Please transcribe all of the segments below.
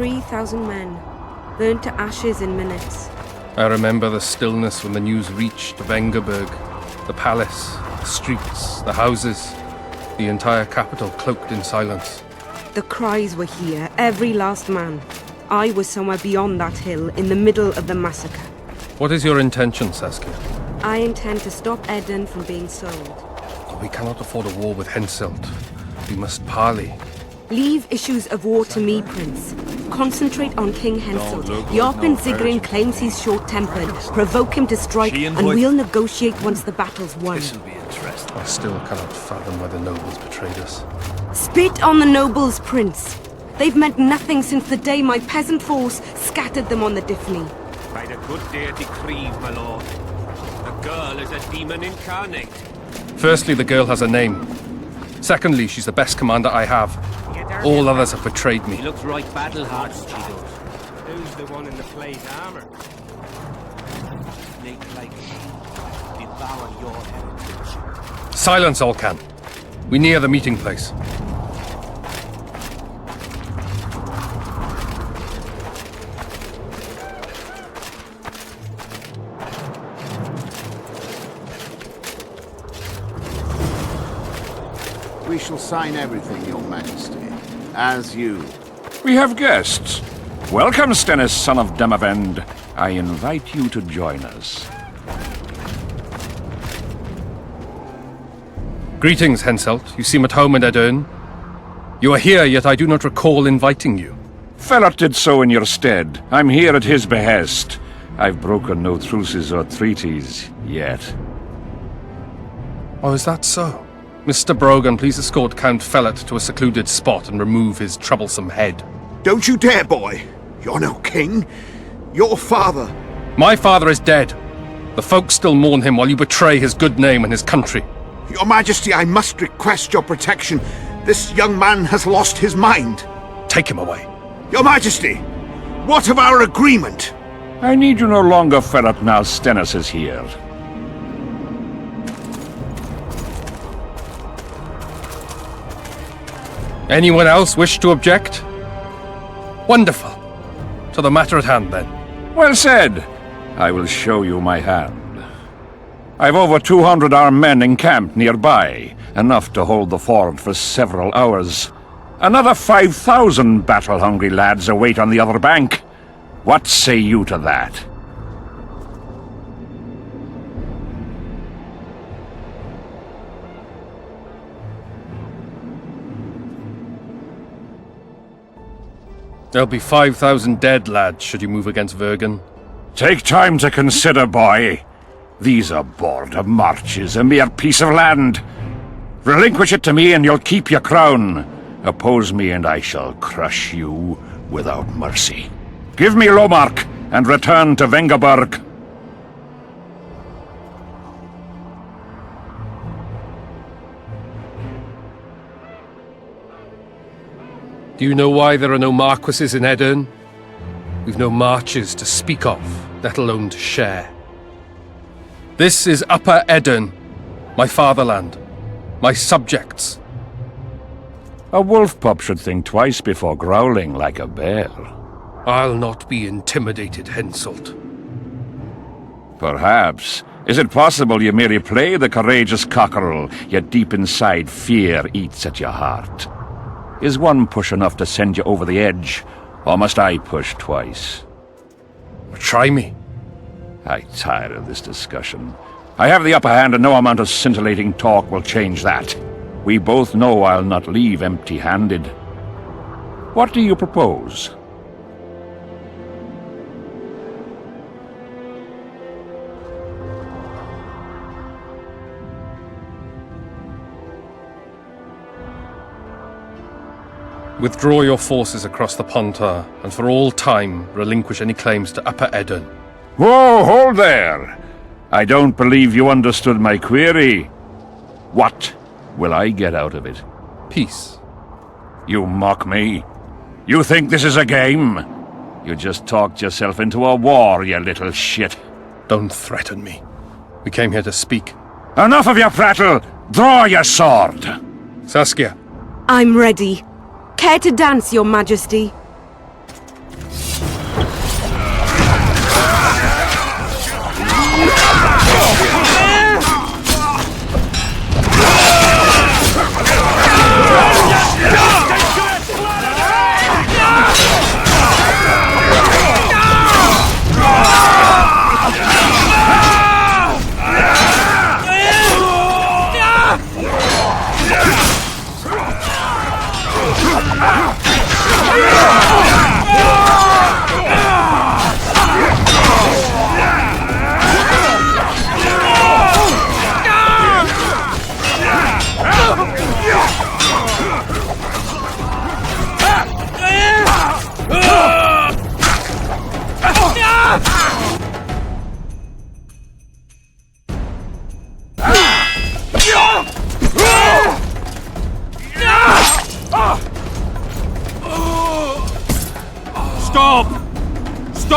3,000 men, burnt to ashes in minutes. I remember the stillness when the news reached Vengerberg, the palace, the streets, the houses, the entire capital cloaked in silence. The cries were here, every last man. I was somewhere beyond that hill, in the middle of the massacre. What is your intention, Saskia? I intend to stop Eden from being sold. We cannot afford a war with Henselt. We must parley. Leave issues of war to me, Prince. Concentrate on King Henselt. Yarpen Zigrin claims he's short-tempered. Provoke him to strike, and we'll negotiate once the battle's won. This'll be interesting. I still cannot fathom why the nobles betrayed us. Spit on the nobles, Prince. They've meant nothing since the day my peasant force scattered them on the Diffney. By the good deity Creve, my lord. The girl is a demon incarnate. Firstly, the girl has a name. Secondly, she's the best commander I have. All others have betrayed me. He looks right battle-hardened, she does. Who's the one in the plate armor? Snake like she devour your heritage. Silence, Zoltan. We near the meeting place. We shall sign everything, Your Majesty. As you. We have guests. Welcome, Stennis, son of Demavend. I invite you to join us. Greetings, Henselt. You seem at home in Edern. You are here, yet I do not recall inviting you. Felot did so in your stead. I'm here at his behest. I've broken no truces or treaties, yet. Oh, is that so? Mr. Brogan, please escort Count Felot to a secluded spot and remove his troublesome head. Don't you dare, boy! You're no king. Your father. My father is dead. The folk still mourn him while you betray his good name and his country. Your Majesty, I must request your protection. This young man has lost his mind. Take him away. Your Majesty, what of our agreement? I need you no longer, Felot, now Stennis is here. Anyone else wish to object? Wonderful. To the matter at hand, then. Well said. I will show you my hand. I've over 200 armed men encamped nearby, enough to hold the fort for several hours. Another 5,000 battle-hungry lads await on the other bank. What say you to that? There'll be 5,000 dead lads should you move against Vergen. Take time to consider, boy. These are border marches, a mere piece of land. Relinquish it to me and you'll keep your crown. Oppose me and I shall crush you without mercy. Give me Lomark and return to Vengerberg. Do you know why there are no marquises in Edern? We've no marches to speak of, let alone to share. This is Upper Edern, my fatherland, my subjects. A wolf pup should think twice before growling like a bear. I'll not be intimidated, Henselt. Perhaps. Is it possible you merely play the courageous cockerel, yet deep inside fear eats at your heart? Is one push enough to send you over the edge, or must I push twice? Try me. I tire of this discussion. I have the upper hand and no amount of scintillating talk will change that. We both know I'll not leave empty-handed. What do you propose? Withdraw your forces across the Pontar, and for all time relinquish any claims to Upper Edern. Whoa, hold there! I don't believe you understood my query. What will I get out of it? Peace. You mock me? You think this is a game? You just talked yourself into a war, you little shit. Don't threaten me. We came here to speak. Enough of your prattle! Draw your sword! Saskia. I'm ready. Care to dance, Your Majesty?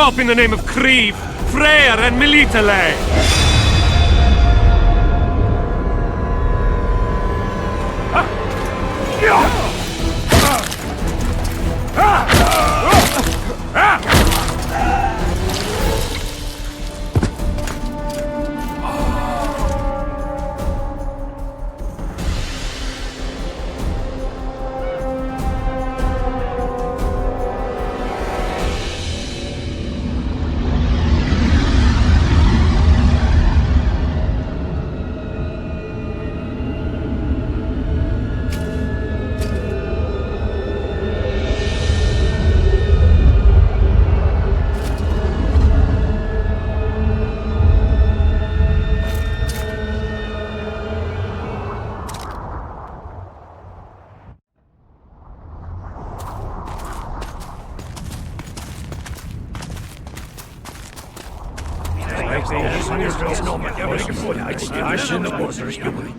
Stop in the name of Creve, Freyr and Militale!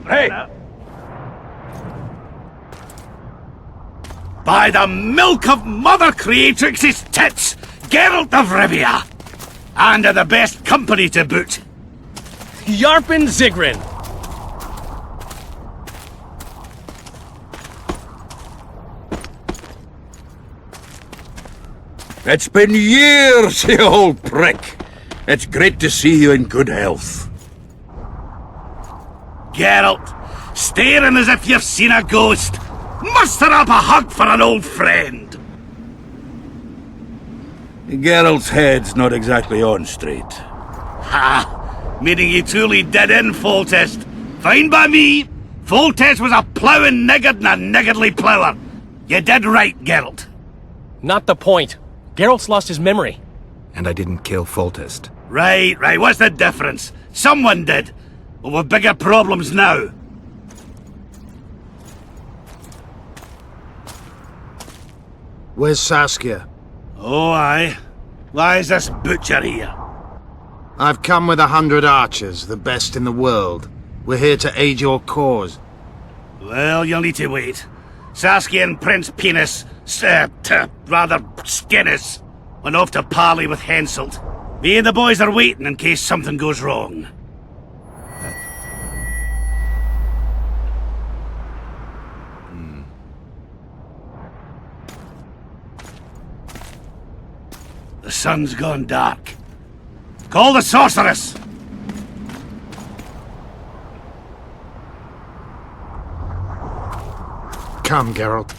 Hey! By the milk of Mother Creatrix's tits, Geralt of Rivia! And of the best company to boot. Yarpen Zigrin! It's been years, you old prick. It's great to see you in good health. Geralt, staring as if you've seen a ghost. Muster up a hug for an old friend. Geralt's head's not exactly on straight. Ha! Meaning you truly did in Foltest. Fine by me. Foltest was a ploughing niggard and a niggardly plougher. You did right, Geralt. Not the point. Geralt's lost his memory. And I didn't kill Foltest. Right. What's the difference? Someone did. Well, we've bigger problems now. Where's Saskia? Oh, aye. Why is this butcher here? I've come with 100 archers, the best in the world. We're here to aid your cause. Well, you'll need to wait. Saskia and Prince Penis, rather, Stennis, went off to parley with Henselt. Me and the boys are waiting in case something goes wrong. The sun's gone dark. Call the sorceress! Come, Geralt.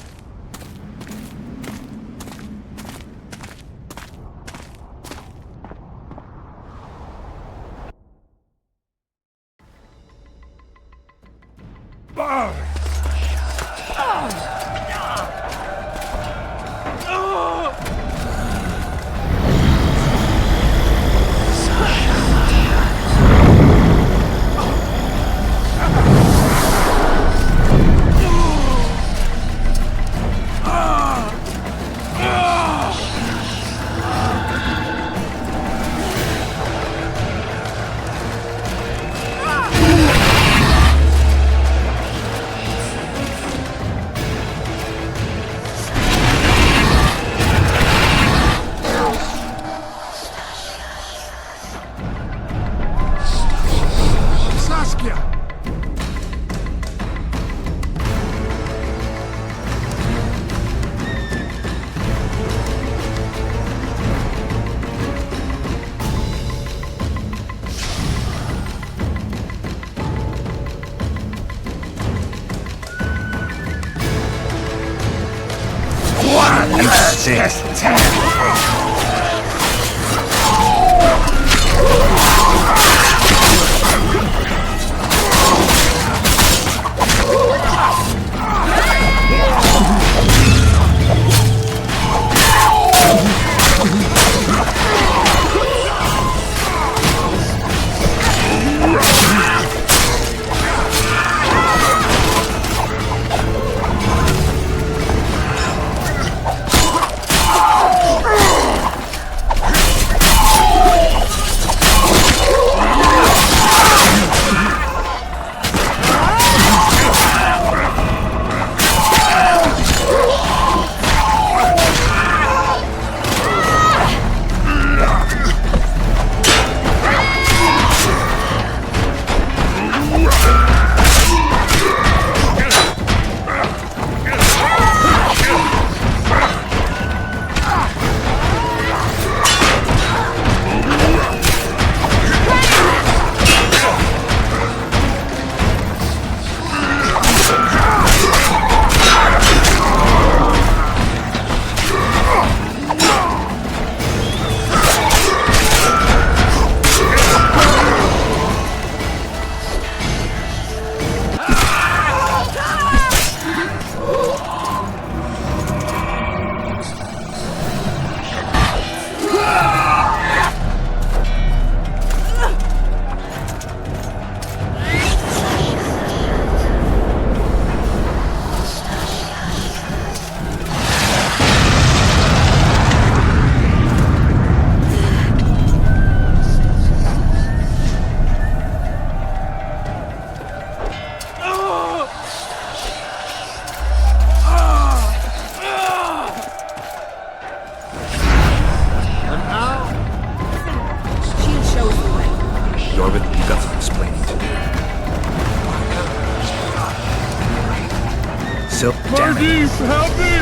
So, damn it. Help me!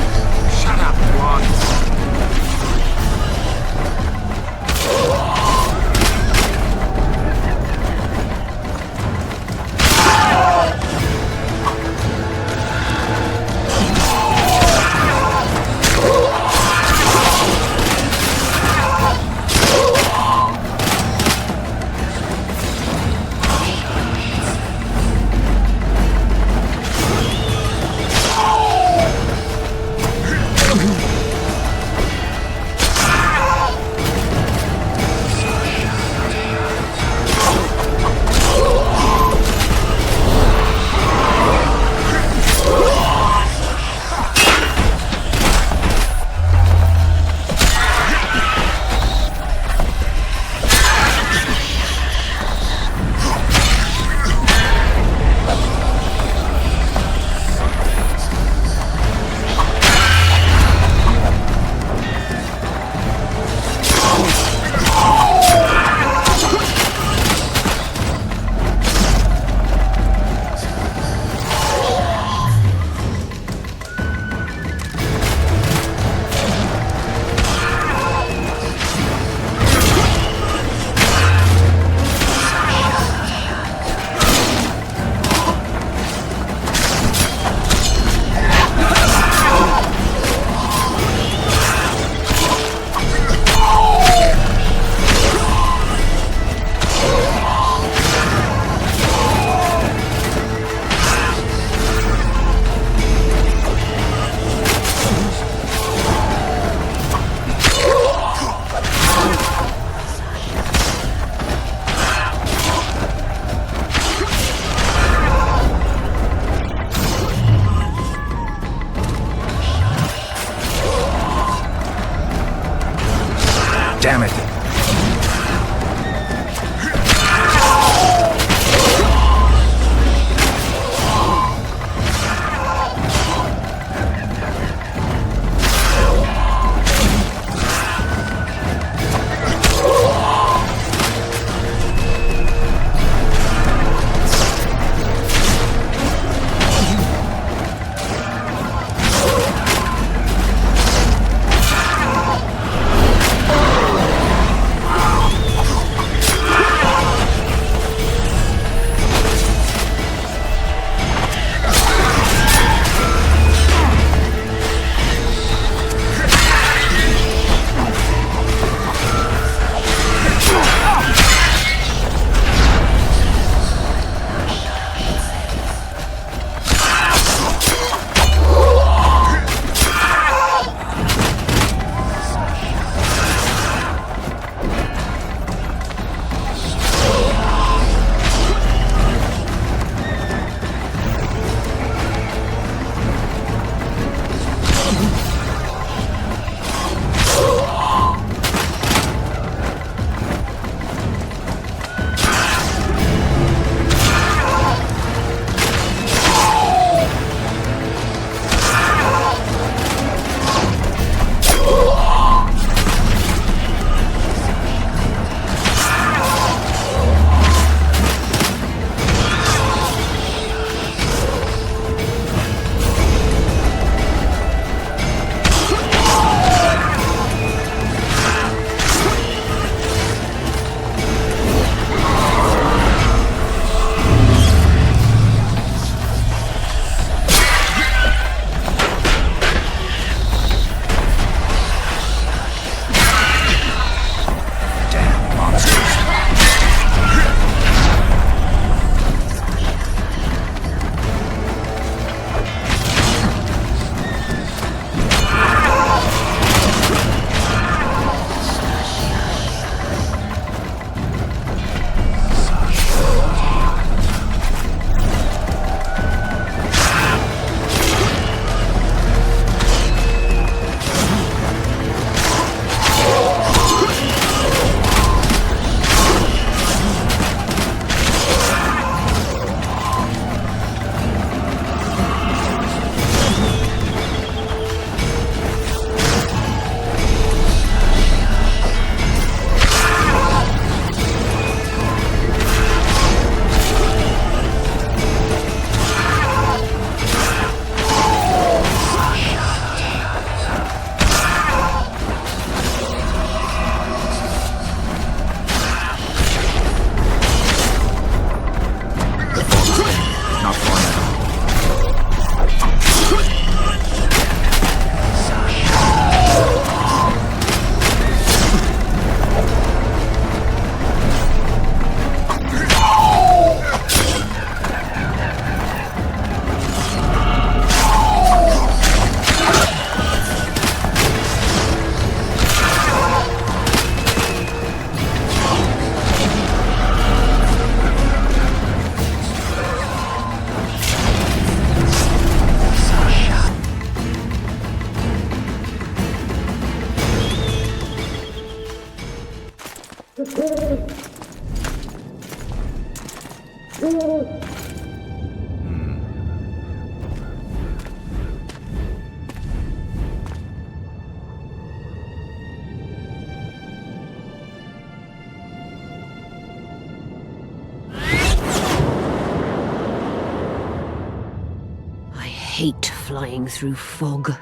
Shut up, Juan. hate flying through fog.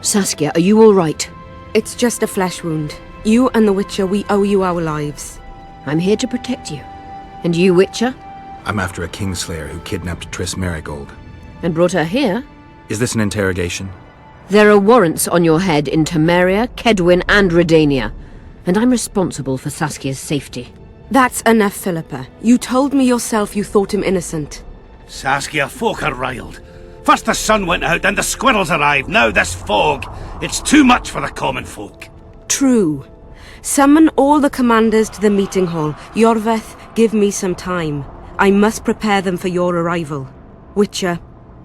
Saskia, are you all right? It's just a flesh wound. You and the Witcher, we owe you our lives. I'm here to protect you. And you, Witcher? I'm after a Kingslayer who kidnapped Triss Marigold. And brought her here? Is this an interrogation? There are warrants on your head in Temeria, Kaedwen, and Redania. And I'm responsible for Saskia's safety. That's enough, Philippa. You told me yourself you thought him innocent. Saskia, folk are riled. First the sun went out, then the squirrels arrived, now this fog. It's too much for the common folk. True. Summon all the commanders to the meeting hall. Iorveth, give me some time. I must prepare them for your arrival. Witcher,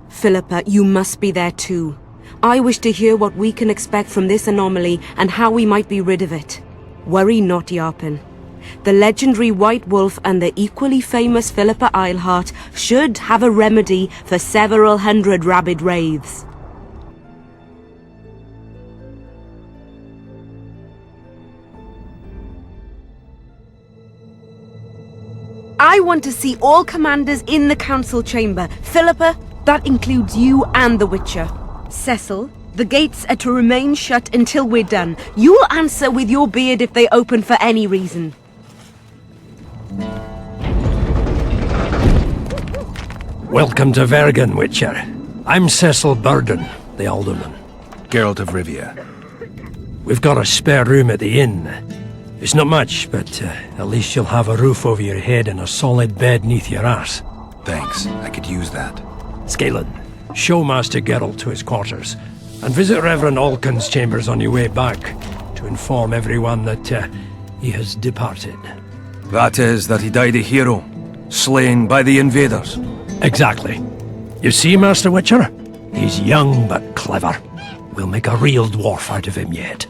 Philippa, you must be there too. I wish to hear what we can expect from this anomaly and how we might be rid of it. Worry not, Yarpen. The legendary White Wolf and the equally famous Philippa Eilhart should have a remedy for several hundred rabid wraiths. I want to see all commanders in the council chamber. Philippa, that includes you and the Witcher. Cecil, the gates are to remain shut until we're done. You'll answer with your beard if they open for any reason. Welcome to Vergen, Witcher. I'm Cecil Burden, the Alderman. Geralt of Rivia. We've got a spare room at the inn. It's not much, but at least you'll have a roof over your head and a solid bed neath your arse. Thanks, I could use that. Scalen, show Master Geralt to his quarters, and visit Reverend Alkin's chambers on your way back, to inform everyone that he has departed. That is, that he died a hero, slain by the invaders. Exactly. You see, Master Witcher? He's young but clever. We'll make a real dwarf out of him yet.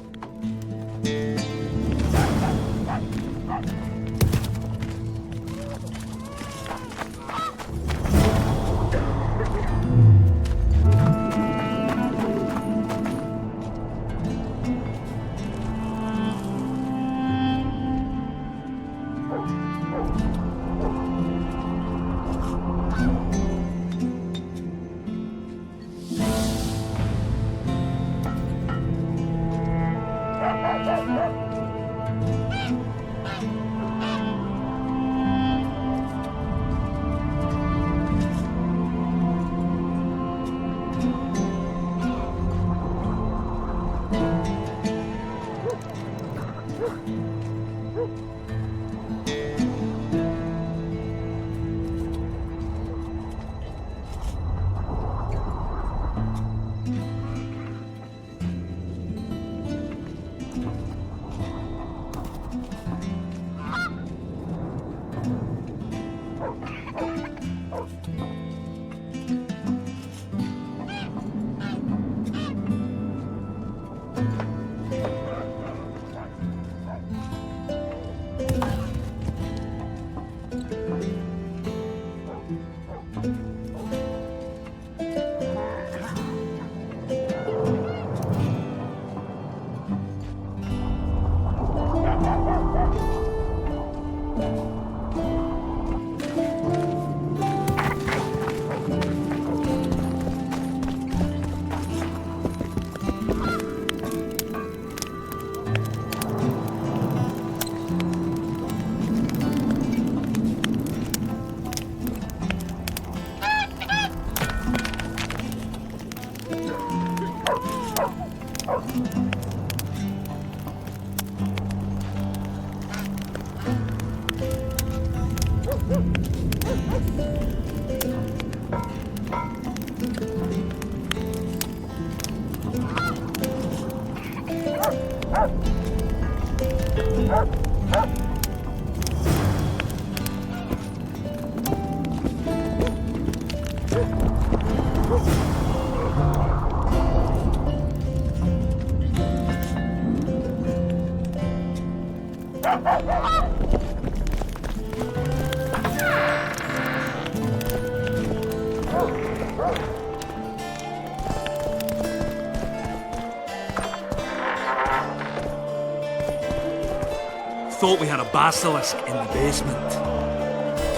Thought we had a basilisk in the basement.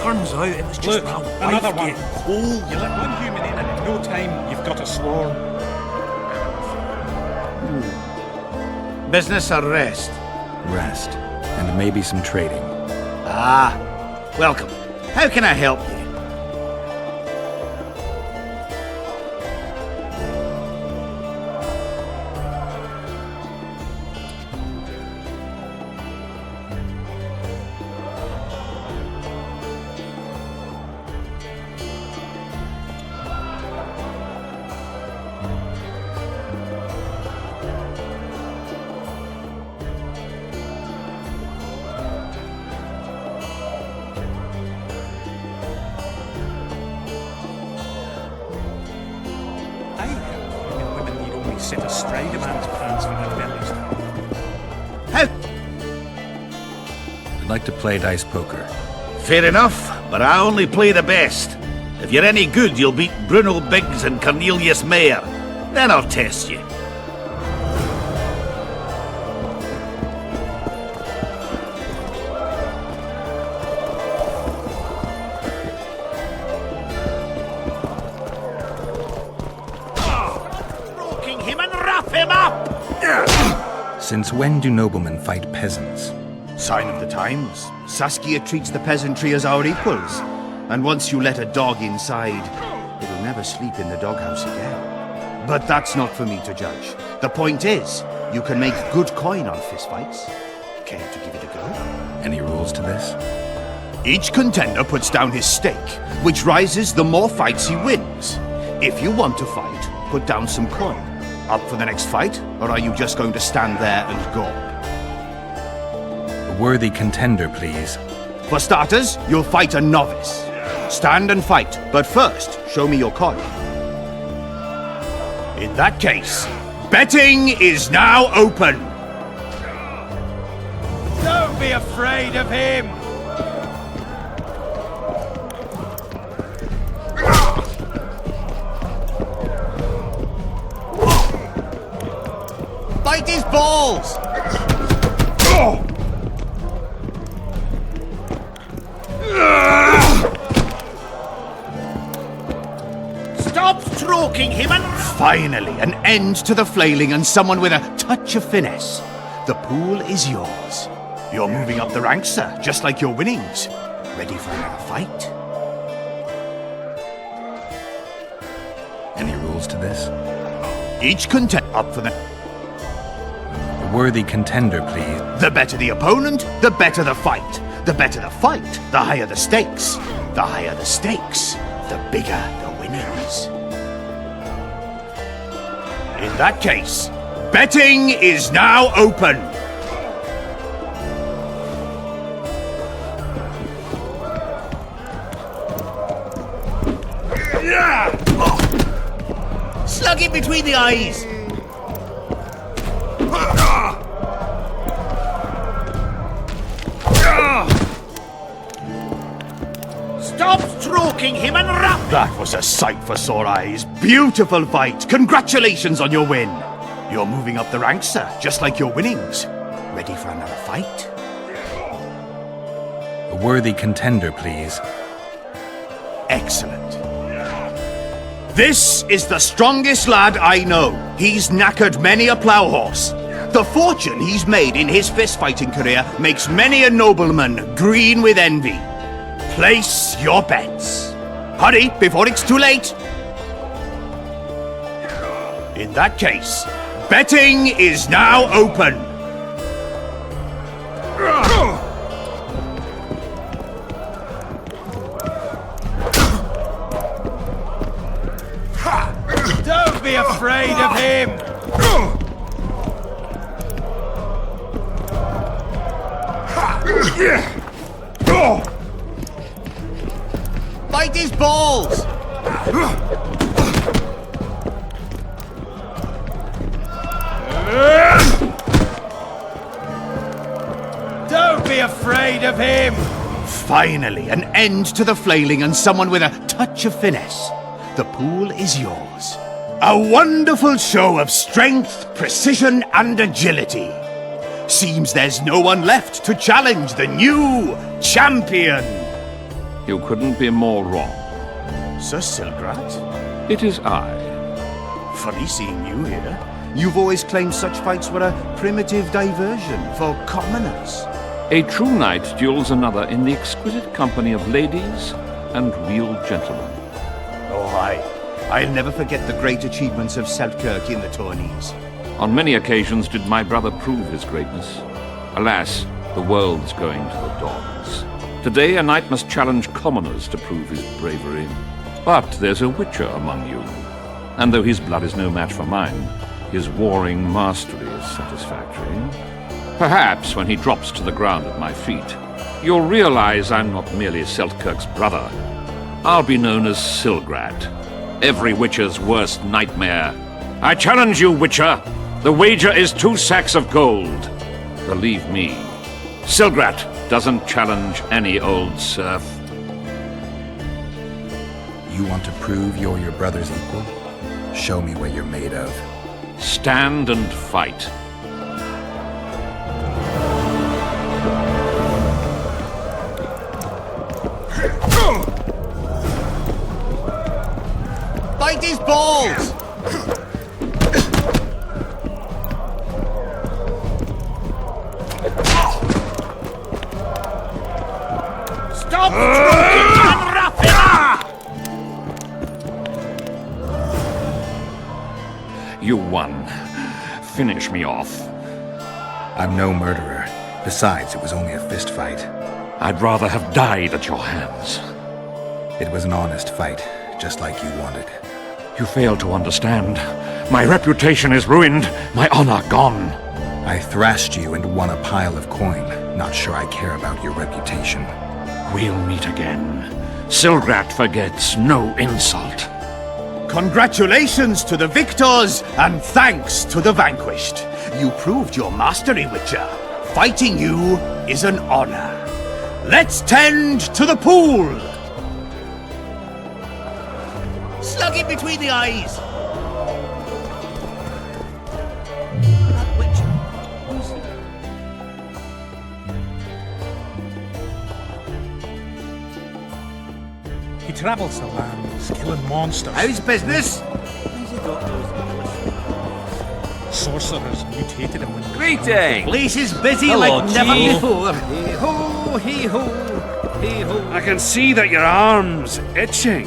Turns out it was just Look, my wife another one. getting Cool. You let one human in, and in no time, you've got a swarm. Business or rest? Rest. And maybe some trading. Ah, welcome. How can I help you? Sit astride a man's pants for their bellies. I'd like to play dice poker. Fair enough, but I only play the best. If you're any good, you'll beat Bruno Biggs and Cornelius Mayer. Then I'll test you. Since when do noblemen fight peasants? Sign of the times. Saskia treats the peasantry as our equals. And once you let a dog inside, it'll never sleep in the doghouse again. But that's not for me to judge. The point is, you can make good coin on fistfights. Care to give it a go? Any rules to this? Each contender puts down his stake, which rises the more fights he wins. If you want to fight, put down some coin. Up for the next fight, or are you just going to stand there and gawp? A worthy contender, please. For starters, you'll fight a novice. Stand and fight, but first, show me your coin. In that case, betting is now open. Don't be afraid of him! Bite his balls! Stop stroking him and... Finally, an end to the flailing and someone with a touch of finesse. The pool is yours. You're moving up the ranks, sir, just like your winnings. Ready for another fight? Any rules to this? Each contender up for the... A worthy contender, please. The better the opponent, the better the fight. The better the fight, the higher the stakes. The higher the stakes, the bigger the winnings. In that case, betting is now open. Slug it between the eyes. Stop stroking him and rap. That was a sight for sore eyes. Beautiful fight. Congratulations on your win. You're moving up the ranks, sir, just like your winnings. Ready for another fight? A worthy contender, please. Excellent. This is the strongest lad I know. He's knackered many a plough horse. The fortune he's made in his fist-fighting career makes many a nobleman green with envy. Place your bets. Hurry, before it's too late. In that case, betting is now open. Don't be afraid of him! Bite his balls! Don't be afraid of him! Finally, an end to the flailing and someone with a touch of finesse. The pool is yours. A wonderful show of strength, precision, and agility. Seems there's no one left to challenge the new champion. You couldn't be more wrong. Sir Silgrat? It is I. Funny seeing you here. You've always claimed such fights were a primitive diversion for commoners. A true knight duels another in the exquisite company of ladies and real gentlemen. Oh, I'll never forget the great achievements of Selkirk in the tourneys. On many occasions did my brother prove his greatness. Alas, the world's going to the dogs. Today a knight must challenge commoners to prove his bravery. But there's a witcher among you. And though his blood is no match for mine, his warring mastery is satisfactory. Perhaps when he drops to the ground at my feet, you'll realize I'm not merely Selkirk's brother. I'll be known as Silgrat, every witcher's worst nightmare. I challenge you, witcher. The wager is 2 sacks of gold. Believe me, Silgrat doesn't challenge any old serf. You want to prove you're your brother's equal? Show me what you're made of. Stand and fight. Bite his balls! Stop stroking Raffina! You won. Finish me off. I'm no murderer. Besides, it was only a fist fight. I'd rather have died at your hands. It was an honest fight, just like you wanted. You fail to understand. My reputation is ruined, my honor gone. I thrashed you and won a pile of coin. Not sure I care about your reputation. We'll meet again. Silgrat forgets no insult. Congratulations to the victors, and thanks to the vanquished. You proved your mastery, Witcher. Fighting you is an honor. Let's tend to the pool! Slug it between the eyes! That Witcher. He travels the lands, killing monsters. How's business? Sorcerers mutated him when... Greeting! Place is busy. Hello, like never G. before. Hee-ho, hee-ho, hee-ho. I can see that your arm's itching.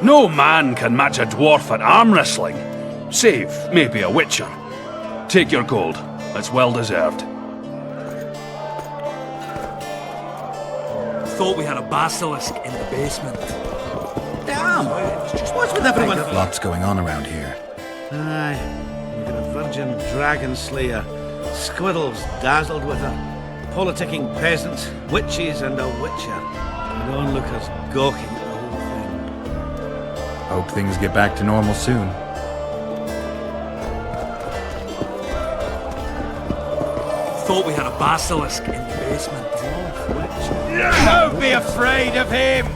No man can match a dwarf at arm wrestling, save maybe a witcher. Take your gold. It's well deserved. Thought we had a basilisk in the basement. Damn! What's with everyone? Lots going on around here. Aye, we've got a virgin dragon slayer, squirrels dazzled with her, politicking peasants, witches, and a witcher. And onlookers gawking at the whole thing. Hope things get back to normal soon. Thought we had a basilisk in the basement. Don't be afraid of him!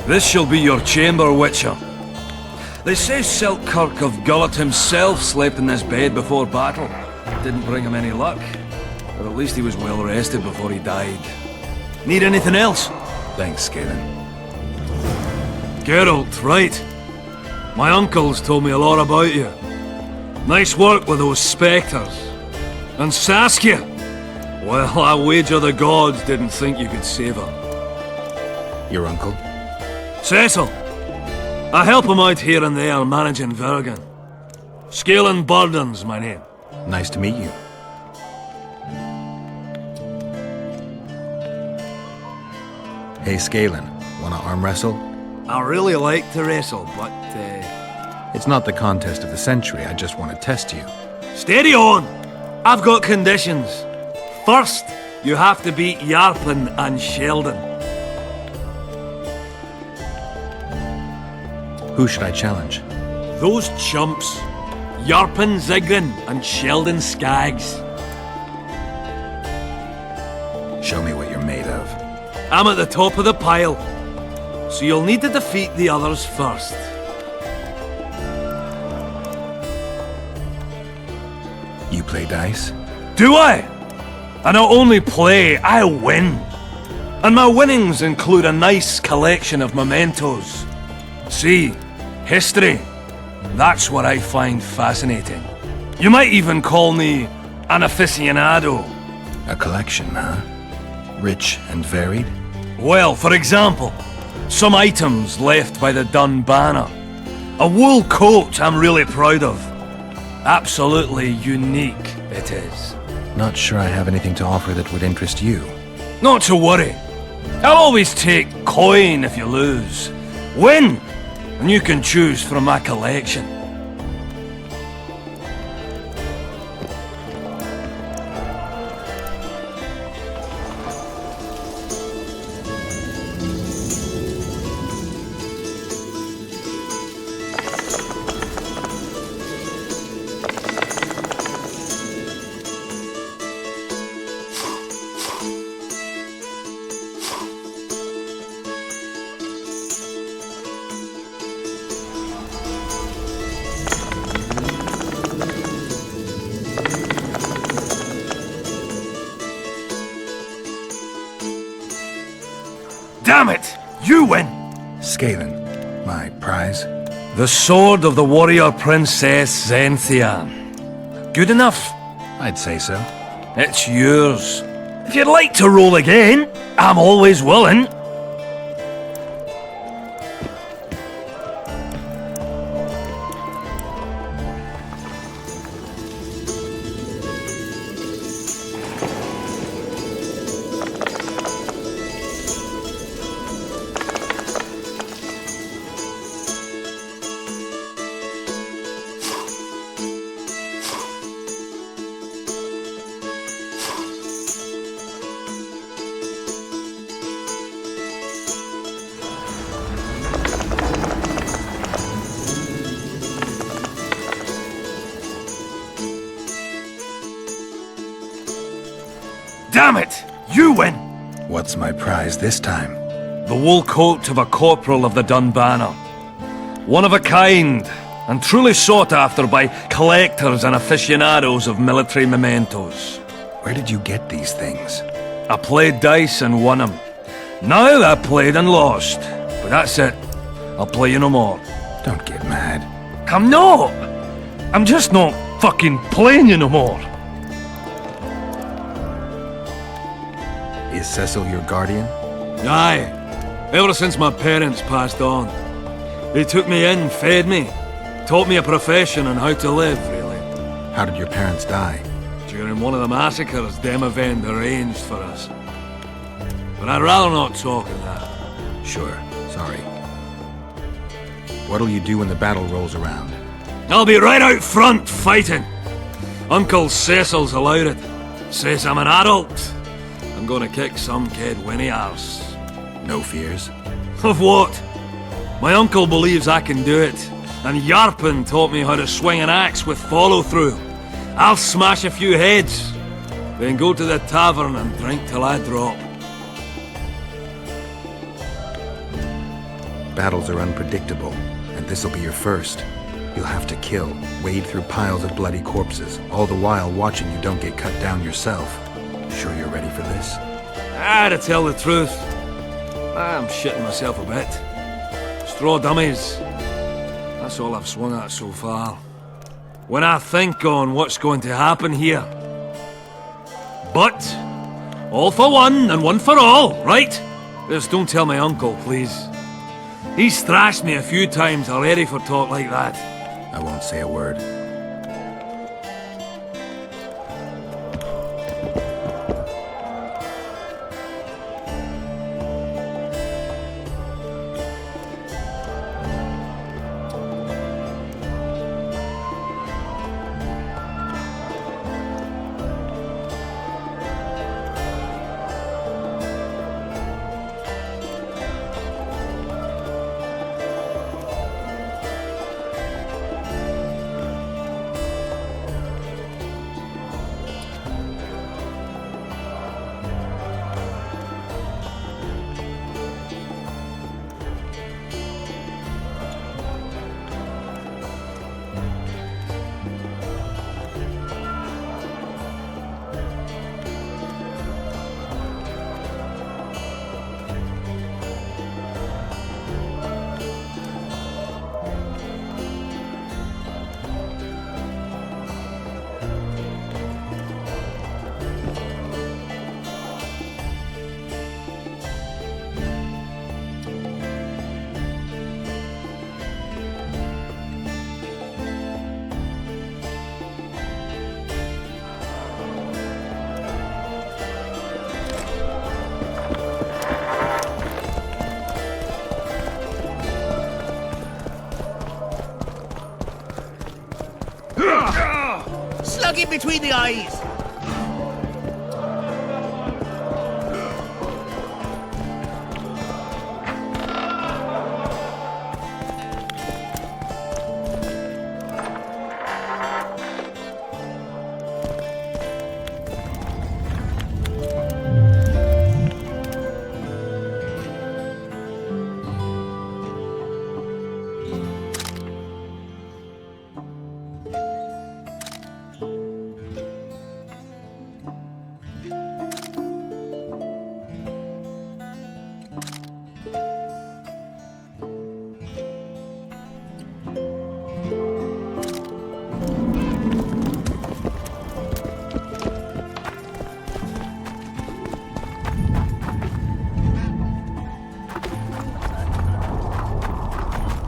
This shall be your chamber, Witcher. They say Selkirk of Gullet himself slept in this bed before battle. Didn't bring him any luck. But at least he was well rested before he died. Need anything else? Thanks, Galen. Geralt, right. My uncles told me a lot about you. Nice work with those spectres. And Saskia! Well, I wager the gods didn't think you could save her. Your uncle? Cecil! I help him out here and there managing Vergen. Scaling Burden's my name. Nice to meet you. Hey, Scalen, wanna arm wrestle? I really like to wrestle, but, It's not the contest of the century, I just want to test you. steady on! I've got conditions. First, you have to beat Yarpen and Sheldon. Who should I challenge? Those chumps. Yarpen Zigrin and Sheldon Skaggs. Show me what you're made of. I'm at the top of the pile, so you'll need to defeat the others first. You play dice? Do I? I not only play, I win. And my winnings include a nice collection of mementos. See, history. That's what I find fascinating. You might even call me an aficionado. A collection, huh? Rich and varied? Well, for example, some items left by the Dun Banner. A wool coat I'm really proud of. Absolutely unique, it is. Not sure I have anything to offer that would interest you. Not to worry. I'll always take coin if you lose. Win, and you can choose from my collection. Damn it! You win! Scalen, my prize? The sword of the warrior princess Cynthia. Good enough? I'd say so. It's yours. If you'd like to roll again, I'm always willing. Damn it! You win! What's my prize this time? The wool coat of a corporal of the Dun Banner. One of a kind, and truly sought after by collectors and aficionados of military mementos. Where did you get these things? I played dice and won them. Now I played and lost. But that's it. I'll play you no more. Don't get mad. I'm not! I'm just not fucking playing you no more. Is Cecil your guardian? Aye. Ever since my parents passed on. They took me in, fed me, taught me a profession and how to live, really. How did your parents die? During one of the massacres Demavend arranged for us. But I'd rather not talk of that. Sure, sorry. What'll you do when the battle rolls around? I'll be right out front, fighting. Uncle Cecil's allowed it. Says I'm an adult. I'm gonna kick some Kaedweni arse. No fears? Of what? My uncle believes I can do it, and Yarpen taught me how to swing an axe with follow-through. I'll smash a few heads, then go to the tavern and drink till I drop. Battles are unpredictable, and this'll be your first. You'll have to kill, wade through piles of bloody corpses, all the while watching you don't get cut down yourself. Sure you're ready for this? To tell the truth, I'm shitting myself a bit. Straw dummies. That's all I've swung at so far. When I think on what's going to happen here. But, all for one and one for all, right? Just don't tell my uncle, please. He's thrashed me a few times already for talk like that. I won't say a word. I'll get between the eyes.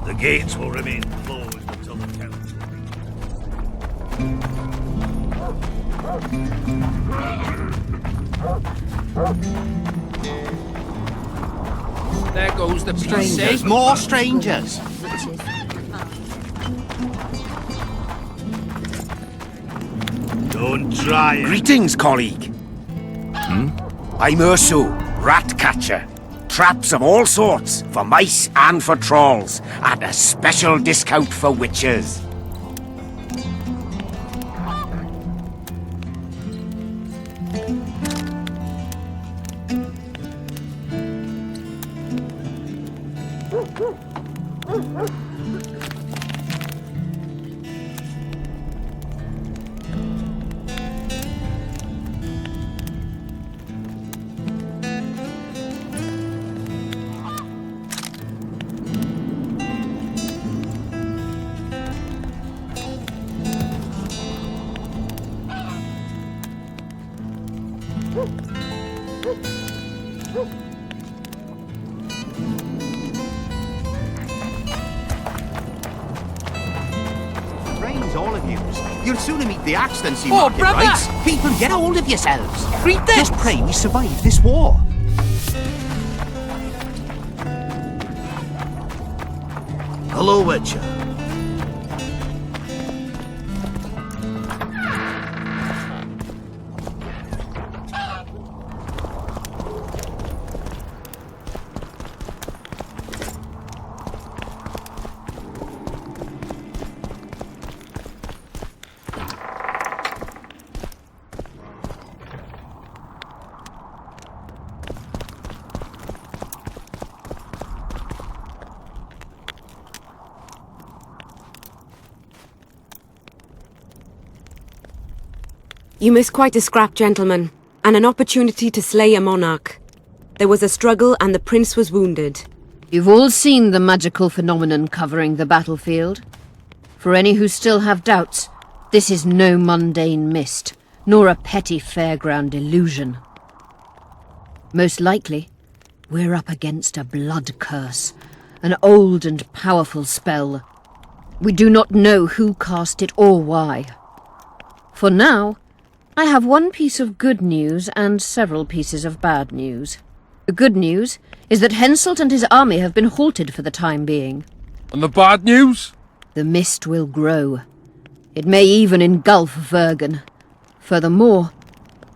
The gates will remain closed until the council meets. There goes the Strangers. pieces. More strangers. Don't try it. Greetings, colleague. I'm Ursu, rat catcher. Traps of all sorts, for mice and for trolls, at a special discount for witchers. Brains, all of you. You'll sooner meet the axe than see Oh, market brother! rights. People, get a hold of yourselves. Read this! Just pray we survive this war. Hello, Witcher. You missed quite a scrap, gentlemen, and an opportunity to slay a monarch. There was a struggle and the prince was wounded. You've all seen the magical phenomenon covering the battlefield. For any who still have doubts, this is no mundane mist, nor a petty fairground illusion. Most likely, we're up against a blood curse, an old and powerful spell. We do not know who cast it or why. For now, I have one piece of good news and several pieces of bad news. The good news is that Henselt and his army have been halted for the time being. And the bad news? The mist will grow. It may even engulf Vergen. Furthermore,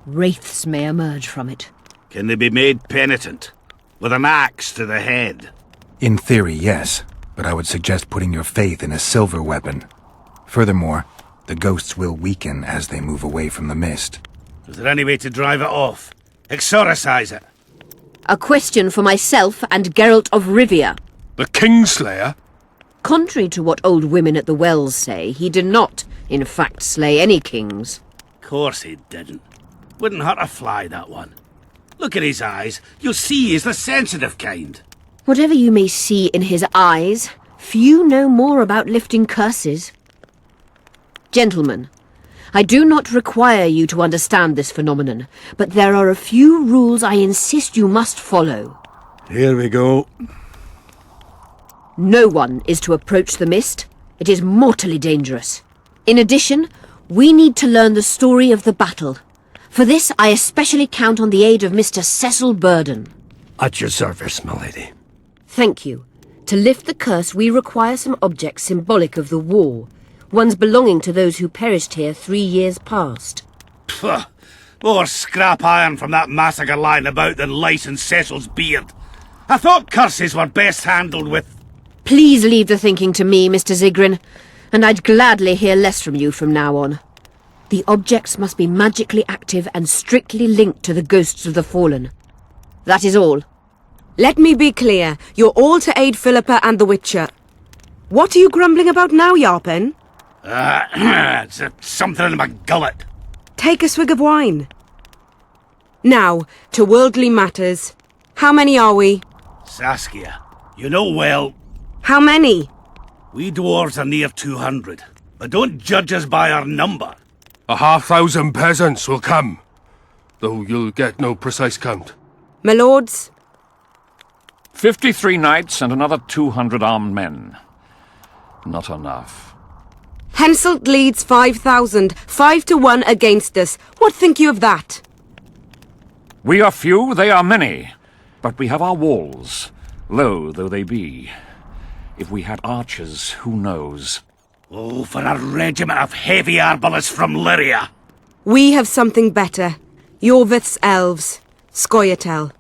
wraiths may emerge from it. Can they be made penitent? With an axe to the head? In theory, yes, but I would suggest putting your faith in a silver weapon. Furthermore, the ghosts will weaken as they move away from the mist. Is there any way to drive it off? Exorcise it? A question for myself and Geralt of Rivia. The Kingslayer? Contrary to what old women at the wells say, he did not, in fact, slay any kings. Course he didn't. Wouldn't hurt a fly, that one. Look at his eyes. You'll see he's the sensitive kind. Whatever you may see in his eyes, few know more about lifting curses. Gentlemen, I do not require you to understand this phenomenon, but there are a few rules I insist you must follow. Here we go. No one is to approach the mist. It is mortally dangerous. In addition, we need to learn the story of the battle. For this, I especially count on the aid of Mr. Cecil Burden. At your service, my lady. Thank you. To lift the curse, we require some objects symbolic of the war. ones belonging to those who perished here 3 years past. Pfft, more scrap iron from that massacre lying about than lice in Cecil's beard. I thought curses were best handled with... Please leave the thinking to me, Mr. Zigrin, and I'd gladly hear less from you from now on. The objects must be magically active and strictly linked to the ghosts of the fallen. That is all. Let me be clear. You're all to aid Philippa and the Witcher. What are you grumbling about now, Yarpen? It's something in my gullet. Take a swig of wine. Now, to worldly matters. How many are we? Saskia, you know well... How many? We dwarves are near 200, but don't judge us by our number. 500 peasants will come, though you'll get no precise count. My lords? 53 knights and another 200 armed men. Not enough. Henselt leads 5,000, 5-1 against us. What think you of that? We are few, they are many, but we have our walls, low though they be. If we had archers, who knows? Oh, for a regiment of heavy arbalists from Lyria! We have something better. Iorveth's elves. Scoia'tael.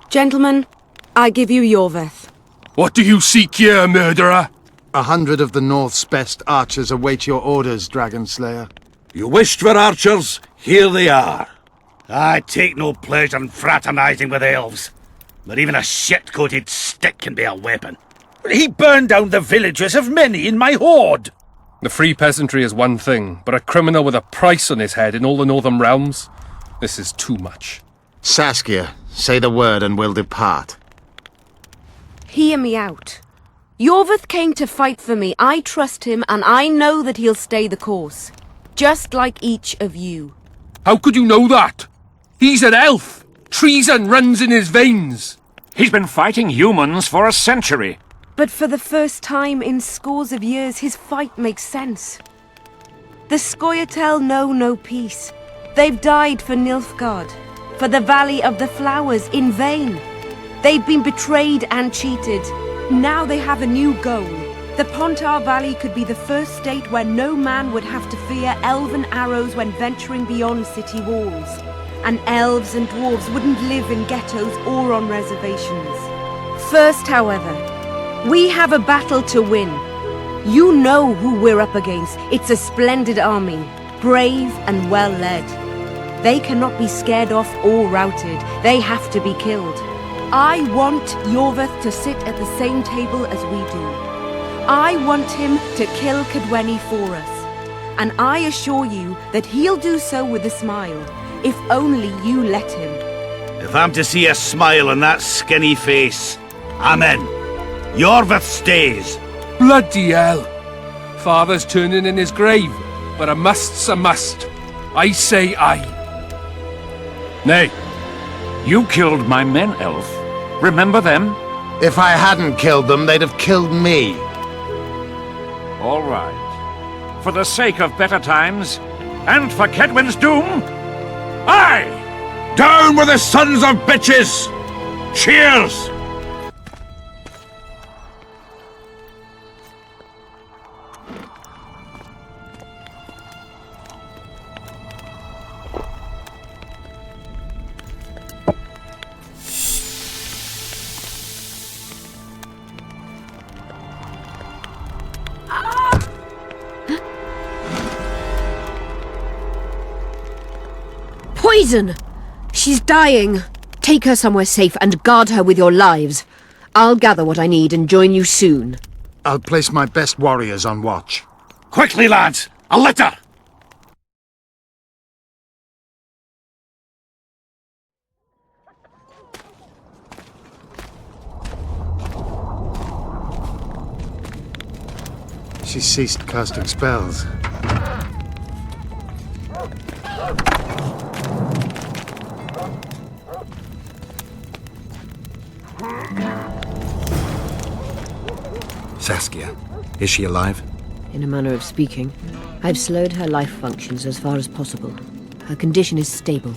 Gentlemen, I give you Iorveth. What do you seek here, murderer? 100 of the North's best archers await your orders, Dragon Slayer. You wished for archers, here they are. I take no pleasure in fraternizing with elves, but even a shit-coated stick can be a weapon. He burned down the villages of many in my horde. The free peasantry is one thing, but a criminal with a price on his head in all the northern realms? This is too much. Saskia, say the word and we'll depart. Hear me out. Iorveth came to fight for me. I trust him, and I know that he'll stay the course. Just like each of you. How could you know that? He's an elf! Treason runs in his veins! He's been fighting humans for a century. But for the first time in scores of years, his fight makes sense. The Scoia'tael know no peace. They've died for Nilfgaard, for the Valley of the Flowers, in vain. They've been betrayed and cheated. Now they have a new goal. The Pontar Valley could be the first state where no man would have to fear elven arrows when venturing beyond city walls. And elves and dwarves wouldn't live in ghettos or on reservations. First, however, we have a battle to win. You know who we're up against. It's a splendid army, brave and well led. They cannot be scared off or routed. They have to be killed. I want Iorveth to sit at the same table as we do. I want him to kill Kaedweni for us. And I assure you that he'll do so with a smile, if only you let him. If I'm to see a smile on that skinny face, I'm in. Iorveth stays. Bloody hell! Father's turning in his grave, but a must's a must. I say aye. Nay, you killed my men, elf. Remember them? If I hadn't killed them, they'd have killed me. All right. For the sake of better times, and for Kaedwen's doom, aye! Down with the sons of bitches! Cheers! Poison! She's dying. Take her somewhere safe and guard her with your lives. I'll gather what I need and join you soon. I'll place my best warriors on watch. Quickly, lads! A litter! She ceased casting spells. Saskia, is she alive? in a manner of speaking. I've slowed her life functions as far as possible. Her condition is stable.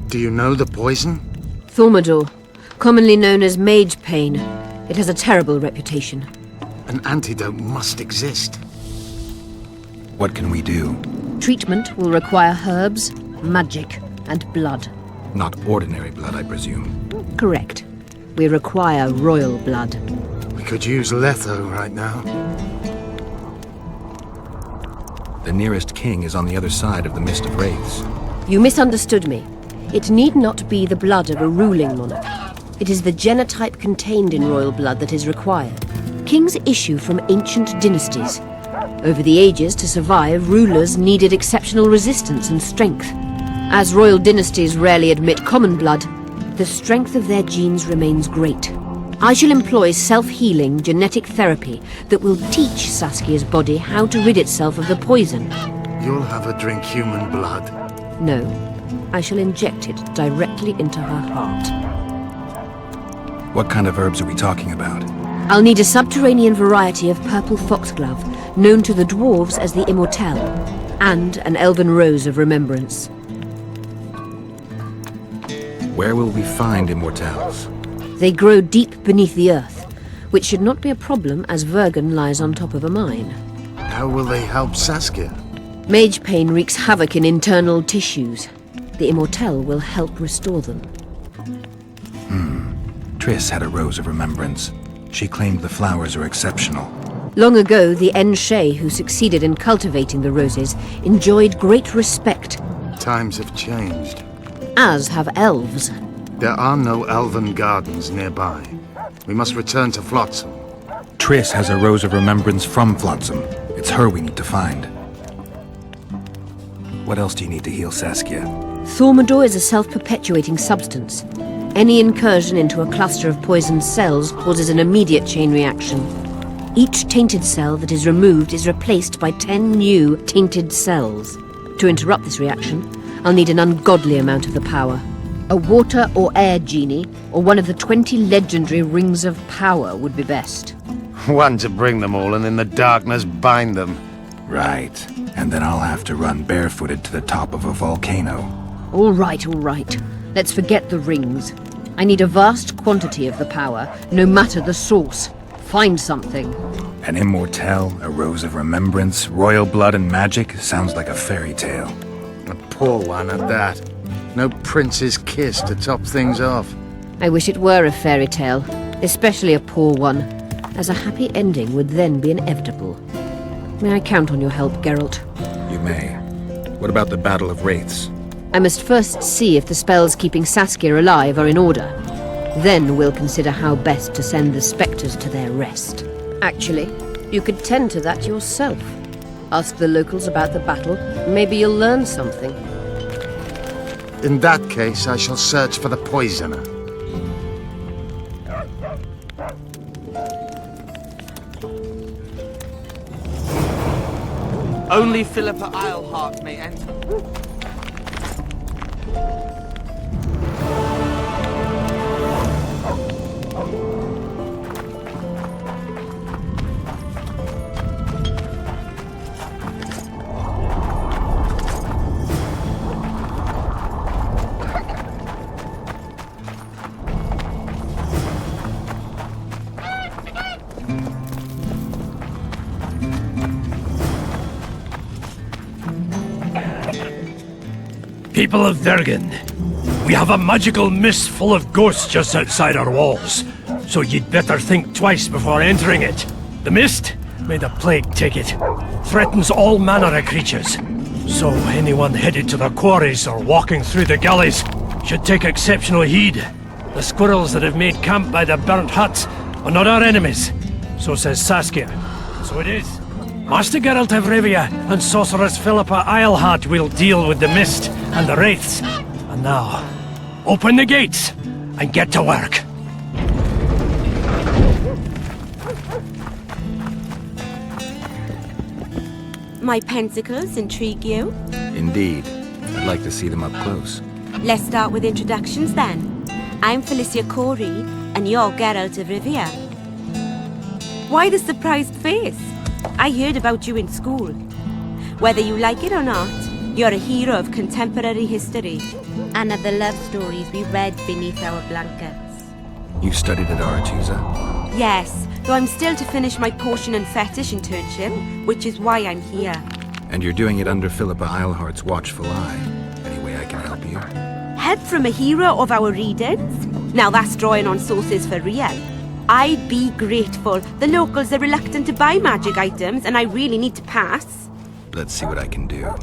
Do you know the poison? Thaumadour, commonly known as mage pain. It has a terrible reputation. An antidote must exist. What can we do? Treatment will require herbs, magic, and blood. Not ordinary blood, I presume. Correct. We require royal blood. We could use Letho right now. The nearest king is on the other side of the Mist of Wraiths. You misunderstood me. It need not be the blood of a ruling monarch. It is the genotype contained in royal blood that is required. Kings issue from ancient dynasties. Over the ages, to survive, rulers needed exceptional resistance and strength. As royal dynasties rarely admit common blood, the strength of their genes remains great. I shall employ self-healing genetic therapy that will teach Saskia's body how to rid itself of the poison. You'll have her drink human blood. No, I shall inject it directly into her heart. What kind of herbs are we talking about? I'll need a subterranean variety of purple foxglove, known to the dwarves as the Immortelle, and an elven rose of remembrance. Where will we find Immortelles? They grow deep beneath the earth, which should not be a problem as Vergen lies on top of a mine. How will they help Saskia? Mage pain wreaks havoc in internal tissues. The Immortelle will help restore them. Triss had a rose of remembrance. She claimed the flowers are exceptional. Long ago, the Enshe who succeeded in cultivating the roses enjoyed great respect. Times have changed. As have elves. There are no elven gardens nearby. We must return to Flotsam. Triss has a rose of remembrance from Flotsam. It's her we need to find. What else do you need to heal Saskia? Thaumadour is a self-perpetuating substance. Any incursion into a cluster of poisoned cells causes an immediate chain reaction. Each tainted cell that is removed is replaced by 10 new tainted cells. To interrupt this reaction, I'll need an ungodly amount of the power. A water or air genie, or one of the 20 legendary rings of power would be best. One to bring them all and in the darkness bind them. Right. And then I'll have to run barefooted to the top of a volcano. All right, all right. Let's forget the rings. I need a vast quantity of the power, no matter the source. Find something. An Immortelle, a rose of remembrance, royal blood and magic sounds like a fairy tale. A poor one at that. No prince's kiss to top things off. I wish it were a fairy tale, especially a poor one, as a happy ending would then be inevitable. May I count on your help, Geralt? You may. What about the Battle of Wraiths? I must first see if the spells keeping Saskia alive are in order. Then we'll consider how best to send the spectres to their rest. Actually, you could tend to that yourself. Ask the locals about the battle. Maybe you'll learn something. In that case, I shall search for the poisoner. Only Philippa Islehart may enter. People of Vergen, we have a magical mist full of ghosts just outside our walls, so you'd better think twice before entering it. The mist, may the plague take it, threatens all manner of creatures. So anyone headed to the quarries or walking through the gullies should take exceptional heed. The squirrels that have made camp by the burnt huts are not our enemies, so says Saskia. So it is. Master Geralt of Rivia and Sorceress Philippa Islehart will deal with the mist and the wraiths. And now, open the gates and get to work. My pentacles intrigue you? Indeed. I'd like to see them up close. Let's start with introductions then. I'm Felicia Corey, and you're Geralt of Rivia. Why the surprised face? I heard about you in school. Whether you like it or not, you're a hero of contemporary history. And of the love stories we read beneath our blankets. You studied at Aretusa? Yes, though I'm still to finish my potion and fetish internship, which is why I'm here. And you're doing it under Philippa Eilhart's watchful eye. Any way I can help you? Help from a hero of our readings? Now that's drawing on sources for real. I'd be grateful. The locals are reluctant to buy magic items, and I really need to pass. Let's see what I can do.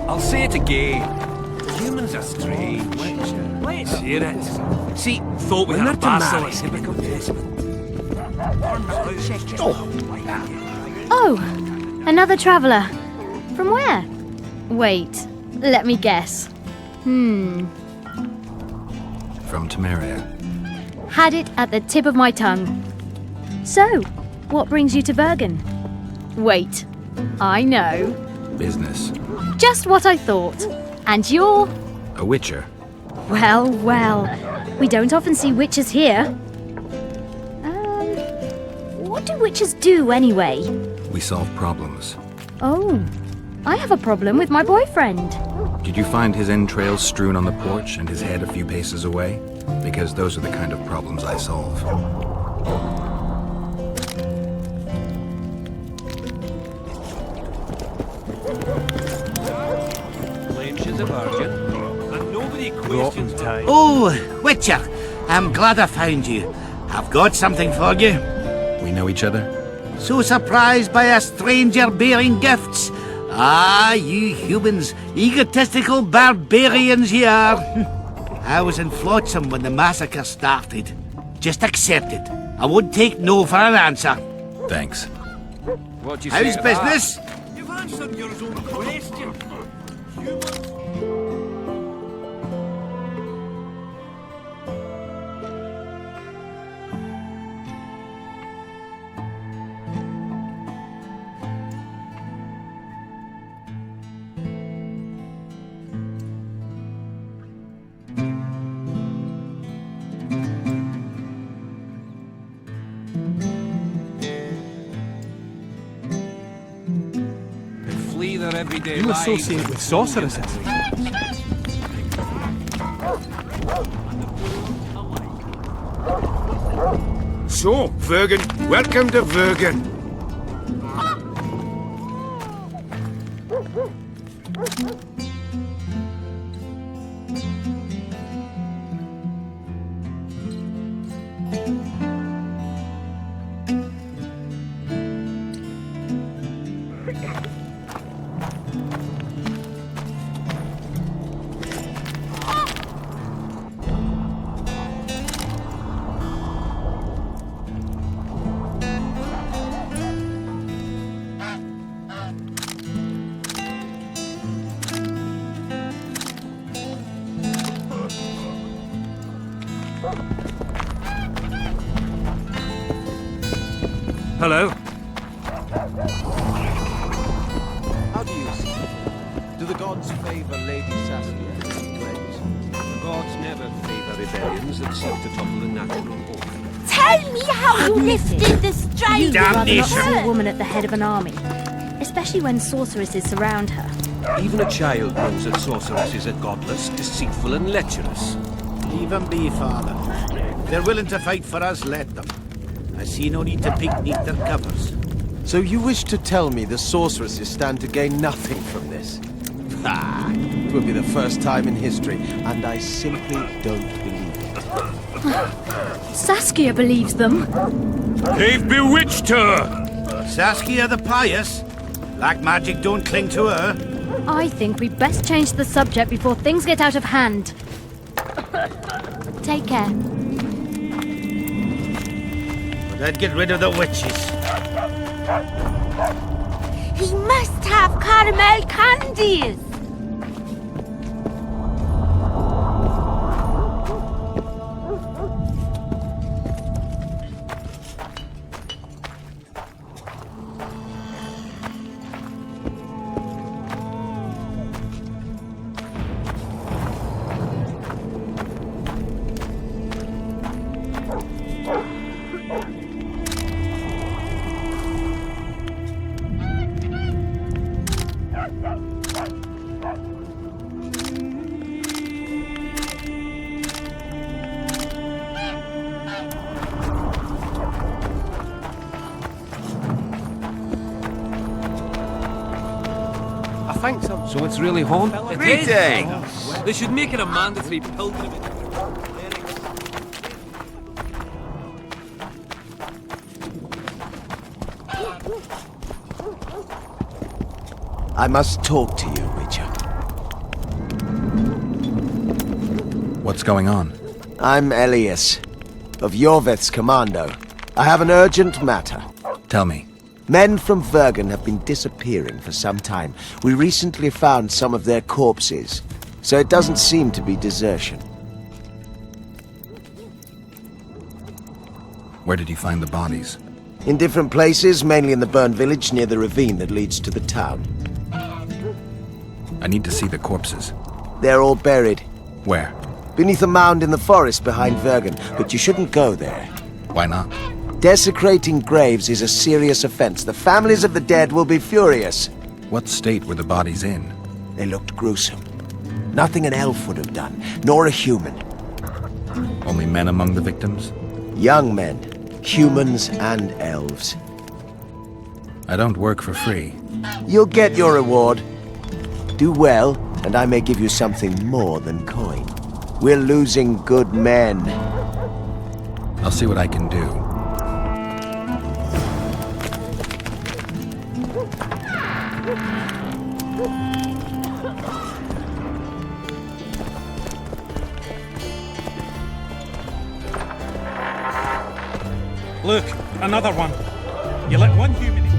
I'll say it again. Humans are strange. Let's hear it. See, thought we had a basilisk in the basement. Oh, another traveller. From where? Wait, Let me guess. From Temeria. Had it at the tip of my tongue. So, what brings you to Vergen? Wait, I know. Business. Just what I thought. And you're... A witcher. Well, well. We don't often see witches here. What do witches do anyway? We solve problems. Oh, I have a problem with my boyfriend. Did you find his entrails strewn on the porch and his head a few paces away? Because those are the kind of problems I solve. Claims she's a virgin, and nobody questions her. Oh, Witcher, I'm glad I found you. I've got something for you. We know each other? So surprised by a stranger bearing gifts? Ah, you humans, egotistical barbarians you are. I was in Flotsam when the massacre started. Just accept it. I won't take no for an answer. Thanks. What do you say How's to business? that? You've answered your own question. Everyday You associate with sorceresses. So, Vergen, welcome to Vergen. Hello. How do you see? Do the gods favor Lady Saskia? The gods never favor rebellions that seek to topple the natural order. Tell me how you lifted the strike! You'd rather not see Damnation. a woman at the head of an army. Especially when sorceresses surround her. Even a child knows that sorceresses are godless, deceitful, and lecherous. Leave them be, Father. If they're willing to fight for us, let them. I see no need to beneath their covers. So you wish to tell me the sorceresses stand to gain nothing from this? Ah, it will be the first time in history, and I simply don't believe it. Saskia believes them. They've bewitched her! Saskia the pious? Black magic don't cling to her. I think we best change the subject before things get out of hand. Take care. But I'd get rid of the witches. He must have caramel candies! So it's really haunted? Greetings! They should make it a mandatory pilgrimage. I must talk to you, Witcher. What's going on? I'm Elias, of Iorveth's commando. I have an urgent matter. Tell me. Men from Vergen have been disappearing for some time. We recently found some of their corpses, so it doesn't seem to be desertion. Where did you find the bodies? In different places, mainly in the burned village near the ravine that leads to the town. I need to see the corpses. They're all buried. Where? Beneath a mound in the forest behind Vergen, but you shouldn't go there. Why not? Desecrating graves is a serious offense. The families of the dead will be furious. What state were the bodies in? They looked gruesome. Nothing an elf would have done, nor a human. Only men among the victims? Young men. Humans and elves. I don't work for free. You'll get your reward. Do well, and I may give you something more than coin. We're losing good men. I'll see what I can do. Look, another one. You let one human in.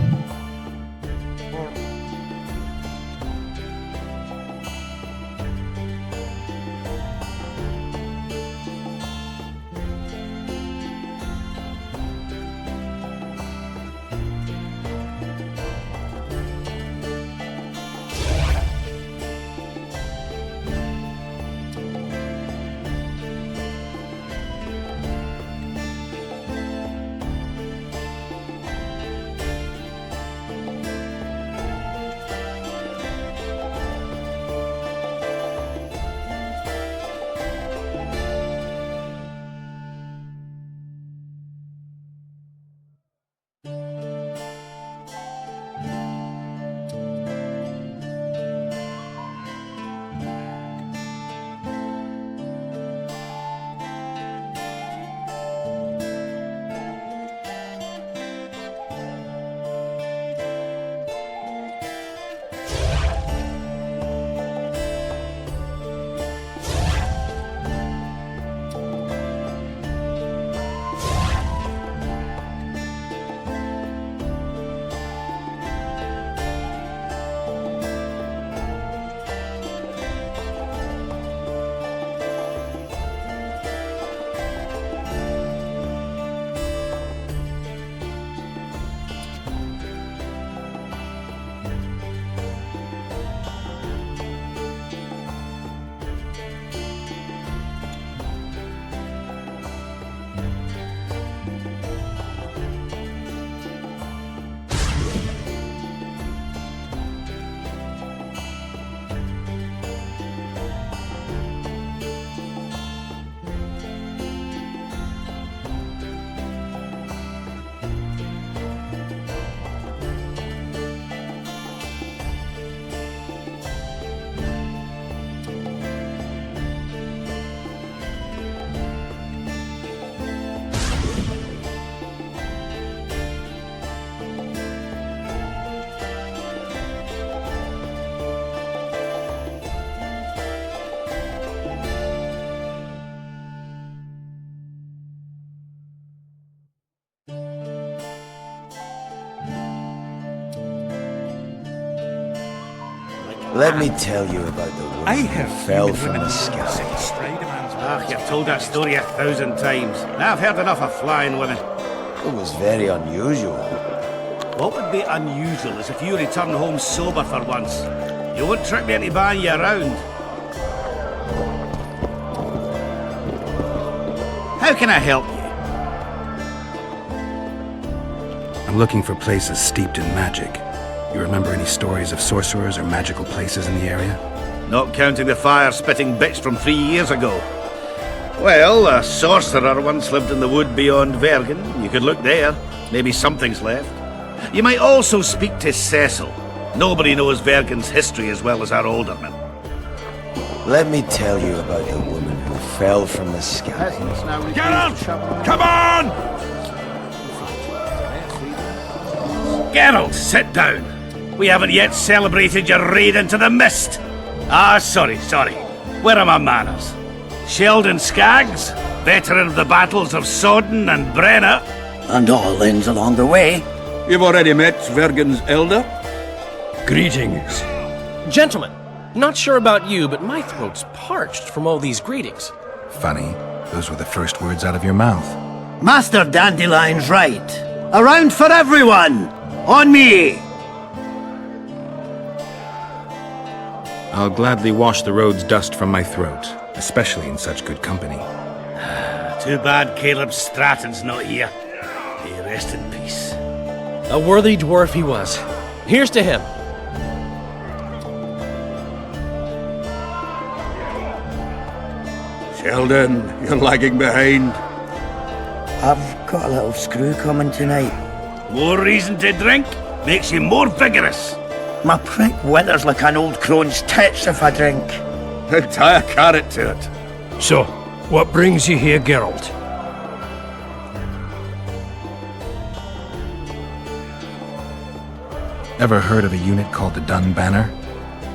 Let me tell you about the woman who fell from the sky. You've told that story 1,000 times. I've heard enough of flying women. It was very unusual. What would be unusual is if you return home sober for once. You won't trick me into buying you around. How can I help you? I'm looking for places steeped in magic. You remember any stories of sorcerers or magical places in the area? Not counting the fire-spitting bitch from 3 years ago. Well, a sorcerer once lived in the wood beyond Vergen. You could look there. Maybe something's left. You might also speak to Cecil. Nobody knows Vergen's history as well as our alderman. Let me tell you about the woman who fell from the sky. Geralt! Come on! Geralt, sit down. We haven't yet celebrated your raid into the mist. Sorry. Where are my manners? Sheldon Skaggs, veteran of the battles of Sodden and Brenna. And all inns along the way. You've already met Vergen's elder? Greetings. Gentlemen, not sure about you, but my throat's parched from all these greetings. Funny, those were the first words out of your mouth. Master Dandelion's right. A round for everyone! On me! I'll gladly wash the road's dust from my throat, especially in such good company. Too bad Caleb Stratton's not here. May he rest in peace. A worthy dwarf he was. Here's to him. Sheldon, you're lagging behind. I've got a little screw coming tonight. More reason to drink makes you more vigorous. My prick withers like an old crone's tits if I drink. Tie a carrot to it. So, what brings you here, Geralt? Ever heard of a unit called the Dun Banner?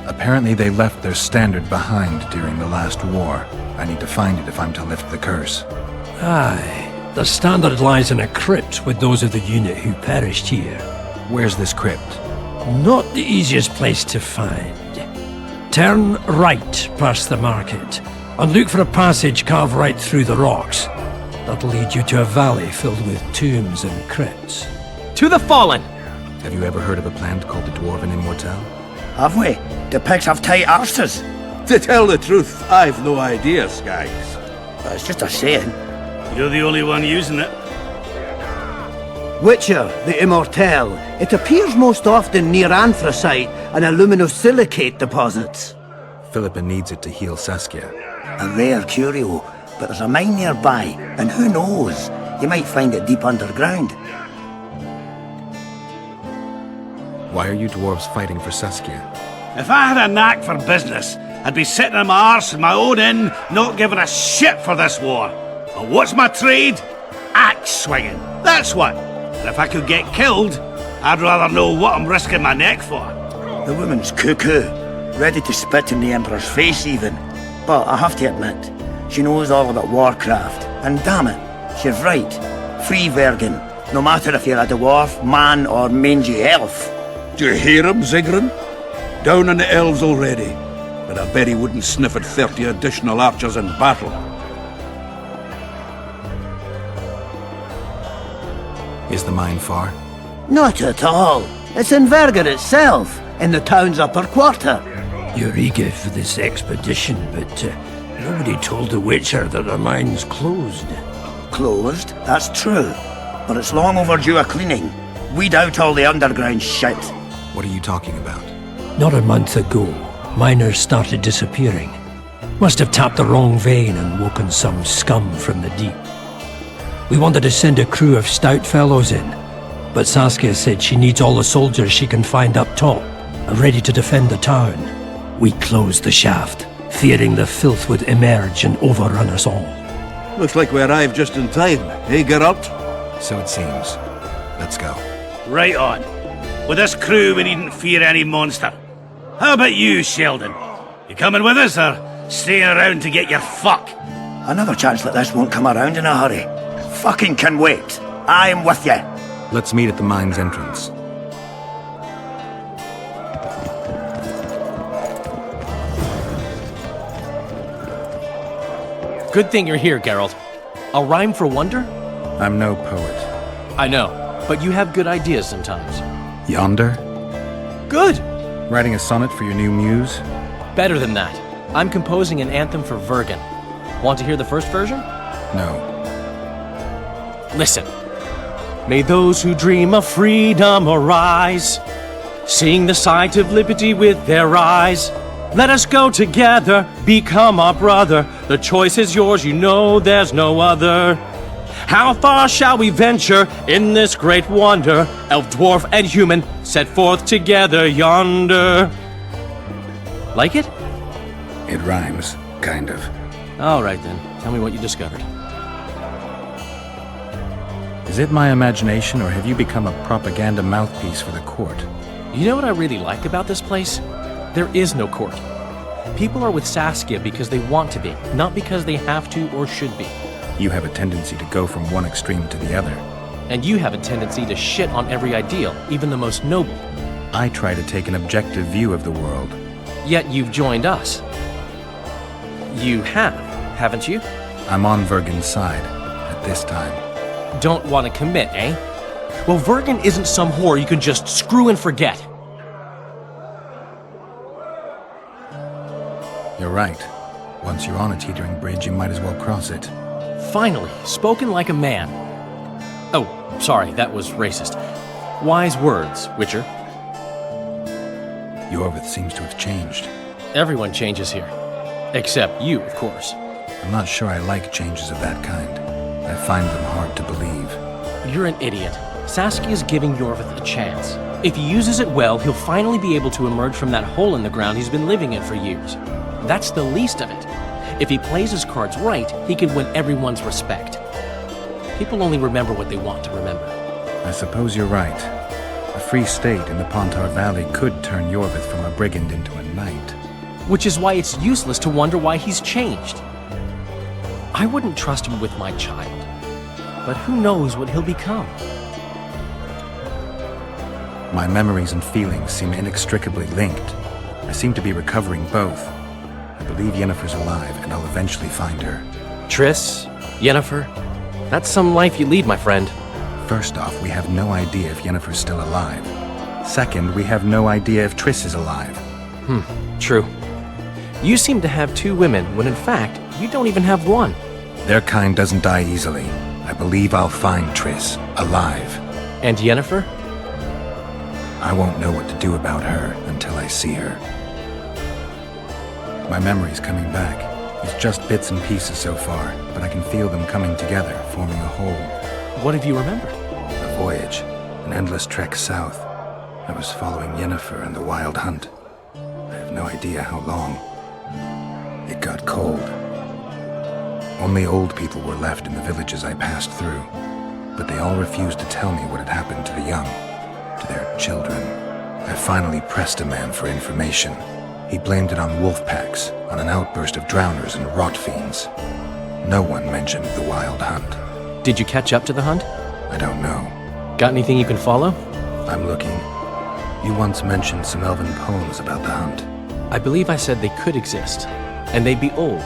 Apparently they left their standard behind during the last war. I need to find it if I'm to lift the curse. Aye. The standard lies in a crypt with those of the unit who perished here. Where's this crypt? Not the easiest place to find. Turn right past the market, and look for a passage carved right through the rocks. That'll lead you to a valley filled with tombs and crypts. To the fallen! Have you ever heard of a plant called the Dwarven Immortelle? Have we? The pigs have tight arses. To tell the truth, I've no idea, Skaggs. It's just a saying. You're the only one using it. Witcher, the Immortelle. It appears most often near anthracite and aluminosilicate deposits. Philippa needs it to heal Saskia. A rare curio, but there's a mine nearby, and who knows? You might find it deep underground. Why are you dwarves fighting for Saskia? If I had a knack for business, I'd be sitting on my arse in my own inn, not giving a shit for this war. And what's my trade? Axe swinging. That's what. And if I could get killed, I'd rather know what I'm risking my neck for. The woman's cuckoo, ready to spit in the Emperor's face even. But I have to admit, she knows all about warcraft. And damn it, she's right. Free Vergen, no matter if you're a dwarf, man or mangy elf. Do you hear him, Zigrin? Down on the elves already. But I bet he wouldn't sniff at 30 additional archers in battle. Is the mine far? Not at all. It's in Vergen itself, in the town's upper quarter. You're eager for this expedition, but nobody told the Witcher that the mine's closed. Closed? That's true. But it's long overdue a cleaning. Weed out all the underground shit. What are you talking about? Not a month ago, miners started disappearing. Must have tapped the wrong vein and woken some scum from the deep. We wanted to send a crew of stout fellows in, but Saskia said she needs all the soldiers she can find up top and ready to defend the town. We closed the shaft, fearing the filth would emerge and overrun us all. Looks like we arrived just in time, eh, Geralt? So it seems. Let's go. Right on. With this crew, we needn't fear any monster. How about you, Sheldon? You coming with us, or staying around to get your fuck? Another chance like this won't come around in a hurry. Fucking can wait. I'm with you. Let's meet at the mine's entrance. Good thing you're here, Geralt. A rhyme for wonder? I'm no poet. I know, but you have good ideas sometimes. Yonder? Good! Writing a sonnet for your new muse? Better than that. I'm composing an anthem for Vergen. Want to hear the first version? No. Listen. May those who dream of freedom arise, seeing the sight of liberty with their eyes. Let us go together, become our brother. The choice is yours, you know there's no other. How far shall we venture in this great wonder? Elf, dwarf, and human set forth together yonder. Like it? It rhymes, kind of. All right then, tell me what you discovered. Is it my imagination, or have you become a propaganda mouthpiece for the court? You know what I really like about this place? There is no court. People are with Saskia because they want to be, not because they have to or should be. You have a tendency to go from one extreme to the other. And you have a tendency to shit on every ideal, even the most noble. I try to take an objective view of the world. Yet you've joined us. You have, haven't you? I'm on Vergen's side, at this time. Don't want to commit, eh? Well, Vergen isn't some whore you can just screw and forget. You're right. Once you're on a teetering bridge, you might as well cross it. Finally, spoken like a man. Oh, sorry, that was racist. Wise words, Witcher. Iorveth seems to have changed. Everyone changes here. Except you, of course. I'm not sure I like changes of that kind. I find them hard to believe. You're an idiot. Saskia's giving Iorveth a chance. If he uses it well, he'll finally be able to emerge from that hole in the ground he's been living in for years. That's the least of it. If he plays his cards right, he can win everyone's respect. People only remember what they want to remember. I suppose you're right. A free state in the Pontar Valley could turn Iorveth from a brigand into a knight. Which is why it's useless to wonder why he's changed. I wouldn't trust him with my child. But who knows what he'll become? My memories and feelings seem inextricably linked. I seem to be recovering both. I believe Yennefer's alive, and I'll eventually find her. Triss, Yennefer, that's some life you lead, my friend. First off, we have no idea if Yennefer's still alive. Second, we have no idea if Triss is alive. True. You seem to have two women, when in fact, you don't even have one. Their kind doesn't die easily. I believe I'll find Triss, alive. And Yennefer? I won't know what to do about her until I see her. My memory's coming back. It's just bits and pieces so far, but I can feel them coming together, forming a whole. What have you remembered? A voyage, an endless trek south. I was following Yennefer and the Wild Hunt. I have no idea how long. It got cold. Only old people were left in the villages I passed through, but they all refused to tell me what had happened to the young, to their children. I finally pressed a man for information. He blamed it on wolf packs, on an outburst of drowners and rot fiends. No one mentioned the Wild Hunt. Did you catch up to the hunt? I don't know. Got anything you can follow? I'm looking. You once mentioned some elven poems about the hunt. I believe I said they could exist, and they'd be old.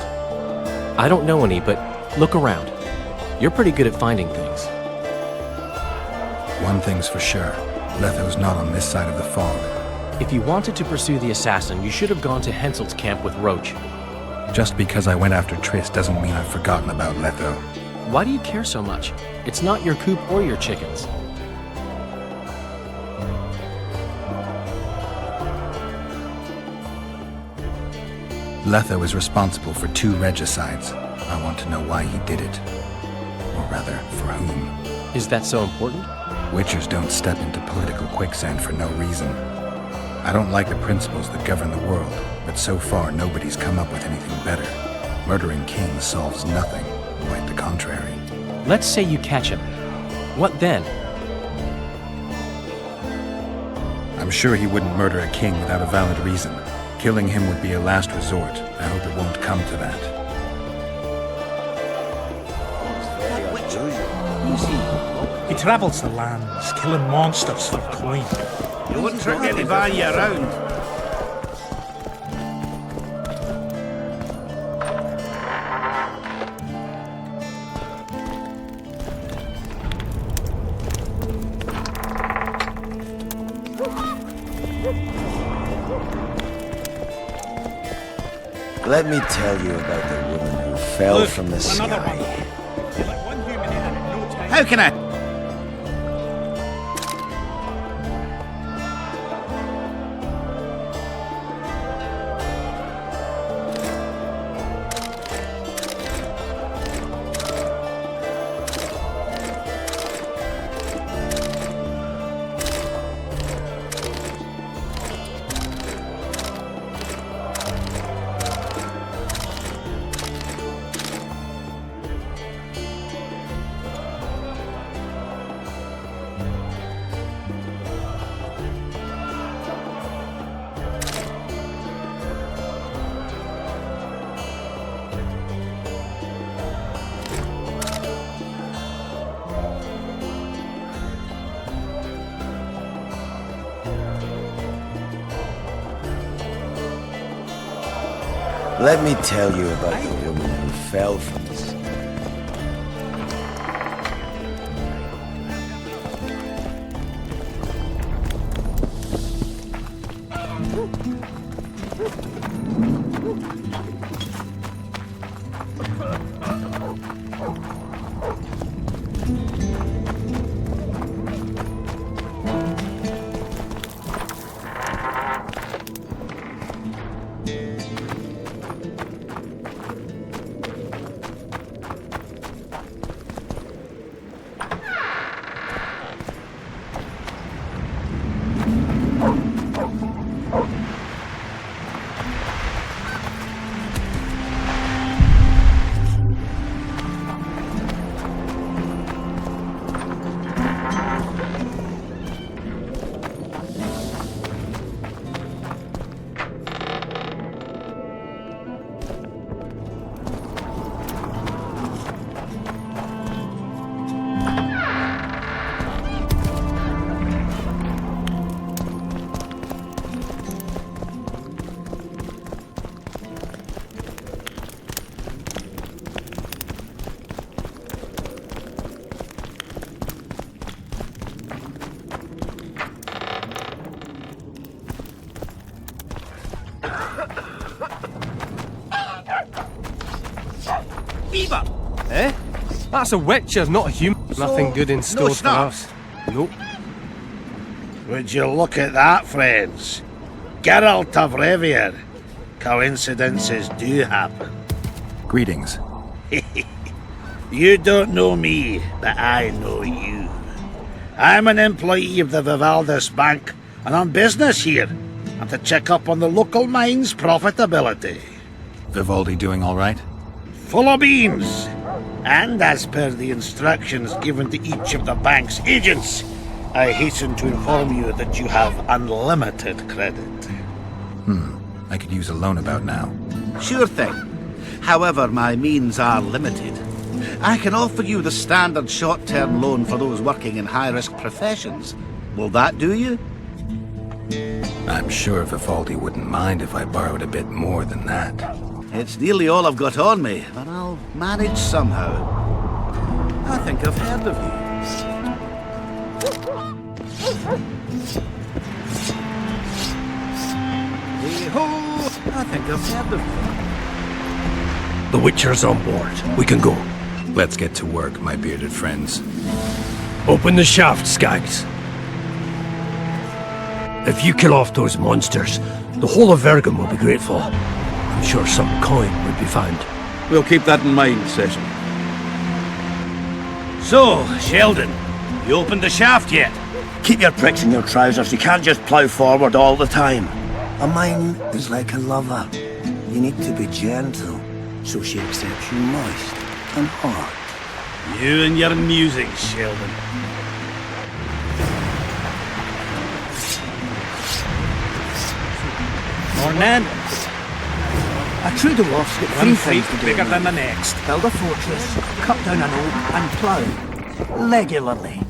I don't know any, but look around. You're pretty good at finding things. One thing's for sure. Letho's not on this side of the fog. If you wanted to pursue the assassin, you should have gone to Henselt's camp with Roach. Just because I went after Triss doesn't mean I've forgotten about Letho. Why do you care so much? It's not your coop or your chickens. Letho is responsible for 2 regicides. I want to know why he did it. Or rather, for whom. Is that so important? Witchers don't step into political quicksand for no reason. I don't like the principles that govern the world, but so far nobody's come up with anything better. Murdering kings solves nothing, quite the contrary. Let's say you catch him. What then? I'm sure he wouldn't murder a king without a valid reason. Killing him would be a last resort. I hope it won't come to that. He travels the lands, killing monsters for coin. You wouldn't forget to buy you around. Let me tell you about the woman who fell from the sky. How can I? Let me tell you about the woman who fell from the sky. Eh? That's a witcher, not a human. Nothing good in store for us. Nope. Would you look at that, friends? Geralt of Rivia. Coincidences do happen. Greetings. You don't know me, but I know you. I'm an employee of the Vivaldis Bank, and on business here. I'm to check up on the local mine's profitability. Vivaldi doing all right? Full of beans. And as per the instructions given to each of the bank's agents, I hasten to inform you that you have unlimited credit. I could use a loan about now. Sure thing. However, my means are limited. I can offer you the standard short-term loan for those working in high-risk professions. Will that do you? I'm sure Vivaldi wouldn't mind if I borrowed a bit more than that. It's nearly all I've got on me, but I'll manage somehow. I think I've heard of you. Hey-ho! I think I've heard of you. The Witcher's on board. We can go. Let's get to work, my bearded friends. Open the shaft, Skags. If you kill off those monsters, the whole of Vergen will be grateful. I'm sure some coin would be found. We'll keep that in mind, Cecil. So, Sheldon, you opened the shaft yet? Keep your pricks in your trousers. You can't just plough forward all the time. A mine is like a lover. You need to be gentle, so she accepts you moist and hard. You and your music, Sheldon. Morning. A true dwarf's got three things to do. Bigger than the next. Build a fortress, cut down an oak, and plough. Regularly.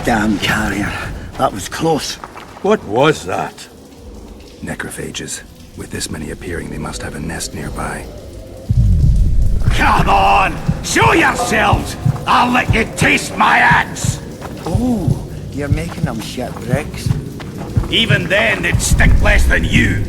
Damn carrier. That was close. What was that? Necrophages. With this many appearing, they must have a nest nearby. Come on! Show yourselves! I'll let you taste my axe! Oh, you're making them shipwrecks? Even then, they'd stink less than you!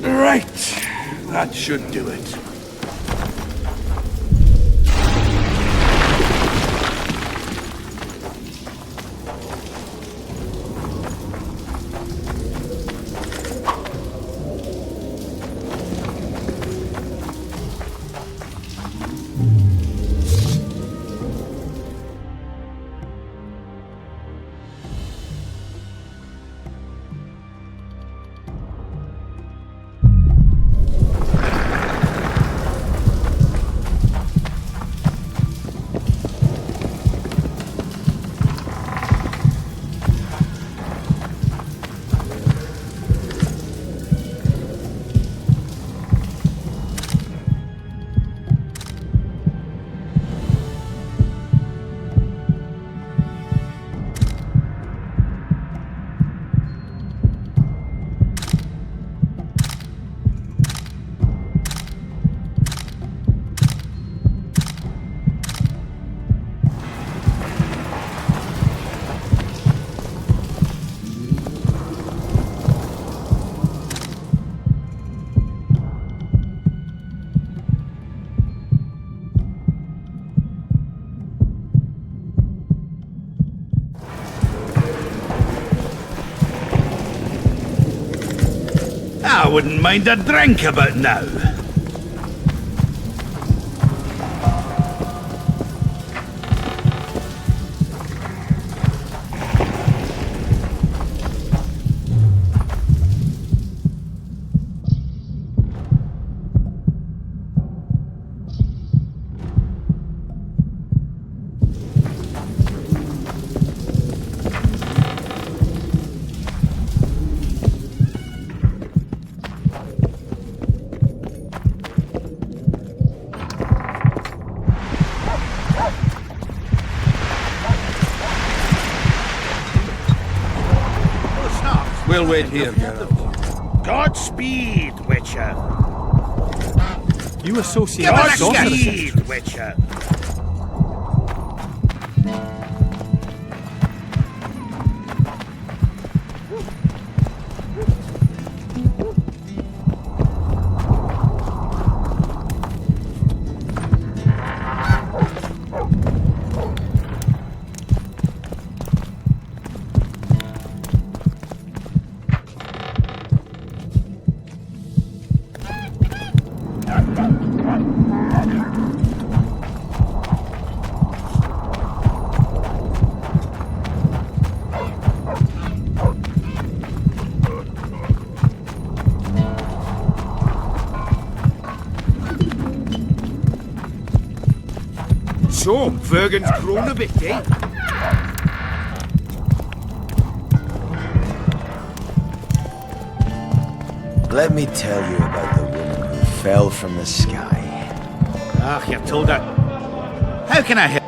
Right. That should do it. I wouldn't mind a drink about now. We'll wait here, Geralt. Godspeed, Witcher. You associate Godspeed, Witcher. So, Vergen's grown a bit, eh? Let me tell you about the woman who fell from the sky. Ah, you've told her. How can I help?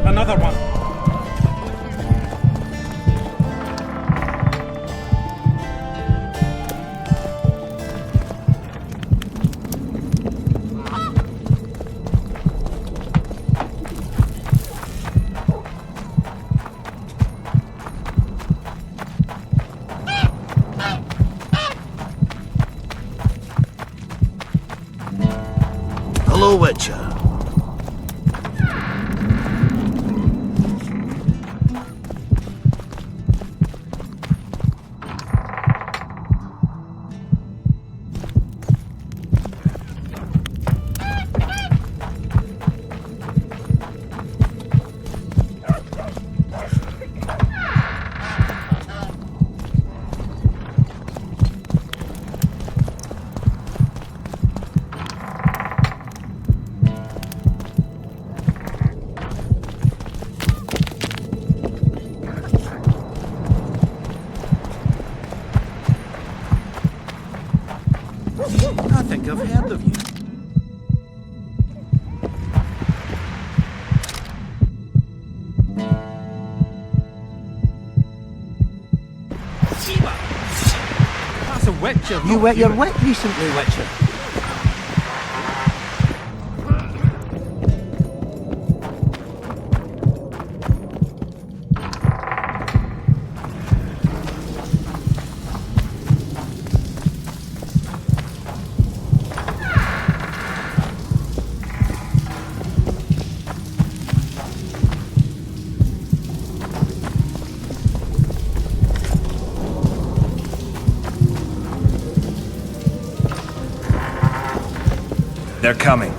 Another one. Hello, Witcher. I think I've heard of you. a Witcher. You wet your wet recently, Witcher. They're coming.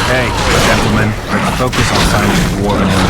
Hey, gentlemen, let's focus on finding war and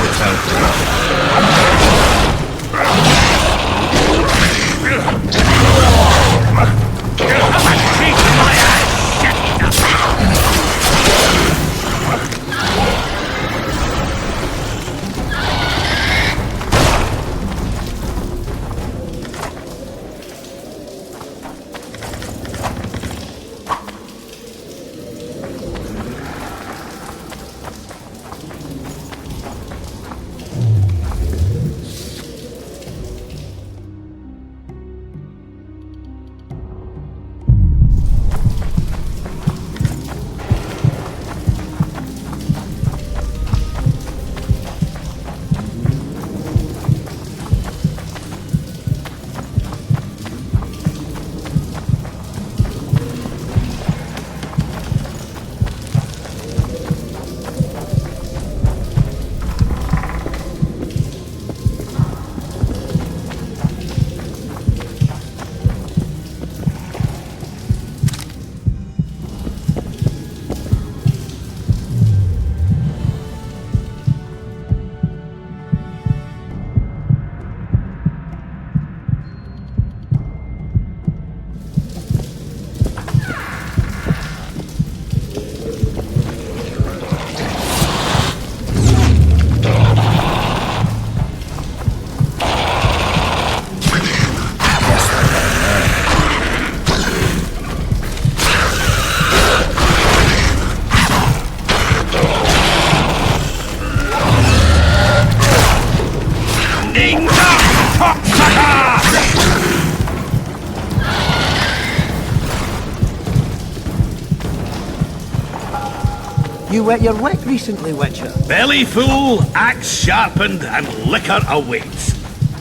You wet your wet recently, Witcher. Belly full, axe sharpened, and liquor awaits.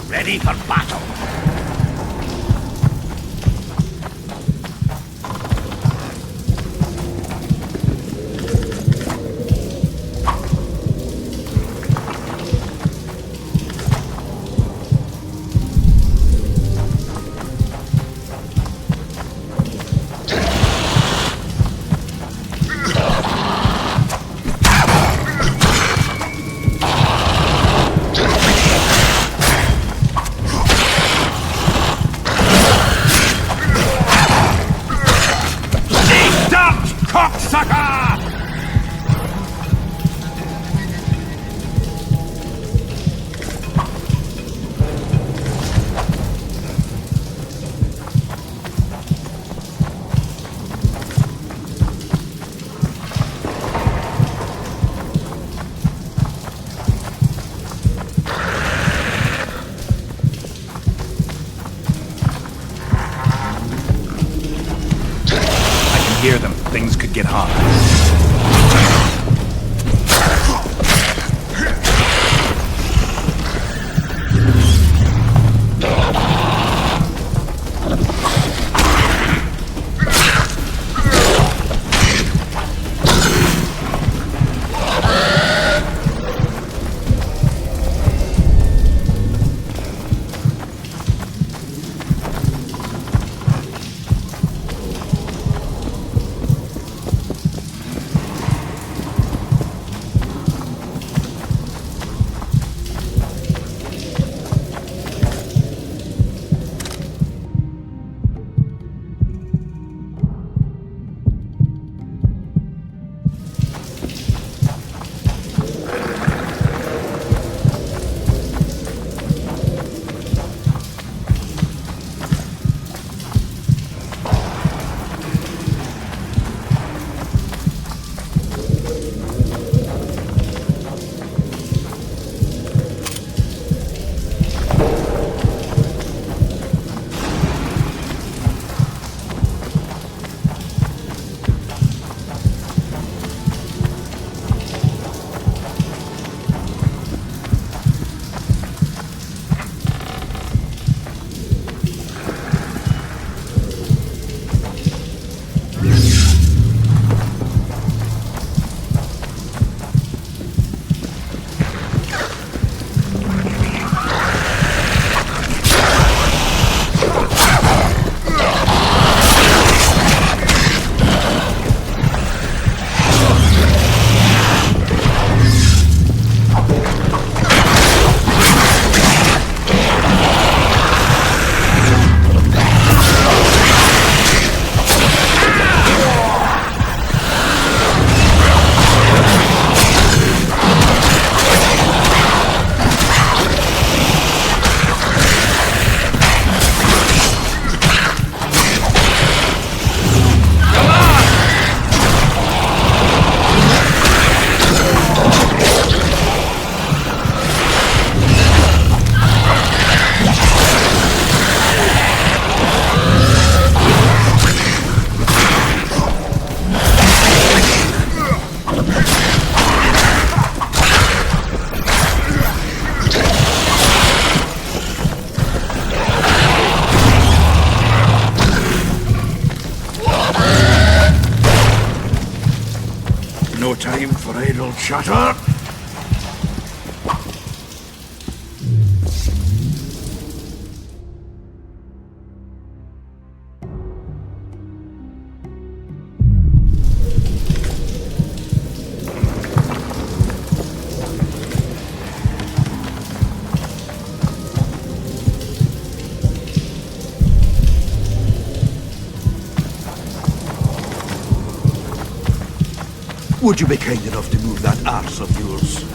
Ready for battle. make it hard. No time for idle chatter. Would you be kind enough to move that arse of yours?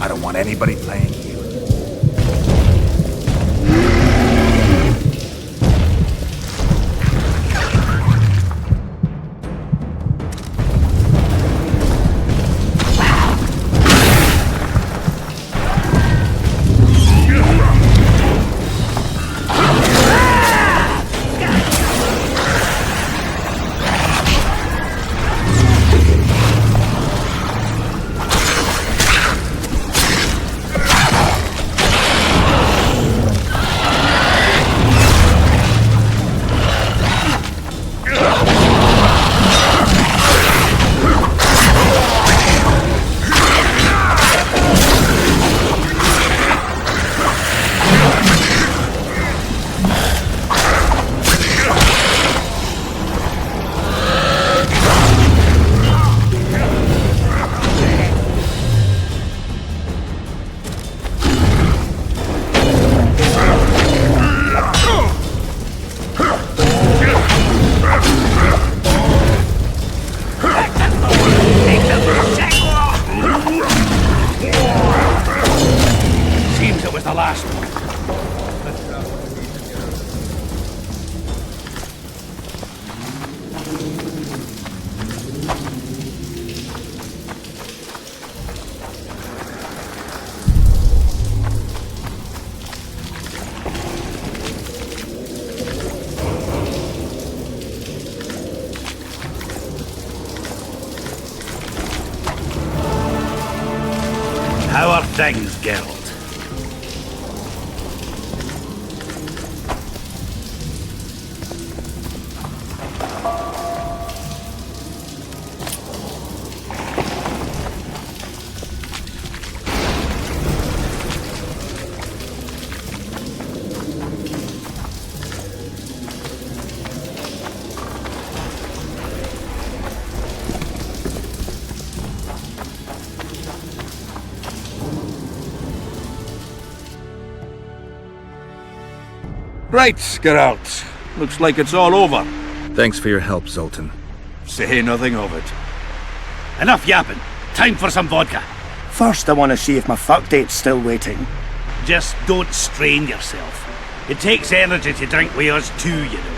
I don't want anybody playing you. How are things, Geralt? Right, Geralt. Looks like it's all over. Thanks for your help, Zoltan. Say nothing of it. Enough yapping. Time for some vodka. First, I want to see if my fuck date's still waiting. Just don't strain yourself. It takes energy to drink with us too, you know.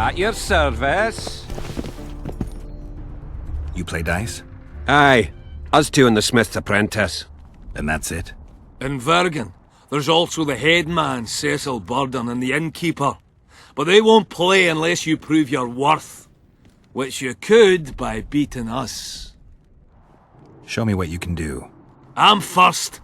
At your service. You play dice? Aye. Us two and the Smith's apprentice. And that's it? In Vergen, there's also the headman, Cecil Burden, and the innkeeper. But they won't play unless you prove your worth. Which you could by beating us. Show me what you can do. I'm first.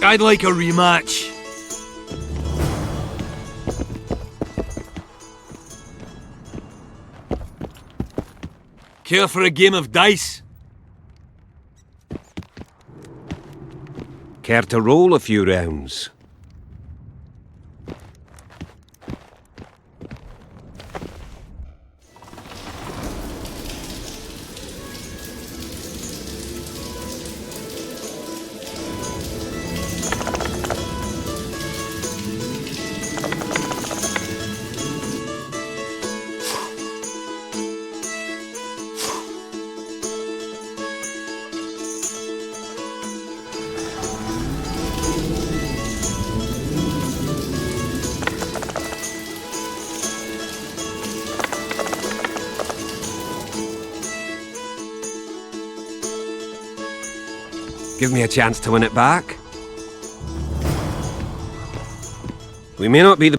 I'd like a rematch. Care for a game of dice? Care to roll a few rounds? Give me a chance to win it back. We may not be the...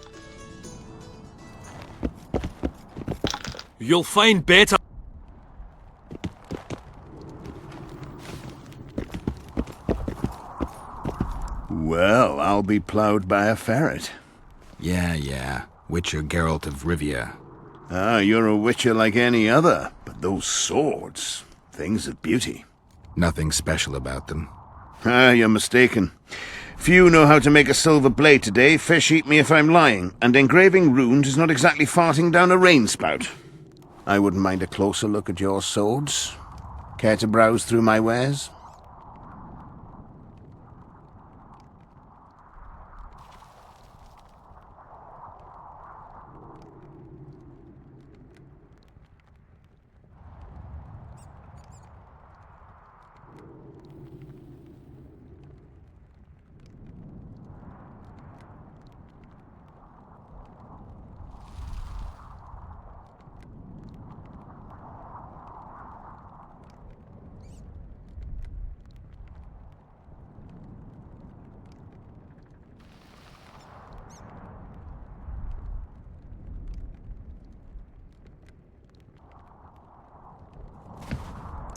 You'll find better. Well, I'll be ploughed by a ferret. Yeah. Witcher Geralt of Rivia. Ah, you're a witcher like any other, but those swords, things of beauty. Nothing special about them. Ah, you're mistaken. Few know how to make a silver blade today, fish eat me if I'm lying, and engraving runes is not exactly farting down a rain spout. I wouldn't mind a closer look at your swords. Care to browse through my wares?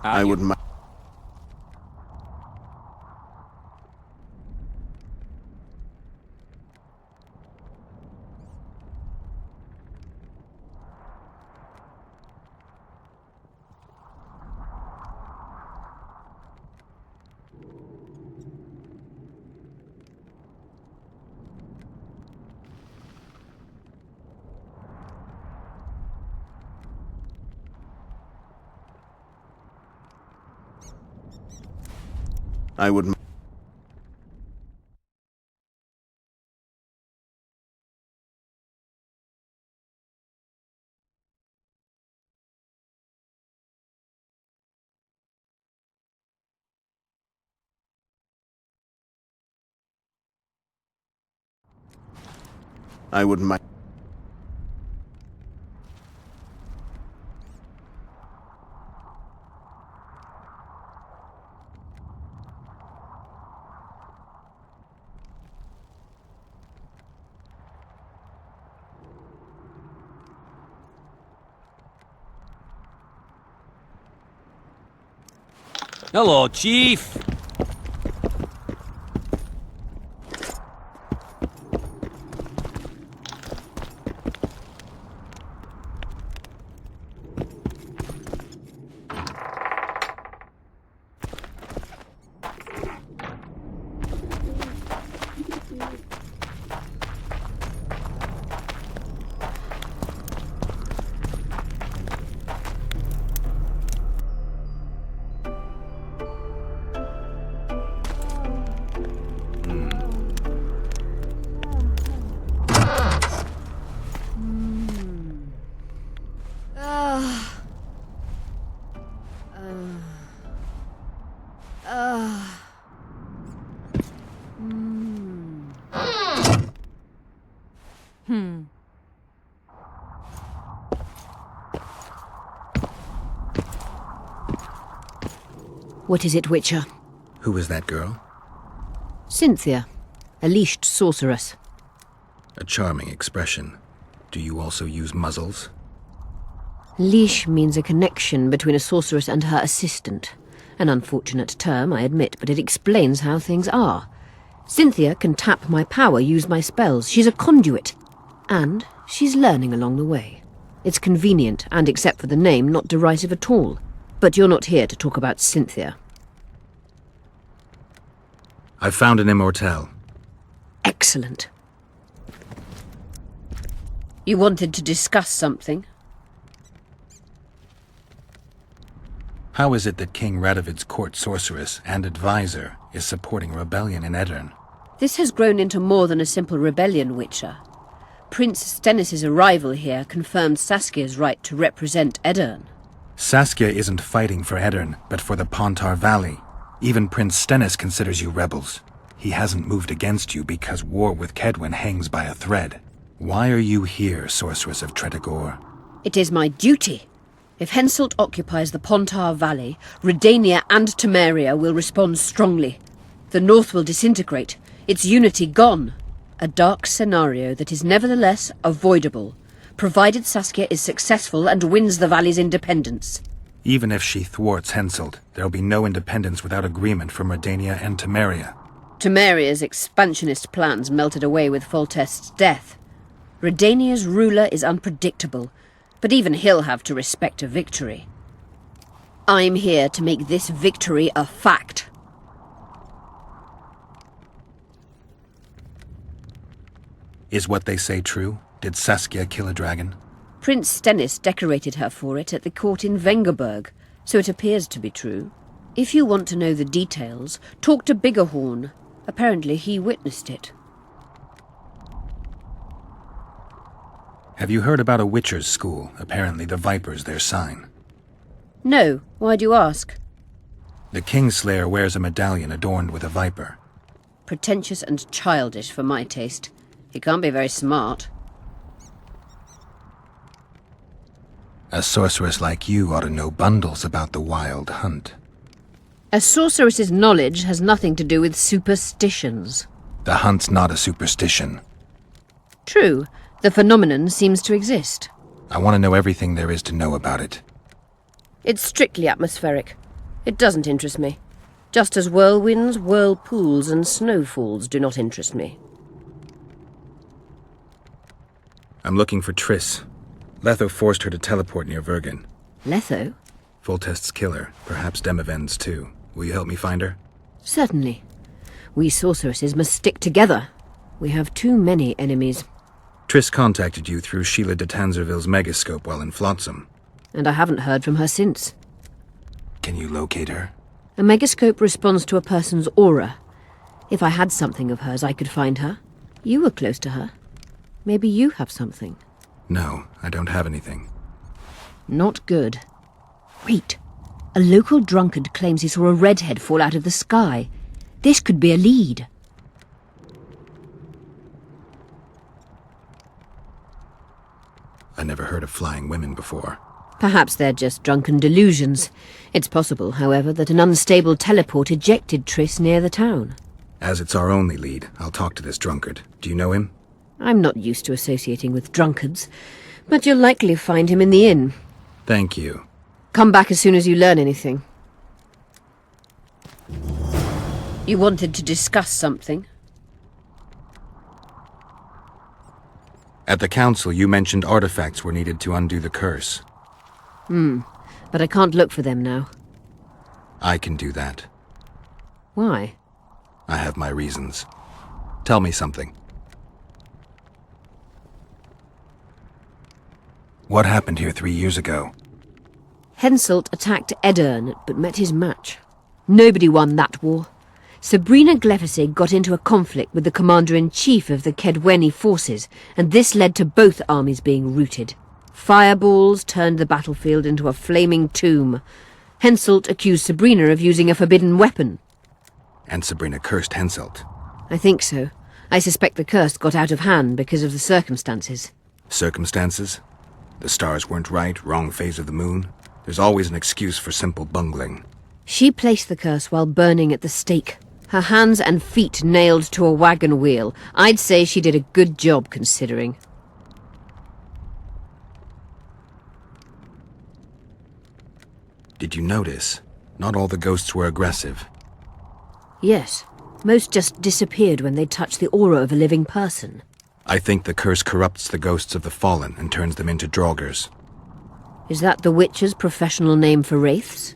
I wouldn't mind. I wouldn't. I wouldn't mind. Hello, Chief. What is it, Witcher? Who is that girl? Cynthia, a leashed sorceress. A charming expression. Do you also use muzzles? Leash means a connection between a sorceress and her assistant. An unfortunate term, I admit, but it explains how things are. Cynthia can tap my power, use my spells. She's a conduit. And she's learning along the way. It's convenient, and except for the name, not derisive at all. But you're not here to talk about Cynthia. I found an Immortelle. Excellent. You wanted to discuss something? How is it that King Radovid's court sorceress and advisor is supporting rebellion in Edirn? This has grown into more than a simple rebellion, Witcher. Prince Stennis' arrival here confirmed Saskia's right to represent Edirn. Saskia isn't fighting for Edirn, but for the Pontar Valley. Even Prince Stennis considers you rebels. He hasn't moved against you because war with Kaedwen hangs by a thread. Why are you here, Sorceress of Tretogor? It is my duty. If Henselt occupies the Pontar Valley, Redania and Temeria will respond strongly. The North will disintegrate, its unity gone. A dark scenario that is nevertheless avoidable, provided Saskia is successful and wins the Valley's independence. Even if she thwarts Henselt, there'll be no independence without agreement from Redania and Temeria. Temeria's expansionist plans melted away with Foltest's death. Redania's ruler is unpredictable, but even he'll have to respect a victory. I'm here to make this victory a fact. Is what they say true? Did Saskia kill a dragon? Prince Stennis decorated her for it at the court in Vengerberg, so it appears to be true. If you want to know the details, talk to Biggerhorn. Apparently he witnessed it. Have you heard about a Witcher's school? Apparently the Viper's their sign. No, why do you ask? The Kingslayer wears a medallion adorned with a viper. Pretentious and childish for my taste. He can't be very smart. A sorceress like you ought to know bundles about the wild hunt. A sorceress's knowledge has nothing to do with superstitions. The hunt's not a superstition. True, the phenomenon seems to exist. I want to know everything there is to know about it. It's strictly atmospheric. It doesn't interest me. Just as whirlwinds, whirlpools, and snowfalls do not interest me. I'm looking for Triss. Letho forced her to teleport near Vergen. Letho? Foltest's killer, perhaps Demavend's too. Will you help me find her? Certainly. We sorceresses must stick together. We have too many enemies. Triss contacted you through Sheila de Tanzerville's megascope while in Flotsam. And I haven't heard from her since. Can you locate her? A megascope responds to a person's aura. If I had something of hers, I could find her. You were close to her. Maybe you have something. No, I don't have anything. Not good. Wait. A local drunkard claims he saw a redhead fall out of the sky. This could be a lead. I never heard of flying women before. Perhaps they're just drunken delusions. It's possible, however, that an unstable teleport ejected Triss near the town. As it's our only lead, I'll talk to this drunkard. Do you know him? I'm not used to associating with drunkards, but you'll likely find him in the inn. Thank you. Come back as soon as you learn anything. You wanted to discuss something? At the council, you mentioned artifacts were needed to undo the curse. But I can't look for them now. I can do that. Why? I have my reasons. Tell me something. What happened here 3 years ago? Henselt attacked Edirn, but met his match. Nobody won that war. Sabrina Glefisig got into a conflict with the commander-in-chief of the Kaedweni forces, and this led to both armies being routed. Fireballs turned the battlefield into a flaming tomb. Henselt accused Sabrina of using a forbidden weapon. And Sabrina cursed Henselt. I think so. I suspect the curse got out of hand because of the circumstances. Circumstances? The stars weren't right, wrong phase of the moon. There's always an excuse for simple bungling. She placed the curse while burning at the stake. Her hands and feet nailed to a wagon wheel. I'd say she did a good job, considering. Did you notice? Not all the ghosts were aggressive. Yes. Most just disappeared when they touched the aura of a living person. I think the curse corrupts the ghosts of the fallen and turns them into draugrs. Is that the Witcher's professional name for wraiths?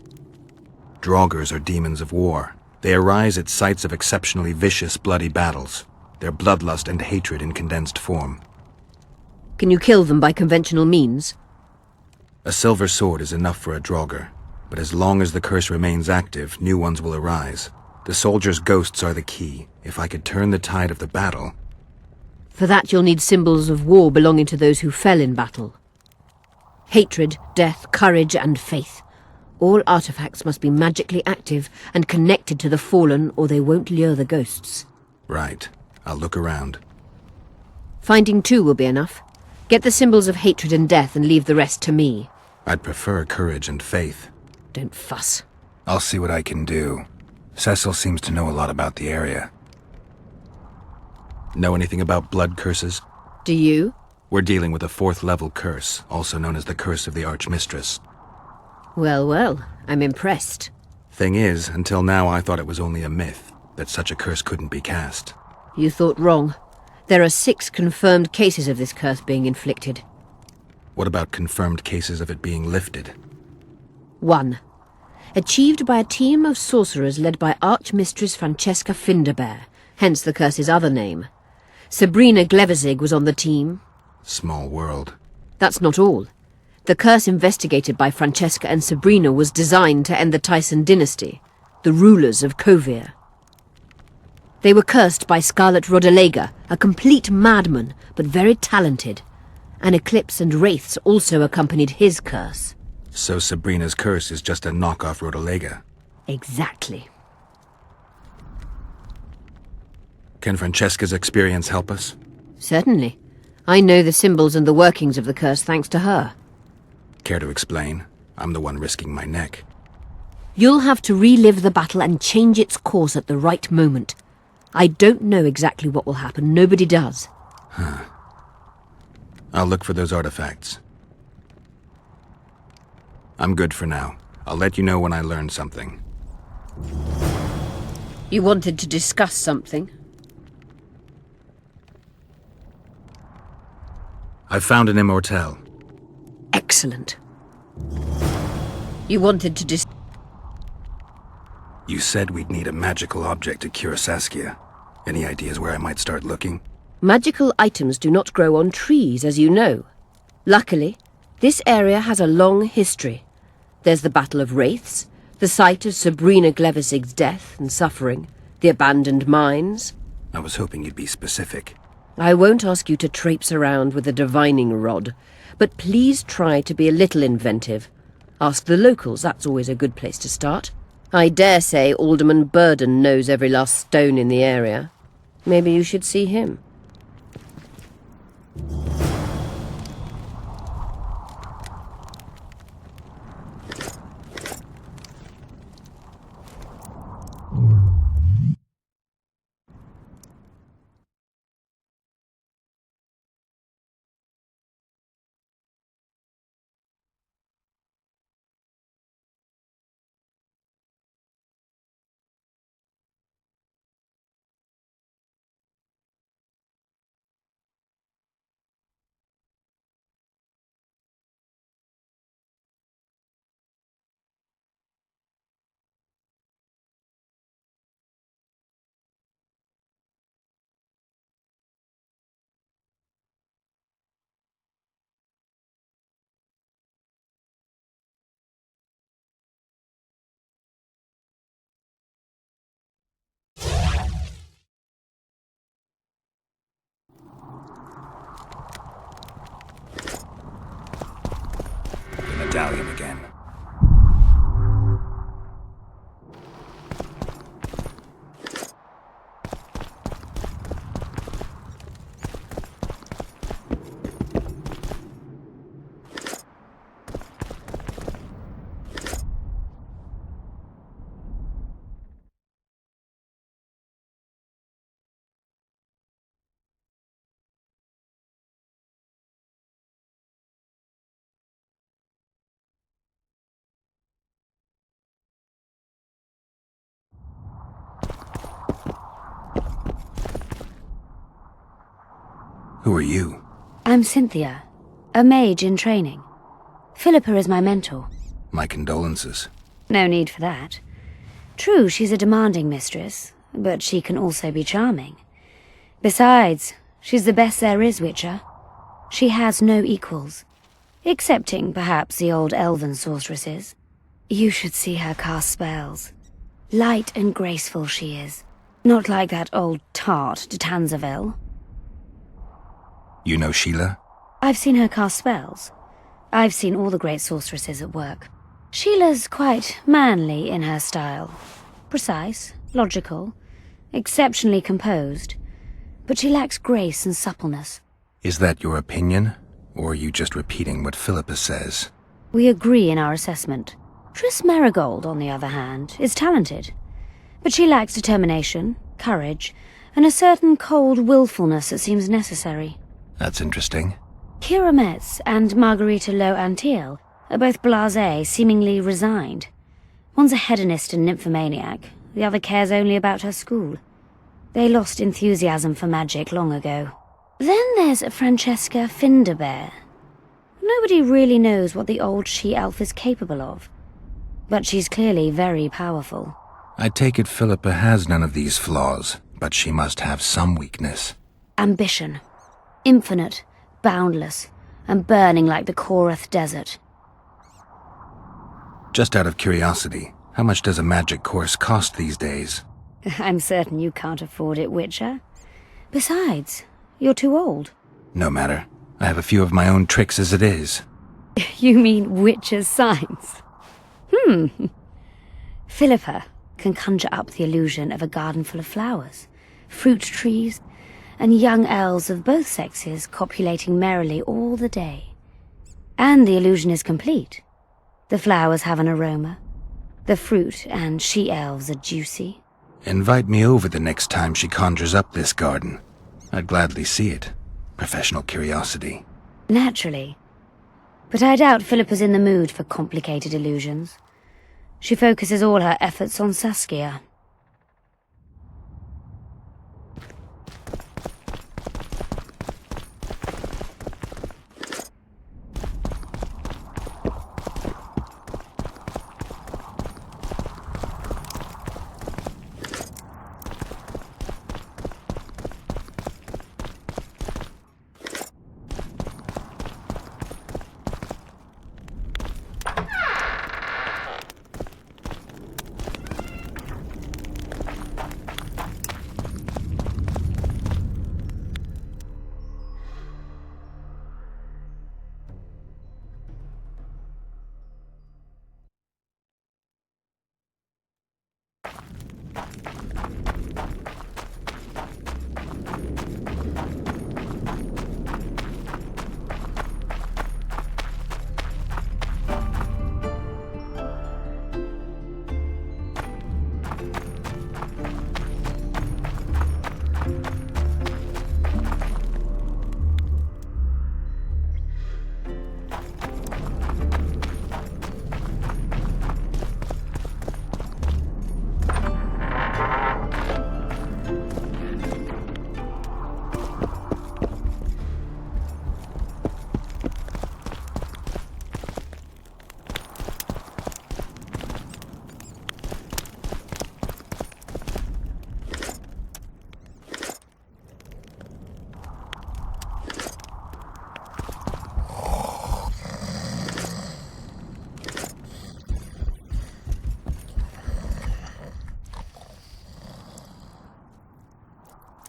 Draugrs are demons of war. They arise at sites of exceptionally vicious, bloody battles. Their bloodlust and hatred in condensed form. Can you kill them by conventional means? A silver sword is enough for a draugr, but as long as the curse remains active, new ones will arise. The soldiers' ghosts are the key. If I could turn the tide of the battle... For that you'll need symbols of war belonging to those who fell in battle. Hatred, death, courage, and faith. All artifacts must be magically active and connected to the fallen, or they won't lure the ghosts. Right. I'll look around. Finding 2 will be enough. Get the symbols of hatred and death and leave the rest to me. I'd prefer courage and faith. Don't fuss. I'll see what I can do. Cecil seems to know a lot about the area. Know anything about blood curses? Do you? We're dealing with a 4th level curse, also known as the Curse of the Archmistress. Well, well, I'm impressed. Thing is, until now I thought it was only a myth, that such a curse couldn't be cast. You thought wrong. There are 6 confirmed cases of this curse being inflicted. What about confirmed cases of it being lifted? 1. Achieved by a team of sorcerers led by Archmistress Francesca Finderbear, hence the curse's other name. Sabrina Glevizig was on the team. Small world. That's not all. The curse investigated by Francesca and Sabrina was designed to end the Tyson dynasty, the rulers of Kovir. They were cursed by Scarlet Rodalega, a complete madman, but very talented. An eclipse and wraiths also accompanied his curse. So Sabrina's curse is just a knockoff Rodalega? Exactly. Can Francesca's experience help us? Certainly. I know the symbols and the workings of the curse thanks to her. Care to explain? I'm the one risking my neck. You'll have to relive the battle and change its course at the right moment. I don't know exactly what will happen. Nobody does. Huh. I'll look for those artifacts. I'm good for now. I'll let you know when I learn something. You wanted to discuss something? I've found an Immortelle. Excellent. You wanted to You said we'd need a magical object to cure Saskia. Any ideas where I might start looking? Magical items do not grow on trees, as you know. Luckily, this area has a long history. There's the Battle of Wraiths, the site of Sabrina Glevizig's death and suffering, the abandoned mines. I was hoping you'd be specific. I won't ask you to traipse around with a divining rod, but please try to be a little inventive. Ask the locals, that's always a good place to start. I dare say Alderman Burden knows every last stone in the area. Maybe you should see him. Medallion again. Who are you? I'm Cynthia, a mage in training. Philippa is my mentor. My condolences. No need for that. True, she's a demanding mistress, but she can also be charming. Besides, she's the best there is, Witcher. She has no equals. Excepting, perhaps, the old elven sorceresses. You should see her cast spells. Light and graceful she is. Not like that old tart de Tanzaville. You know Sheila? I've seen her cast spells. I've seen all the great sorceresses at work. Sheila's quite manly in her style. Precise, logical, exceptionally composed. But she lacks grace and suppleness. Is that your opinion? Or are you just repeating what Philippa says? We agree in our assessment. Triss Marigold, on the other hand, is talented. But she lacks determination, courage, and a certain cold willfulness that seems necessary. That's interesting. Kira Metz and Margarita Lo Antiel are both blasé, seemingly resigned. One's a hedonist and nymphomaniac, the other cares only about her school. They lost enthusiasm for magic long ago. Then there's Francesca Finderbear. Nobody really knows what the old she-elf is capable of. But she's clearly very powerful. I take it Philippa has none of these flaws, but she must have some weakness. Ambition. Infinite, boundless, and burning like the Korath Desert. Just out of curiosity, how much does a magic course cost these days? I'm certain you can't afford it, Witcher. Besides, you're too old. No matter. I have a few of my own tricks as it is. You mean Witcher's signs? Philippa can conjure up the illusion of a garden full of flowers, fruit trees, and young elves of both sexes copulating merrily all the day. And the illusion is complete. The flowers have an aroma. The fruit and she-elves are juicy. Invite me over the next time she conjures up this garden. I'd gladly see it. Professional curiosity. Naturally. But I doubt Philippa's in the mood for complicated illusions. She focuses all her efforts on Saskia.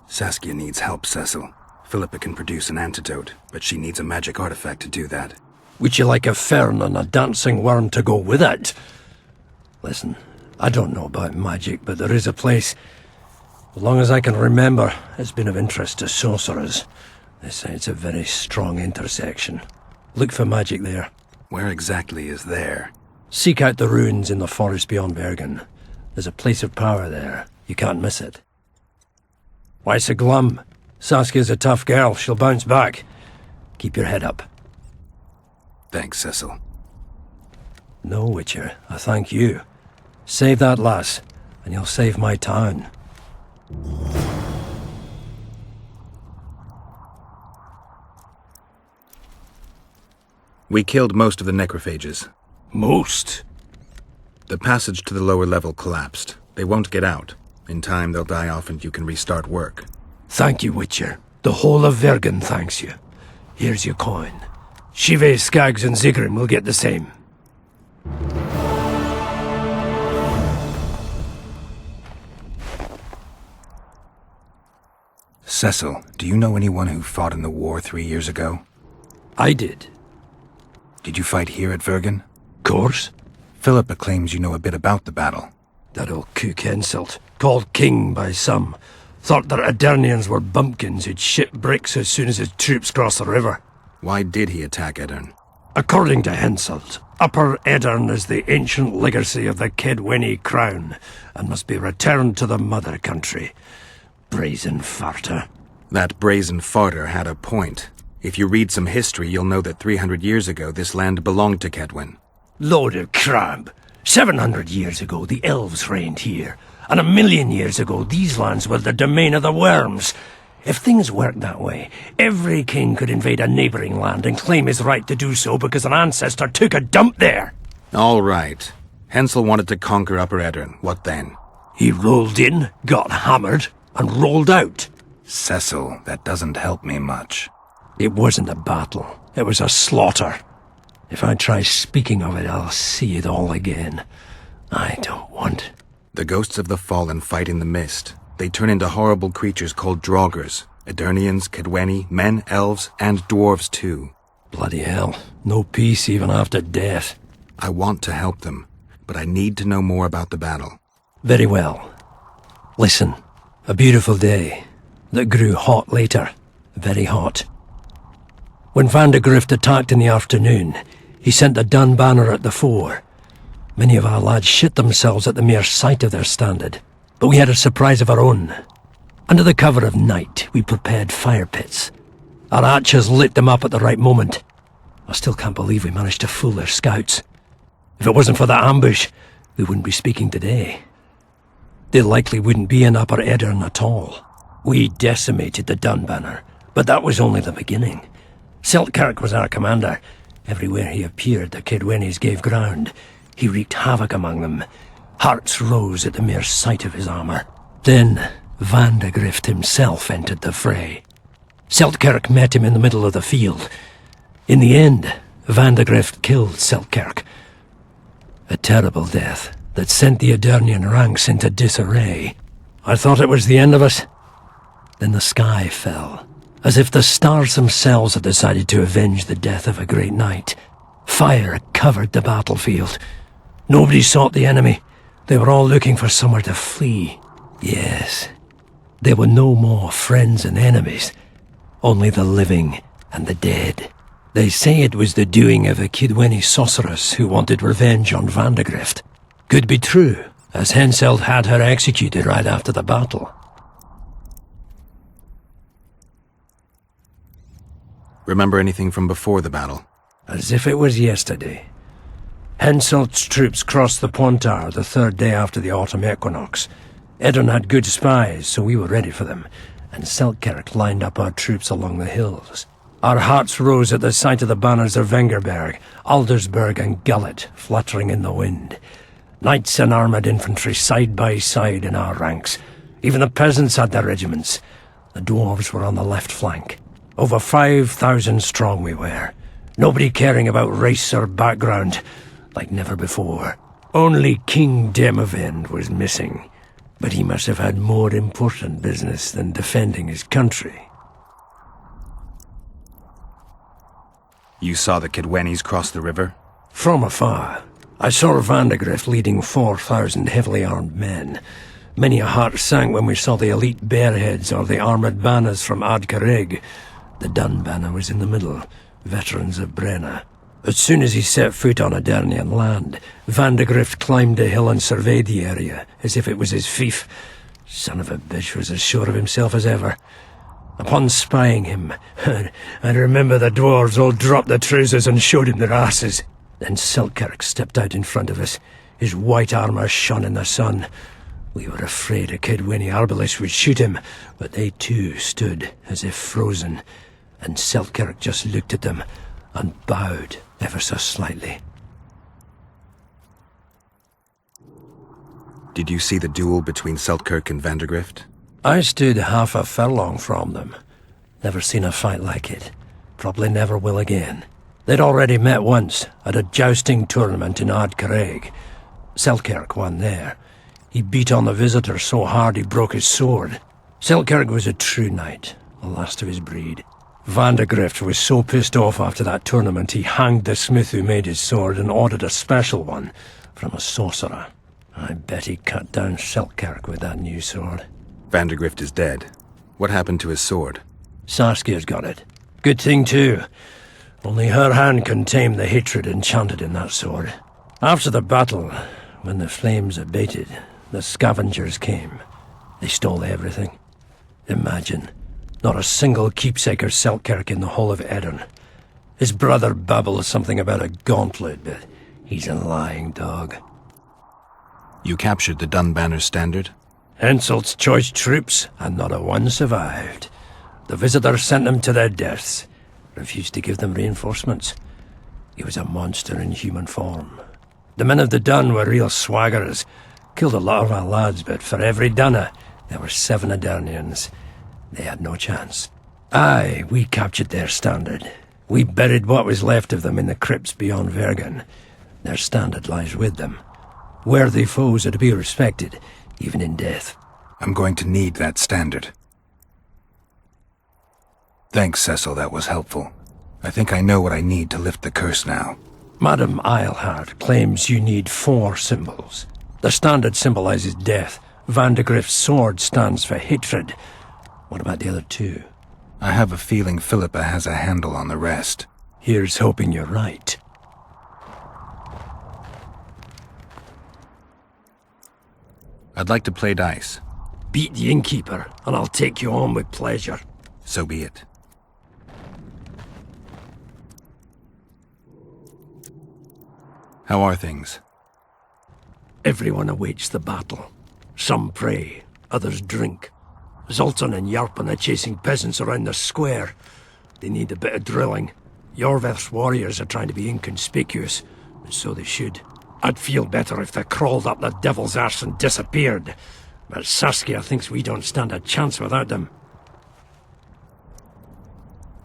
Saskia needs help, Cecil. Philippa can produce an antidote, but she needs a magic artifact to do that. Would you like a fern and a dancing worm to go with it? Listen, I don't know about magic, but there is a place, as long as I can remember, it's been of interest to sorcerers. They say it's a very strong intersection. Look for magic there. Where exactly is there? Seek out the ruins in the forest beyond Vergen. There's a place of power there. You can't miss it. Why so glum? Saskia's a tough girl. She'll bounce back. Keep your head up. Thanks, Cecil. No, Witcher. I thank you. Save that lass, and you'll save my town. We killed most of the necrophages. Most? The passage to the lower level collapsed. They won't get out. In time, they'll die off and you can restart work. Thank you, Witcher. The whole of Vergen thanks you. Here's your coin. Shive, Skaggs, and Zigrim will get the same. Cecil, do you know anyone who fought in the war 3 years ago? I did. Did you fight here at Vergen? Course. Philippa claims you know a bit about the battle. That old cook insult, called king by some, thought that Aedirnians were bumpkins who'd ship bricks as soon as his troops crossed the river. Why did he attack Edirn? According to Henselt, Upper Edirn is the ancient legacy of the Kaedweni crown, and must be returned to the mother country. Brazen farter. That brazen farter had a point. If you read some history, you'll know that 300 years ago this land belonged to Kaedwen. Load of crab. 700 years ago the elves reigned here, and 1,000,000 years ago these lands were the domain of the worms. If things worked that way, every king could invade a neighbouring land and claim his right to do so because an ancestor took a dump there. All right. Hensel wanted to conquer Upper Edirn. What then? He rolled in, got hammered, and rolled out. Cecil, that doesn't help me much. It wasn't a battle. It was a slaughter. If I try speaking of it, I'll see it all again. I don't want... The ghosts of the fallen fight in the mist. They turn into horrible creatures called Draugrs. Aedirnians, Kaedweni, men, elves, and dwarves too. Bloody hell. No peace even after death. I want to help them, but I need to know more about the battle. Very well. Listen. A beautiful day that grew hot later. Very hot. When Vandegrift attacked in the afternoon, he sent the Dun Banner at the fore. Many of our lads shit themselves at the mere sight of their standard, but we had a surprise of our own. Under the cover of night, we prepared fire pits. Our archers lit them up at the right moment. I still can't believe we managed to fool their scouts. If it wasn't for that ambush, we wouldn't be speaking today. They likely wouldn't be in Upper Edirn at all. We decimated the Dun Banner, but that was only the beginning. Seltkirk was our commander. Everywhere he appeared, the Kaedwenis gave ground. He wreaked havoc among them. Hearts rose at the mere sight of his armour. Then Vandegrift himself entered the fray. Seltkirk met him in the middle of the field. In the end, Vandegrift killed Seltkirk. A terrible death that sent the Aedirnian ranks into disarray. I thought it was the end of us. Then the sky fell, as if the stars themselves had decided to avenge the death of a great knight. Fire covered the battlefield. Nobody sought the enemy. They were all looking for somewhere to flee. Yes, there were no more friends and enemies, only the living and the dead. They say it was the doing of a Kaedweni sorceress who wanted revenge on Vandegrift. Could be true, as Henselt had her executed right after the battle. Remember anything from before the battle? As if it was yesterday. Henselt's troops crossed the Pointar the third day after the autumn equinox. Edirn had good spies, so we were ready for them, and Seltkirk lined up our troops along the hills. Our hearts rose at the sight of the banners of Vengerberg, Aldersberg and Gullet fluttering in the wind. Knights and armoured infantry side by side in our ranks. Even the peasants had their regiments. The dwarves were on the left flank. Over 5,000 strong we were. Nobody caring about race or background, like never before. Only King Demavend was missing, but he must have had more important business than defending his country. You saw the Kaedwenis cross the river? From afar. I saw Vandegrift leading 4,000 heavily armed men. Many a heart sank when we saw the elite bearheads or the armoured banners from Ardcarrig. The Dun Banner was in the middle, veterans of Brenna. As soon as he set foot on Aedirnian land, Vandegrift climbed a hill and surveyed the area, as if it was his fief. Son of a bitch was as sure of himself as ever. Upon spying him, I remember the dwarves all dropped their trousers and showed him their asses. Then Seltkirk stepped out in front of us. His white armour shone in the sun. We were afraid a Kaedweni arbalist would shoot him, but they too stood as if frozen, and Seltkirk just looked at them, and bowed ever so slightly. Did you see the duel between Seltkirk and Vandergrift? I stood half a furlong from them. Never seen a fight like it. Probably never will again. They'd already met once, at a jousting tournament in Ardcarreg. Seltkirk won there. He beat on the visitor so hard he broke his sword. Seltkirk was a true knight, the last of his breed. Vandergrift was so pissed off after that tournament he hanged the smith who made his sword and ordered a special one from a sorcerer. I bet he cut down Seltkirk with that new sword. Vandergrift is dead. What happened to his sword? Saskia's got it. Good thing too. Only her hand can tame the hatred enchanted in that sword. After the battle, when the flames abated, the scavengers came. They stole everything. Imagine, not a single keepsake of Seltkirk in the whole of Edirn. His brother babbles something about a gauntlet, but he's a lying dog. You captured the Dun Banner standard? Henselt's choice troops, and not a one survived. The visitors sent them to their deaths. Refused to give them reinforcements. He was a monster in human form. The men of the Dun were real swaggerers. Killed a lot of our lads, but for every Dunna, there were 7 Adarnians. They had no chance. Aye, we captured their standard. We buried what was left of them in the crypts beyond Vergen. Their standard lies with them. Worthy foes are to be respected, even in death. I'm going to need that standard. Thanks, Cecil, that was helpful. I think I know what I need to lift the curse now. Madame Eilhart claims you need 4 symbols. The standard symbolizes death. Vandergrift's sword stands for hatred. What about the other 2? I have a feeling Philippa has a handle on the rest. Here's hoping you're right. I'd like to play dice. Beat the innkeeper, and I'll take you on with pleasure. So be it. How are things? Everyone awaits the battle. Some pray, others drink. Zoltan and Yarpen are chasing peasants around the square. They need a bit of drilling. Iorveth's warriors are trying to be inconspicuous, and so they should. I'd feel better if they crawled up the devil's arse and disappeared. But Saskia thinks we don't stand a chance without them.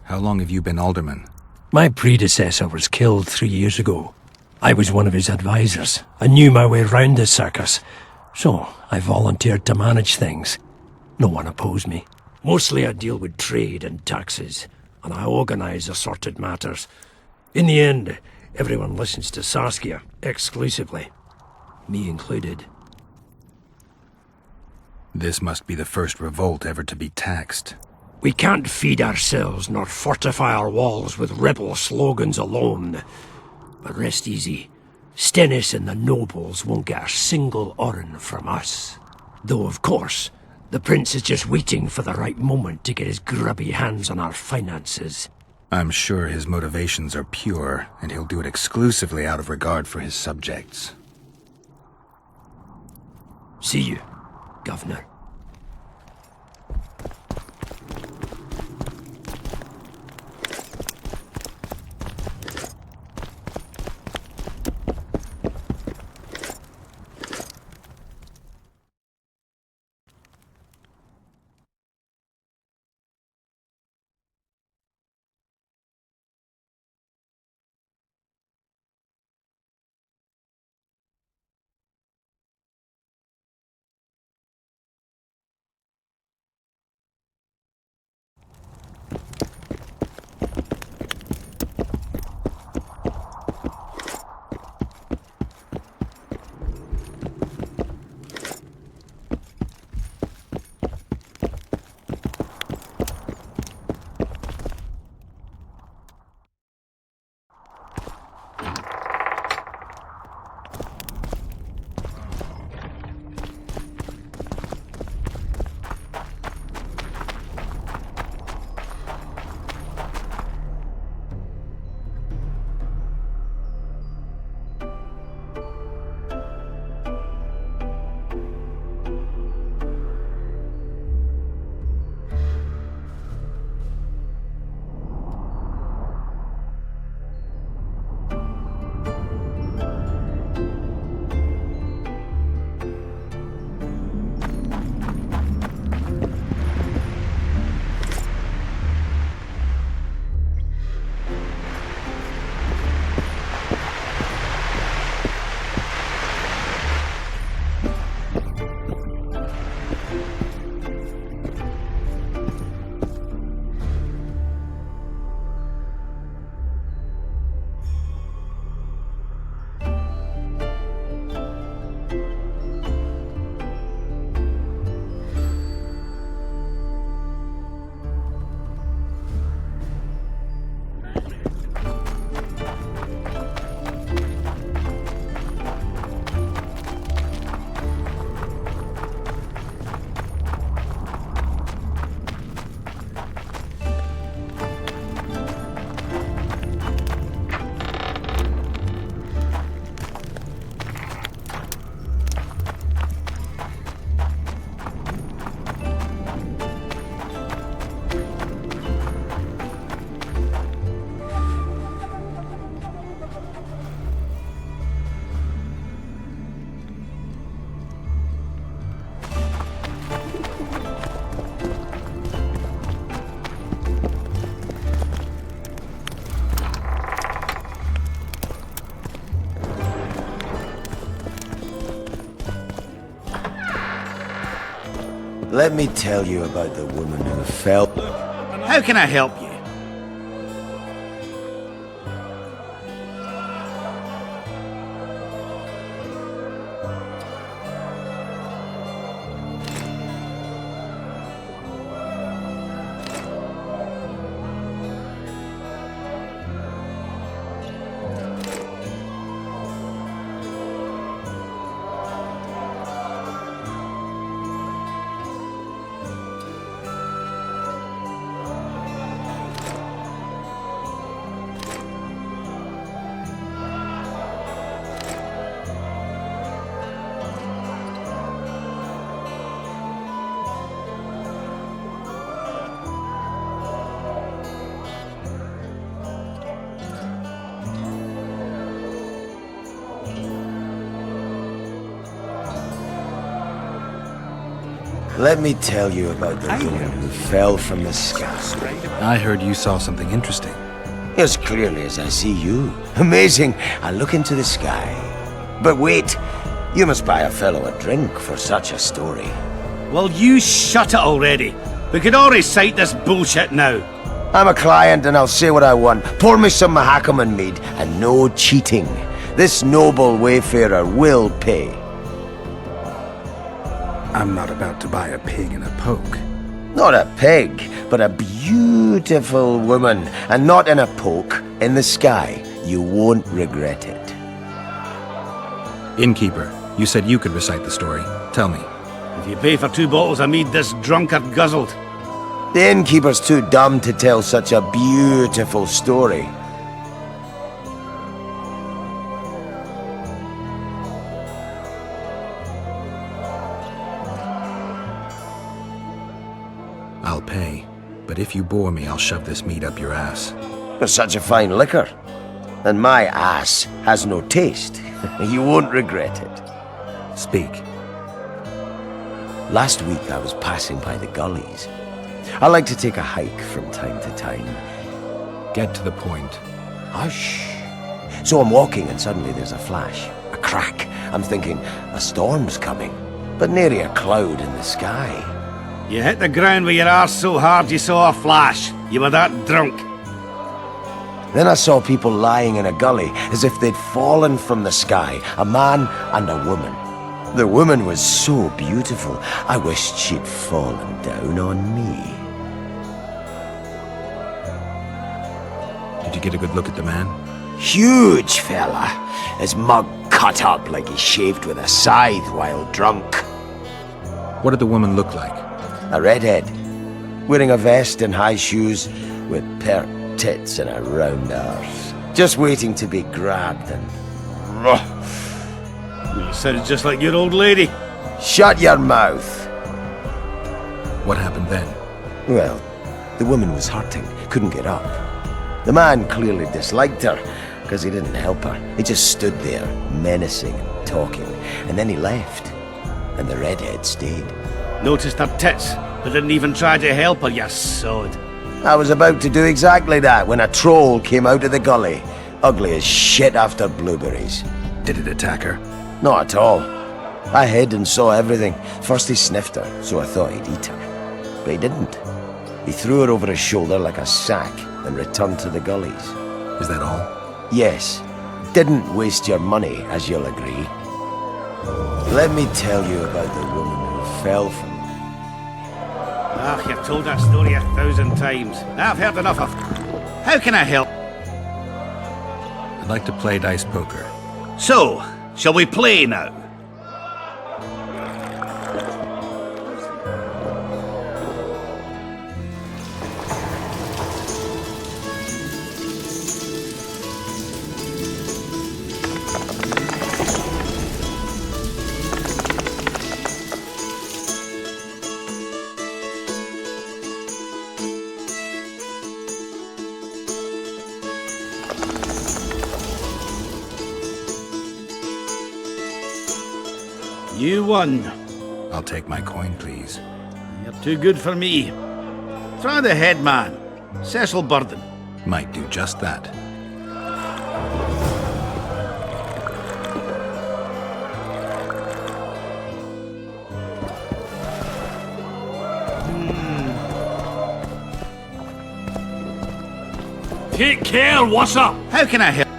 How long have you been alderman? My predecessor was killed 3 years ago. I was one of his advisors. I knew my way round the circus. So I volunteered to manage things. No one opposed me. Mostly I deal with trade and taxes, and I organize assorted matters. In the end, everyone listens to Saskia, exclusively. Me included. This must be the first revolt ever to be taxed. We can't feed ourselves nor fortify our walls with rebel slogans alone. But rest easy. Stennis and the nobles won't get a single oren from us. Though, of course, the prince is just waiting for the right moment to get his grubby hands on our finances. I'm sure his motivations are pure, and he'll do it exclusively out of regard for his subjects. See you, Governor. Let me tell you about the woman who fell. How can I help you? Let me tell you about the woman who fell from the sky. I heard you saw something interesting. As clearly as I see you. Amazing. I look into the sky. But wait, you must buy a fellow a drink for such a story. Well, you shut it already. We could all recite this bullshit now. I'm a client and I'll say what I want. Pour me some Mahakaman mead and no cheating. This noble wayfarer will pay. I'm not about to buy a pig in a poke. Not a pig, but a beautiful woman. And not in a poke, in the sky. You won't regret it. Innkeeper, you said you could recite the story. Tell me. If you pay for 2 bottles of mead, this drunkard guzzled. The innkeeper's too dumb to tell such a beautiful story. I'll pay, but if you bore me, I'll shove this meat up your ass. For such a fine liquor. And my ass has no taste. You won't regret it. Speak. Last week I was passing by the gullies. I like to take a hike from time to time. Get to the point. Hush. So I'm walking and suddenly there's a flash. A crack. I'm thinking, a storm's coming. But nary a cloud in the sky. You hit the ground with your arse so hard you saw a flash. You were that drunk. Then I saw people lying in a gully as if they'd fallen from the sky. A man and a woman. The woman was so beautiful, I wished she'd fallen down on me. Did you get a good look at the man? Huge fella. His mug cut up like he shaved with a scythe while drunk. What did the woman look like? A redhead, wearing a vest and high shoes, with pert tits and a round arse. Just waiting to be grabbed and... You sounded just like your old lady. Shut your mouth. What happened then? Well, the woman was hurting, couldn't get up. The man clearly disliked her, because he didn't help her. He just stood there, menacing and talking, and then he left. And the redhead stayed. Noticed her tits, but didn't even try to help her, you sod. I was about to do exactly that when a troll came out of the gully. Ugly as shit after blueberries. Did it attack her? Not at all. I hid and saw everything. First he sniffed her, so I thought he'd eat her. But he didn't. He threw her over his shoulder like a sack and returned to the gullies. Is that all? Yes. Didn't waste your money, as you'll agree. Let me tell you about the woman who fell from... Ah, you've told that story 1,000 times. I've heard enough of... How can I help? I'd like to play dice poker. So, shall we play now? You won. I'll take my coin, please. You're too good for me. Try the head man, Cecil Burden. Might do just that. Take care, what's up? How can I help?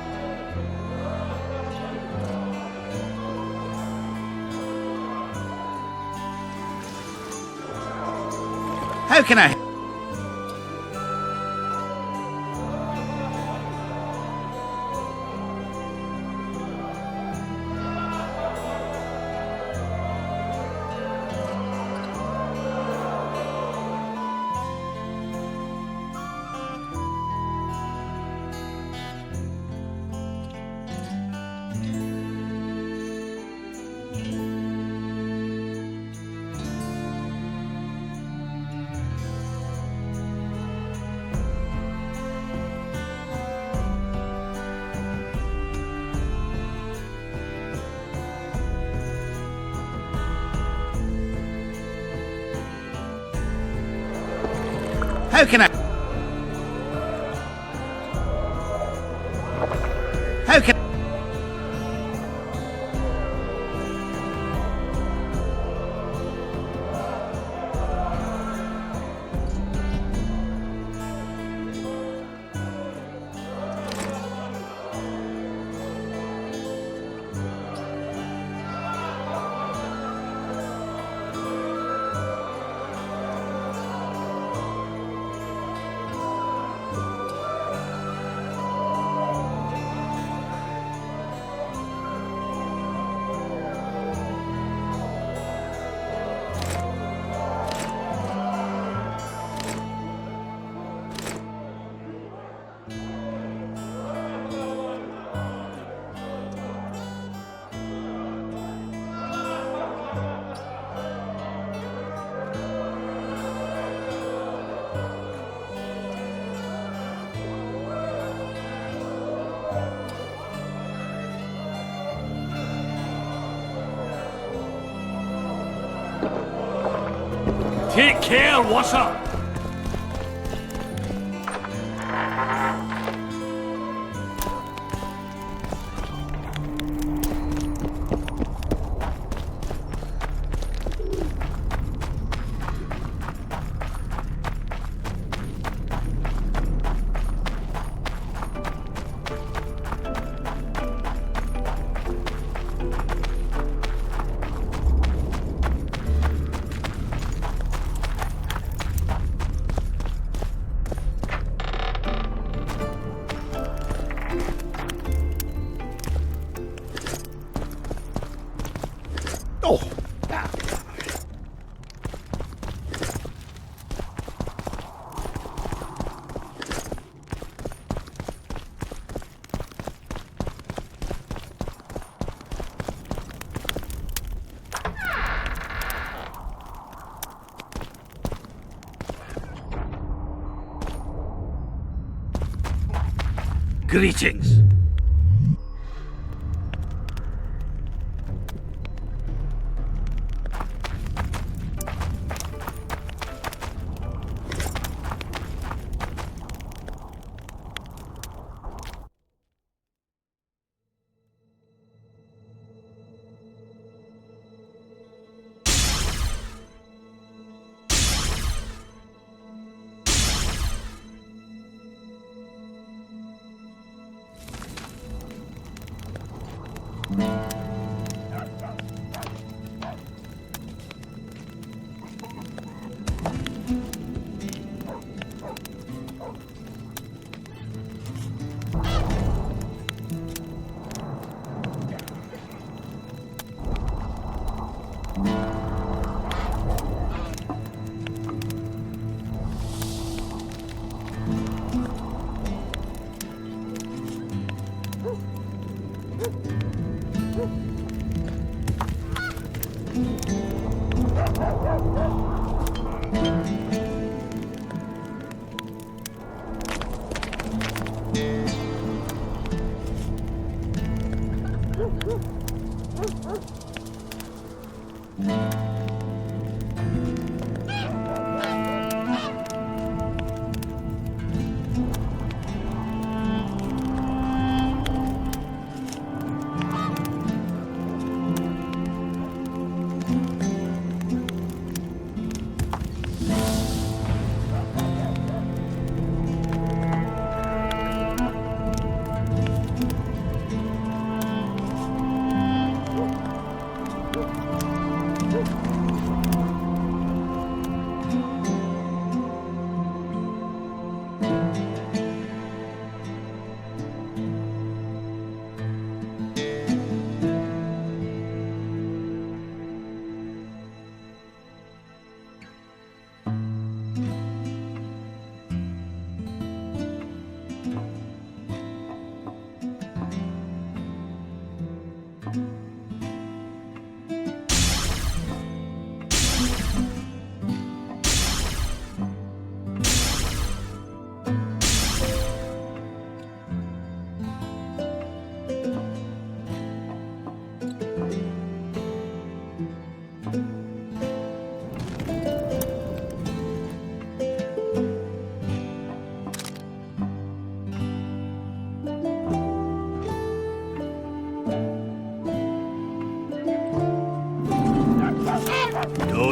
How can I... How can I... How can... Take care, what's up? Greetings.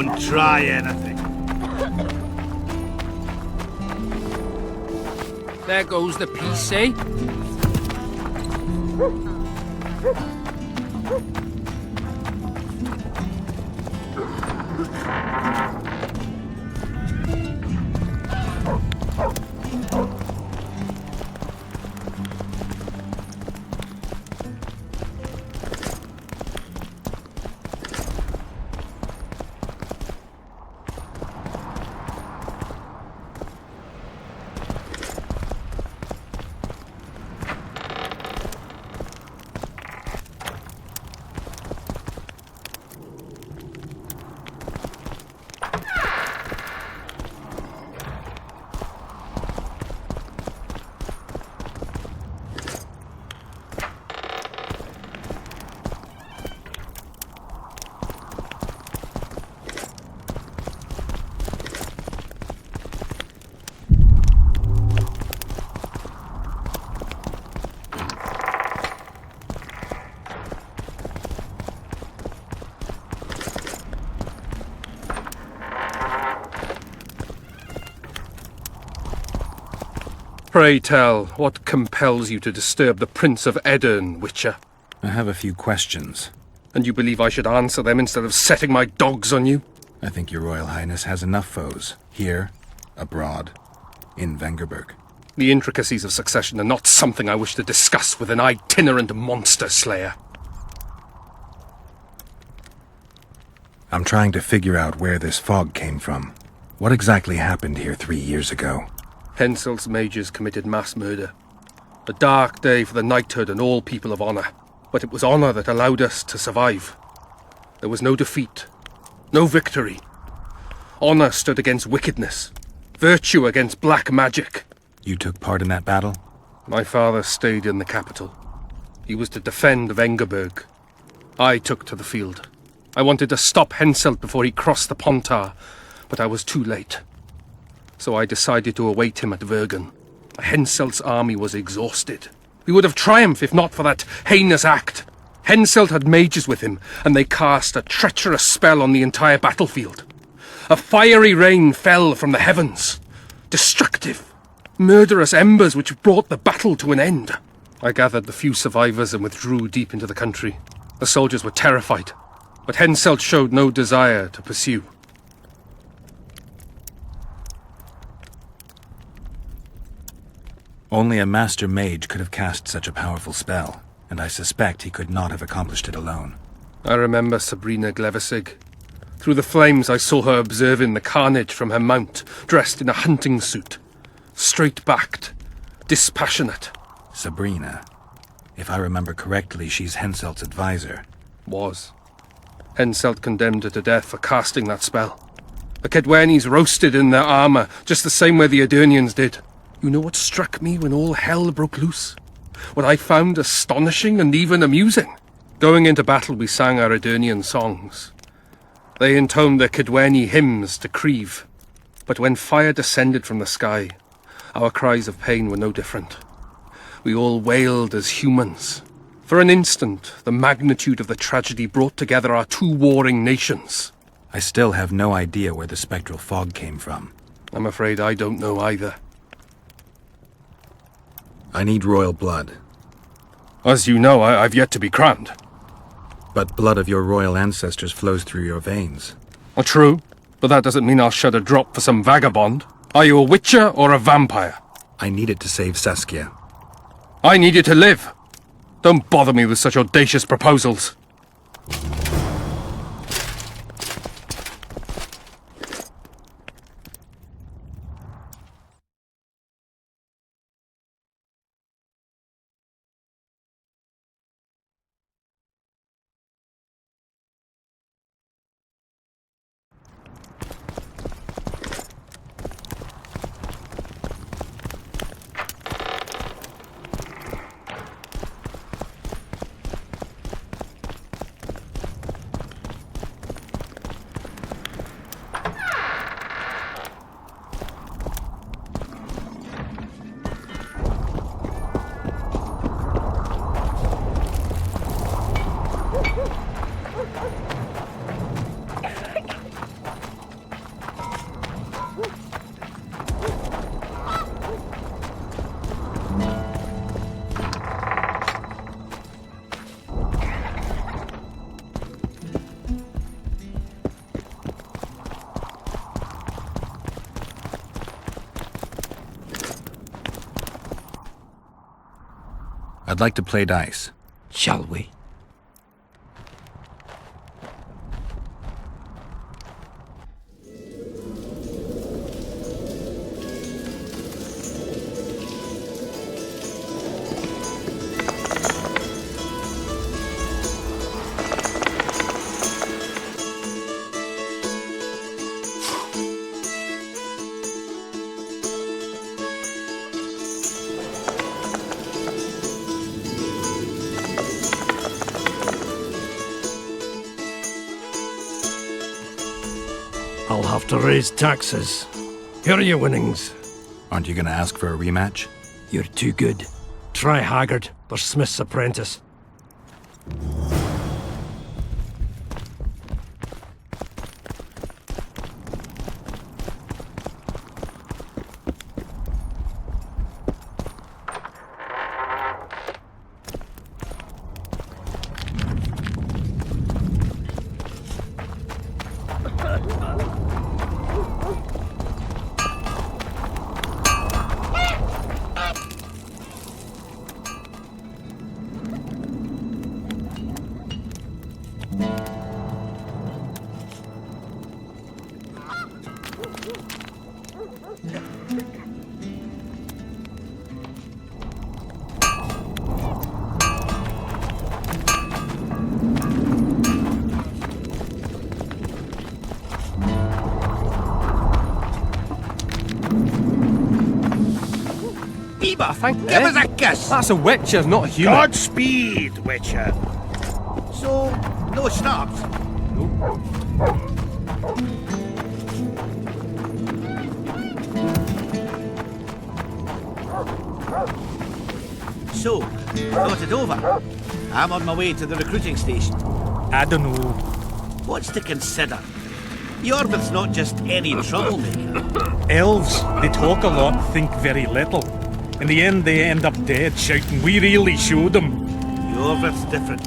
Don't try anything. There goes the PC. Pray tell, what compels you to disturb the Prince of Edirn, Witcher? I have a few questions. And you believe I should answer them instead of setting my dogs on you? I think your Royal Highness has enough foes, here, abroad, in Vengerberg. The intricacies of succession are not something I wish to discuss with an itinerant monster slayer. I'm trying to figure out where this fog came from. What exactly happened here 3 years ago? Henselt's mages committed mass murder. A dark day for the knighthood and all people of honor. But it was honor that allowed us to survive. There was no defeat, no victory. Honor stood against wickedness, virtue against black magic. You took part in that battle? My father stayed in the capital. He was to defend Vengerberg. I took to the field. I wanted to stop Henselt before he crossed the Pontar, but I was too late. So I decided to await him at Vergen. Henselt's army was exhausted. We would have triumphed if not for that heinous act. Henselt had mages with him, and they cast a treacherous spell on the entire battlefield. A fiery rain fell from the heavens. Destructive, murderous embers which brought the battle to an end. I gathered the few survivors and withdrew deep into the country. The soldiers were terrified, but Henselt showed no desire to pursue. Only a master mage could have cast such a powerful spell, and I suspect he could not have accomplished it alone. I remember Sabrina Glevissig. Through the flames I saw her observing the carnage from her mount, dressed in a hunting suit. Straight-backed, dispassionate. Sabrina. If I remember correctly, she's Henselt's advisor. Was. Henselt condemned her to death for casting that spell. The Kaedwenis roasted in their armor, just the same way the Edirnians did. You know what struck me when all hell broke loose? What I found astonishing and even amusing? Going into battle we sang our Edirnian songs. They intoned their Kaedweni hymns to Creve. But when fire descended from the sky, our cries of pain were no different. We all wailed as humans. For an instant, the magnitude of the tragedy brought together our two warring nations. I still have no idea where the spectral fog came from. I'm afraid I don't know either. I need royal blood. As you know, I've yet to be crowned. But blood of your royal ancestors flows through your veins. True, but that doesn't mean I'll shed a drop for some vagabond. Are you a witcher or a vampire? I need it to save Saskia. I need you to live. Don't bother me with such audacious proposals. I'd like to play dice. Shall we? I'll have to raise taxes. Here are your winnings. Aren't you going to ask for a rematch? You're too good. Try Haggard or Smith's Apprentice. Give us a kiss! That's a Witcher, not a human. Godspeed, Witcher. So, no snaps? So, thought it over? I'm on my way to the recruiting station. I don't know. What's to consider? Iorveth's not just any troublemaker. Elves, they talk a lot, think very little. In the end, they end up dead, shouting, "We really showed them." Iorveth's different.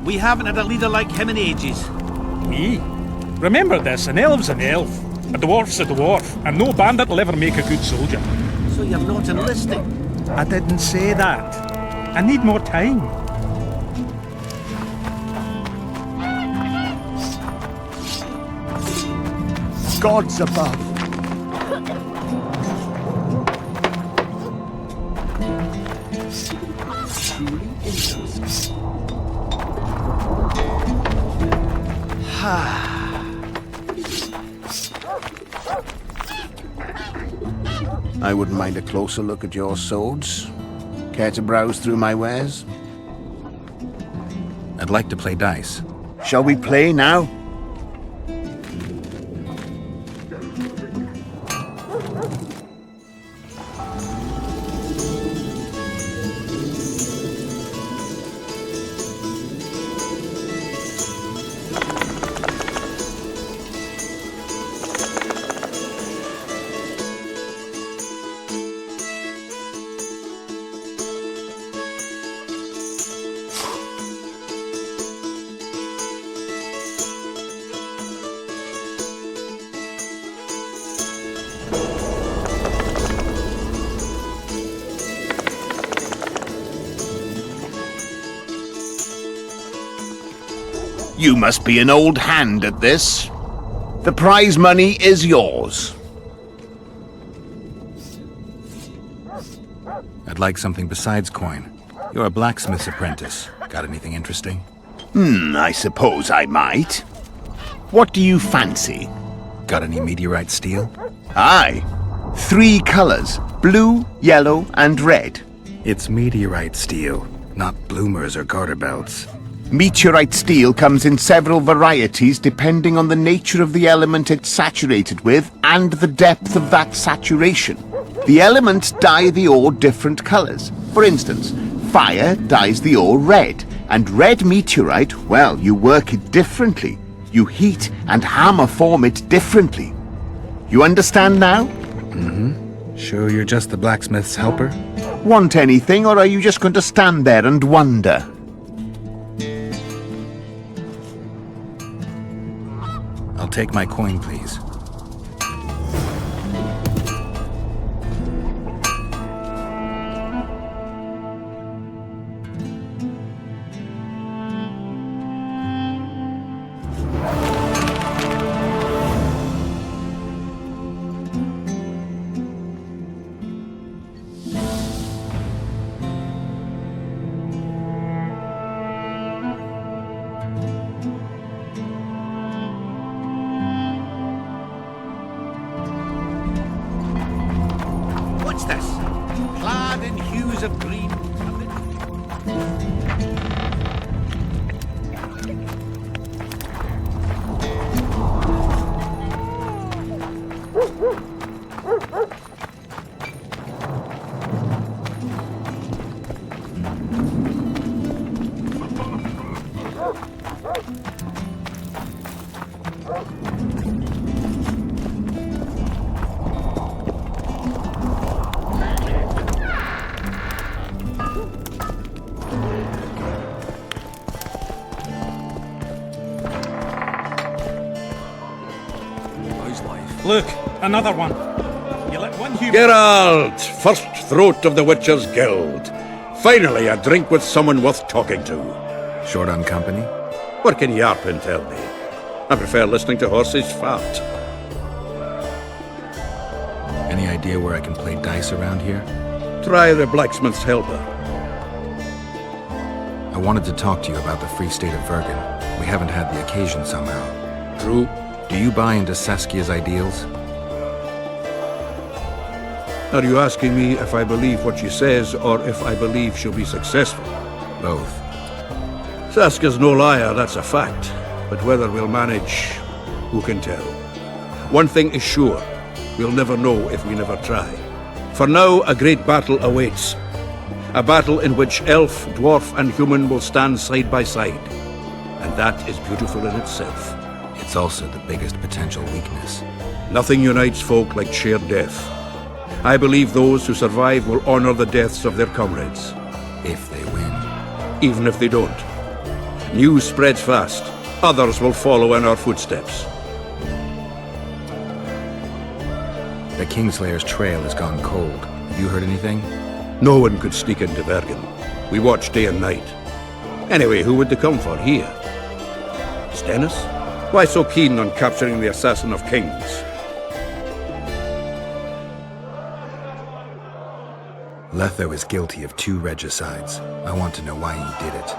We haven't had a leader like him in ages. Me? Remember this, an elf's an elf. A dwarf's a dwarf, and no bandit will ever make a good soldier. So you're not enlisting? I didn't say that. I need more time. Gods above. I wouldn't mind a closer look at your swords. Care to browse through my wares? I'd like to play dice. Shall we play now? You must be an old hand at this. The prize money is yours. I'd like something besides coin. You're a blacksmith's apprentice. Got anything interesting? I suppose I might. What do you fancy? Got any meteorite steel? Aye. 3 colors, blue, yellow, and red. It's meteorite steel, not bloomers or garter belts. Meteorite steel comes in several varieties depending on the nature of the element it's saturated with and the depth of that saturation. The elements dye the ore different colors. For instance, fire dyes the ore red, and red meteorite, well, you work it differently. You heat and hammer form it differently. You understand now? Mm-hmm. Sure you're just the blacksmith's helper? Want anything, or are you just going to stand there and wonder? I'll take my coin, please. in hues of green. Look, another one. You let one human... Geralt, first throat of the Witcher's Guild. Finally, a drink with someone worth talking to. Short on company? What can Yarpin tell me? I prefer listening to horses fart. Any idea where I can play dice around here? Try the blacksmith's helper. I wanted to talk to you about the Free State of Vergen. We haven't had the occasion somehow. True. Do you buy into Saskia's ideals? Are you asking me if I believe what she says, or if I believe she'll be successful? Both. Saskia's no liar, that's a fact. But whether we'll manage, who can tell? One thing is sure, we'll never know if we never try. For now, a great battle awaits. A battle in which elf, dwarf, and human will stand side by side. And that is beautiful in itself. It's also the biggest potential weakness. Nothing unites folk like shared death. I believe those who survive will honor the deaths of their comrades. If they win. Even if they don't. News spreads fast. Others will follow in our footsteps. The Kingslayer's trail has gone cold. Have you heard anything? No one could sneak into Vergen. We watch day and night. Anyway, who would they come for here? Stennis? Why so keen on capturing the assassin of kings? Letho is guilty of 2 regicides. I want to know why he did it.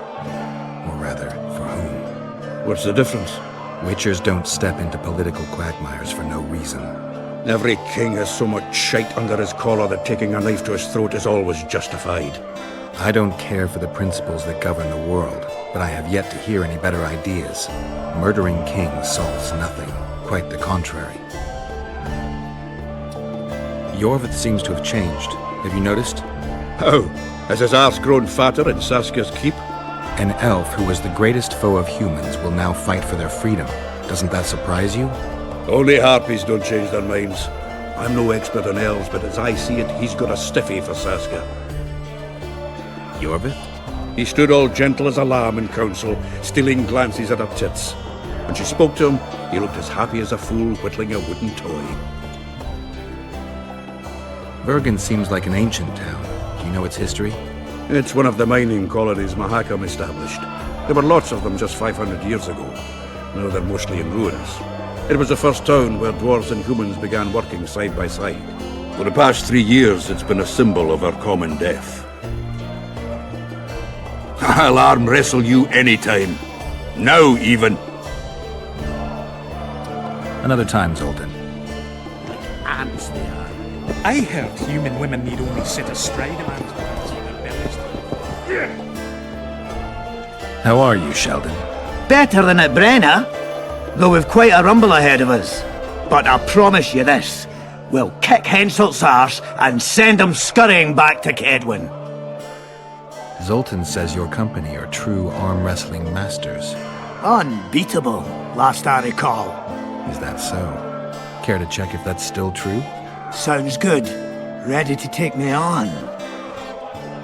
Or rather, for whom. What's the difference? Witchers don't step into political quagmires for no reason. Every king has so much shite under his collar that taking a knife to his throat is always justified. I don't care for the principles that govern the world, but I have yet to hear any better ideas. Murdering kings solves nothing. Quite the contrary. Iorveth seems to have changed. Have you noticed? How? Has his arse grown fatter in Saskia's keep? An elf who was the greatest foe of humans will now fight for their freedom. Doesn't that surprise you? Only harpies don't change their minds. I'm no expert on elves, but as I see it, he's got a stiffy for Saskia. Iorveth? He stood all gentle as a lamb in council, stealing glances at her tits. When she spoke to him, he looked as happy as a fool whittling a wooden toy. Vergen seems like an ancient town. Do you know its history? It's one of the mining colonies Mahakam established. There were lots of them just 500 years ago. Now they're mostly in ruins. It was the first town where dwarves and humans began working side by side. For the past 3 years, it's been a symbol of our common death. I'll arm wrestle you anytime. Now, even. Another time, Zoltan. Ants they are. I heard human women need only sit astride a man's back so their bellies. How are you, Sheldon? Better than at Brenna, though we've quite a rumble ahead of us. But I promise you this, we'll kick Henselt's arse and send him scurrying back to Kaedweni. Zoltan says your company are true arm wrestling masters. Unbeatable, last I recall. Is that so? Care to check if that's still true? Sounds good. Ready to take me on?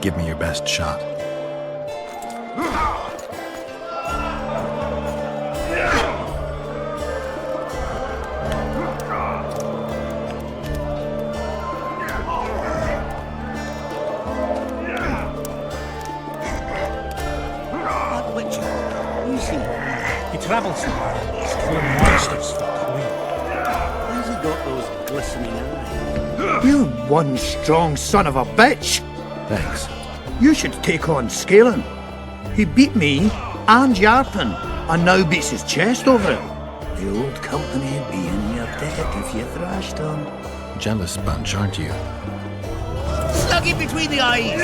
Give me your best shot. Travels the world, killing monsters for coin. Why's he got those glistening eyes? You one strong son of a bitch! Thanks. You should take on Scaling. He beat me and Yarpin, and now beats his chest over it. The old company'd be in your debt if you thrashed him. Jealous bunch, aren't you? Slut Plug it between the eyes!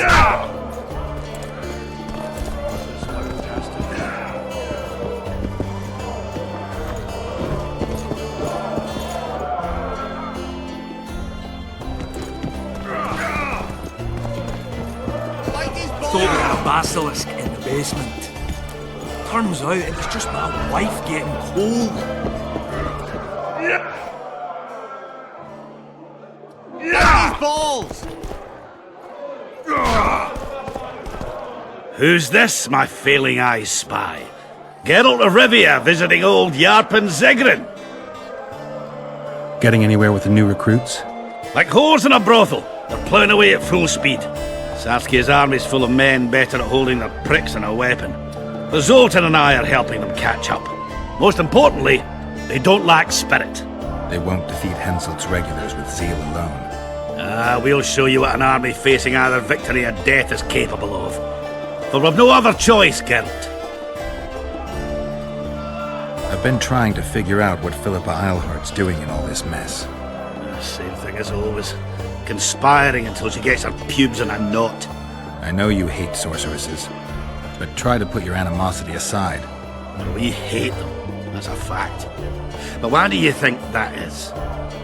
Thought we had a basilisk in the basement. Turns out it was just my wife getting cold. These balls! Who's this, my failing eyes spy? Geralt of Rivia visiting old Yarpen Zegrin. Getting anywhere with the new recruits? Like whores in a brothel, they're ploughing away at full speed. Saskia's army's full of men better at holding their pricks than a weapon. The Zoltan and I are helping them catch up. Most importantly, they don't lack spirit. They won't defeat Henselt's regulars with zeal alone. We'll show you what an army facing either victory or death is capable of. For we've no other choice, Geralt. I've been trying to figure out what Philippa Eilhart's doing in all this mess. Same thing as always. Conspiring until she gets her pubes in a knot. I know you hate sorceresses, but try to put your animosity aside. We hate them, that's a fact. But why do you think that is?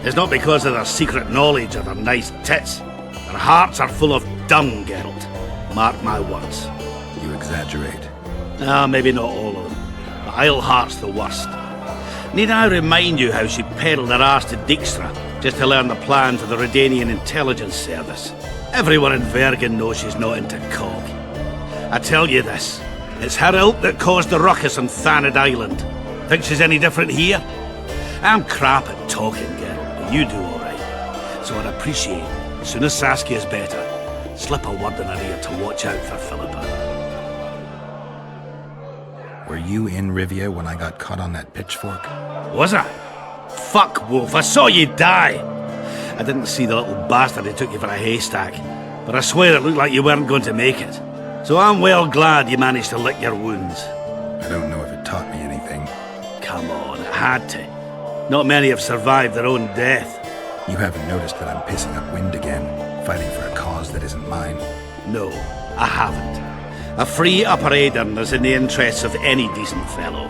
It's not because of their secret knowledge or their nice tits. Their hearts are full of dung, Geralt. Mark my words. You exaggerate. Maybe not all of them, but Eilhart's the worst. Need I remind you how she peddled her arse to Dijkstra just to learn the plans of the Redanian intelligence service? Everyone in Vergen knows she's not into cog. I tell you this, it's her ilk that caused the ruckus on Thanad Island. Think she's any different here? I'm crap at talking, girl, but you do alright. So I'd appreciate, as soon as Saskia's better, slip a word in her ear to watch out for Philippa. Were you in Rivia when I got caught on that pitchfork? Was I? Fuck, Wolf, I saw you die! I didn't see the little bastard who took you for a haystack, but I swear it looked like you weren't going to make it. So I'm well glad you managed to lick your wounds. I don't know if it taught me anything. Come on, it had to. Not many have survived their own death. You haven't noticed that I'm pissing up wind again, fighting for a cause that isn't mine? No, I haven't. A free Upper Aedirn is in the interests of any decent fellow.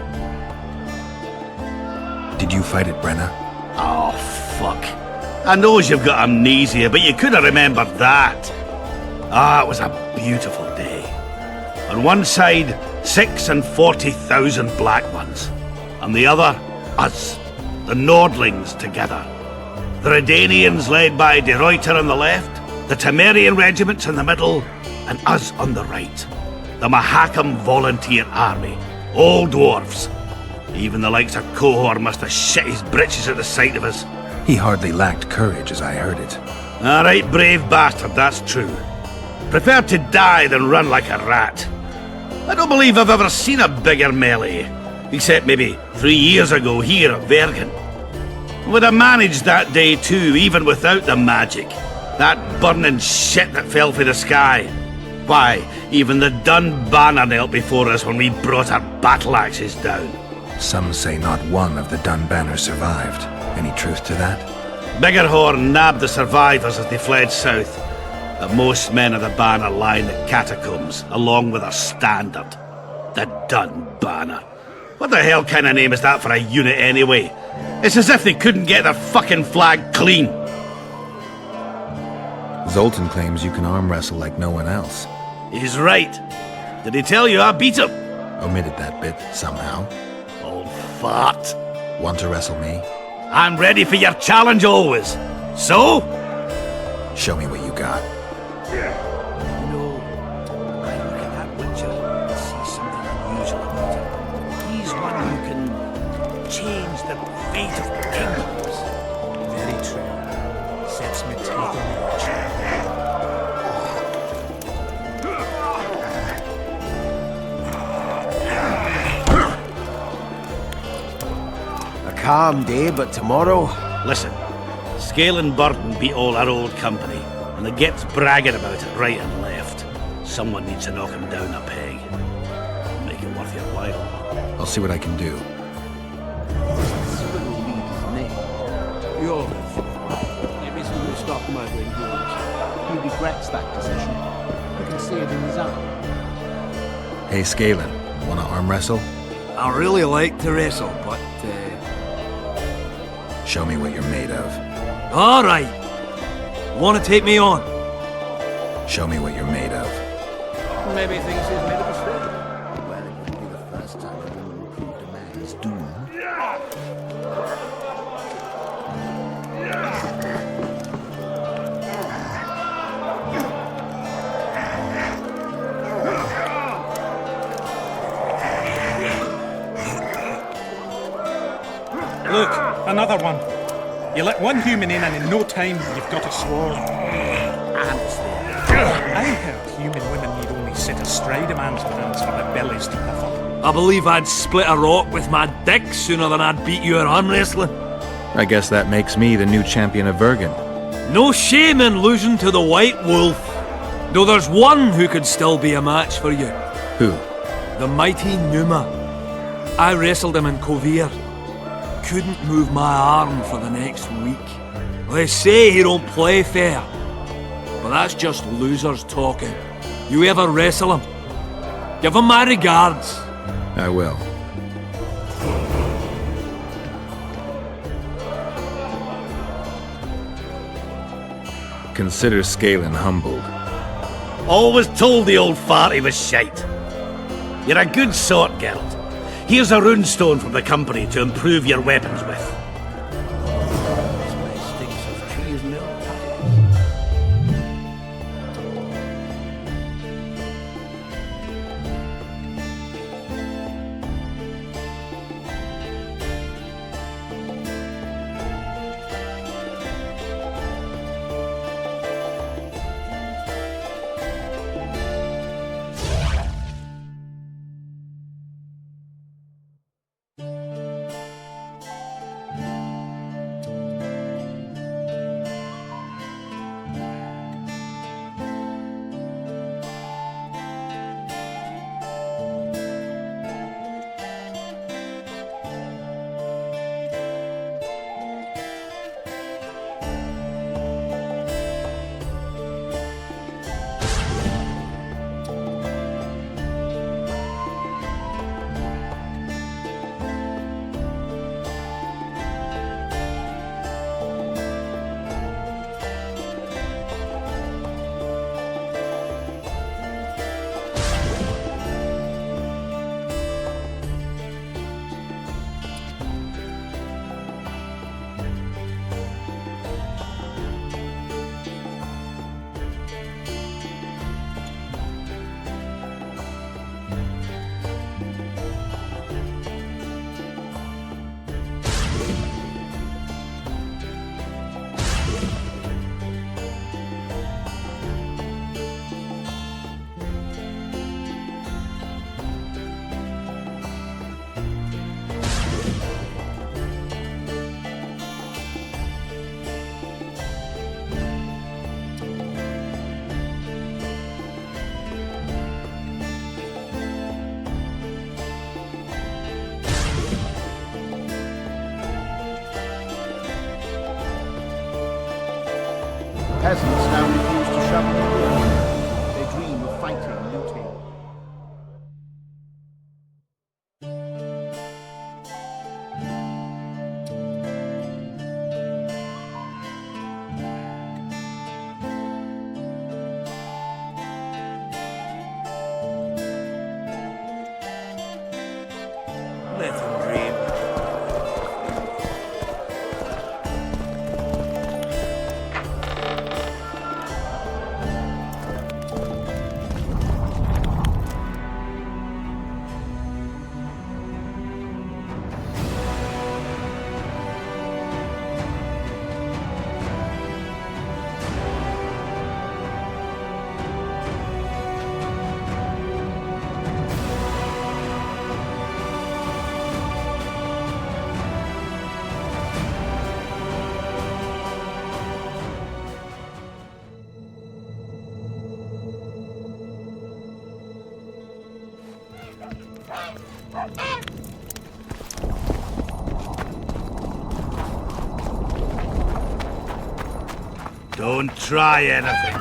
Did you fight at Brenna? Oh, fuck. I knows you've got amnesia, but you could have remembered that. It was a beautiful day. On one side, 46,000 black ones. On the other, us, the Nordlings together. The Redanians led by De Ruyter on the left, the Temerian regiments in the middle, and us on the right. The Mahakam Volunteer Army, all dwarfs. Even the likes of Cohor must have shit his britches at the sight of us. He hardly lacked courage, as I heard it. All right, brave bastard, that's true. Prefer to die than run like a rat. I don't believe I've ever seen a bigger melee, except maybe 3 years ago here at Vergen. Would have managed that day too, even without the magic. That burning shit that fell from the sky. Why, even the Dun Banner knelt before us when we brought our battle axes down. Some say not one of the Dun Banner survived. Any truth to that? Biggerhorn nabbed the survivors as they fled south. But most men of the Banner lie in the Catacombs, along with their standard. The Dun Banner. What the hell kind of name is that for a unit anyway? It's as if they couldn't get their fucking flag clean. Zoltan claims you can arm wrestle like no one else. He's right. Did he tell you I beat him? Omitted that bit, somehow. Old fart. Want to wrestle me? I'm ready for your challenge always. So? Show me what you got. You know, I look at that Witcher and see something unusual about him. He's one who can change the fate of kingdoms. Very true. Sets me teeth on the chair. Calm day, but tomorrow... Listen, Scale and Burden beat all our old company, and the gets bragging about it right and left. Someone needs to knock him down a peg. Make it worth your while. I'll see what I can do. stop murdering humans. He regrets that decision. You can see it in his eye. Hey, Scalen, wanna arm wrestle? I really like to wrestle, but, Show me what you're made of. Alright. Wanna take me on? Show me what you're made of. Maybe he thinks he's made a mistake. Well, it wouldn't be the first time a woman proved a man's doom. Look, another one. You let one human in and in no time you've got a swarm. Ants there. I heard human women need only sit astride a man's pants for their bellies to puff up. I believe I'd split a rock with my dick sooner than I'd beat you at arm wrestling. I guess that makes me the new champion of Vergen. No shame in losing to the White Wolf. Though there's one who could still be a match for you. Who? The mighty Numa. I wrestled him in Kovir. Couldn't move my arm for the next week. They say he don't play fair. But that's just losers talking. You ever wrestle him? Give him my regards. I will. Consider Scalen humbled. Always told the old farty was shite. You're a good sort, Geralt. Here's a runestone from the company to improve your weapons with. Peasants now refuse to shovel the wood. They dream of fighting, looting. Let them dream. Don't try anything.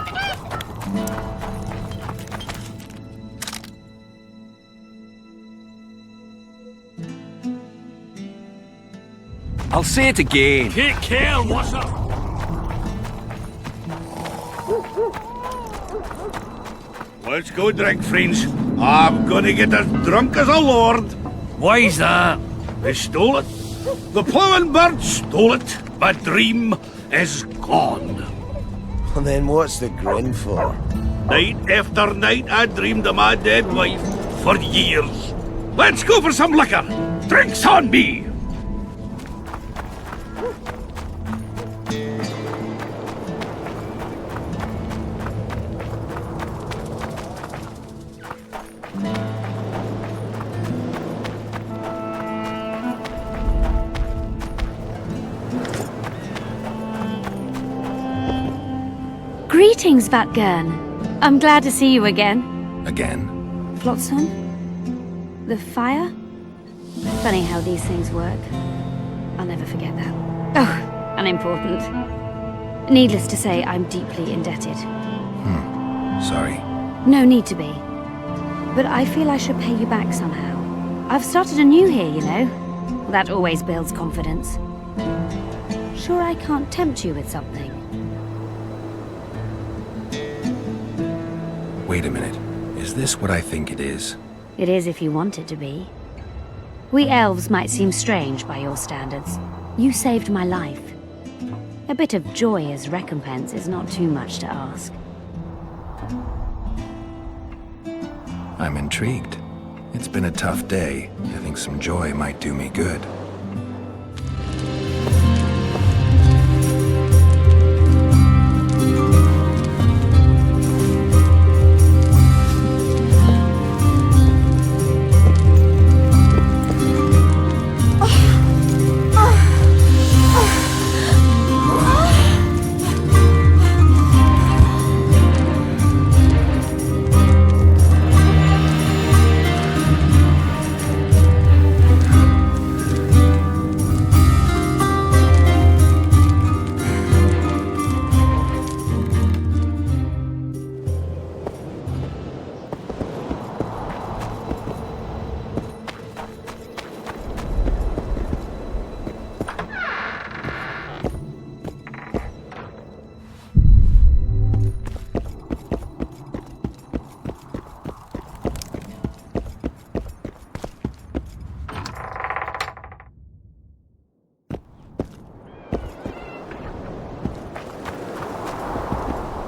I'll say it again. Take care, what's up? Let's go drink, friends. I'm gonna get as drunk as a lord. Why's that? They stole it. The plowing bird stole it. My dream is gone. And then what's the grin for? Night after night I dreamed of my dead wife for years. Let's go for some liquor. Drinks on me. Greetings, Vatgern. I'm glad to see you again. Again? Flotsam? The fire? Funny how these things work. I'll never forget that. Oh, unimportant. Needless to say, I'm deeply indebted. Sorry. No need to be. But I feel I should pay you back somehow. I've started anew here, you know. That always builds confidence. Sure I can't tempt you with something? Wait a minute. Is this what I think it is? It is if you want it to be. We elves might seem strange by your standards. You saved my life. A bit of joy as recompense is not too much to ask. I'm intrigued. It's been a tough day. I think some joy might do me good.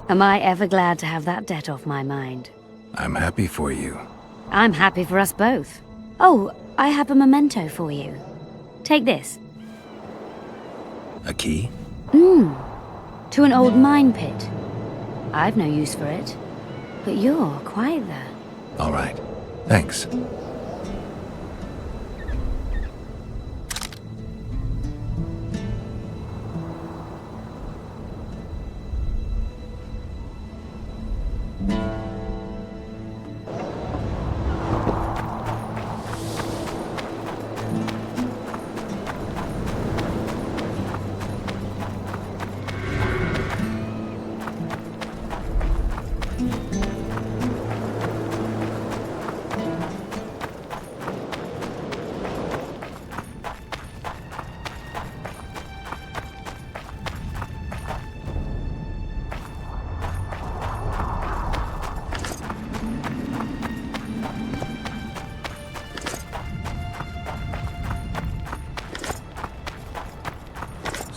Am I ever glad to have that debt off my mind? I'm happy for you. I'm happy for us both. Oh, I have a memento for you. Take this. A key? To an old mine pit. I've no use for it, but you're quite the... All right. Thanks.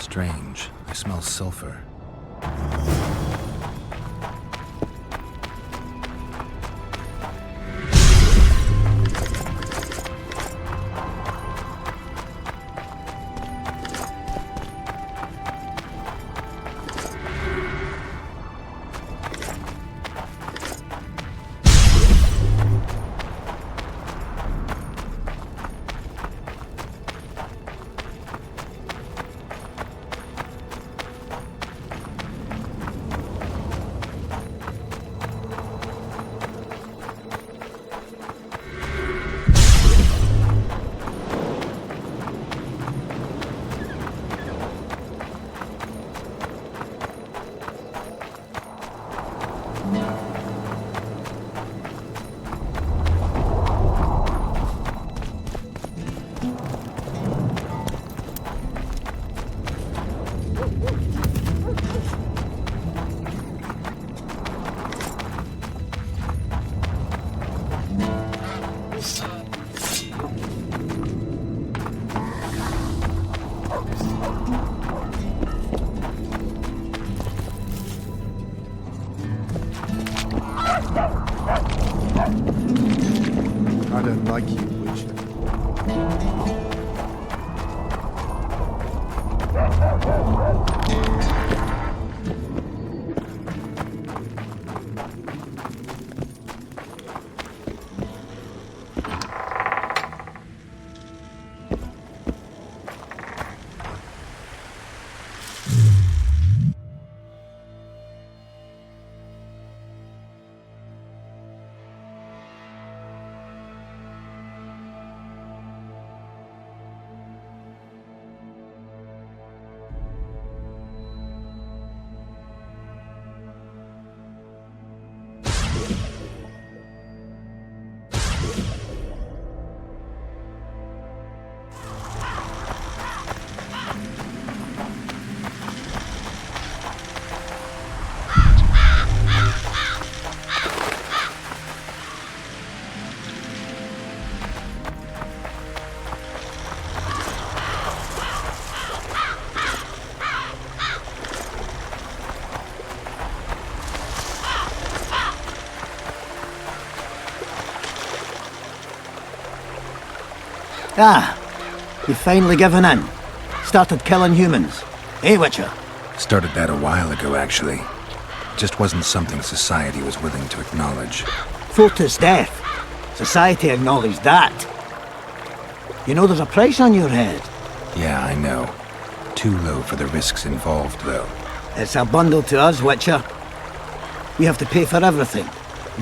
Strange. I smell sulfur. I don't like you, Witcher. Ah, you've finally given in. Started killing humans. Eh, Witcher? Started that a while ago, actually. Just wasn't something society was willing to acknowledge. Fortis death. Society acknowledged that. You know there's a price on your head. Yeah, I know. Too low for the risks involved, though. It's a bundle to us, Witcher. We have to pay for everything.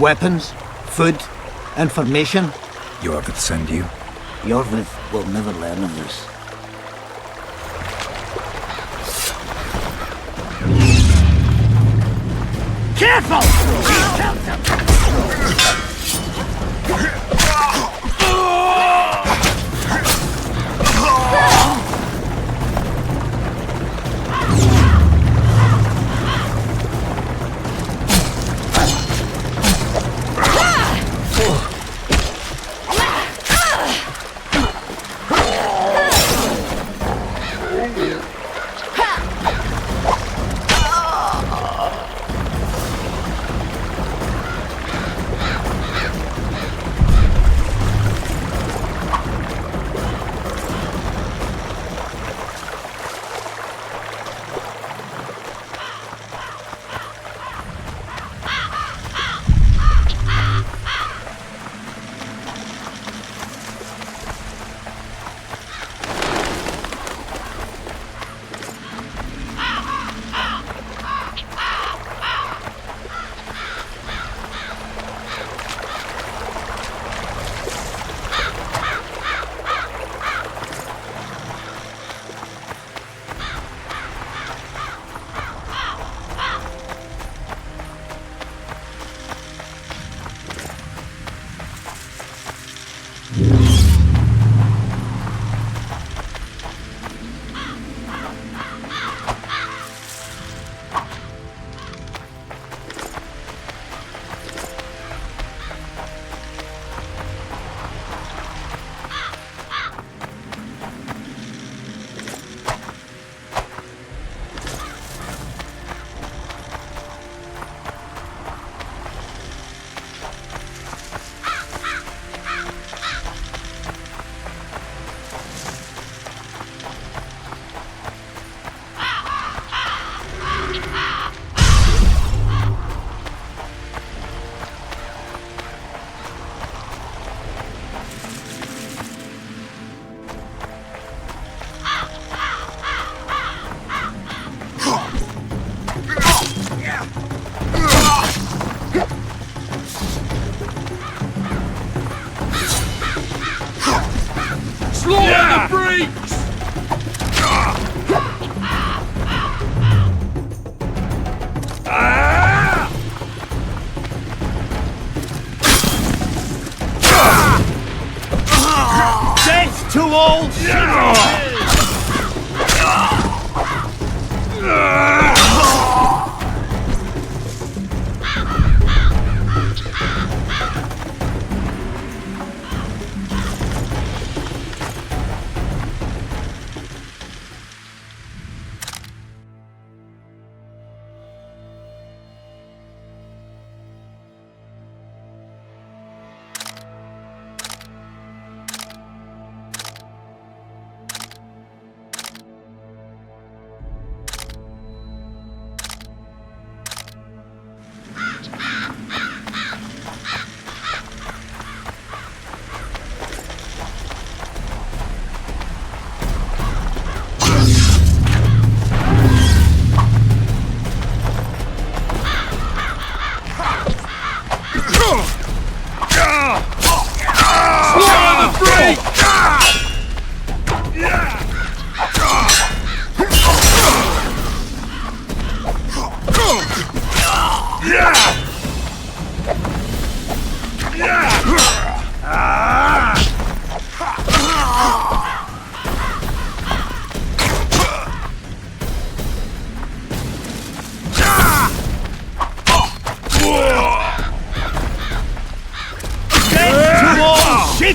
Weapons, food, information. Iorveth send you? Iorveth will never learn of this. Careful!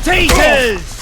Shit-eaters!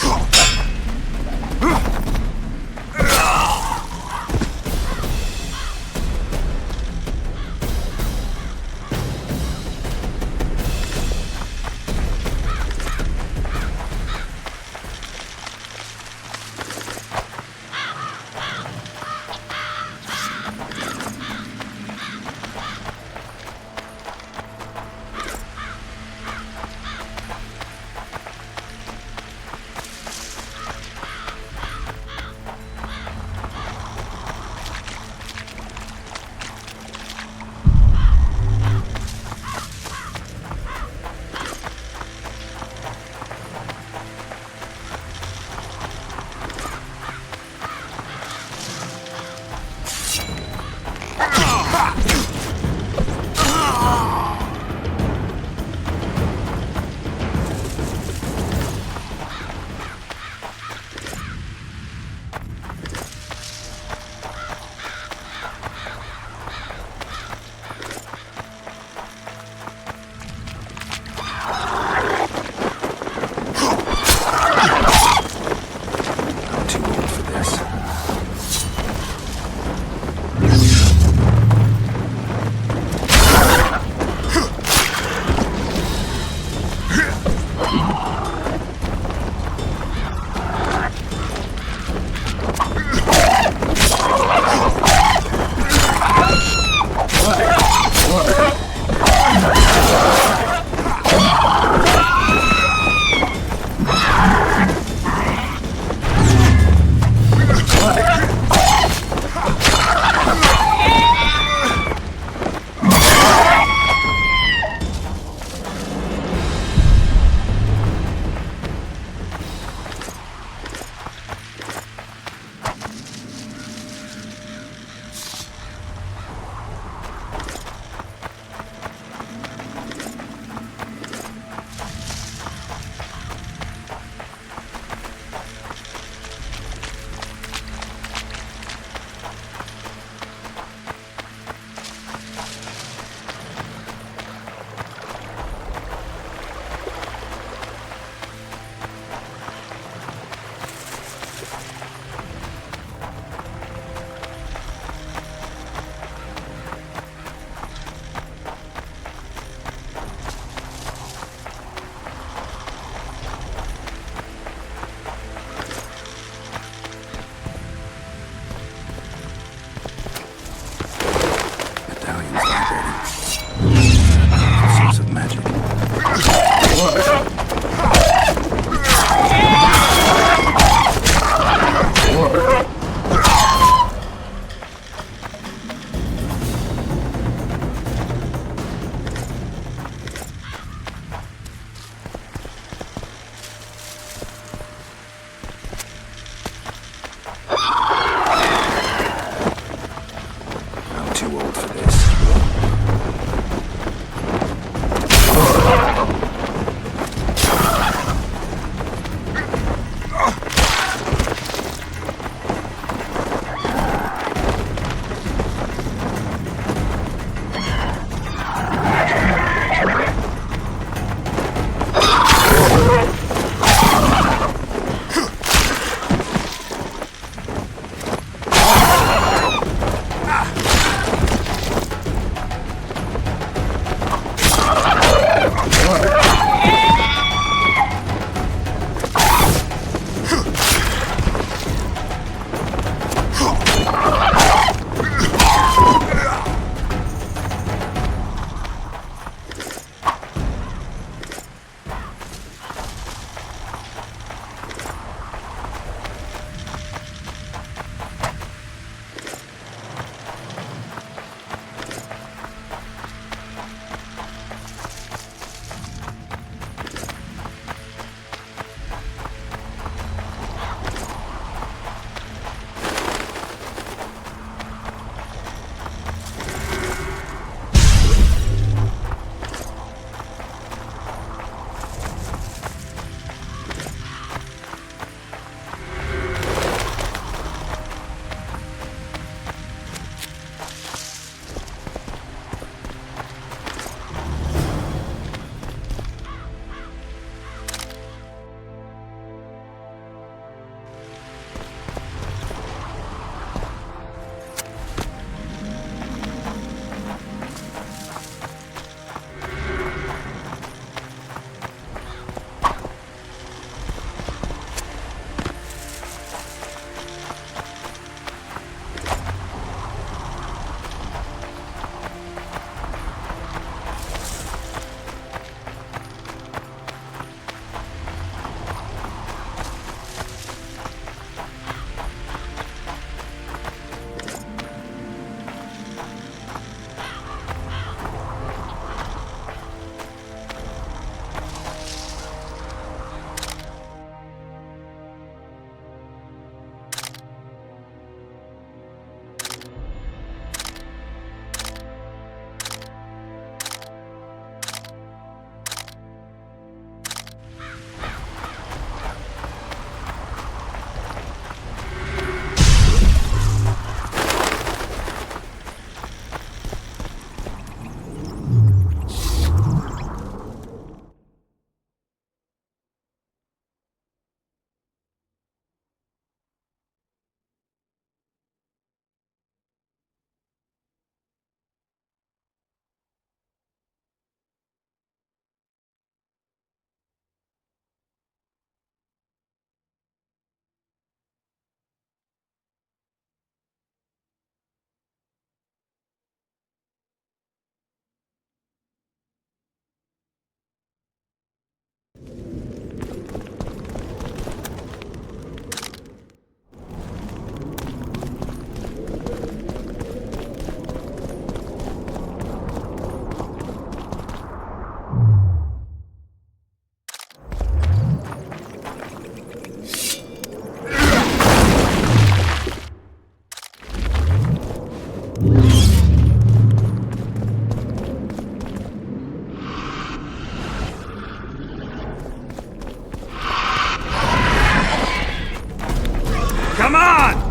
Come on!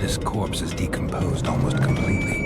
This corpse is decomposed almost completely.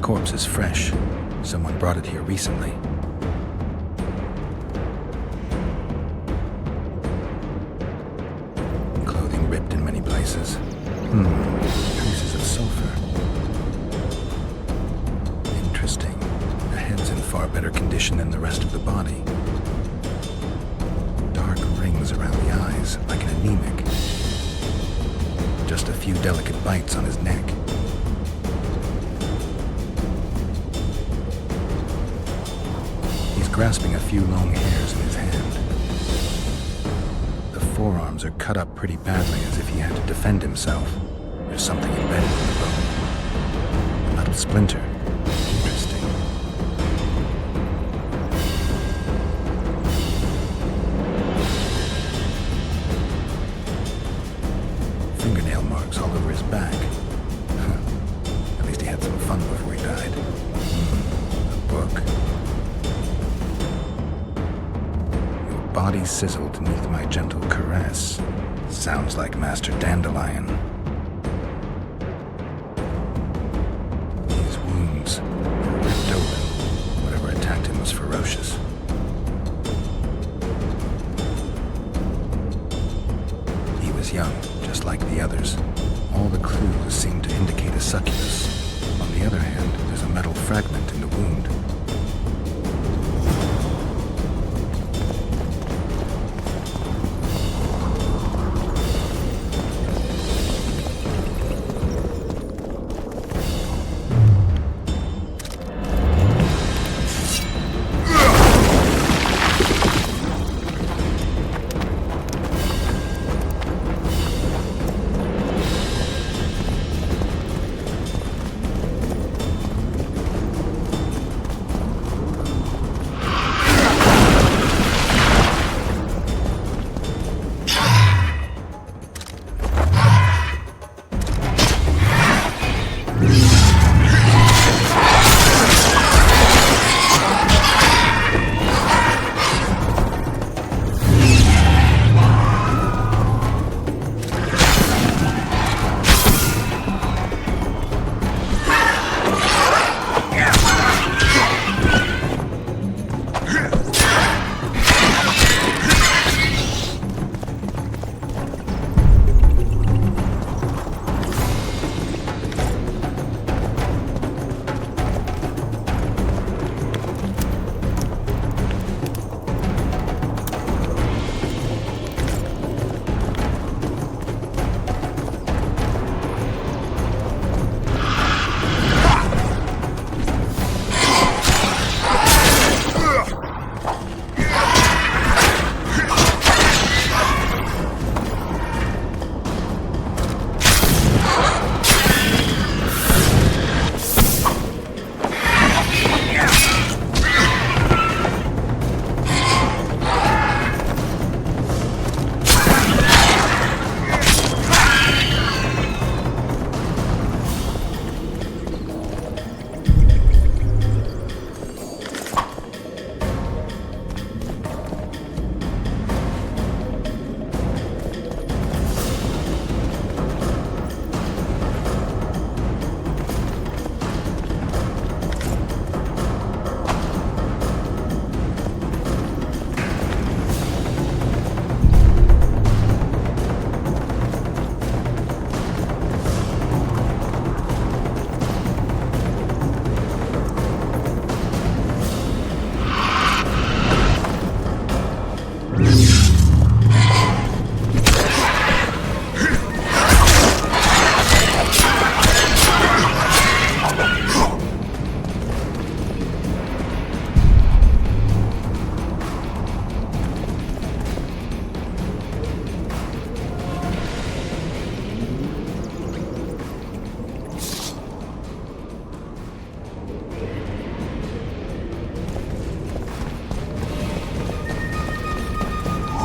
corpse is fresh. Someone brought it here recently. Clothing ripped in many places. Traces of sulfur. Interesting. The head's in far better condition than the rest of the body. Dark rings around the eyes, like an anemic. Just a few delicate bites on his neck. He's grasping a few long hairs in his hand. The forearms are cut up pretty badly, as if he had to defend himself. There's something embedded in the bone. A metal splinter. Interesting. Fingernail marks all over his back. At least he had some fun before he died. A book. Your body sizzled beneath my gentle caress. Sounds like Master Dandelion. His wounds were ripped open. Whatever attacked him was ferocious. He was young, just like the others. All the clues seemed to indicate a succubus. On the other hand, there's a metal fragment in the wound.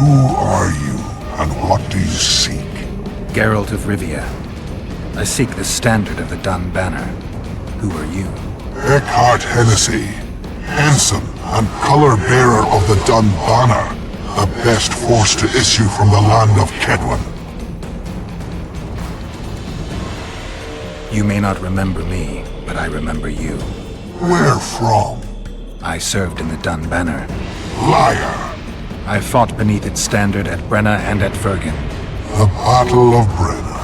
Who are you, and what do you seek? Geralt of Rivia. I seek the standard of the Dun Banner. Who are you? Eckhart Hennessy, handsome and color-bearer of the Dun Banner, the best force to issue from the land of Kaedwen. You may not remember me, but I remember you. Where from? I served in the Dun Banner. Liar! I fought beneath its standard at Brenna and at Vergen. The Battle of Brenna.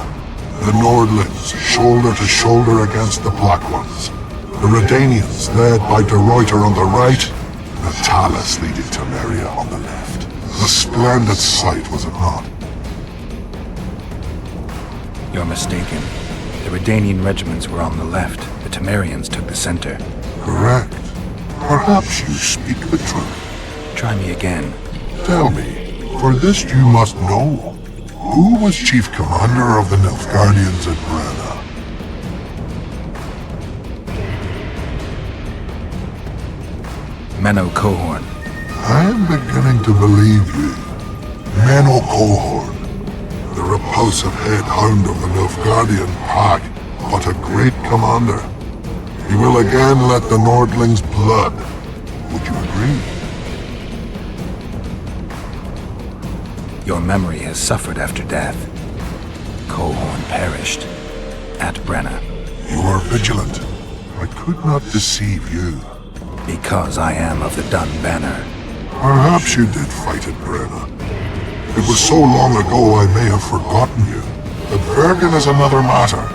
The Nordlings, shoulder to shoulder against the Black Ones. The Redanians, led by De Ruyter on the right, the Talus leading Temeria on the left. A splendid sight, was it not? You're mistaken. The Redanian regiments were on the left. The Temerians took the center. Correct. Perhaps you speak the truth. Try me again. Tell me, for this you must know. Who was chief commander of the Nilfgardians at Brenna? Menno Cohorn. I am beginning to believe you. Menno Cohorn, the repulsive head hound of the Nilfgaardian pack, but a great commander. He will again let the Nordlings' blood. Would you agree? Your memory has suffered after death. Cohorn perished at Brenna. You are vigilant. I could not deceive you. Because I am of the Dun Banner. Perhaps you did fight at Brenna. It was so long ago I may have forgotten you. But Vergen is another matter.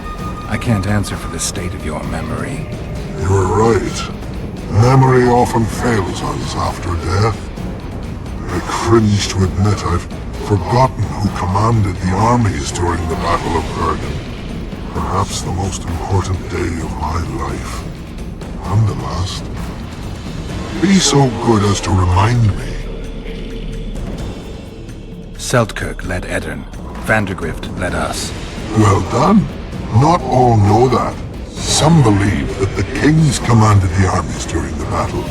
I can't answer for the state of your memory. You're right. Memory often fails us after death. I cringe to admit I've forgotten who commanded the armies during the Battle of Vergen. Perhaps the most important day of my life. And the last. Be so good as to remind me. Seltkirk led Eddern. Vandergrift led us. Well done. Not all know that. Some believe that the kings commanded the armies during the battle,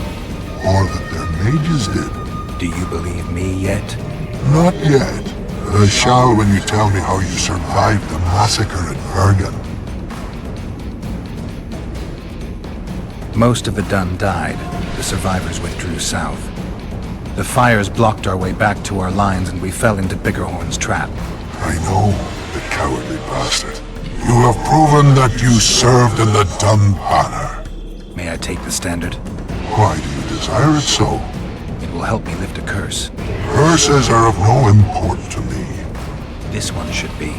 or that their mages did. Do you believe me yet? Not yet, but I shall when you tell me how you survived the massacre at Vergen. Most of the Dun died. The survivors withdrew south. The fires blocked our way back to our lines and we fell into Biggerhorn's trap. I know, the cowardly bastard. You have proven that you served in the Dun Banner. May I take the standard? Why do you desire it so? It will help me lift a curse. Curses are of no import to me. This one should be.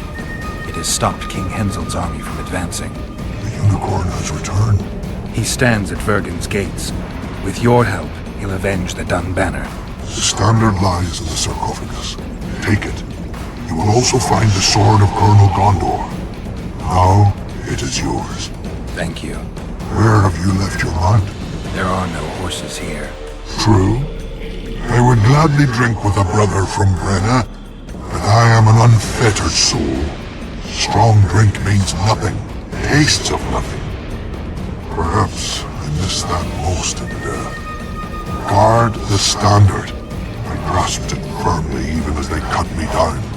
It has stopped King Henselt's army from advancing. The unicorn has returned. He stands at Vergen's gates. With your help, he'll avenge the Dun Banner. The standard lies in the sarcophagus. Take it. You will also find the sword of Colonel Gondor. Now, it is yours. Thank you. Where have you left your mount? There are no horses here. True. I would gladly drink with a brother from Brenna, but I am an unfettered soul. Strong drink means nothing, tastes of nothing. Perhaps I missed that most in death. Guard the standard. I grasped it firmly even as they cut me down.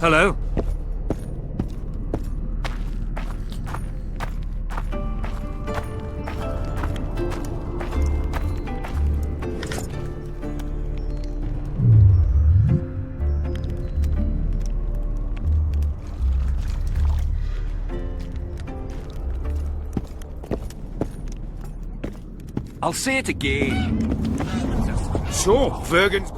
Hello. I'll say it again. So, Vergen's...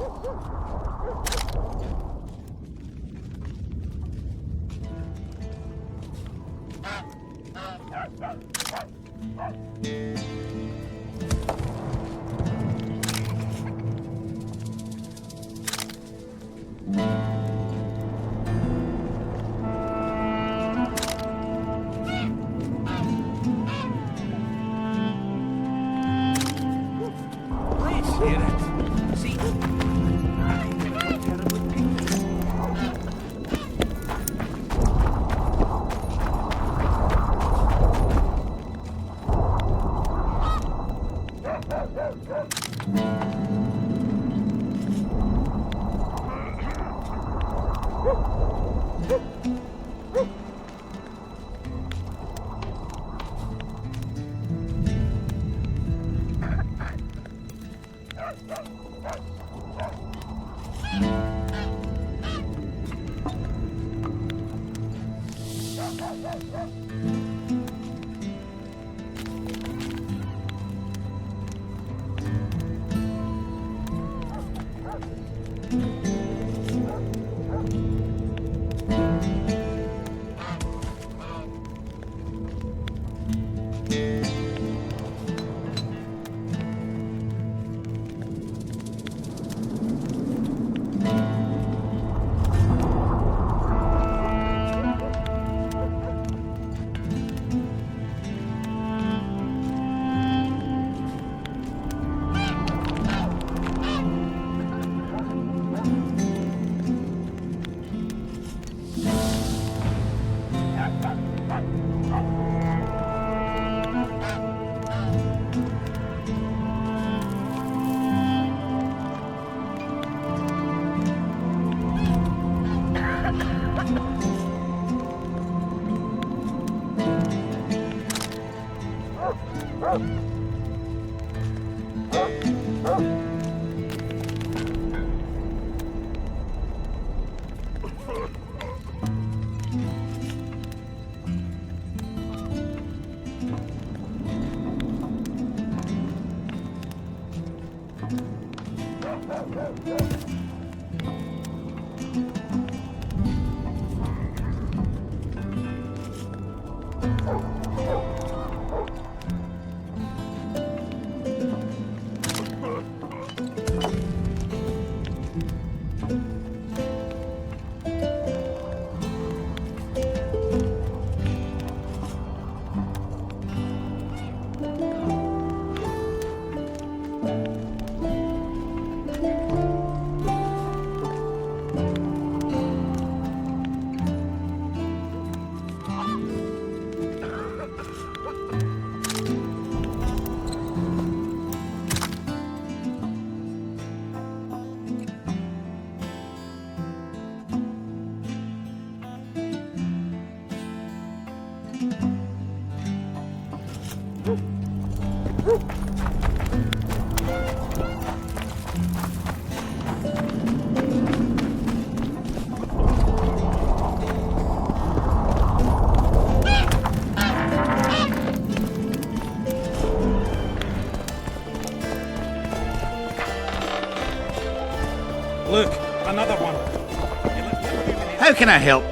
Look, another one. How can I help?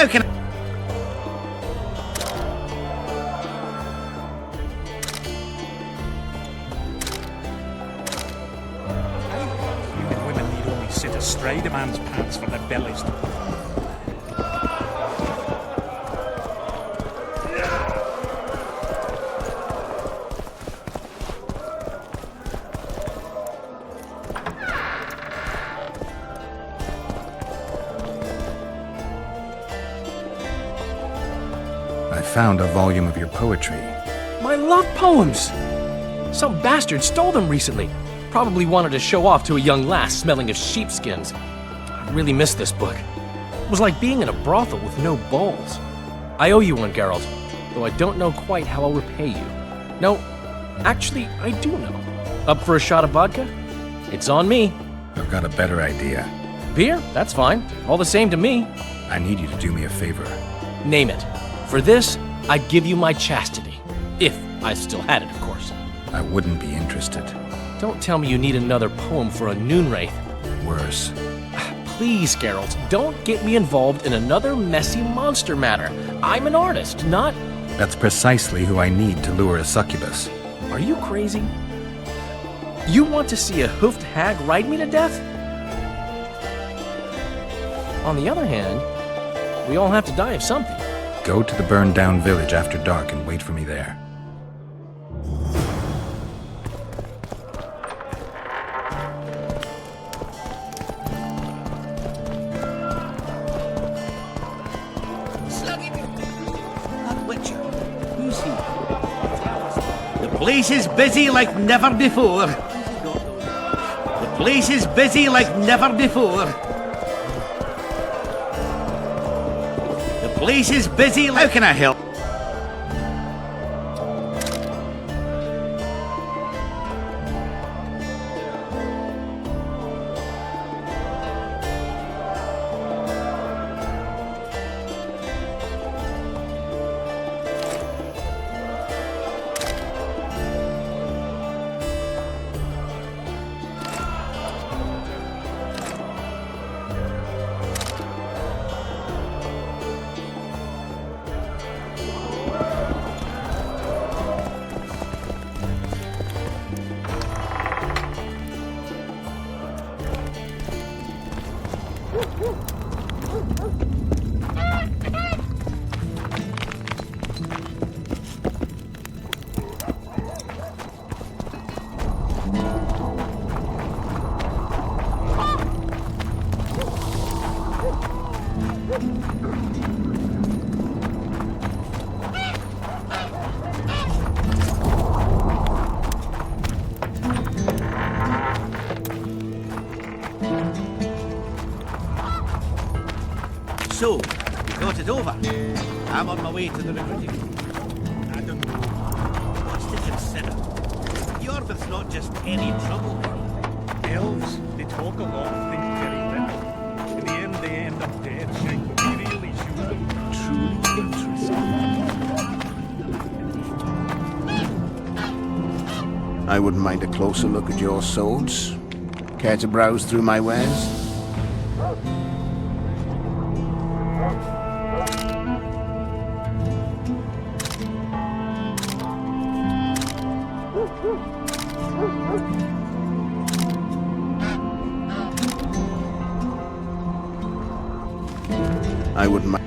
How can Human women need only sit astride a man's pants for their bellies to I found a volume of your poetry. My love poems! Some bastard stole them recently. Probably wanted to show off to a young lass smelling of sheepskins. I really missed this book. It was like being in a brothel with no balls. I owe you one, Geralt, though I don't know quite how I'll repay you. No, actually, I do know. Up for a shot of vodka? It's on me. I've got a better idea. Beer? That's fine. All the same to me. I need you to do me a favor. Name it. For this, I'd give you my chastity. If I still had it, of course. I wouldn't be interested. Don't tell me you need another poem for a noon wraith. Worse. Please, Geralt, don't get me involved in another messy monster matter. I'm an artist, not... That's precisely who I need to lure a succubus. Are you crazy? You want to see a hoofed hag ride me to death? On the other hand, we all have to die of something. Go to the burned-down village after dark and wait for me there. Witcher, who's he? The place is busy like never before. The place is busy like never before. The place is busy like... How can I help? So, you got it over. I'm on my way to the recruiting. I don't know. What's to consider? Iorveth's not just any trouble. Elves, they talk a lot and think very little. In the end, they end up dead, shake, but we really shoot them. Truly interesting. I wouldn't mind a closer look at your swords. Care to browse through my wares? I wouldn't mind.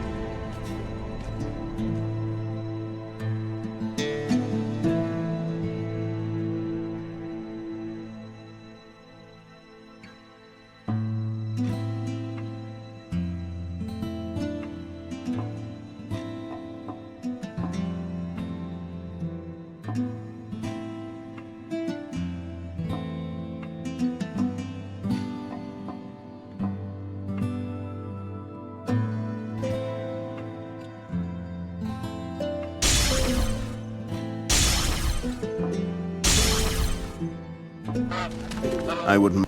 I wouldn't.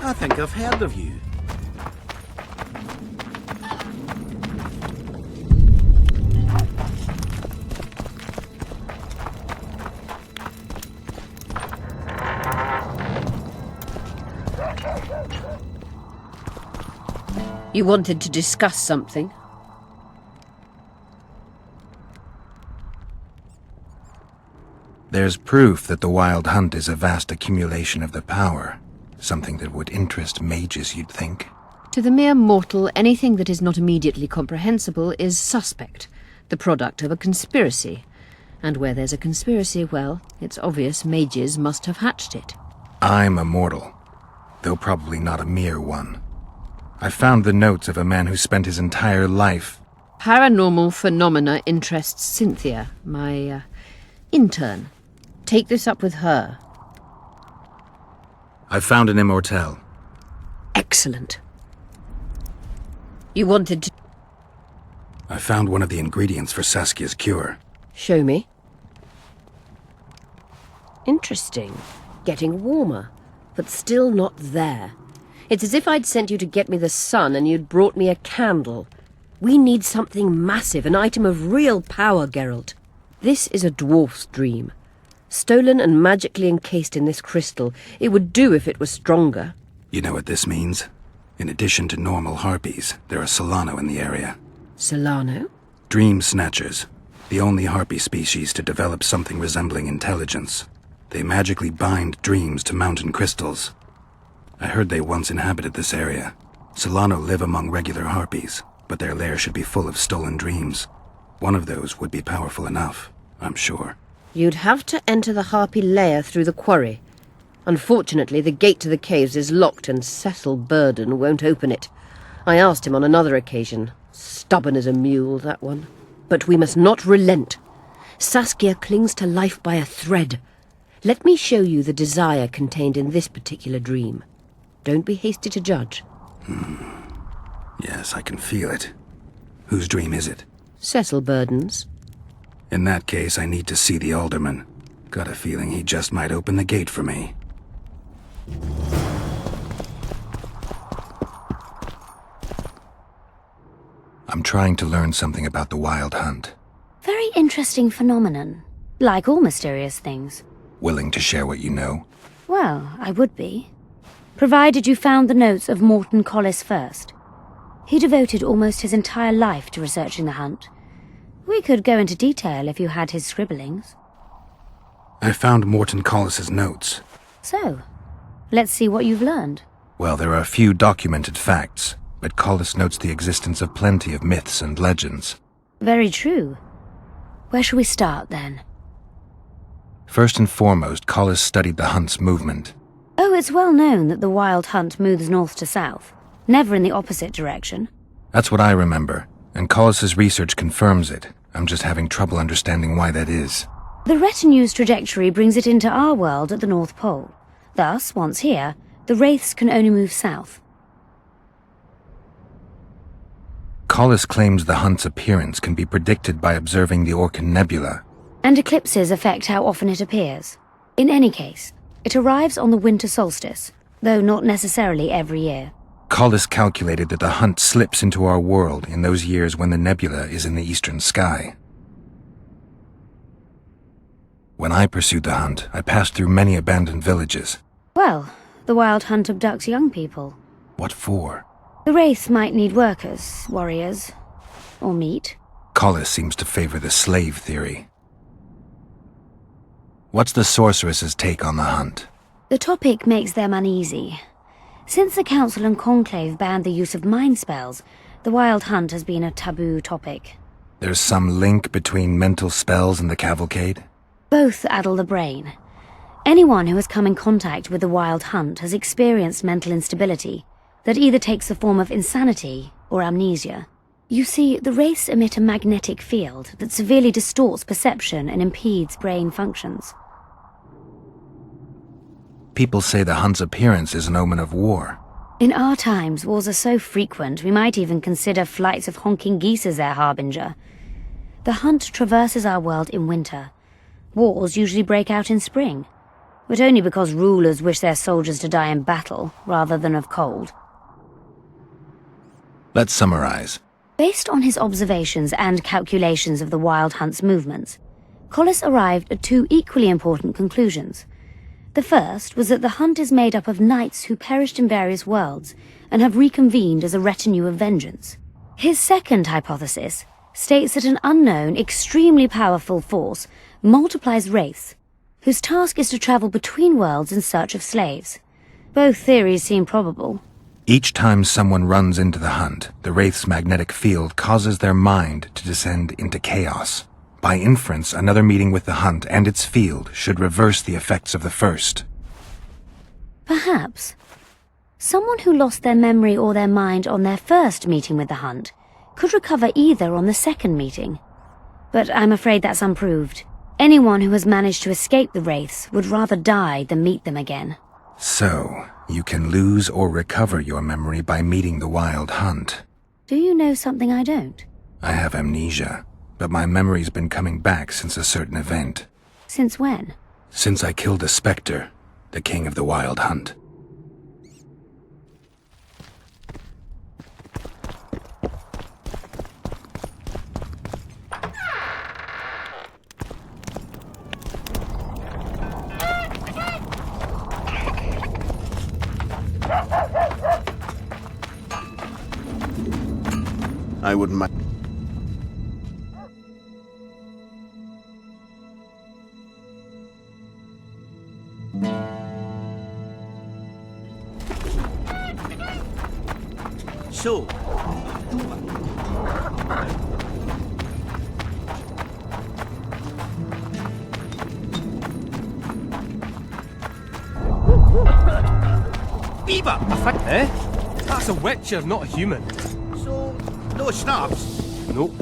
I think I've heard of you. You wanted to discuss something? There's proof that the Wild Hunt is a vast accumulation of the power. Something that would interest mages, you'd think. To the mere mortal, anything that is not immediately comprehensible is suspect, the product of a conspiracy. And where there's a conspiracy, well, it's obvious mages must have hatched it. I'm a mortal, though probably not a mere one. I found the notes of a man who spent his entire life... Paranormal phenomena interests Cynthia, my, intern. Take this up with her. I found an Immortelle. Excellent. You wanted to... I found one of the ingredients for Saskia's cure. Show me. Interesting. Getting warmer, but still not there. It's as if I'd sent you to get me the sun and you'd brought me a candle. We need something massive, an item of real power, Geralt. This is a dwarf's dream. Stolen and magically encased in this crystal. It would do if it were stronger. You know what this means? In addition to normal harpies, there are Solano in the area. Solano? Dream Snatchers. The only harpy species to develop something resembling intelligence. They magically bind dreams to mountain crystals. I heard they once inhabited this area. Solano live among regular harpies, but their lair should be full of stolen dreams. One of those would be powerful enough, I'm sure. You'd have to enter the harpy lair through the quarry. Unfortunately, the gate to the caves is locked and Cecil Burden won't open it. I asked him on another occasion. Stubborn as a mule, that one. But we must not relent. Saskia clings to life by a thread. Let me show you the desire contained in this particular dream. Don't be hasty to judge. Yes, I can feel it. Whose dream is it? Cecil Burden's. In that case, I need to see the alderman. Got a feeling he just might open the gate for me. I'm trying to learn something about the Wild Hunt. Very interesting phenomenon. Like all mysterious things. Willing to share what you know? Well, I would be. Provided you found the notes of Morton Collis first. He devoted almost his entire life to researching the hunt. We could go into detail if you had his scribblings. I found Morton Collis's notes. So, let's see what you've learned. Well, there are a few documented facts, but Collis notes the existence of plenty of myths and legends. Very true. Where shall we start, then? First and foremost, Collis studied the hunt's movement. Oh, it's well known that the Wild Hunt moves north to south, never in the opposite direction. That's what I remember, and Collis's research confirms it. I'm just having trouble understanding why that is. The retinue's trajectory brings it into our world at the North Pole. Thus, once here, the Wraiths can only move south. Collis claims the hunt's appearance can be predicted by observing the Orcan Nebula. And eclipses affect how often it appears. In any case, it arrives on the winter solstice, though not necessarily every year. Collis calculated that the hunt slips into our world in those years when the nebula is in the eastern sky. When I pursued the hunt, I passed through many abandoned villages. Well, the Wild Hunt abducts young people. What for? The Wraiths might need workers, warriors, or meat. Collis seems to favor the slave theory. What's the sorceress's take on the hunt? The topic makes them uneasy. Since the Council and Conclave banned the use of mind spells, the Wild Hunt has been a taboo topic. There's some link between mental spells and the cavalcade? Both addle the brain. Anyone who has come in contact with the Wild Hunt has experienced mental instability that either takes the form of insanity or amnesia. You see, the Wraiths emit a magnetic field that severely distorts perception and impedes brain functions. People say the hunt's appearance is an omen of war. In our times, wars are so frequent we might even consider flights of honking geese as their harbinger. The hunt traverses our world in winter. Wars usually break out in spring. but only because rulers wish their soldiers to die in battle rather than of cold. Let's summarize. Based on his observations and calculations of the Wild Hunt's movements, Collis arrived at two equally important conclusions. The first was that the Hunt is made up of knights who perished in various worlds and have reconvened as a retinue of vengeance. His second hypothesis states that an unknown, extremely powerful force multiplies wraiths, whose task is to travel between worlds in search of slaves. Both theories seem probable. Each time someone runs into the Hunt, the Wraith's magnetic field causes their mind to descend into chaos. By inference, another meeting with the Hunt and its field should reverse the effects of the first. Perhaps someone who lost their memory or their mind on their first meeting with the Hunt could recover either on the second meeting. But I'm afraid that's unproved. Anyone who has managed to escape the Wraiths would rather die than meet them again. So, you can lose or recover your memory by meeting the Wild Hunt. Do you know something I don't? I have amnesia, but my memory's been coming back since a certain event. Since when? Since I killed a spectre, the king of the Wild Hunt. I wouldn't mind. So, Beaver! A fact, eh? That's a witcher, not a human. So, no schnapps? Nope.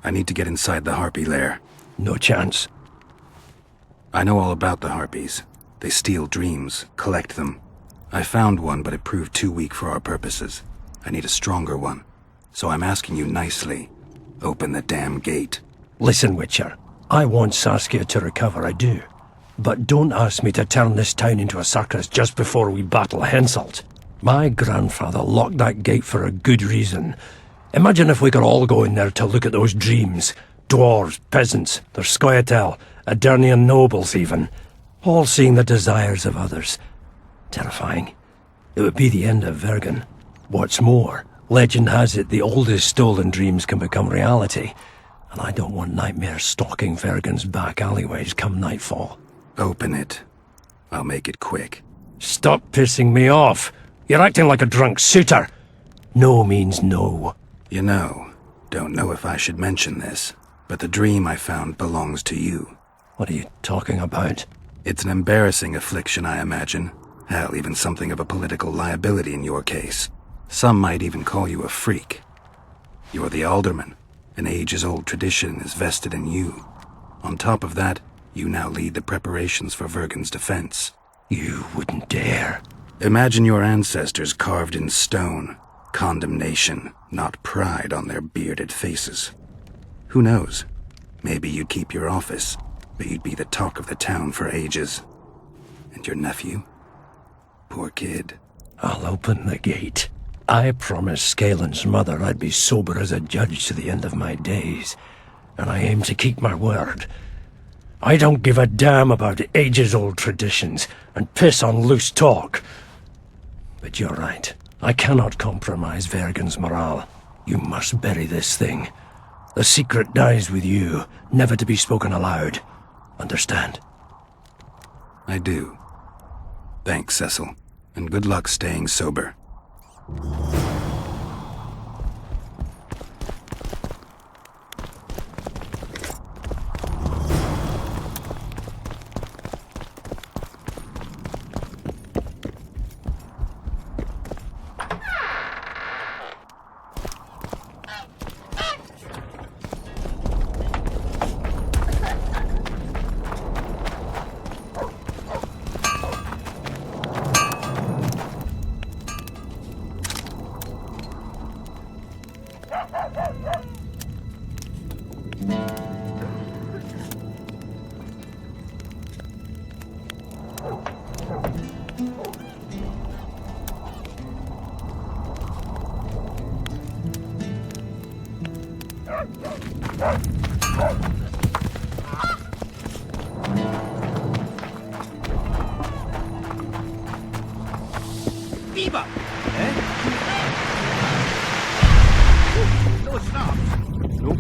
I need to get inside the Harpy lair. No chance. I know all about the Harpies. They steal dreams, collect them. I found one, but it proved too weak for our purposes. I need a stronger one. So I'm asking you nicely, open the damn gate. Listen, Witcher. I want Saskia to recover, I do. But don't ask me to turn this town into a circus just before we battle Henselt. My grandfather locked that gate for a good reason. Imagine if we could all go in there to look at those dreams. Dwarves, peasants, their Scoia'tael, Adernian nobles even. All seeing the desires of others. Terrifying. It would be the end of Vergen. What's more, legend has it the oldest stolen dreams can become reality. And I don't want nightmares stalking Vergen's back alleyways come nightfall. Open it. I'll make it quick. Stop pissing me off. You're acting like a drunk suitor. No means no. You know, don't know if I should mention this, but the dream I found belongs to you. What are you talking about? It's an embarrassing affliction, I imagine. Hell, even something of a political liability in your case. Some might even call you a freak. You're the alderman. An ages-old tradition is vested in you. On top of that, you now lead the preparations for Vergen's defense. You wouldn't dare. Imagine your ancestors carved in stone. Condemnation, not pride on their bearded faces. Who knows? Maybe you'd keep your office, but you'd be the talk of the town for ages. And your nephew? Poor kid. I'll open the gate. I promised Scalen's mother I'd be sober as a judge to the end of my days, and I aim to keep my word. I don't give a damn about ages-old traditions and piss on loose talk. But you're right. I cannot compromise Vergen's morale. You must bury this thing. The secret dies with you, never to be spoken aloud. Understand? I do. Thanks, Cecil, and good luck staying sober. Viva! Eh? No, it's not. Nope.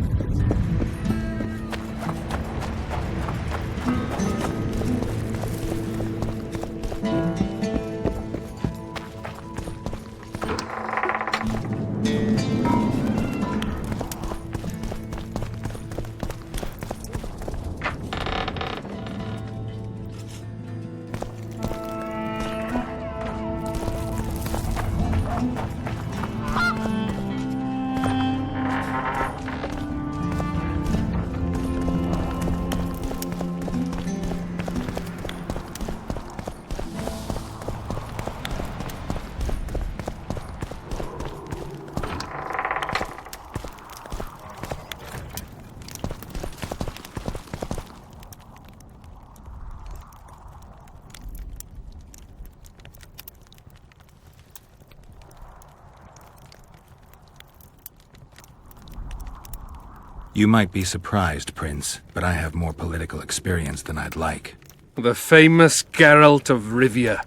You might be surprised, Prince, but I have more political experience than I'd like. The famous Geralt of Rivia,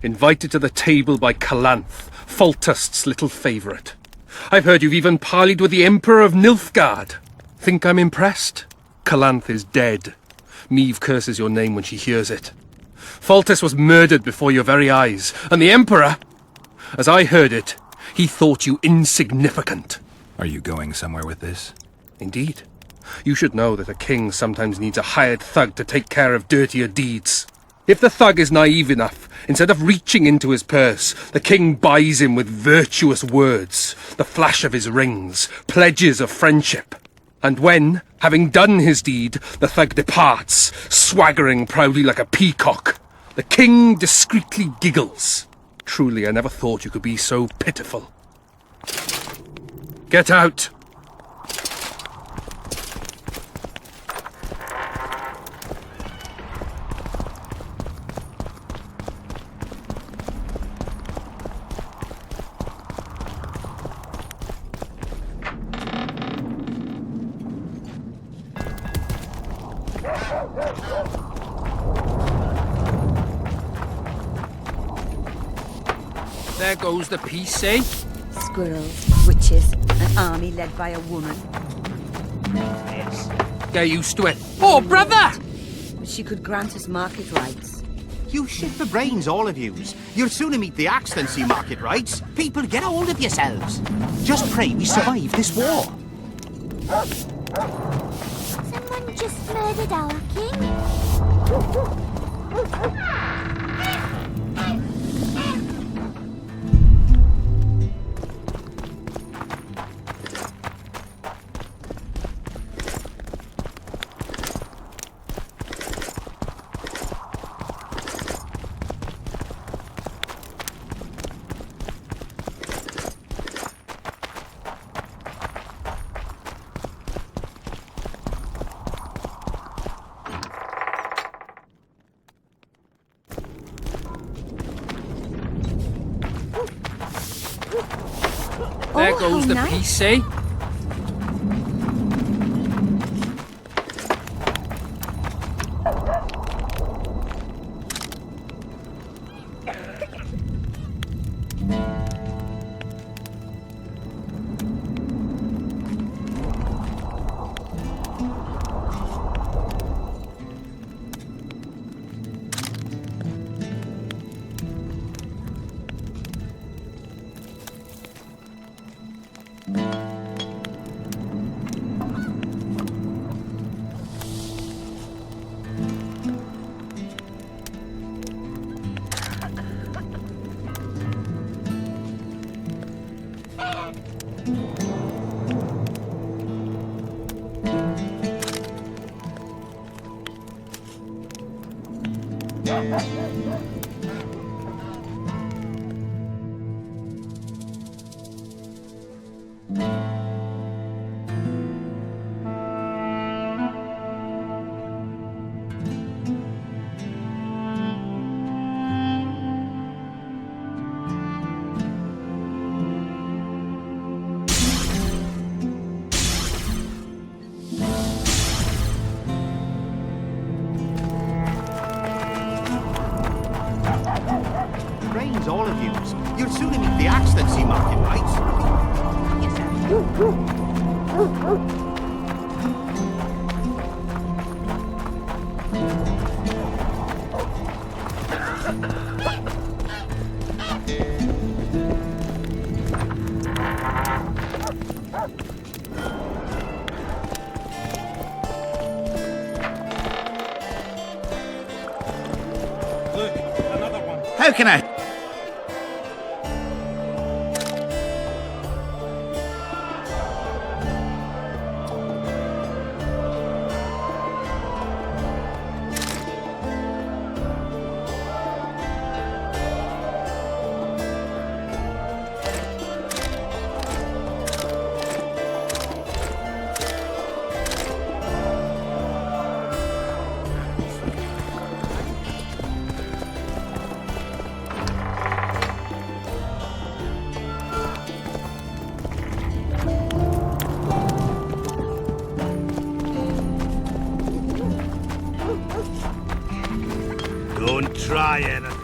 invited to the table by Calanth, Foltest's little favourite. I've heard you've even parleyed with the Emperor of Nilfgaard. Think I'm impressed? Calanth is dead. Meve curses your name when she hears it. Foltest was murdered before your very eyes, and the Emperor, as I heard it, he thought you insignificant. Are you going somewhere with this? Indeed. You should know that a king sometimes needs a hired thug to take care of dirtier deeds. If the thug is naive enough, instead of reaching into his purse, the king buys him with virtuous words, the flash of his rings, pledges of friendship. And when, having done his deed, the thug departs, swaggering proudly like a peacock, the king discreetly giggles. Truly, I never thought you could be so pitiful. Get out! There goes the peace, eh? Squirrels, witches, an army led by a woman. Get used to it. Oh, brother! But she could grant us market rights. You shit for brains, all of yous. You'll sooner meet the axe than see market rights. People, get a hold of yourselves. Just pray we survive this war. Someone just murdered our king. There goes the peace, eh? How can I? Don't try anything.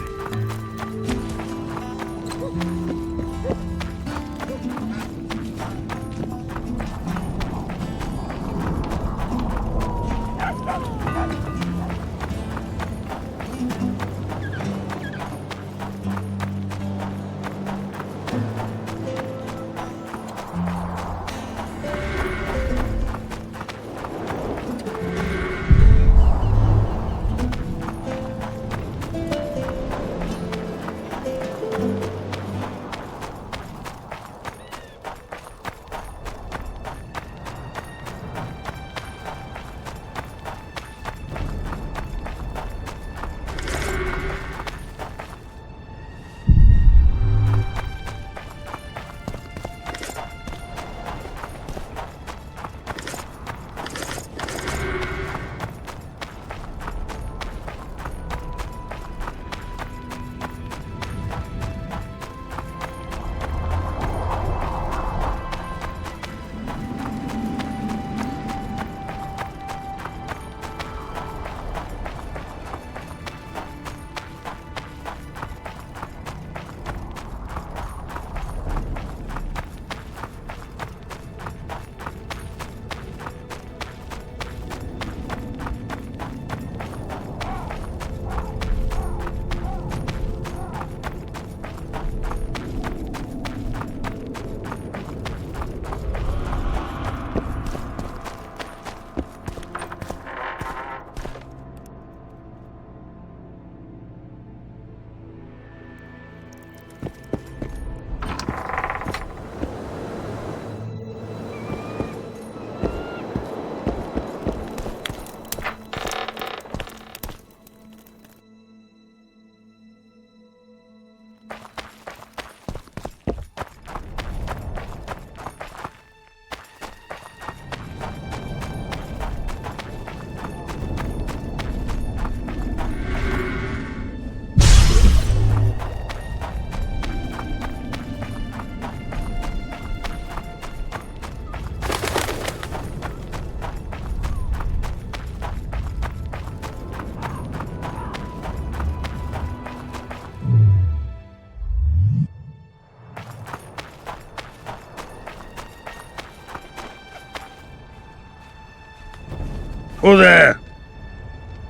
Who there?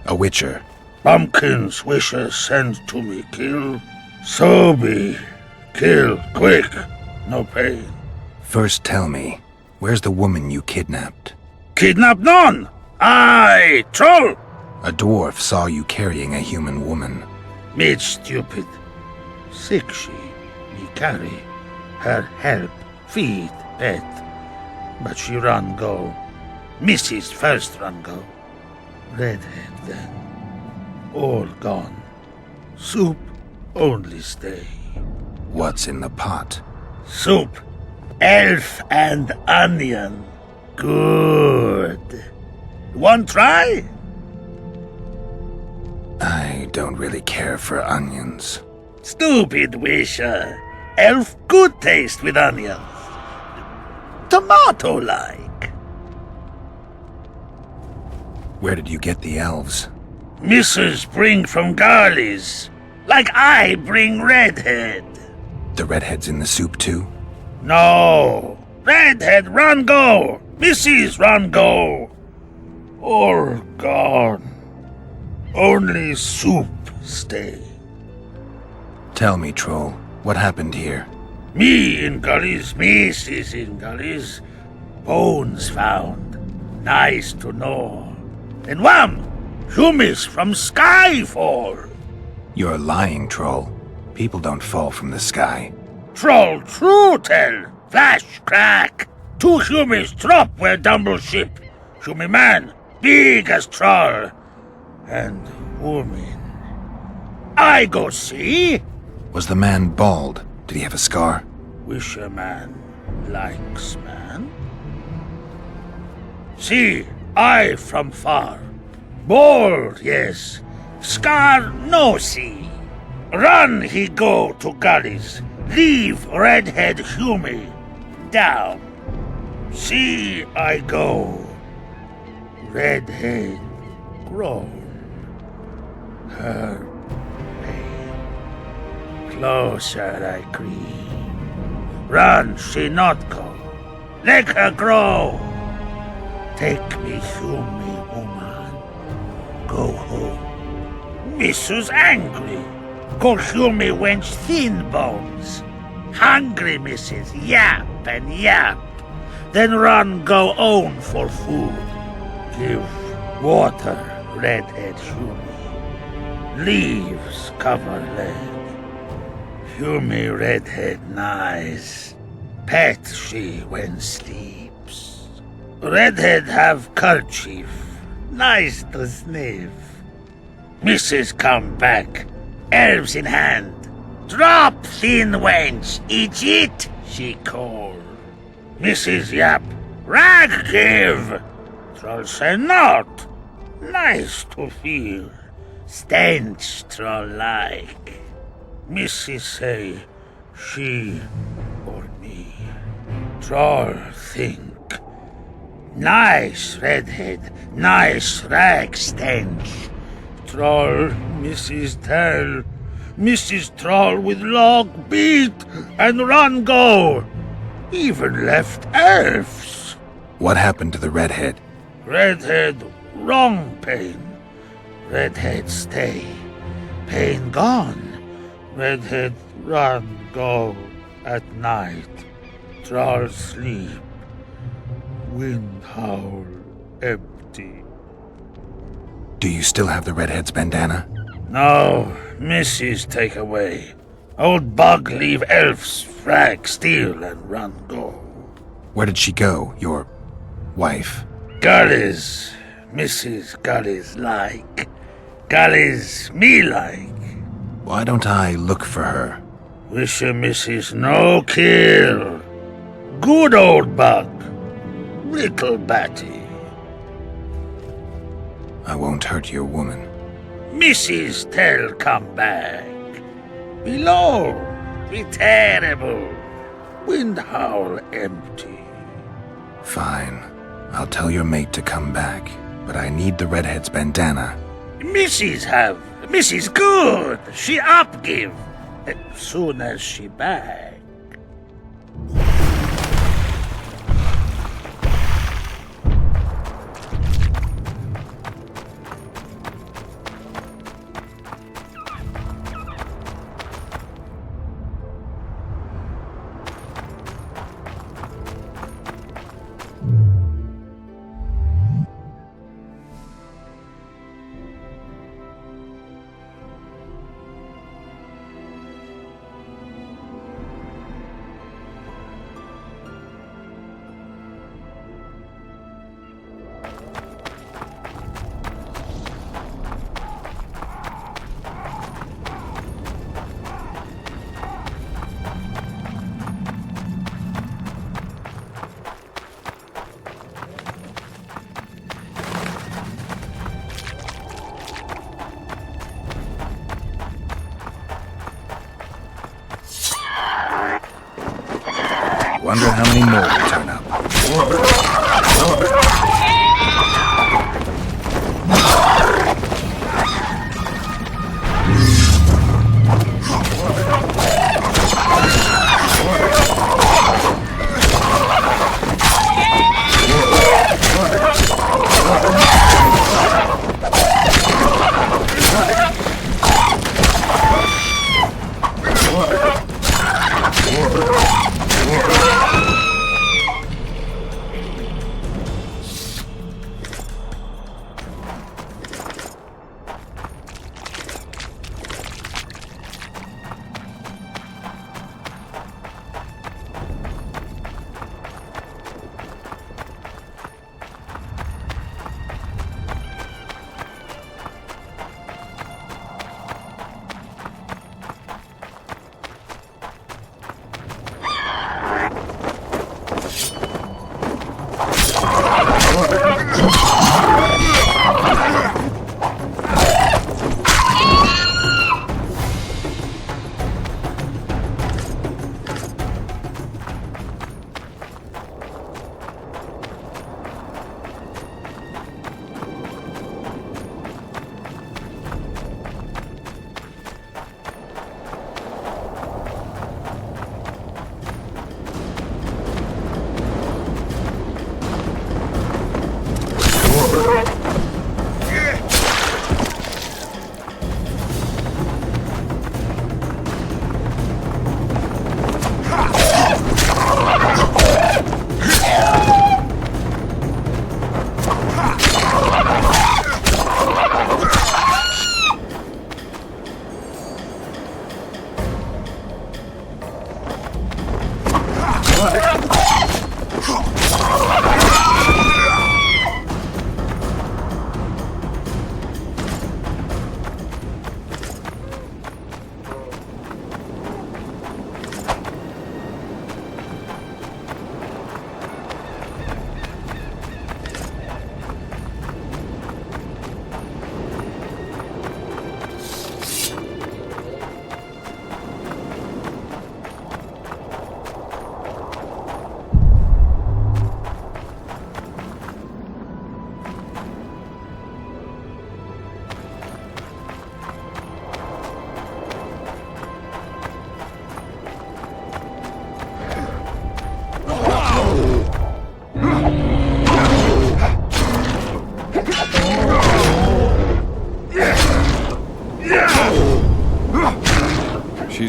A witcher. Bumpkin's wishes send to me kill. So be. Kill, quick. No pain. First tell me, where's the woman you kidnapped? Kidnap none! Aye, troll! A dwarf saw you carrying a human woman. Made stupid. Sick she, me carry. Her help, feed, pet. But she run go. Mrs. first run go. Redhead then. All gone. Soup only stay. What's in the pot? Soup. Elf and onion. Good. One try? I don't really care for onions. Stupid wisher. Elf good taste with onions. Tomato-like. Where did you get the elves? Missus bring from Garley's. Like I bring Redhead. The redhead's in the soup too? No. Redhead, run go! Mrs. run go! All gone. Only soup stay. Tell me, Troll, what happened here? Me in gullies, Mrs. in gullies. Bones found. Nice to know. And wham! Humis from Skyfall. You're lying, Troll. People don't fall from the sky. Troll true tell. Flash crack. 2 Humis drop where Dumble ship. Humi man, big as troll. And woman. I go see. Was the man bald? Did he have a scar? Wish a man likes man. See, I from far. Bald, yes. Scar no see. Run he go to gullies. Leave redhead Humi down. See I go. Redhead grown. Her pain. Closer I creep. Run she not go. Let her grow. Take me Humi woman. Go home. Missus angry. Call Humi wench thin bones. Hungry missus yap and yap. Then run go own for food. Give water redhead Humi. Leaves cover leg. Humi redhead nice. Pet she when sleeps. Redhead have kerchief. Nice to sniff. Mrs. come back. Herbs in hand. Drop thin wench. Eat, she call. Mrs. yap. Rag give. Troll say not. Nice to feel. Stench troll like. Mrs. say she or me. Troll think. Nice redhead, nice rag stench. Troll, Mrs. tell. Mrs. Troll with log beat and run go. Even left elves. What happened to the redhead? Redhead wrong pain. Redhead stay. Pain gone. Redhead run go at night. Troll sleep. Wind howl empty. Do you still have the redhead's bandana? No, Mrs. take away. Old bug leave elves frag steal and run go. Where did she go, your wife? Gullies, Mrs. Gullies like. Gullies me like. Why don't I look for her? Wish a Mrs. no kill. Good old bug. Little batty. I won't hurt your woman. Mrs. tell come back. Below, be terrible. Wind howl empty. Fine. I'll tell your mate to come back, but I need the redhead's bandana. Mrs. have. Mrs. good. She up give. Soon as she back.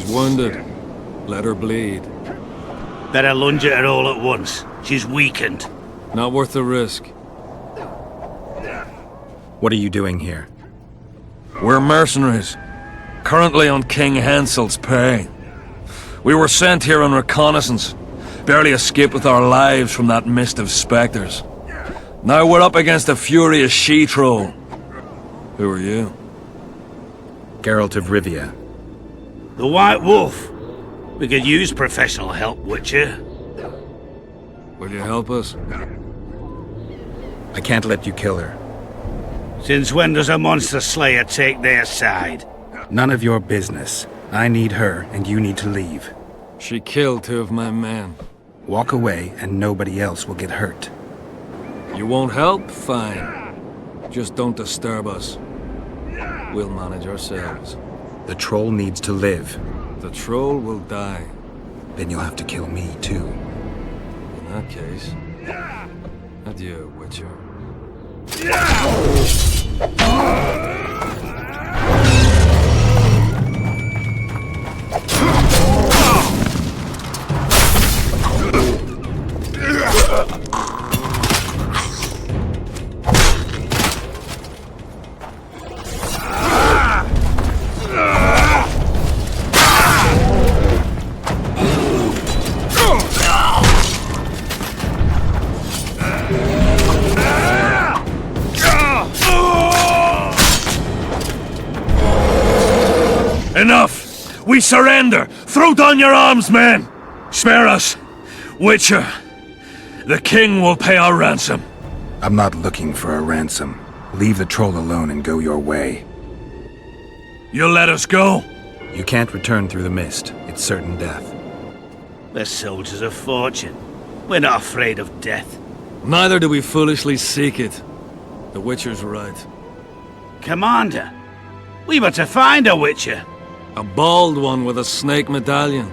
She's wounded. Let her bleed. Better lunge at her all at once. She's weakened. Not worth the risk. What are you doing here? We're mercenaries. Currently on King Henselt's pay. We were sent here on reconnaissance. Barely escaped with our lives from that mist of spectres. Now we're up against a furious she-troll. Who are you? Geralt of Rivia. The White Wolf. We could use professional help, Witcher. Will you help us? I can't let you kill her. Since when does a monster slayer take their side? None of your business. I need her, and you need to leave. She killed 2 of my men. Walk away, and nobody else will get hurt. You won't help? Fine. Just don't disturb us. We'll manage ourselves. The troll needs to live. The troll will die. Then you'll have to kill me, too. In that case... Adieu, Witcher. Enough! We surrender! Throw down your arms, men! Spare us! Witcher, the king will pay our ransom. I'm not looking for a ransom. Leave the troll alone and go your way. You'll let us go? You can't return through the mist. It's certain death. We're soldiers of fortune. We're not afraid of death. Neither do we foolishly seek it. The Witcher's right. Commander, we were to find a Witcher. A bald one with a snake medallion.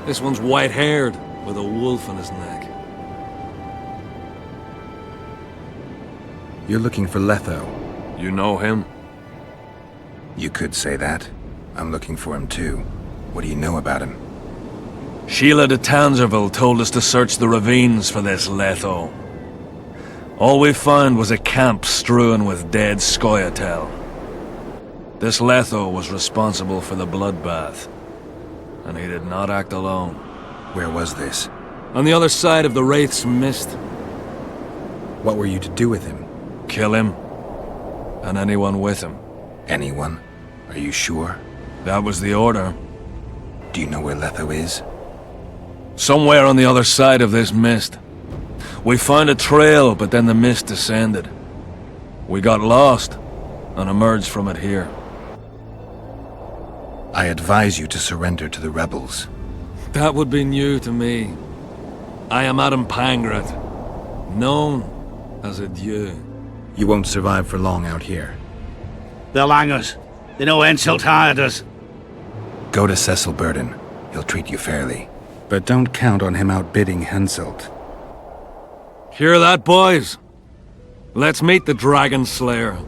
This one's white-haired, with a wolf on his neck. You're looking for Letho. You know him? You could say that. I'm looking for him too. What do you know about him? Sheila de Tangerville told us to search the ravines for this Letho. All we found was a camp strewn with dead Scoia'tael. This Letho was responsible for the bloodbath, and he did not act alone. Where was this? On the other side of the Wraith's mist. What were you to do with him? Kill him, and anyone with him. Anyone? Are you sure? That was the order. Do you know where Letho is? Somewhere on the other side of this mist. We found a trail, but then the mist descended. We got lost, and emerged from it here. I advise you to surrender to the rebels. That would be new to me. I am Adam Pangrat, known as a Dieu. You won't survive for long out here. They'll hang us. They know Henselt hired us. Go to Cecil Burden. He'll treat you fairly. But don't count on him outbidding Henselt. Hear that, boys? Let's meet the Dragon Slayer.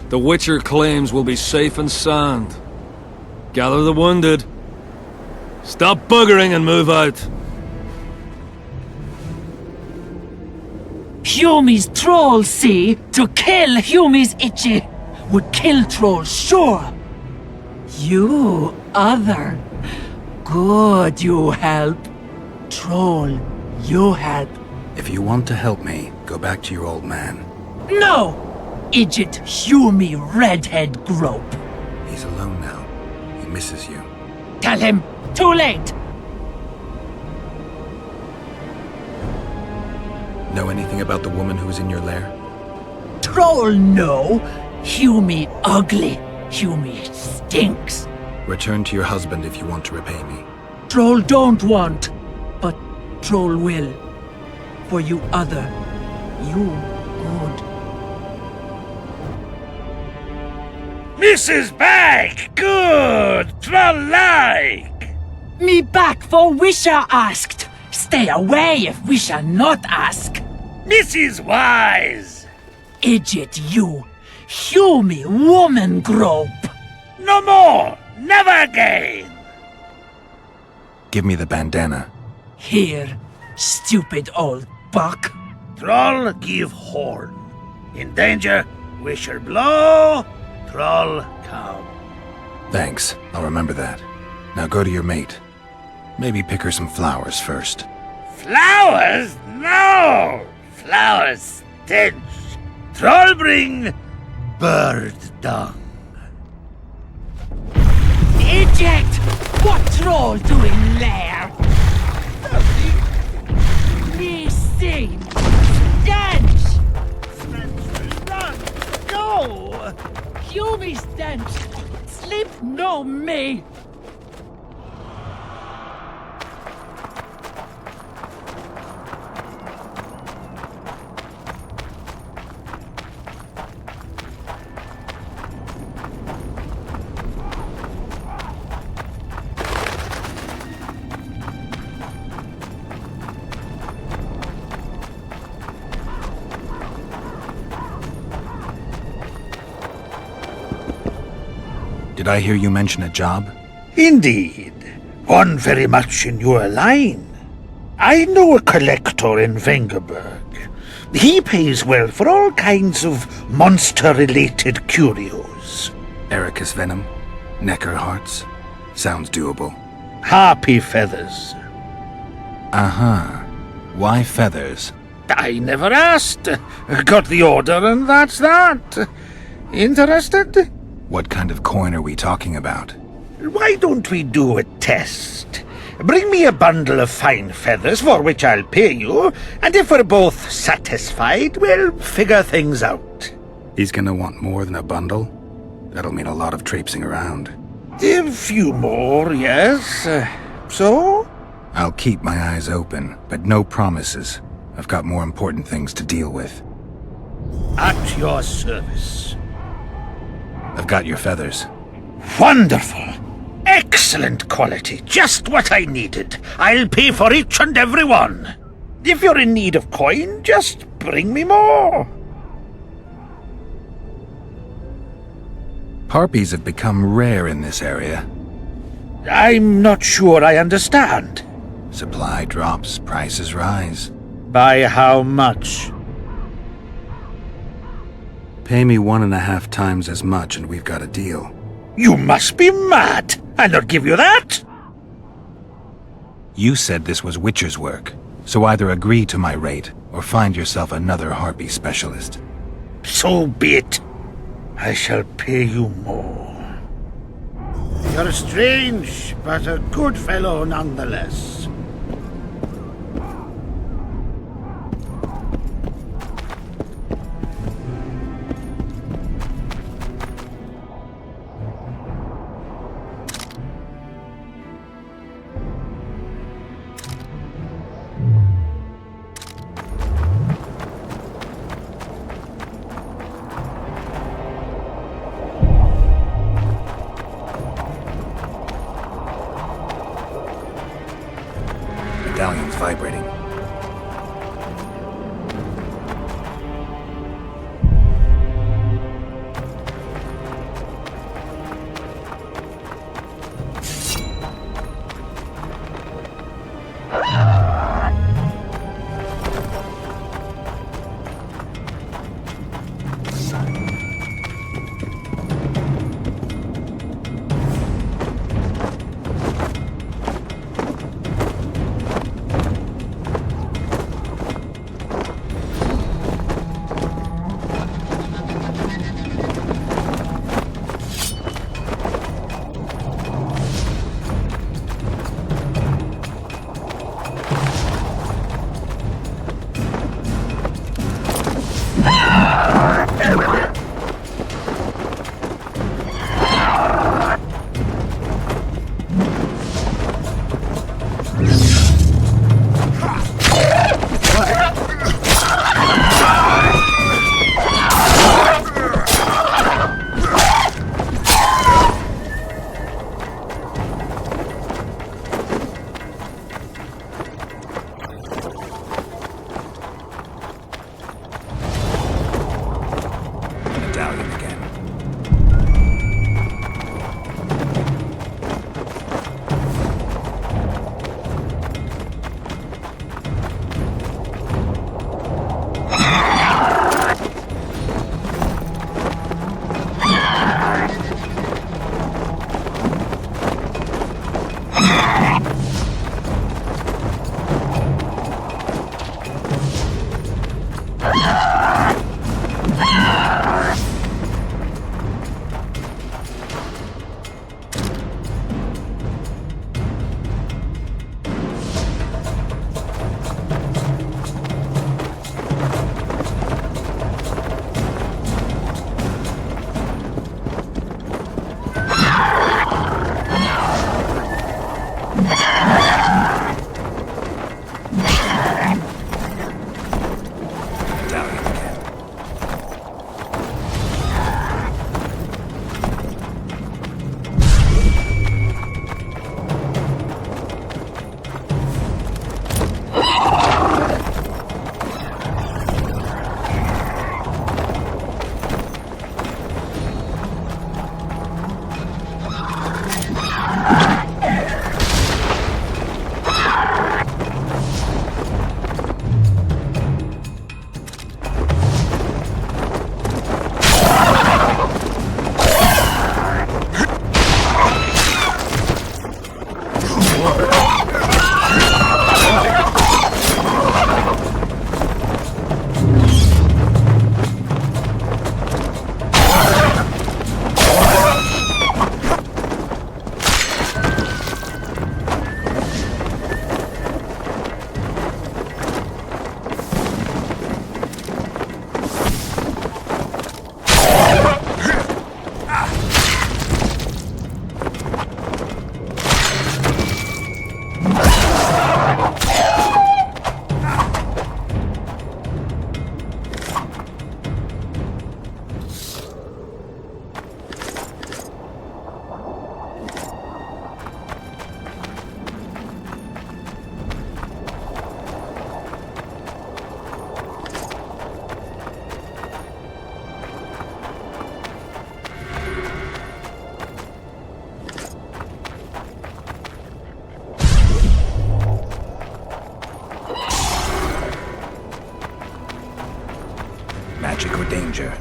The Witcher claims we'll be safe and sound. Gather the wounded. Stop buggering and move out. Humi's trolls, see? To kill Humi's itchy would kill trolls, sure. You, other. Good, you help. Troll, you help. If you want to help me, go back to your old man. No! Idjit Humi redhead grope. He's alone now. He misses you. Tell him, too late! Know anything about the woman who was in your lair? Troll no. Humi ugly. Humi stinks. Return to your husband if you want to repay me. Troll don't want, but Troll will. For you other, you good. Mrs. Back! Good! Troll-like! Me back for Wisher asked. Stay away if Wisher not ask. Mrs. Wise! Idjit you. Humi woman grope. No more! Never again! Give me the bandana. Here, stupid old buck. Thrall give horn. In danger, wisher blow. Thrall come. Thanks. I'll remember that. Now go to your mate. Maybe pick her some flowers first. Flowers? No! Flowers stench. Thrall bring bird dung. Eject! What troll doing there? Me see. Stench! Run! Go! You me stench! Sleep no me! Did I hear you mention a job? Indeed. One very much in your line. I know a collector in Vengerberg. He pays well for all kinds of monster-related curios. Ericus venom? Necker hearts? Sounds doable. Harpy feathers. Uh-huh. Why feathers? I never asked. Got the order and that's that. Interested? What kind of coin are we talking about? Why don't we do a test? Bring me a bundle of fine feathers for which I'll pay you, and if we're both satisfied, we'll figure things out. He's gonna want more than a bundle? That'll mean a lot of traipsing around. A few more, yes. So? I'll keep my eyes open, but no promises. I've got more important things to deal with. At your service. I've got your feathers. Wonderful! Excellent quality, just what I needed. I'll pay for each and every one. If you're in need of coin, just bring me more. Harpies have become rare in this area. I'm not sure I understand. Supply drops, prices rise. By how much? Pay me 1.5 times as much and we've got a deal. You must be mad! I'll not give you that! You said this was Witcher's work, so either agree to my rate or find yourself another Harpy specialist. So be it. I shall pay you more. You're strange, but a good fellow nonetheless. Medallion's vibrating. Magic or danger?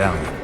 Medallion.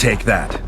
Take that.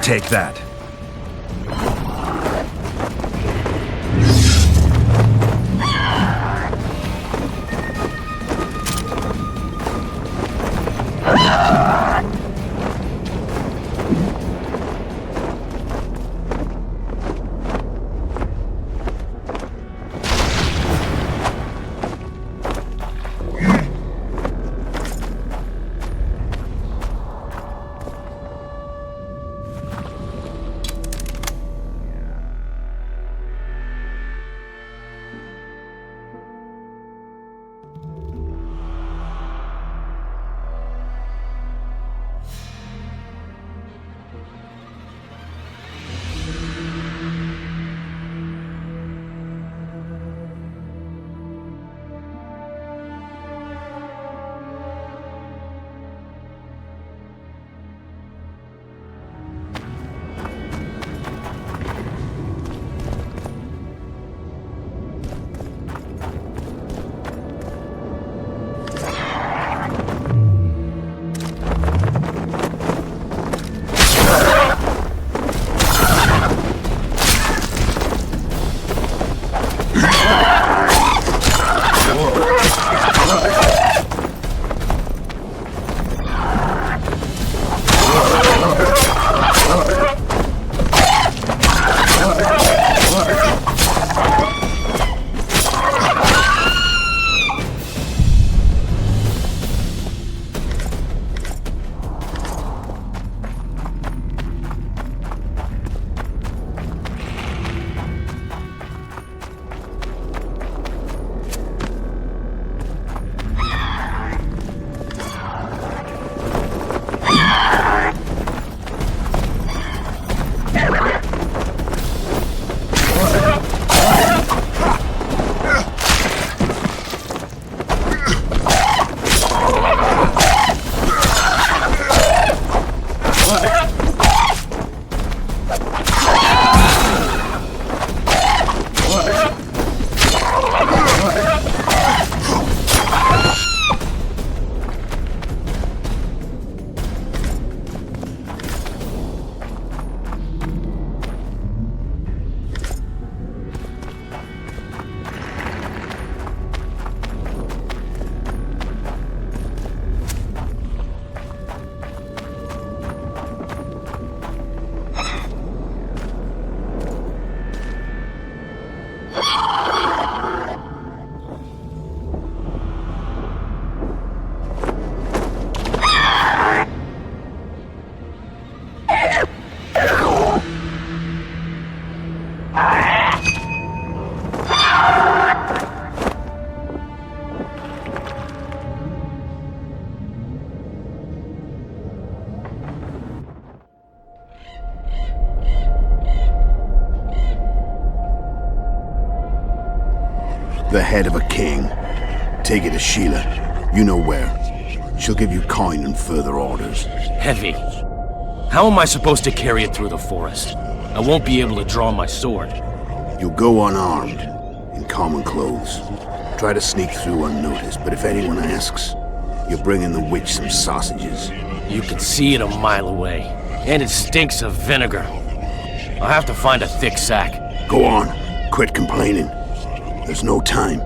Take that. The head of a king. Take it to Sheila. You know where. She'll give you coin and further orders. Heavy. How am I supposed to carry it through the forest? I won't be able to draw my sword. You'll go unarmed, in common clothes. Try to sneak through unnoticed, but if anyone asks, you'll bring in the witch some sausages. You can see it a mile away, and it stinks of vinegar. I'll have to find a thick sack. Go on. Quit complaining. There's no time.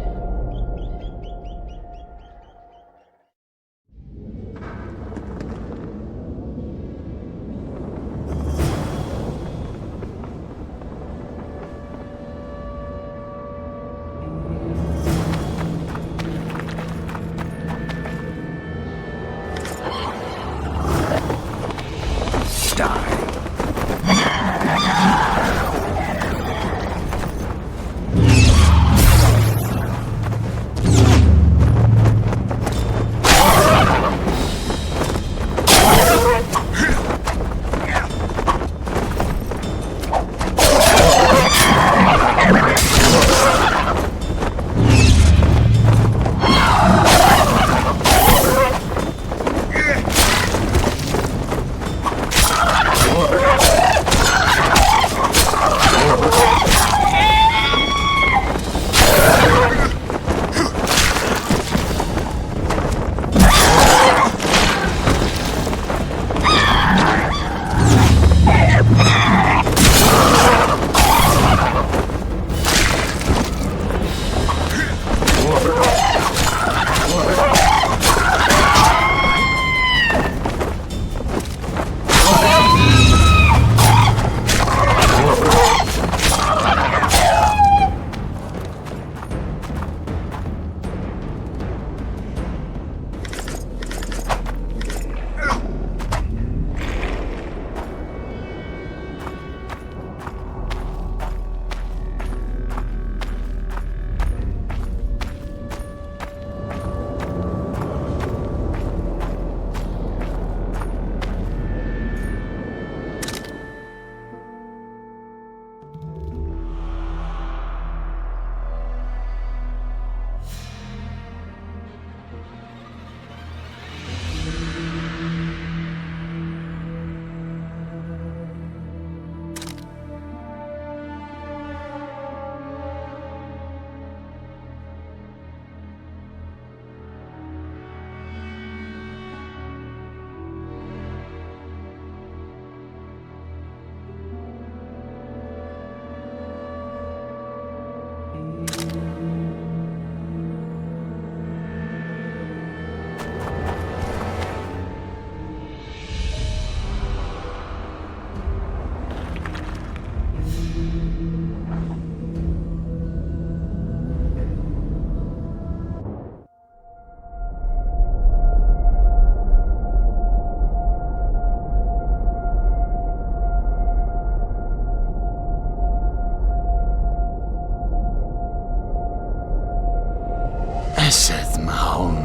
Hesed Mahon.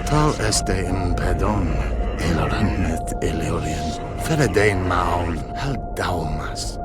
Tal este in pedon. Eloranmet Eleorian. Feredain Mahon. Hal daumas.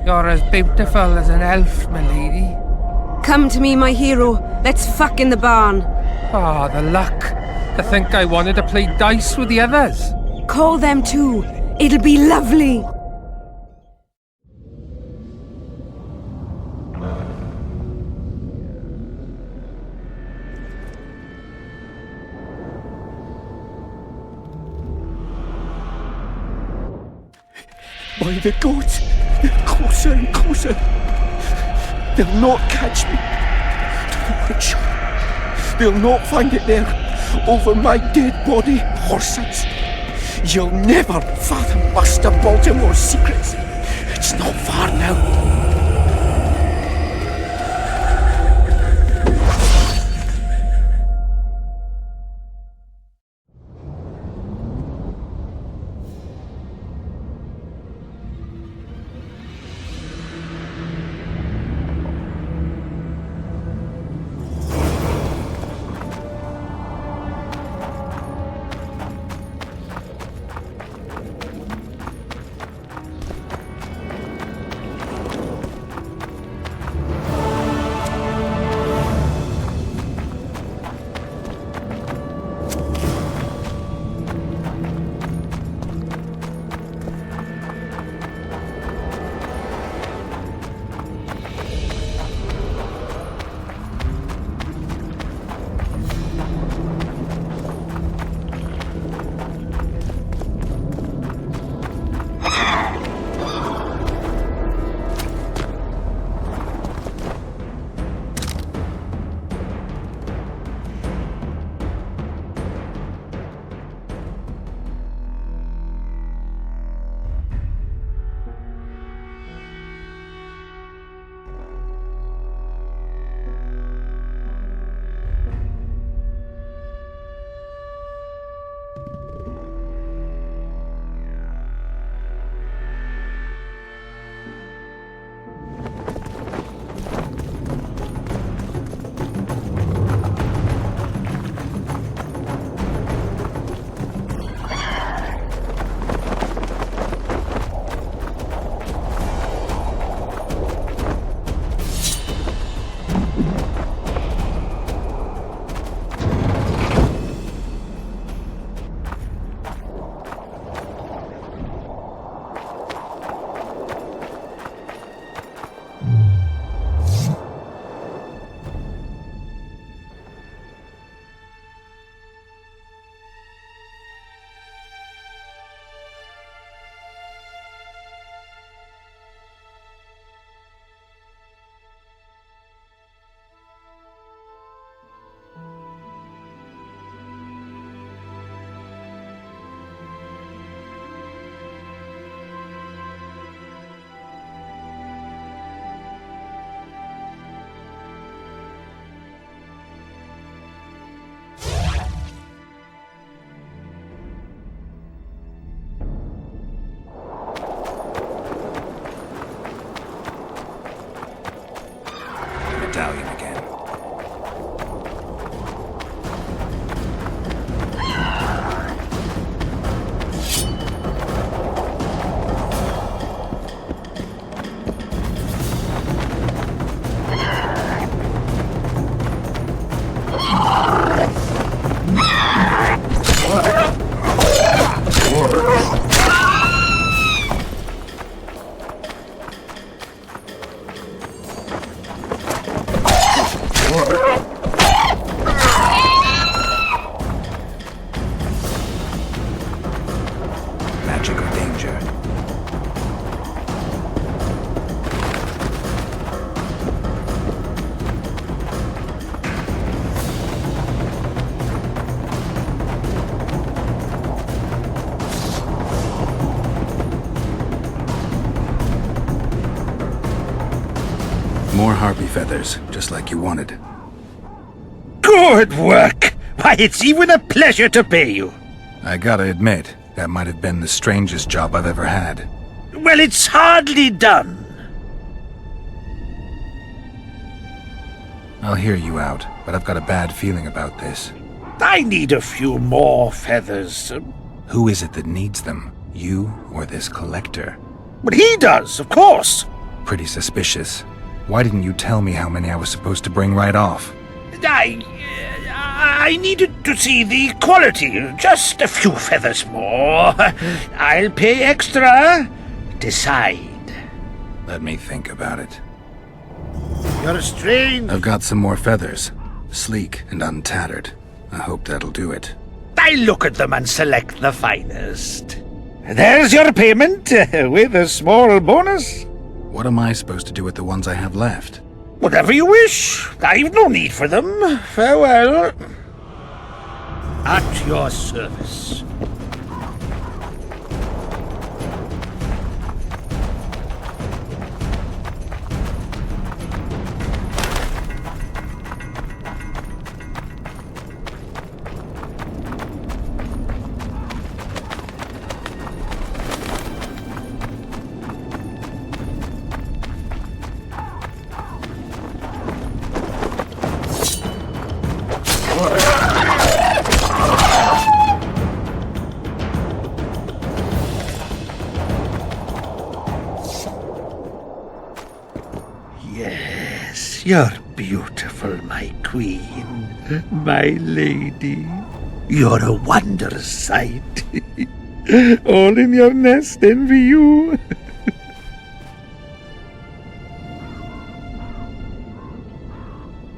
You're as beautiful as an elf, my lady. Come to me, my hero. Let's fuck in the barn. Ah, the luck. To think I wanted to play dice with the others. Call them too. It'll be lovely. By the gods, they're closer and closer. They'll not catch me. To the witch. They'll not find it there, over my dead body, horses. You'll never fathom Master Baltimore's secrets. It's not far now. Medallion again. Harpy feathers, just like you wanted. Good work! Why, it's even a pleasure to pay you. I gotta admit, that might have been the strangest job I've ever had. Well, it's hardly done. I'll hear you out, but I've got a bad feeling about this. I need a few more feathers. Who is it that needs them? You or this collector? But he does, of course. Pretty suspicious. Why didn't you tell me how many I was supposed to bring right off? I needed to see the quality. Just a few feathers more. I'll pay extra. Decide. Let me think about it. You're strange. I've got some more feathers. Sleek and untattered. I hope that'll do it. I look at them and select the finest. There's your payment, with a small bonus. What am I supposed to do with the ones I have left? Whatever you wish. I've no need for them. Farewell. At your service. You're beautiful, my queen, my lady. You're a wondrous sight. All in your nest envy you.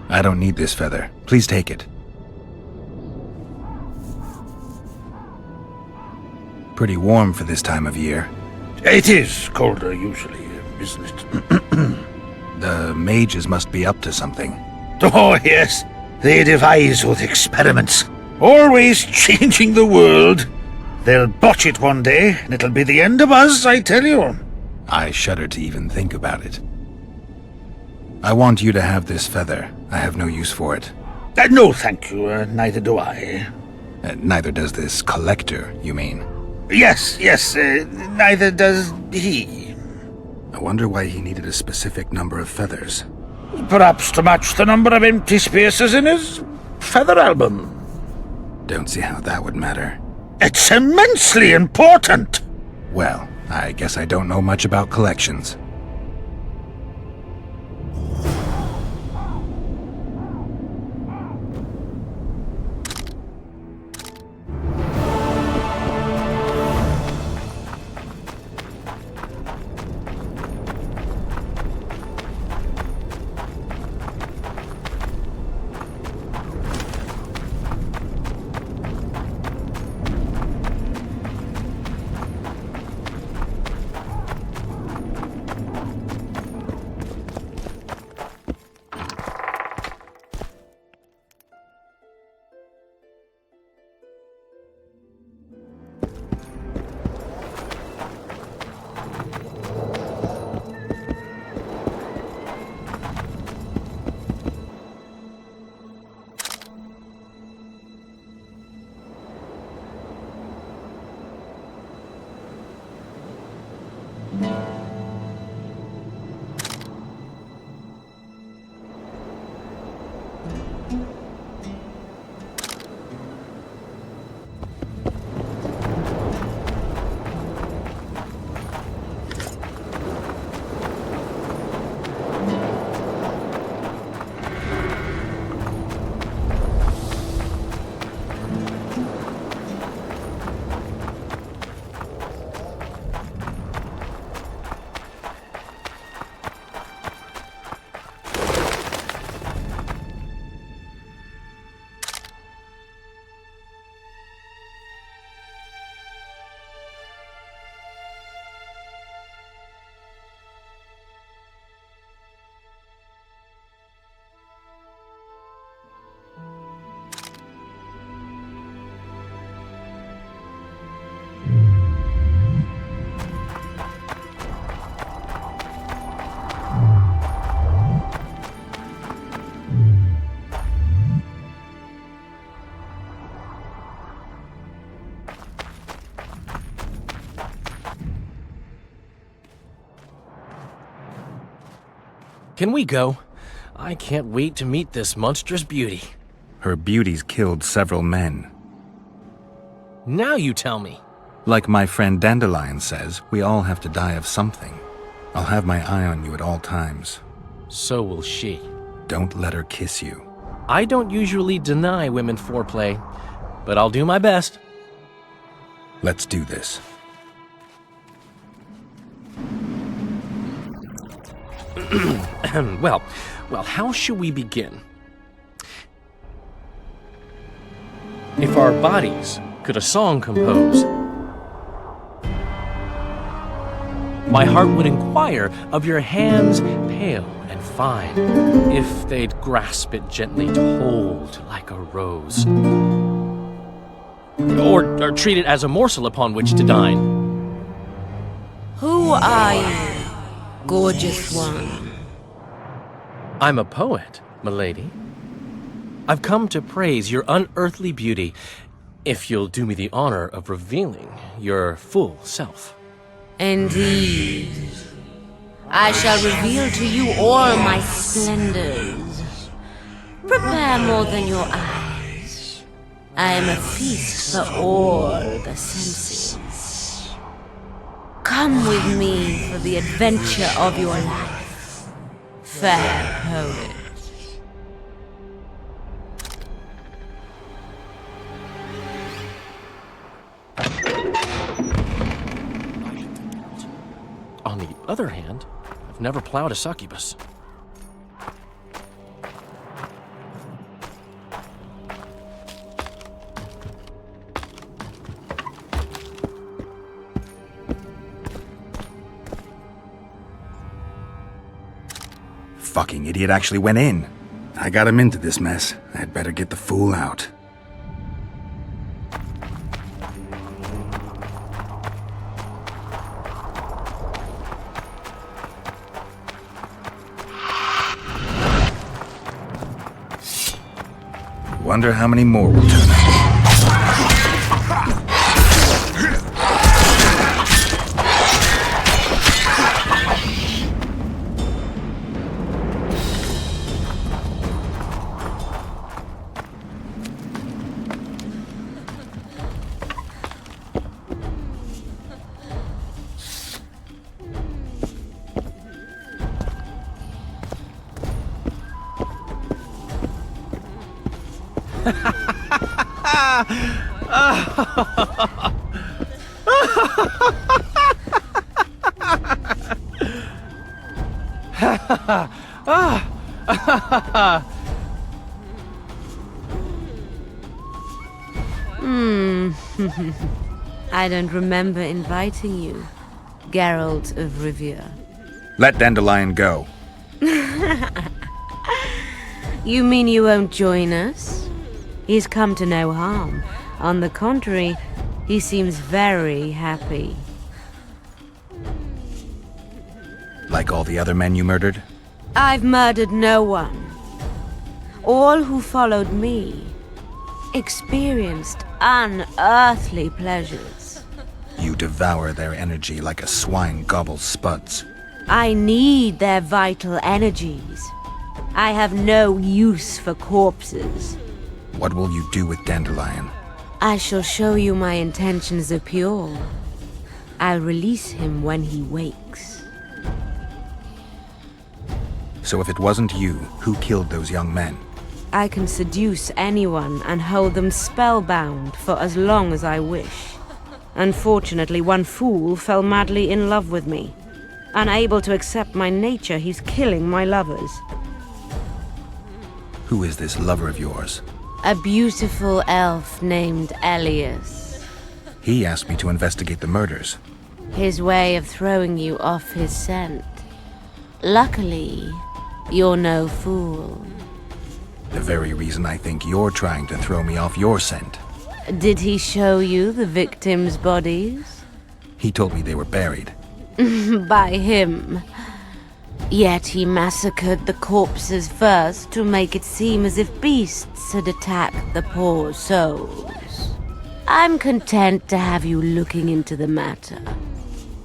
I don't need this feather. Please take it. Pretty warm for this time of year. It is colder usually, isn't it? The mages must be up to something. Oh, yes. They devise with experiments. Always changing the world. They'll botch it one day, and it'll be the end of us, I tell you. I shudder to even think about it. I want you to have this feather. I have no use for it. No, thank you. Neither do I. Neither does this collector, you mean? Yes, neither does he. I wonder why he needed a specific number of feathers. Perhaps to match the number of empty spaces in his feather album. Don't see how that would matter. It's immensely important! Well, I guess I don't know much about collections. Can we go? I can't wait to meet this monstrous beauty. Her beauty's killed several men. Now you tell me. Like my friend Dandelion says, we all have to die of something. I'll have my eye on you at all times. So will she. Don't let her kiss you. I don't usually deny women foreplay, but I'll do my best. Let's do this. Well, how shall we begin? If our bodies could a song compose, my heart would inquire of your hands pale and fine, if they'd grasp it gently to hold like a rose. Or treat it as a morsel upon which to dine. Who are you, gorgeous one? I'm a poet, milady. I've come to praise your unearthly beauty, if you'll do me the honor of revealing your full self. Indeed. I shall reveal to you all my splendors. Prepare more than your eyes. I am a feast for all the senses. Come with me for the adventure of your life, fair poet. On the other hand, I've never plowed a succubus. Fucking idiot actually went in. I got him into this mess. I'd better get the fool out. Wonder how many more will turn up. I don't remember inviting you, Geralt of Rivia. Let Dandelion go. You mean you won't join us? He's come to no harm. On the contrary, he seems very happy. Like all the other men you murdered? I've murdered no one. All who followed me experienced unearthly pleasures. You devour their energy like a swine gobbles spuds. I need their vital energies. I have no use for corpses. What will you do with Dandelion? I shall show you my intentions are pure. I'll release him when he wakes. So if it wasn't you, who killed those young men? I can seduce anyone and hold them spellbound for as long as I wish. Unfortunately, one fool fell madly in love with me. Unable to accept my nature, he's killing my lovers. Who is this lover of yours? A beautiful elf named Elias. He asked me to investigate the murders. His way of throwing you off his scent. Luckily, you're no fool. The very reason I think you're trying to throw me off your scent. Did he show you the victims' bodies? He told me they were buried. By him. Yet he massacred the corpses first to make it seem as if beasts had attacked the poor souls. I'm content to have you looking into the matter.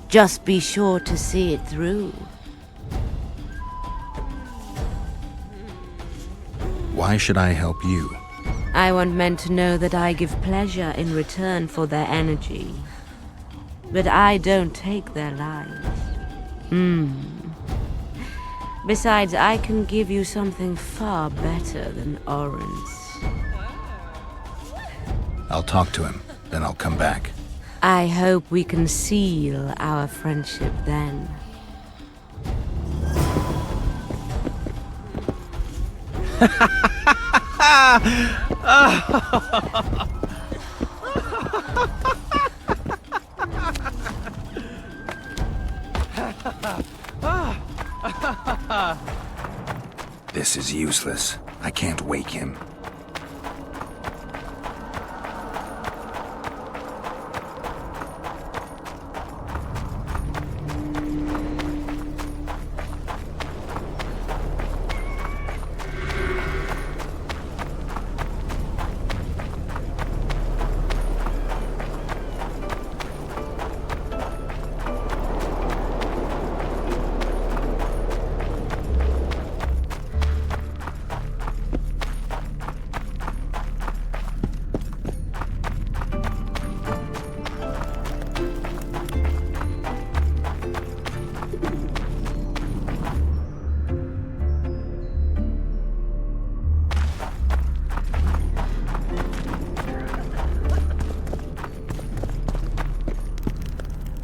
Just be sure to see it through. Why should I help you? I want men to know that I give pleasure in return for their energy. But I don't take their lives. Besides, I can give you something far better than Orange. I'll talk to him, then I'll come back. I hope we can seal our friendship then. This is useless. I can't wake him.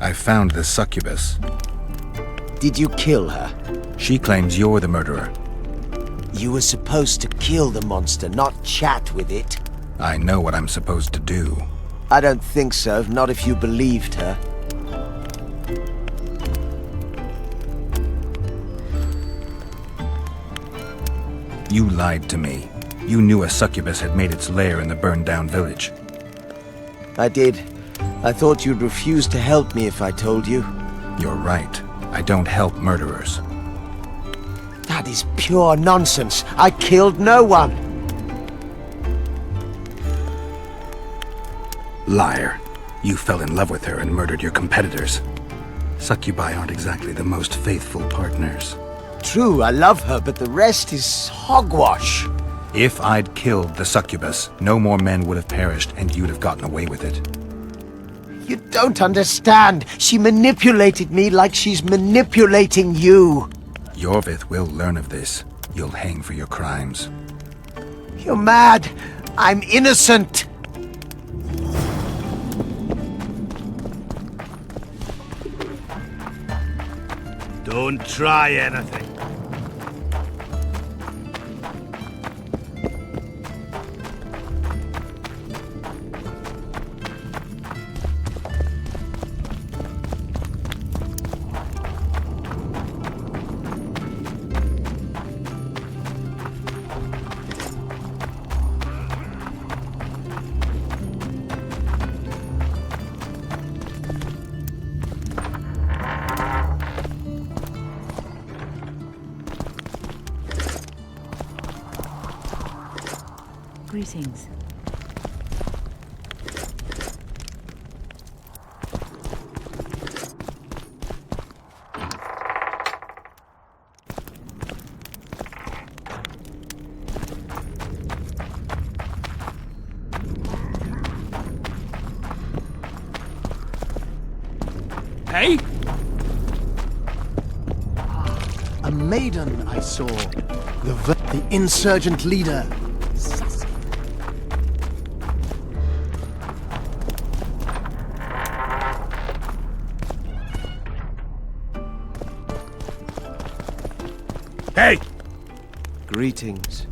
I found the succubus. Did you kill her? She claims you're the murderer. You were supposed to kill the monster, not chat with it. I know what I'm supposed to do. I don't think so, not if you believed her. You lied to me. You knew a succubus had made its lair in the burned-down village. I did. I thought you'd refuse to help me if I told you. You're right. I don't help murderers. That is pure nonsense. I killed no one. Liar. You fell in love with her and murdered your competitors. Succubi aren't exactly the most faithful partners. True, I love her, but the rest is hogwash. If I'd killed the succubus, no more men would have perished and you'd have gotten away with it. You don't understand. She manipulated me like she's manipulating you. Iorveth will learn of this. You'll hang for your crimes. You're mad. I'm innocent. Don't try anything. Greetings. Hey? A maiden I saw. The insurgent leader. Hey! Greetings.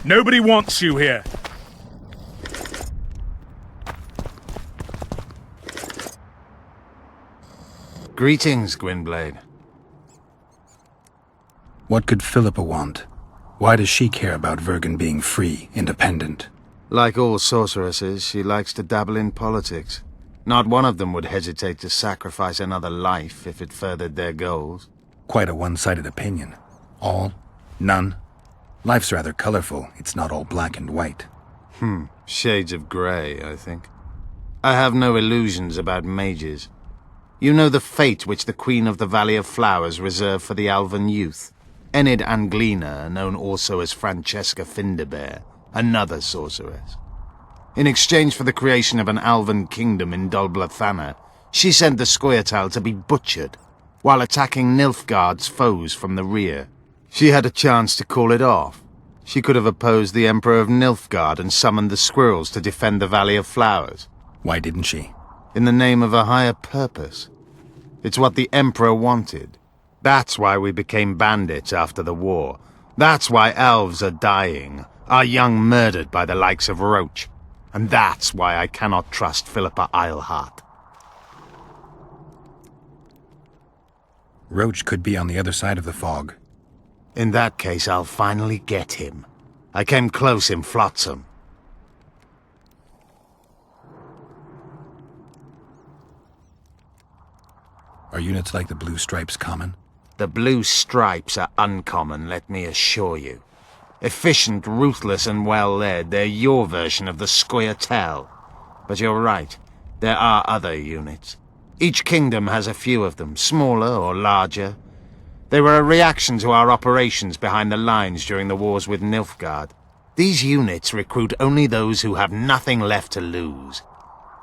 Nobody wants you here. Greetings, Gwynblade. What could Philippa want? Why does she care about Vergen being free, independent? Like all sorceresses, she likes to dabble in politics. Not one of them would hesitate to sacrifice another life if it furthered their goals. Quite a one-sided opinion. All? None? Life's rather colorful. It's not all black and white. Shades of grey, I think. I have no illusions about mages. You know the fate which the Queen of the Valley of Flowers reserved for the elven youth. Enid Anglina, known also as Francesca Finderbear, another sorceress. In exchange for the creation of an elven kingdom in Dol Blathanna, she sent the Scoia'tael to be butchered, while attacking Nilfgaard's foes from the rear. She had a chance to call it off. She could have opposed the Emperor of Nilfgaard and summoned the squirrels to defend the Valley of Flowers. Why didn't she? In the name of a higher purpose. It's what the Emperor wanted. That's why we became bandits after the war. That's why elves are dying, our young murdered by the likes of Roach. And that's why I cannot trust Philippa Eilhart. Roach could be on the other side of the fog. In that case, I'll finally get him. I came close in Flotsam. Are units like the Blue Stripes common? The Blue Stripes are uncommon, let me assure you. Efficient, ruthless, and well-led, they're your version of the Scoia'tael. But you're right, there are other units. Each kingdom has a few of them, smaller or larger. They were a reaction to our operations behind the lines during the wars with Nilfgaard. These units recruit only those who have nothing left to lose.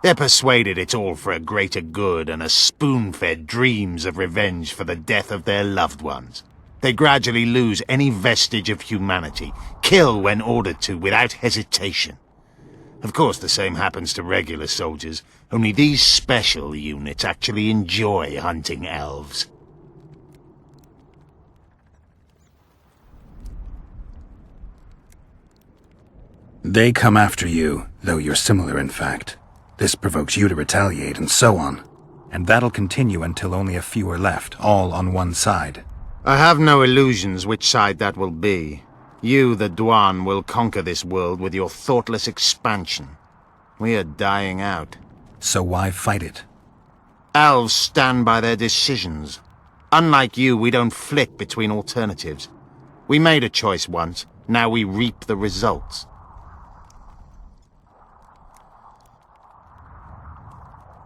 They're persuaded it's all for a greater good and a spoon-fed dreams of revenge for the death of their loved ones. They gradually lose any vestige of humanity, kill when ordered to without hesitation. Of course, the same happens to regular soldiers, only these special units actually enjoy hunting elves. They come after you, though you're similar in fact. This provokes you to retaliate, and so on. And that'll continue until only a few are left, all on one side. I have no illusions which side that will be. You, the Dwan, will conquer this world with your thoughtless expansion. We are dying out. So why fight it? Elves stand by their decisions. Unlike you, we don't flit between alternatives. We made a choice once, now we reap the results.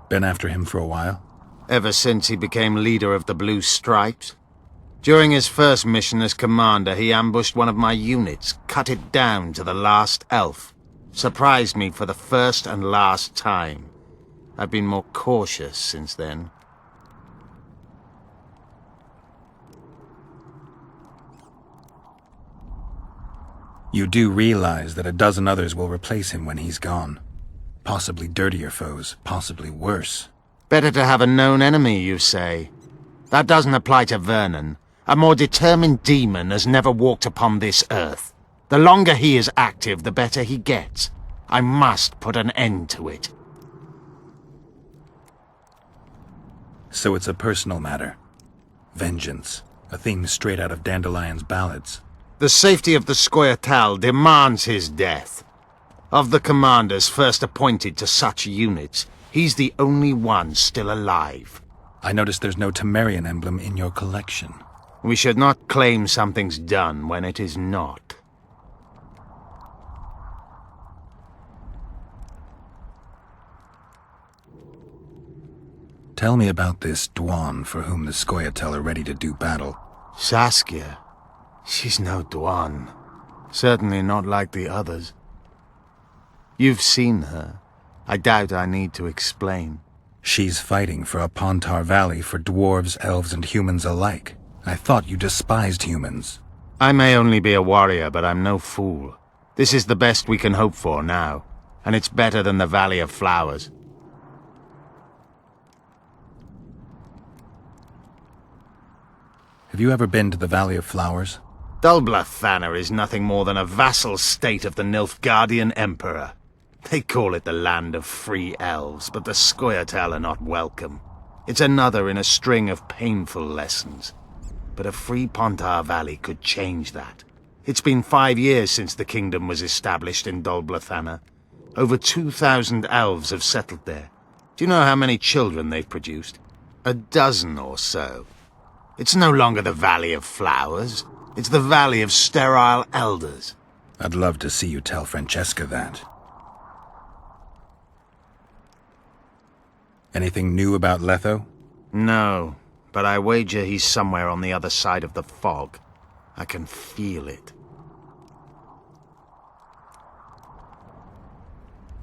Been after him for a while? Ever since he became leader of the Blue Stripes. During his first mission as commander, he ambushed one of my units, cut it down to the last elf. Surprised me for the first and last time. I've been more cautious since then. You do realize that a dozen others will replace him when he's gone. Possibly dirtier foes, possibly worse. Better to have a known enemy, you say? That doesn't apply to Vernon. A more determined demon has never walked upon this earth. The longer he is active, the better he gets. I must put an end to it. So it's a personal matter. Vengeance, a theme straight out of Dandelion's ballads. The safety of the Scoia'tael demands his death. Of the commanders first appointed to such units, he's the only one still alive. I noticed there's no Temerian emblem in your collection. We should not claim something's done when it is not. Tell me about this Dwan for whom the Scoia'tael are ready to do battle. Saskia. She's no Dwan. Certainly not like the others. You've seen her. I doubt I need to explain. She's fighting for a Pontar Valley for dwarves, elves, and humans alike. I thought you despised humans. I may only be a warrior, but I'm no fool. This is the best we can hope for now, and it's better than the Valley of Flowers. Have you ever been to the Valley of Flowers? Dol Blathanna is nothing more than a vassal state of the Nilfgardian Emperor. They call it the land of free elves, but the Scoia'tael are not welcome. It's another in a string of painful lessons. But a free Pontar Valley could change that. It's been 5 years since the kingdom was established in Dol Blathanna. Over 2,000 elves have settled there. Do you know how many children they've produced? 12 or so. It's no longer the Valley of Flowers. It's the Valley of Sterile Elders. I'd love to see you tell Francesca that. Anything new about Letho? No, but I wager he's somewhere on the other side of the fog. I can feel it.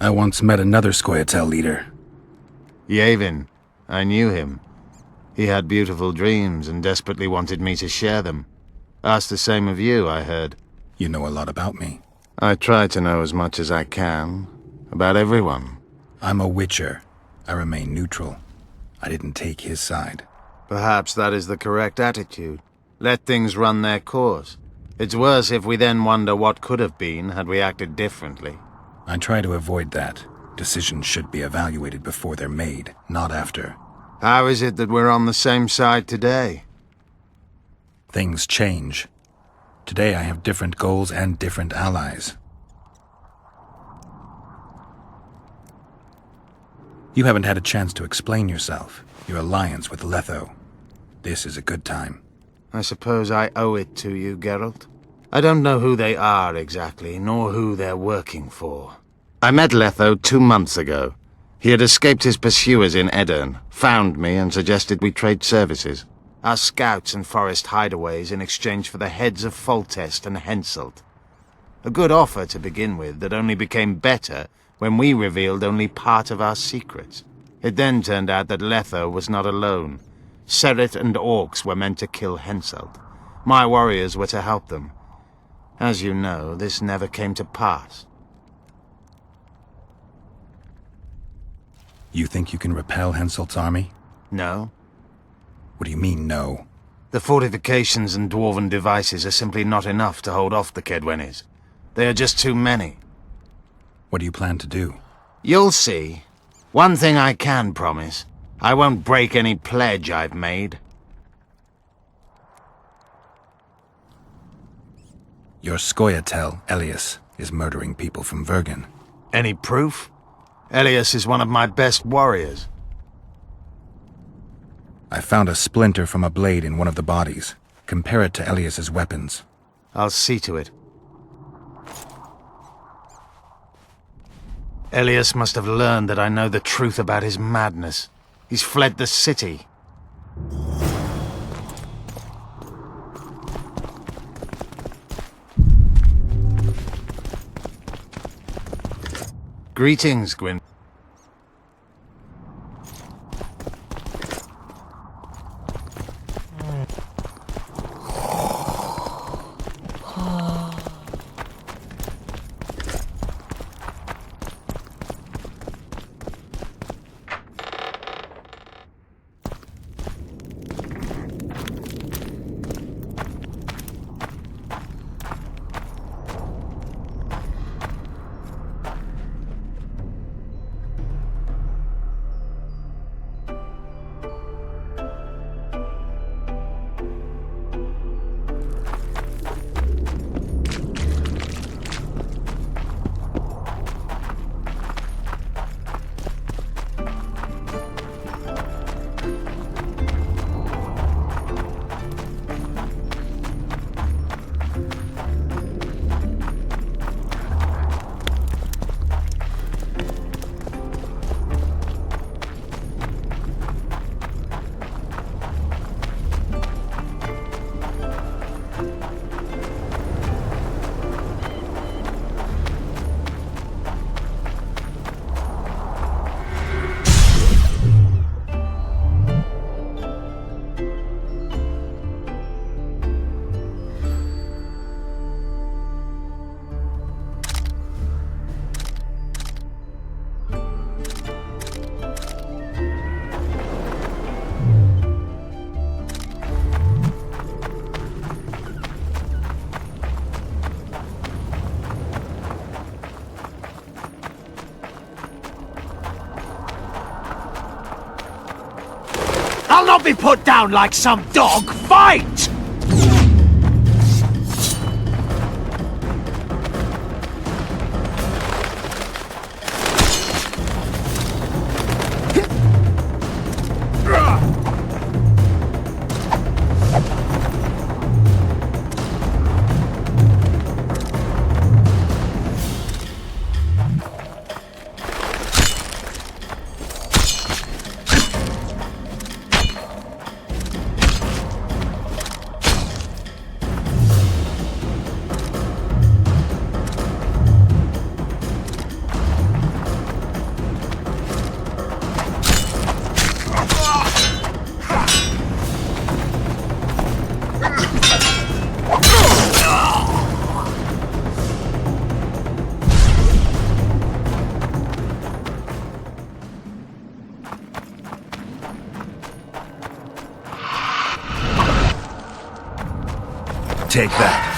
I once met another Scoia'tael leader. Yavin. I knew him. He had beautiful dreams and desperately wanted me to share them. Asked the same of you, I heard. You know a lot about me. I try to know as much as I can. About everyone. I'm a Witcher. I remain neutral. I didn't take his side. Perhaps that is the correct attitude. Let things run their course. It's worse if we then wonder what could have been had we acted differently. I try to avoid that. Decisions should be evaluated before they're made, not after. How is it that we're on the same side today? Things change. Today I have different goals and different allies. You haven't had a chance to explain yourself. Your alliance with Letho. This is a good time. I suppose I owe it to you, Geralt. I don't know who they are exactly, nor who they're working for. I met Letho 2 months ago. He had escaped his pursuers in Edirn, found me and suggested we trade services. Our scouts and forest hideaways in exchange for the heads of Foltest and Henselt. A good offer to begin with that only became better when we revealed only part of our secrets. It then turned out that Letho was not alone. Seret and orcs were meant to kill Henselt. My warriors were to help them. As you know, this never came to pass. You think you can repel Henselt's army? No. What do you mean, no? The fortifications and dwarven devices are simply not enough to hold off the Kaedwenis. They are just too many. What do you plan to do? You'll see. One thing I can promise. I won't break any pledge I've made. Your Scoia'tael, Elias, is murdering people from Vergen. Any proof? Elias is one of my best warriors. I found a splinter from a blade in one of the bodies. Compare it to Elias's weapons. I'll see to it. Elias must have learned that I know the truth about his madness. He's fled the city. Greetings, Gwyn. I'll not be put down like some dog. Fight! Take that.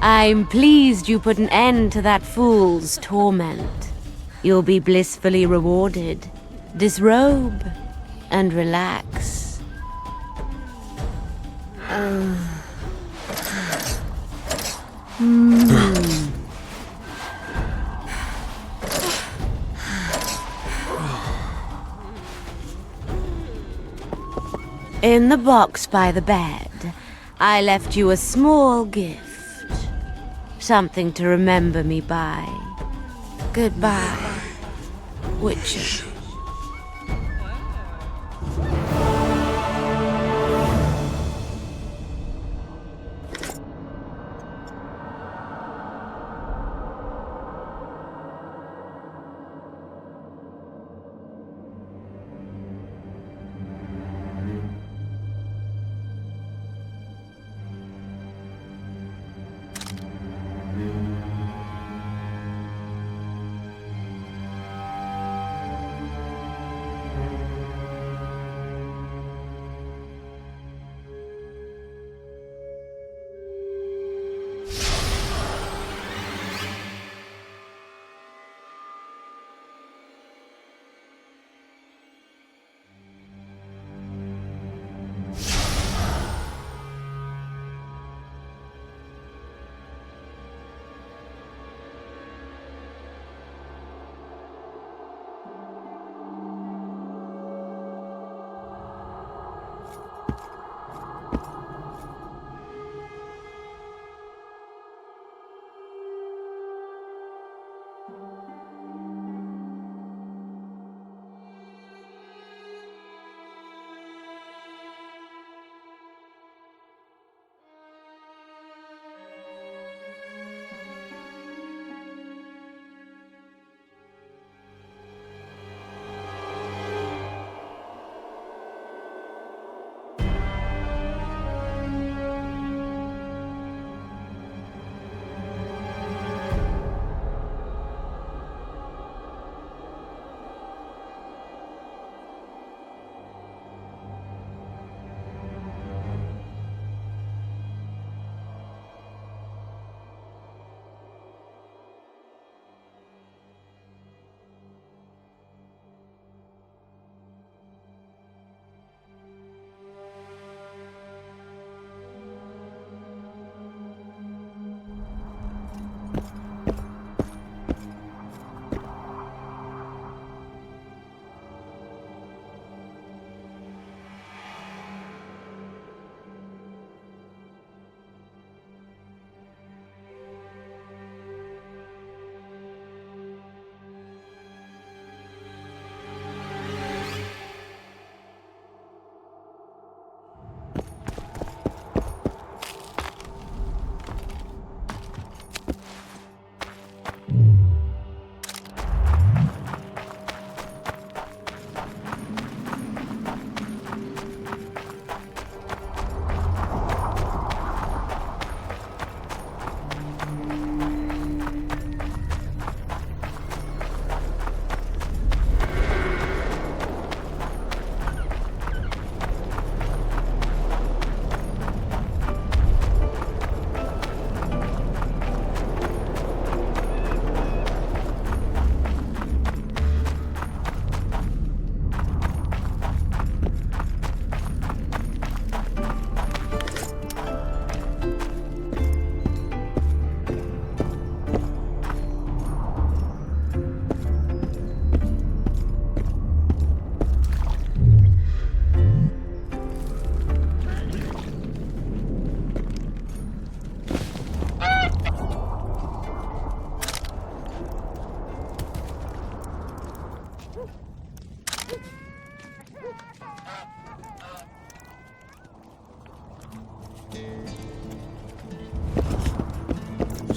I'm pleased you put an end to that fool's torment. You'll be blissfully rewarded. Disrobe and relax. In the box by the bed, I left you a small gift. Something to remember me by. Goodbye, Witcher.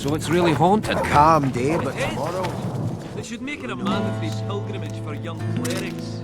So it's really haunted. Calm day, but tomorrow... They should make it a mandatory pilgrimage for young clerics.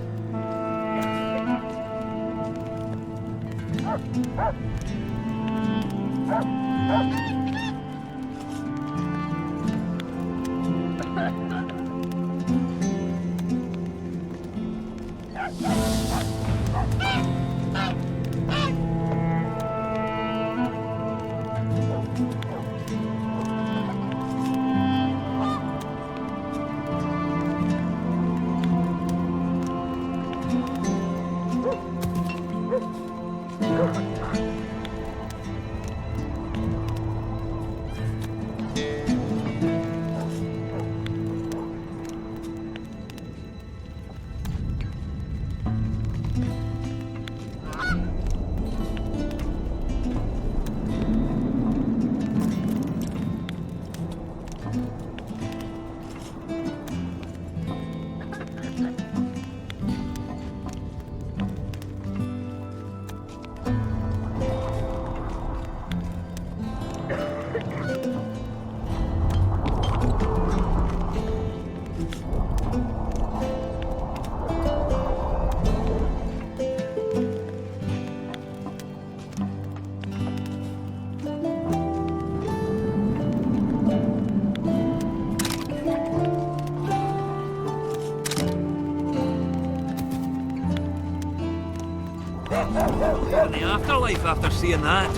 In the afterlife after seeing that.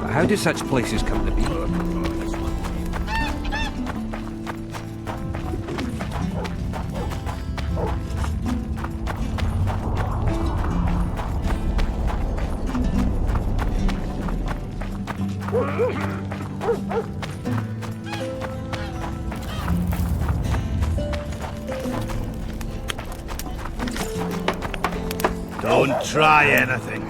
But how do such places come to be? Don't try anything.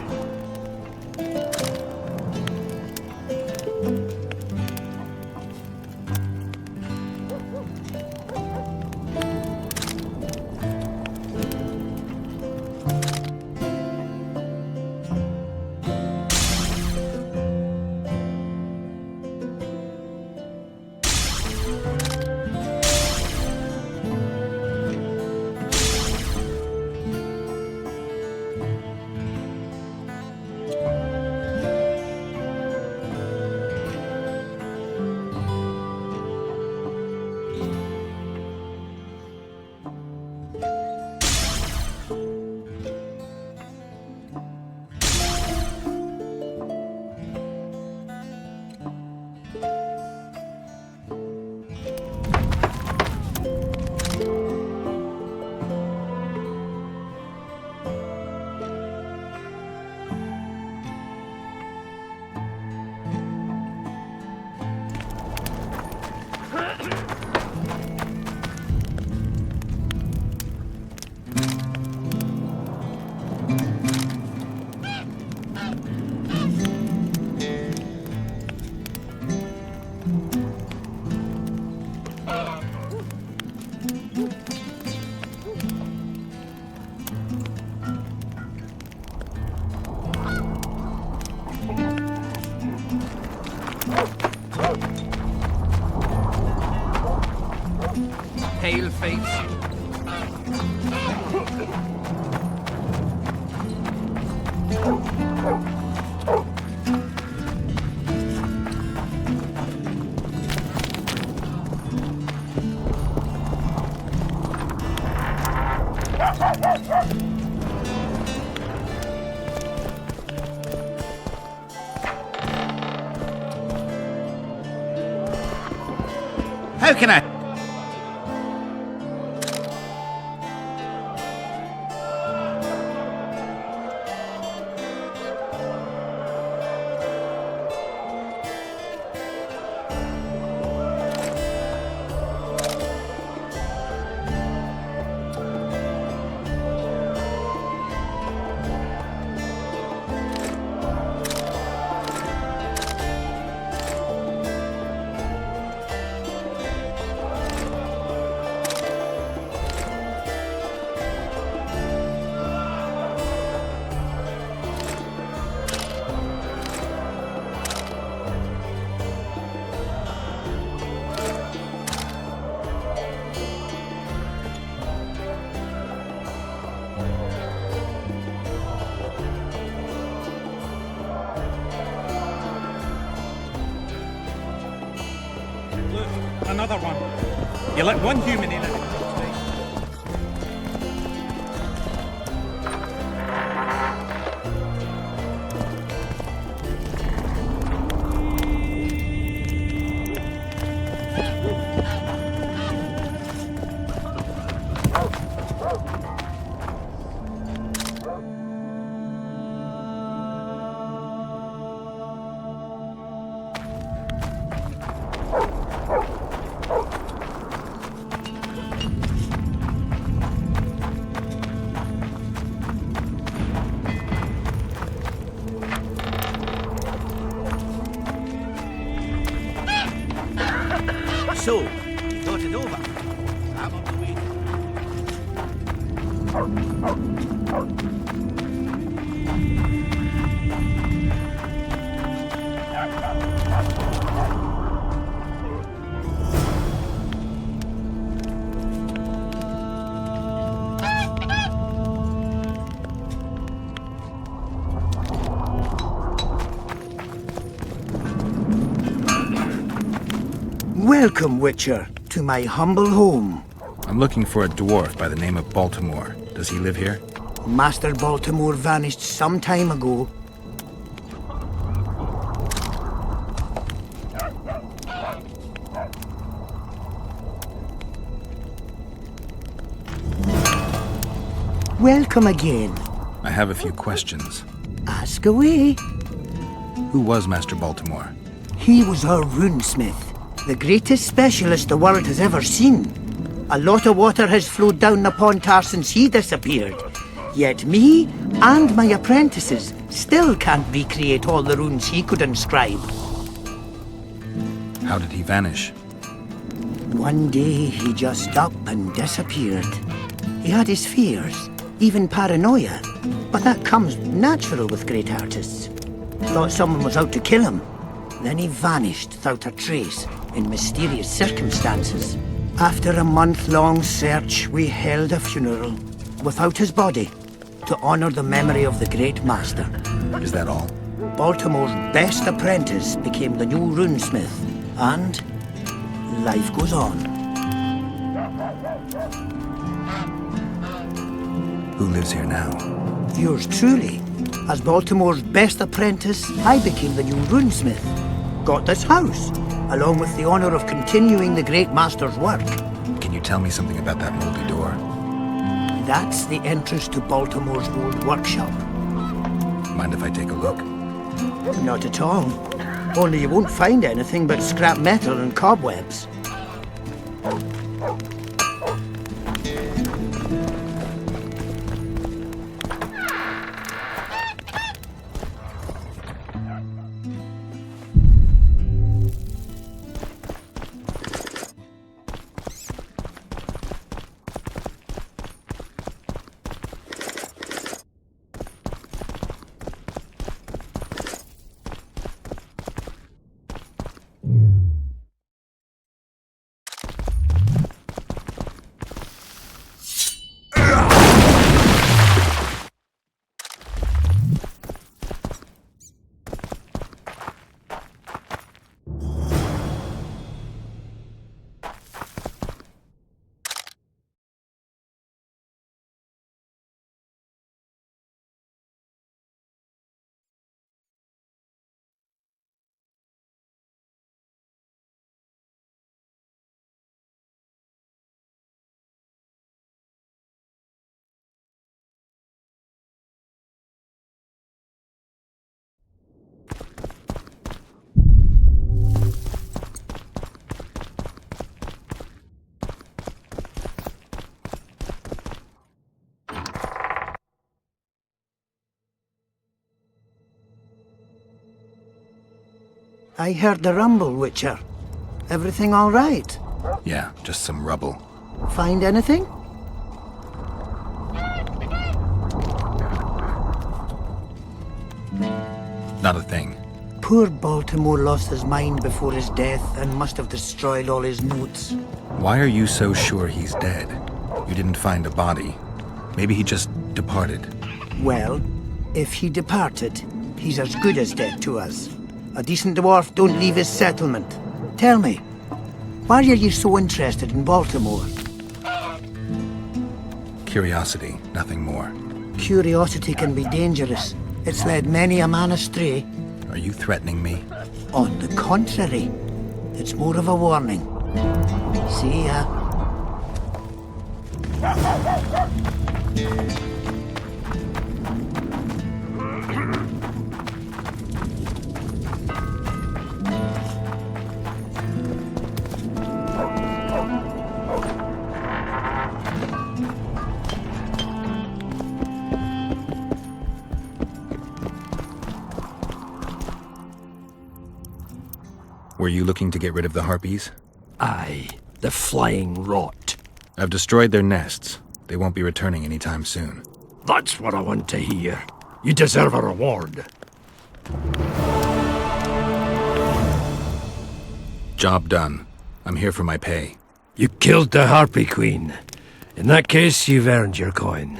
Pale face. How can I? another one. You let one human in it. So, you thought it over? I'm on the way. Welcome, Witcher, to my humble home. I'm looking for a dwarf by the name of Baltimore. Does he live here? Master Baltimore vanished some time ago. Welcome again. I have a few questions. Ask away. Who was Master Baltimore? He was our runesmith, the greatest specialist the world has ever seen. A lot of water has flowed down the Pontar since he disappeared. Yet me and my apprentices still can't recreate all the runes he could inscribe. How did he vanish? One day he just up and disappeared. He had his fears, even paranoia, but that comes natural with great artists. Thought someone was out to kill him. Then he vanished without a trace, in mysterious circumstances. After a month-long search, we held a funeral, without his body, to honor the memory of the great master. Is that all? Baltimore's best apprentice became the new runesmith, and life goes on. Who lives here now? Yours truly. As Baltimore's best apprentice, I became the new runesmith. Got this house, along with the honor of continuing the great master's work. Can you tell me something about that moldy door? That's the entrance to Baltimore's old workshop. Mind if I take a look? Not at all. Only you won't find anything but scrap metal and cobwebs. I heard the rumble, Witcher. Everything all right? Yeah, just some rubble. Find anything? Not a thing. Poor Baltimore lost his mind before his death and must have destroyed all his notes. Why are you so sure he's dead? You didn't find a body. Maybe he just departed. Well, if he departed, he's as good as dead to us. A decent dwarf don't leave his settlement. Tell me, Why are you so interested in Baltimore? Curiosity, nothing more. Curiosity can be dangerous. It's led many a man astray. Are you threatening me? On the contrary, it's more of a warning. See ya. Were you looking to get rid of the Harpies? Aye, the flying rot. I've destroyed their nests. They won't be returning anytime soon. That's what I want to hear. You deserve a reward. Job done. I'm here for my pay. You killed the Harpy Queen. In that case, you've earned your coin.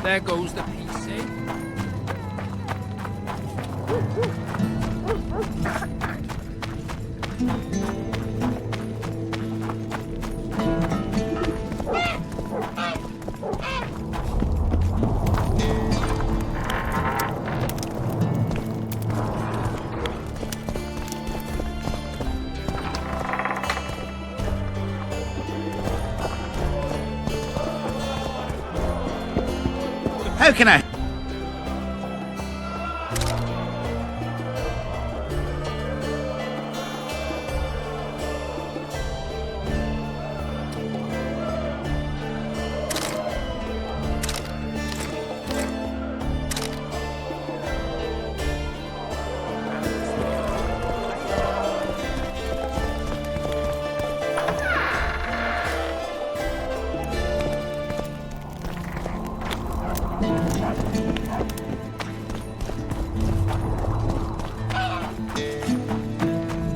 There goes the PC. How can I?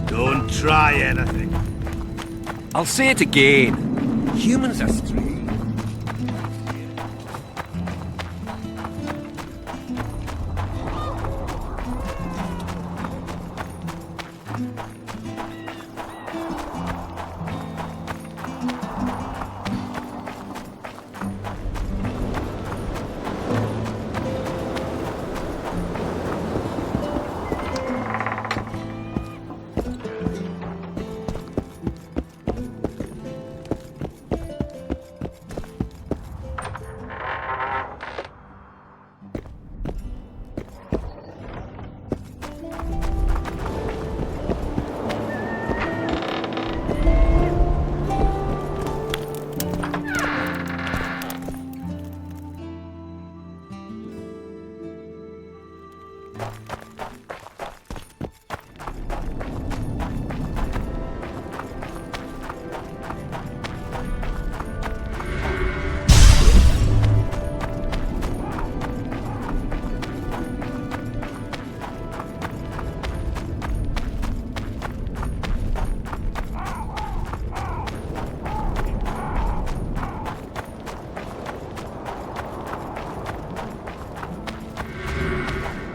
Don't try anything. I'll say it again. Humans are strange.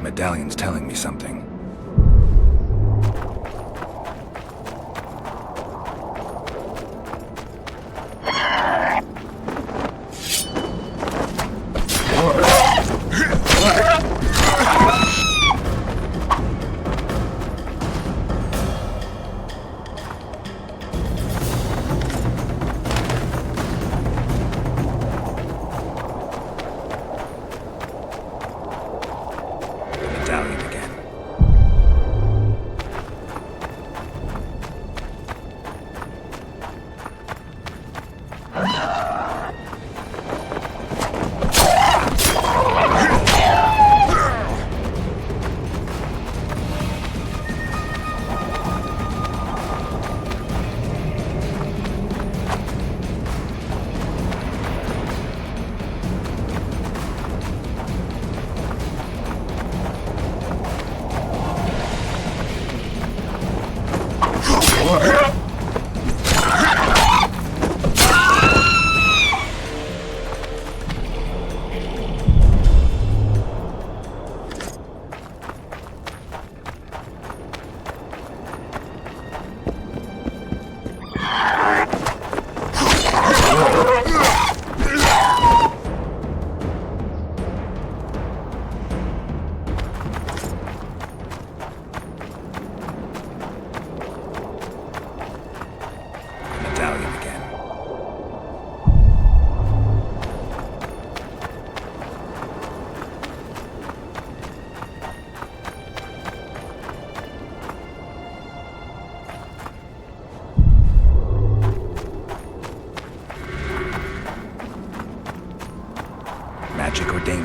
Medallion's telling me something.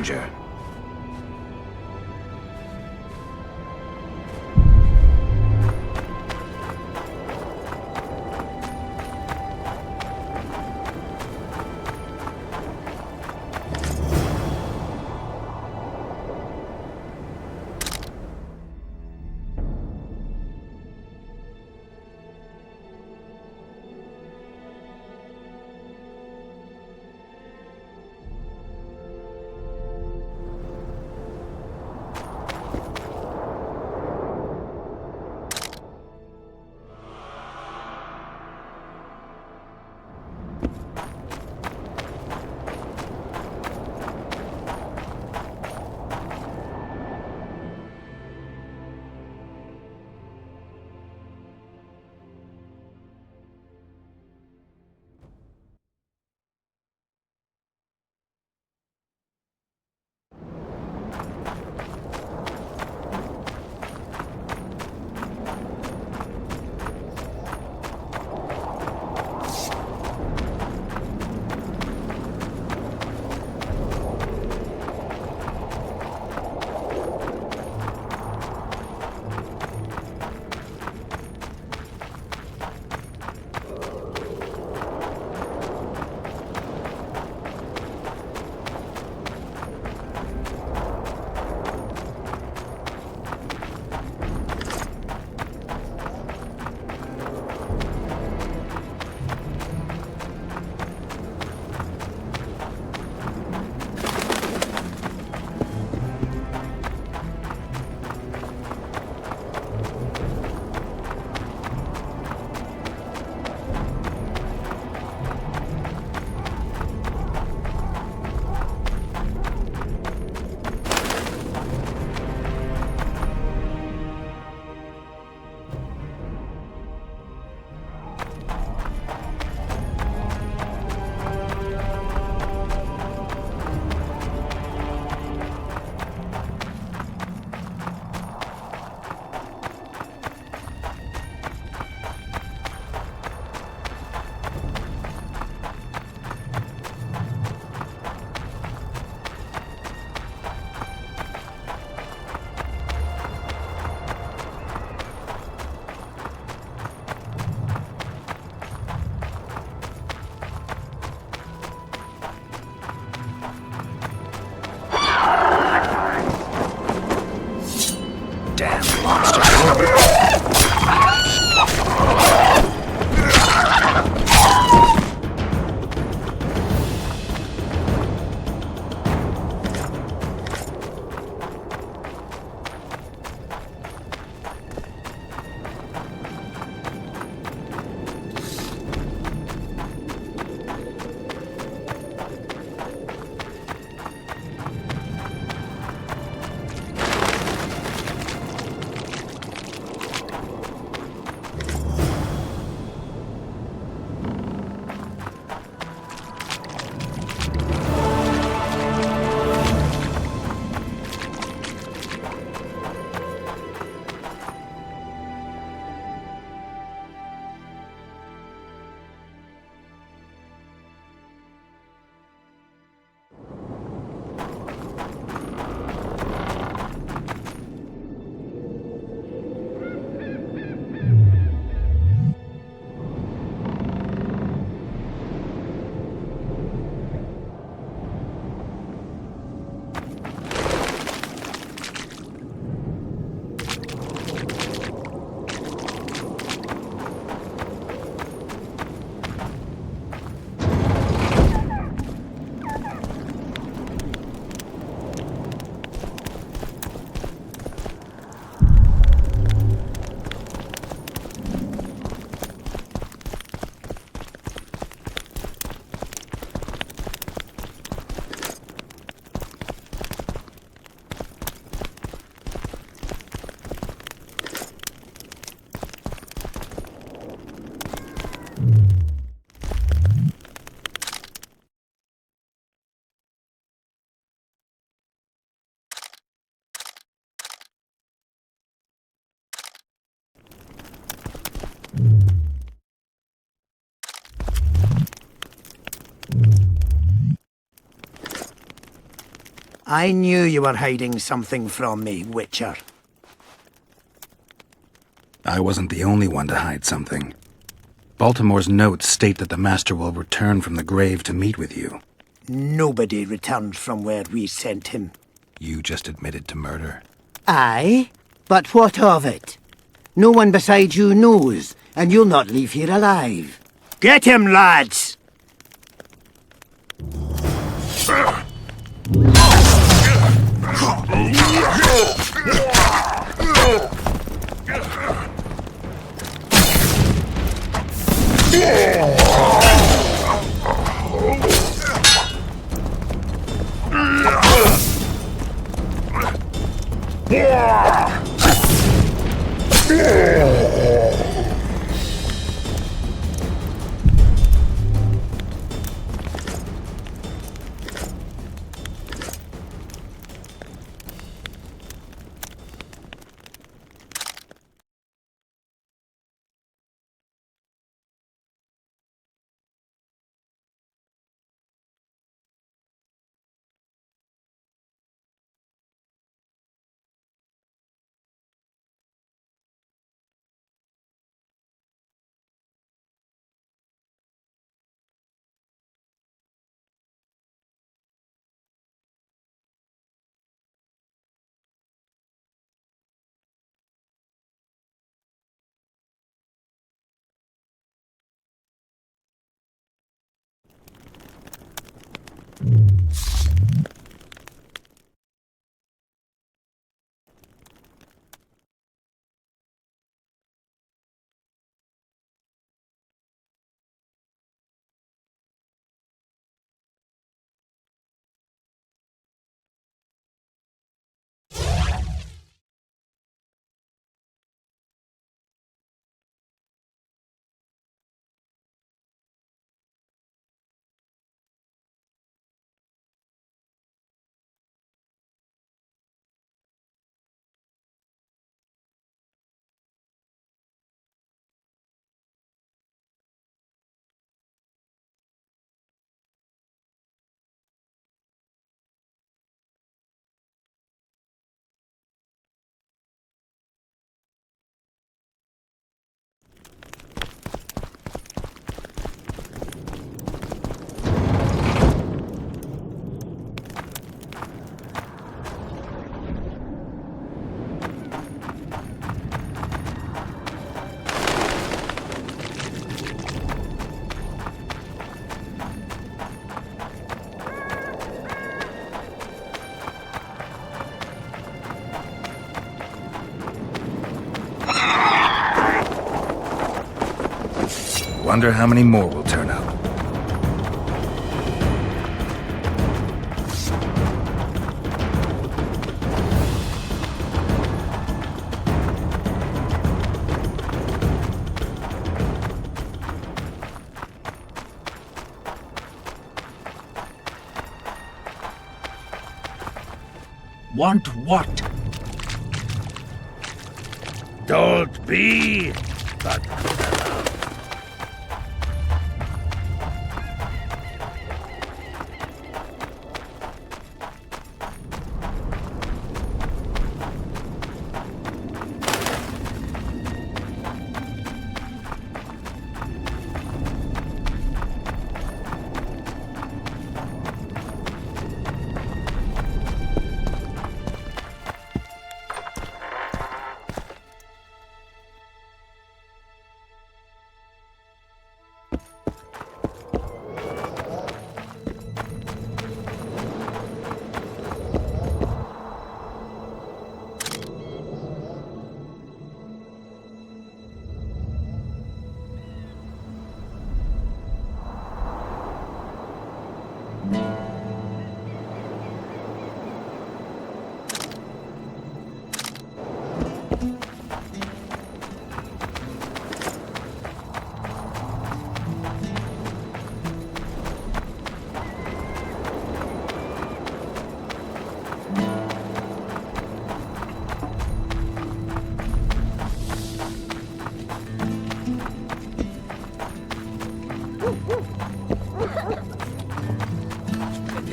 danger. I knew you were hiding something from me, Witcher. I wasn't the only one to hide something. Baltimore's notes state that the Master will return from the grave to meet with you. Nobody returned from where we sent him. You just admitted to murder. Aye, but what of it? No one beside you knows, and you'll not leave here alive. Get him, lads! Wonder how many more will turn up. Want what? Don't be that.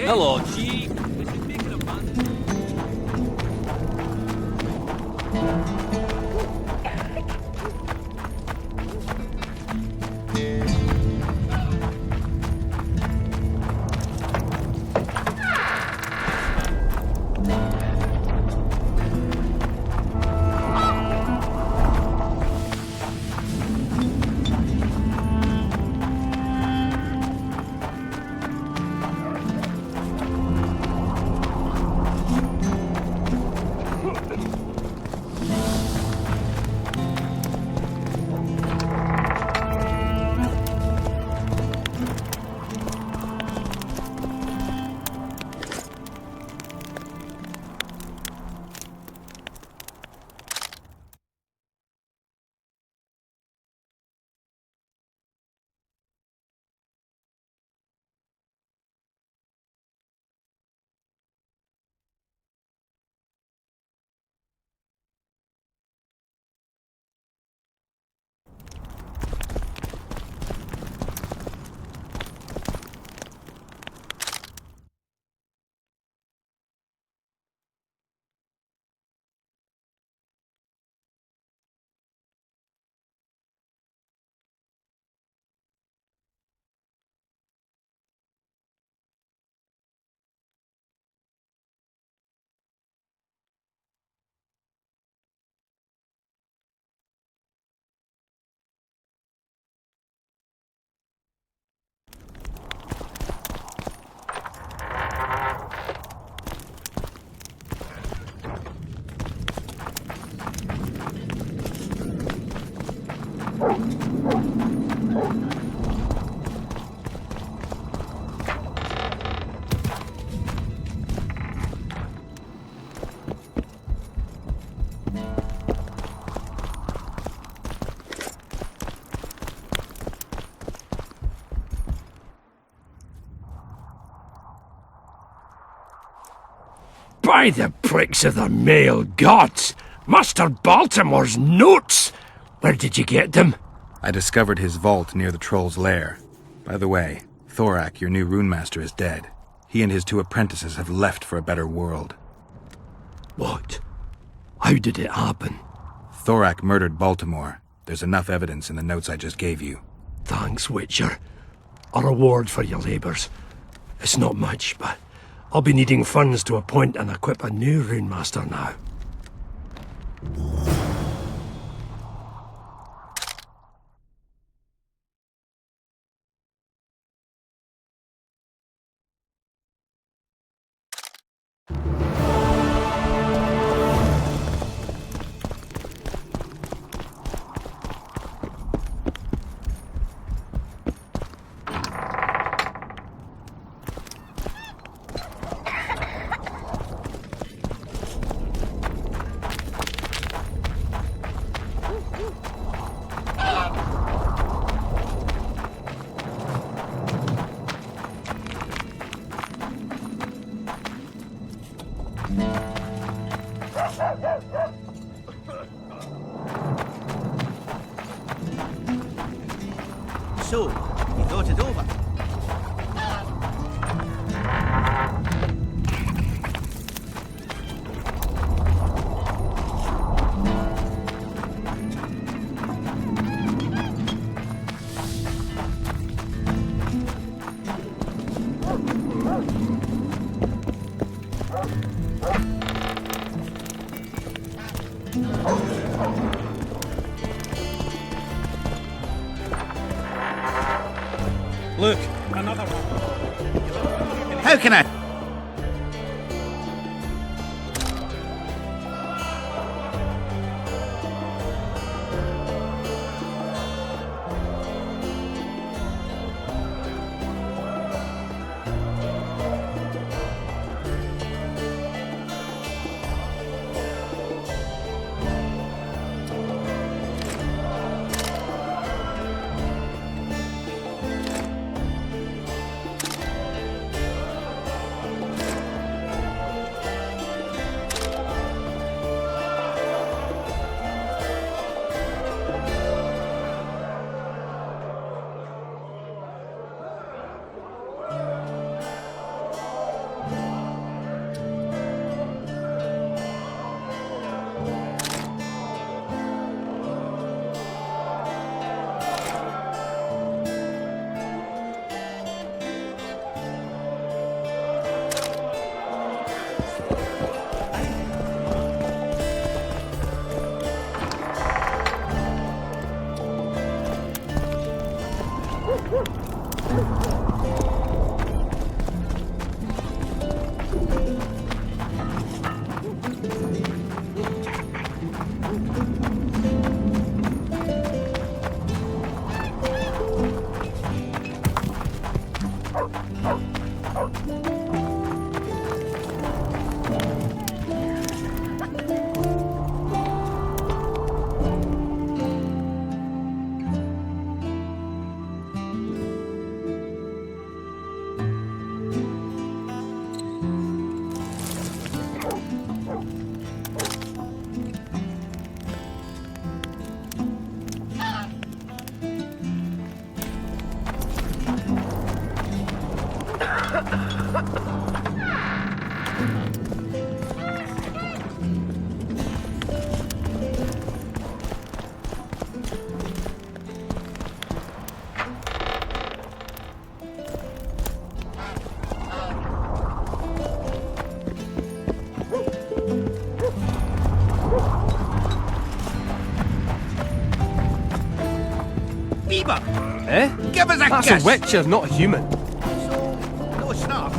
Hello, Chief. We should make an advance. By the pricks of the male gods! Master Baltimore's notes! Where did you get them? I discovered his vault near the troll's lair. By the way, Thorak, your new runemaster, is dead. He and his 2 apprentices have left for a better world. What? How did it happen? Thorak murdered Baltimore. There's enough evidence in the notes I just gave you. Thanks, Witcher. A reward for your labours. It's not much, but I'll be needing funds to appoint and equip a new runemaster now. So, you thought it over? Look, another one. How can I? Eh? Give us a That's kiss! a Witcher, not a human. No snuff.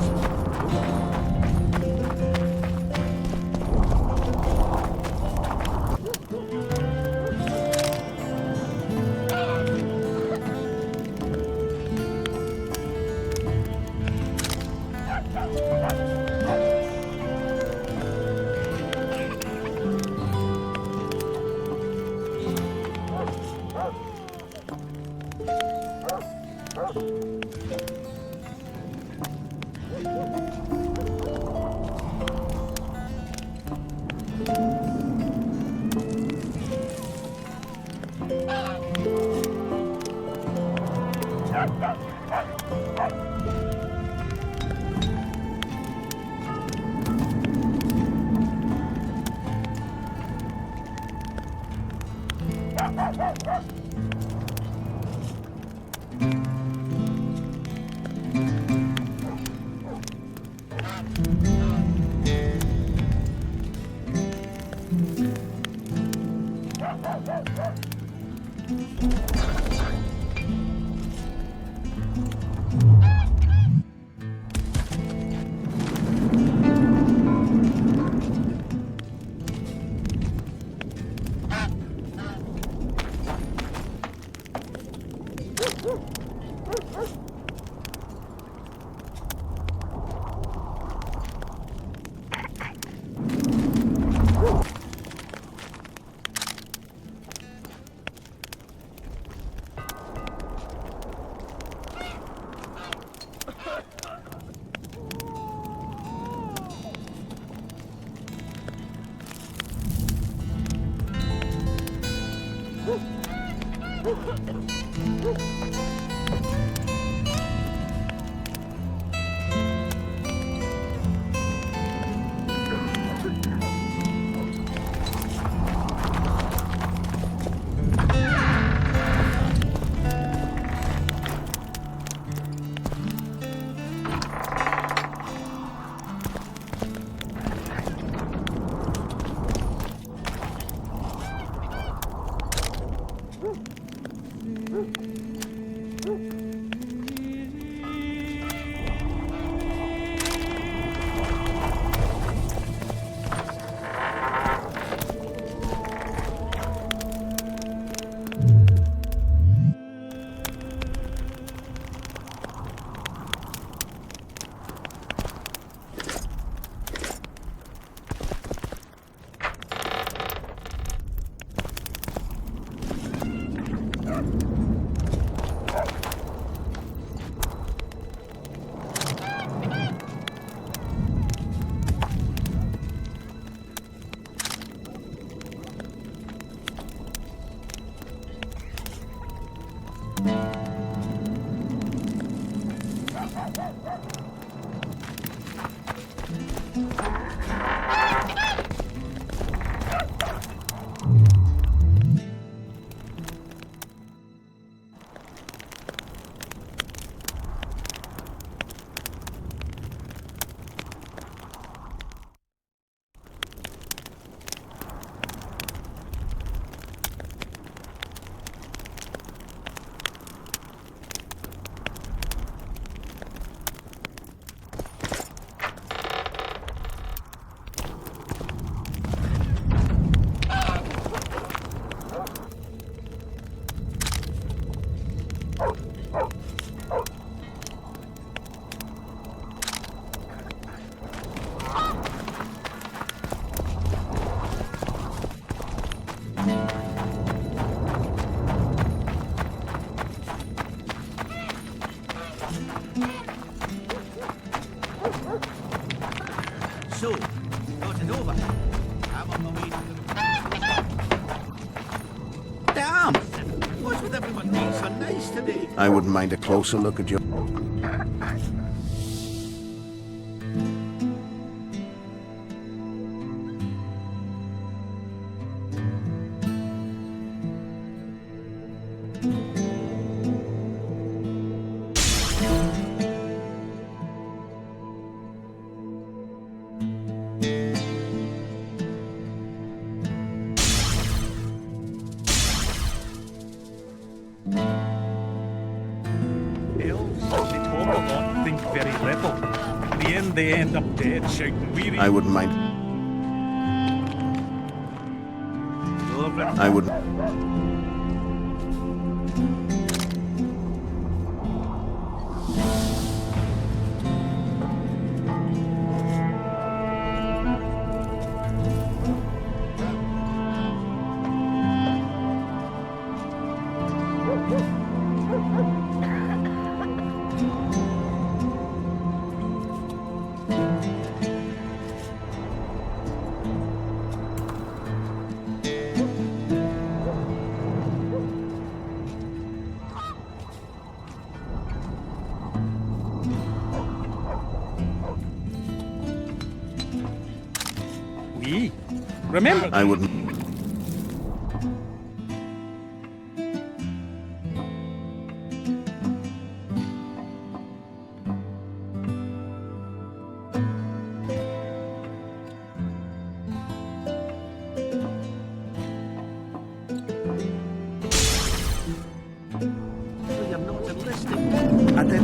So, got it over. I'm on my way to the... Damn! What's with everyone being so nice today? I wouldn't mind a closer look at your... They end up dead, shouting weary. I wouldn't mind. I wouldn't. Remember? I wouldn't.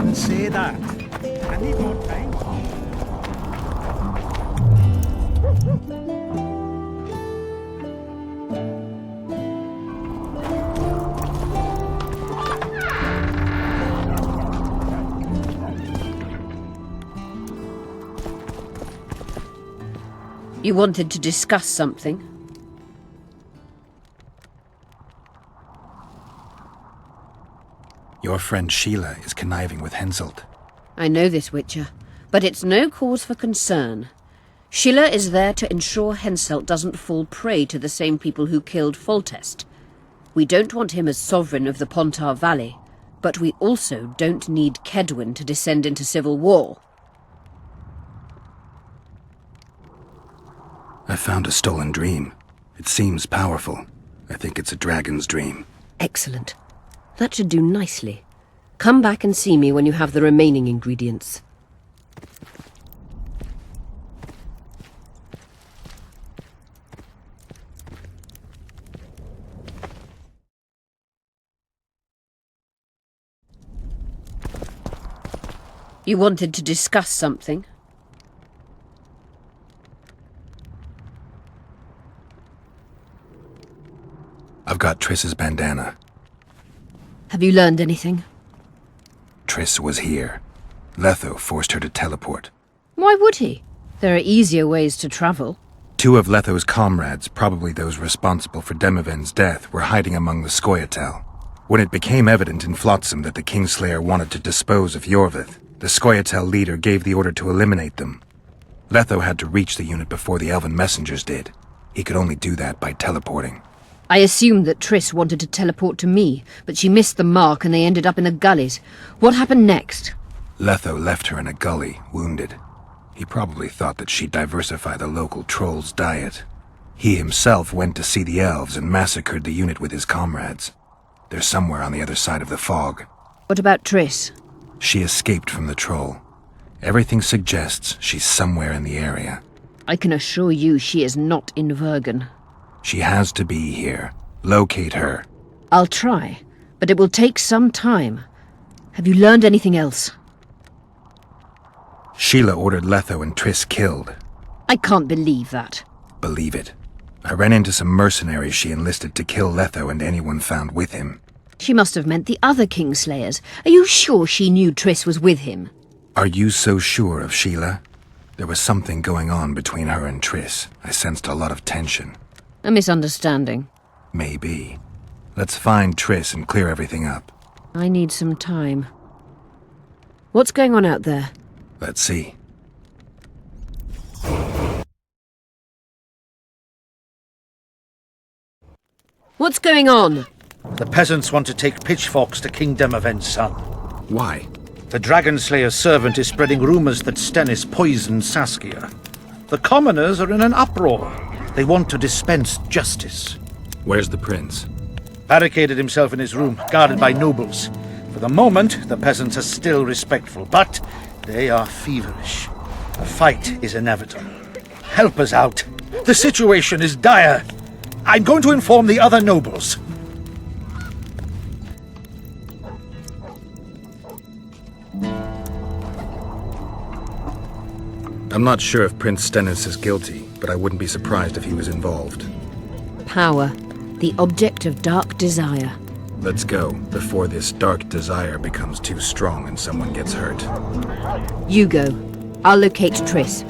Don't say that. I need more time. You wanted to discuss something? Your friend Sheila is conniving with Henselt. I know this, Witcher, but it's no cause for concern. Sheila is there to ensure Henselt doesn't fall prey to the same people who killed Foltest. We don't want him as sovereign of the Pontar Valley, but we also don't need Kaedwen to descend into civil war. I found a stolen dream. It seems powerful. I think it's a dragon's dream. Excellent. That should do nicely. Come back and see me when you have the remaining ingredients. You wanted to discuss something? I've got Triss's bandana. Have you learned anything? Triss was here. Letho forced her to teleport. Why would he? There are easier ways to travel. 2 of Letho's comrades, probably those responsible for Demoven's death, were hiding among the Scoia'tael. When it became evident in Flotsam that the Kingslayer wanted to dispose of Iorveth, the Scoia'tael leader gave the order to eliminate them. Letho had to reach the unit before the Elven messengers did. He could only do that by teleporting. I assumed that Triss wanted to teleport to me, but she missed the mark and they ended up in the gullies. What happened next? Letho left her in a gully, wounded. He probably thought that she'd diversify the local trolls' diet. He himself went to see the elves and massacred the unit with his comrades. They're somewhere on the other side of the fog. What about Triss? She escaped from the troll. Everything suggests she's somewhere in the area. I can assure you she is not in Vergen. She has to be here. Locate her. I'll try, but it will take some time. Have you learned anything else? Sheila ordered Letho and Triss killed. I can't believe that. Believe it. I ran into some mercenaries she enlisted to kill Letho and anyone found with him. She must have meant the other Kingslayers. Are you sure she knew Triss was with him? Are you so sure of Sheila? There was something going on between her and Triss. I sensed a lot of tension. A misunderstanding. Maybe. Let's find Triss and clear everything up. I need some time. What's going on out there? Let's see. What's going on? The peasants want to take pitchforks to King Demoven's son. Why? The Dragonslayer's servant is spreading rumors that Stennis poisoned Saskia. The commoners are in an uproar. They want to dispense justice. Where's the prince? Barricaded himself in his room, guarded by nobles. For the moment, the peasants are still respectful, but they are feverish. A fight is inevitable. Help us out. The situation is dire. I'm going to inform the other nobles. I'm not sure if Prince Stennis is guilty, but I wouldn't be surprised if he was involved. Power, the object of dark desire. Let's go, before this dark desire becomes too strong and someone gets hurt. You go. I'll locate Triss.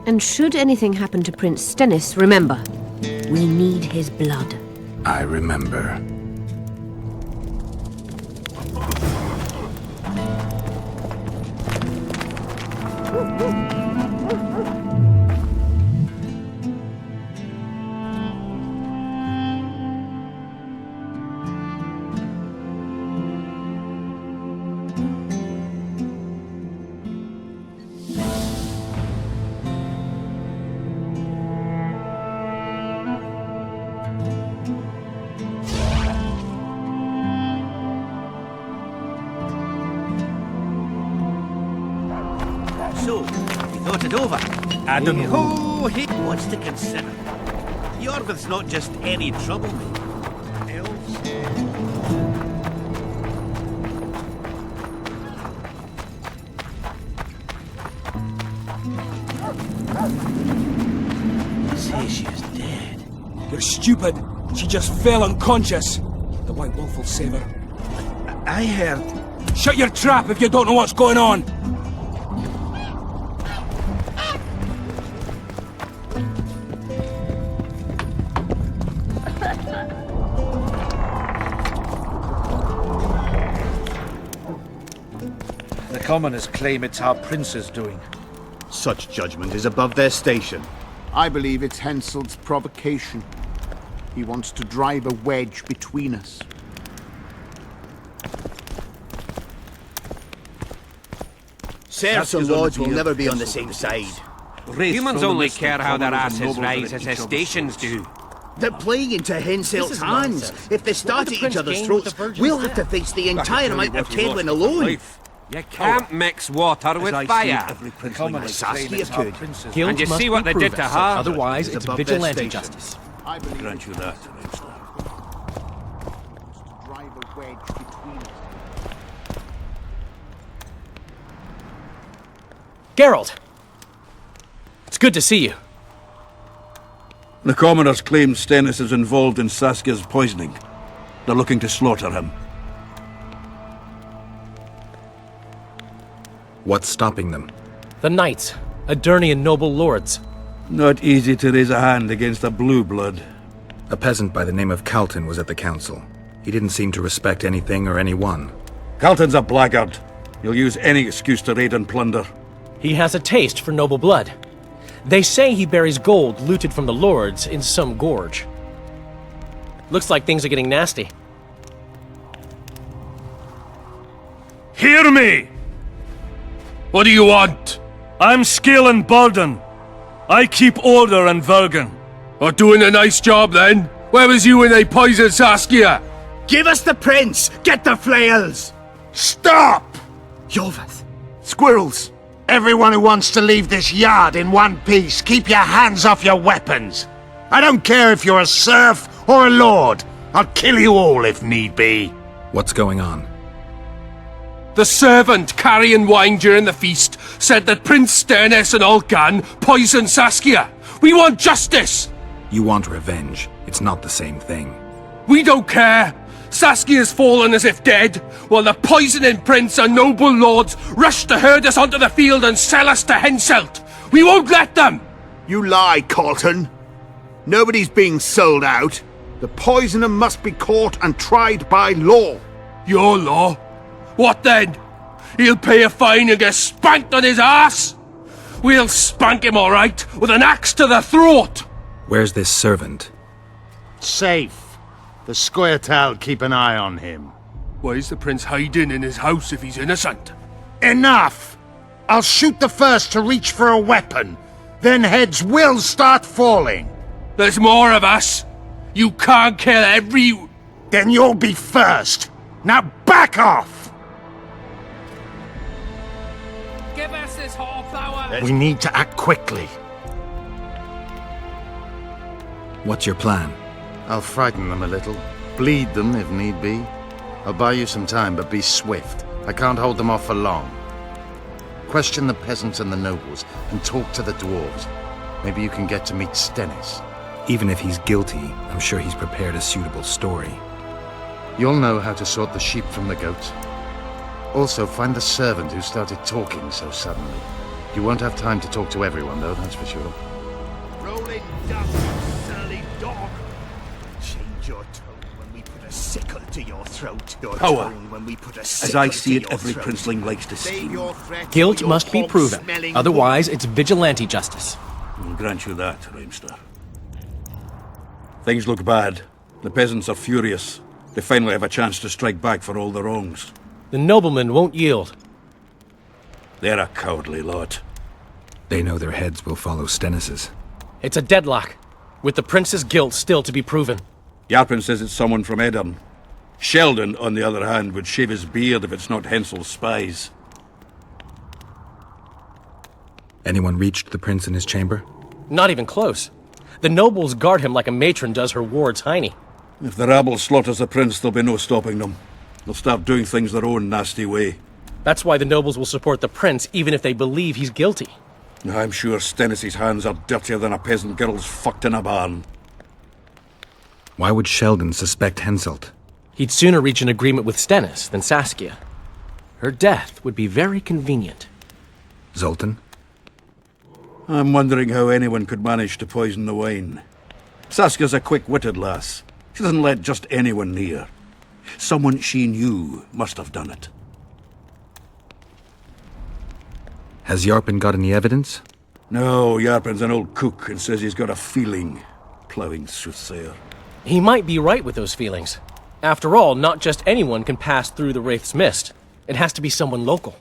And should anything happen to Prince Stennis, remember, we need his blood. I remember. So, you thought it over? I don't know. Oh, hey, what's to consider? Iorveth's not just any troublemaker. Elves. You're stupid. She just fell unconscious. The White Wolf will save her. I heard. Shut your trap if you don't know what's going on! The commoners claim it's our prince's doing. Such judgment is above their station. I believe it's Henselt's provocation. He wants to drive a wedge between us. Serfs and lords will never be on the same side. Humans only care how their asses rise as their stations do. They're playing into Henselt's hands. If they start at each other's throats, we'll have to face the entire amount of Kaedwen alone. You can't mix water with fire. Saskia could. And you see what they did to her? Otherwise, it's vigilante justice. I grant you that, Reinster. Drive a wedge between us. Geralt! It's good to see you. The commoners claim Stennis is involved in Saskia's poisoning. They're looking to slaughter him. What's stopping them? The knights, Adernian noble lords. Not easy to raise a hand against a blue blood. A peasant by the name of Calton was at the council. He didn't seem to respect anything or anyone. Calton's a blackguard. He'll use any excuse to raid and plunder. He has a taste for noble blood. They say he buries gold looted from the lords in some gorge. Looks like things are getting nasty. Hear me! What do you want? I'm Scale Burden. I keep order in Vergen. Or doing a nice job then? Where was you when they poisoned Saskia? Give us the prince! Get the flails! Stop! Iorveth! Squirrels! Everyone who wants to leave this yard in one piece, keep your hands off your weapons! I don't care if you're a serf or a lord. I'll kill you all if need be. What's going on? The servant carrying wine during the feast said that Prince Stennis and Olgan poisoned Saskia. We want justice! You want revenge. It's not the same thing. We don't care. Saskia's fallen as if dead, while the poisoning prince and noble lords rush to herd us onto the field and sell us to Henselt. We won't let them! You lie, Calton. Nobody's being sold out. The poisoner must be caught and tried by law. Your law? What then? He'll pay a fine and get spanked on his ass? We'll spank him all right, with an axe to the throat! Where's this servant? Safe. The Scoia'tael keep an eye on him. Why is the prince hiding in his house if he's innocent? Enough! I'll shoot the first to reach for a weapon. Then heads will start falling. There's more of us. You can't kill every... Then you'll be first. Now back off! Give us this horsepower! We need to act quickly. What's your plan? I'll frighten them a little. Bleed them if need be. I'll buy you some time, but be swift. I can't hold them off for long. Question the peasants and the nobles, and talk to the dwarves. Maybe you can get to meet Stennis. Even if he's guilty, I'm sure he's prepared a suitable story. You'll know how to sort the sheep from the goats. Also, find the servant who started talking so suddenly. You won't have time to talk to everyone, though, that's for sure. Rolling dust, you surly dog! Change your tone when we put a sickle to your throat. Your Power. tone when we put a As sickle I see to it, your every throat. princeling likes to scheme. Guilt must be proven. Otherwise, it's vigilante justice. I'll grant you that, Reinster. Things look bad. The peasants are furious. They finally have a chance to strike back for all the wrongs. The noblemen won't yield. They're a cowardly lot. They know their heads will follow Stennis's. It's a deadlock, with the prince's guilt still to be proven. Yarpin says it's someone from Edern. Sheldon, on the other hand, would shave his beard if it's not Hensel's spies. Anyone reached the prince in his chamber? Not even close. The nobles guard him like a matron does her ward's hiney. If the rabble slaughters the prince, there'll be no stopping them. They'll start doing things their own nasty way. That's why the nobles will support the prince, even if they believe he's guilty. I'm sure Stennis' hands are dirtier than a peasant girl's fucked in a barn. Why would Sheldon suspect Henselt? He'd sooner reach an agreement with Stennis than Saskia. Her death would be very convenient. Zoltan? I'm wondering how anyone could manage to poison the wine. Saskia's a quick-witted lass. She doesn't let just anyone near. Someone she knew must have done it. Has Yarpen got any evidence? No, Yarpen's an old cook and says he's got a feeling. Ploughing soothsayer. He might be right with those feelings. After all, not just anyone can pass through the Wraith's mist. It has to be someone local.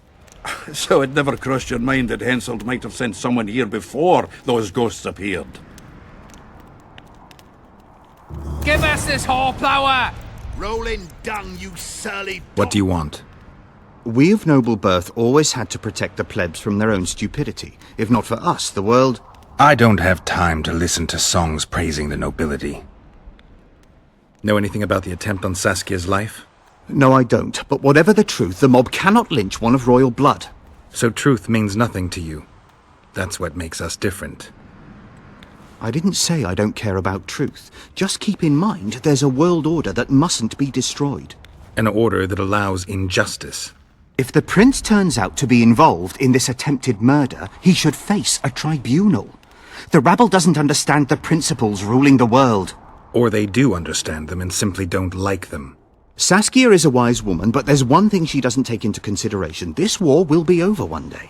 So it never crossed your mind that Henselt might have sent someone here before those ghosts appeared? Give us this horplower! Rolling dung, you surly... What do you want? We of noble birth always had to protect the plebs from their own stupidity. If not for us, the world... I don't have time to listen to songs praising the nobility. Know anything about the attempt on Saskia's life? No, I don't. But whatever the truth, the mob cannot lynch one of royal blood. So truth means nothing to you. That's what makes us different. I didn't say I don't care about truth. Just keep in mind there's a world order that mustn't be destroyed. An order that allows injustice. If the prince turns out to be involved in this attempted murder, he should face a tribunal. The rabble doesn't understand the principles ruling the world. Or they do understand them and simply don't like them. Saskia is a wise woman, but there's one thing she doesn't take into consideration. This war will be over one day.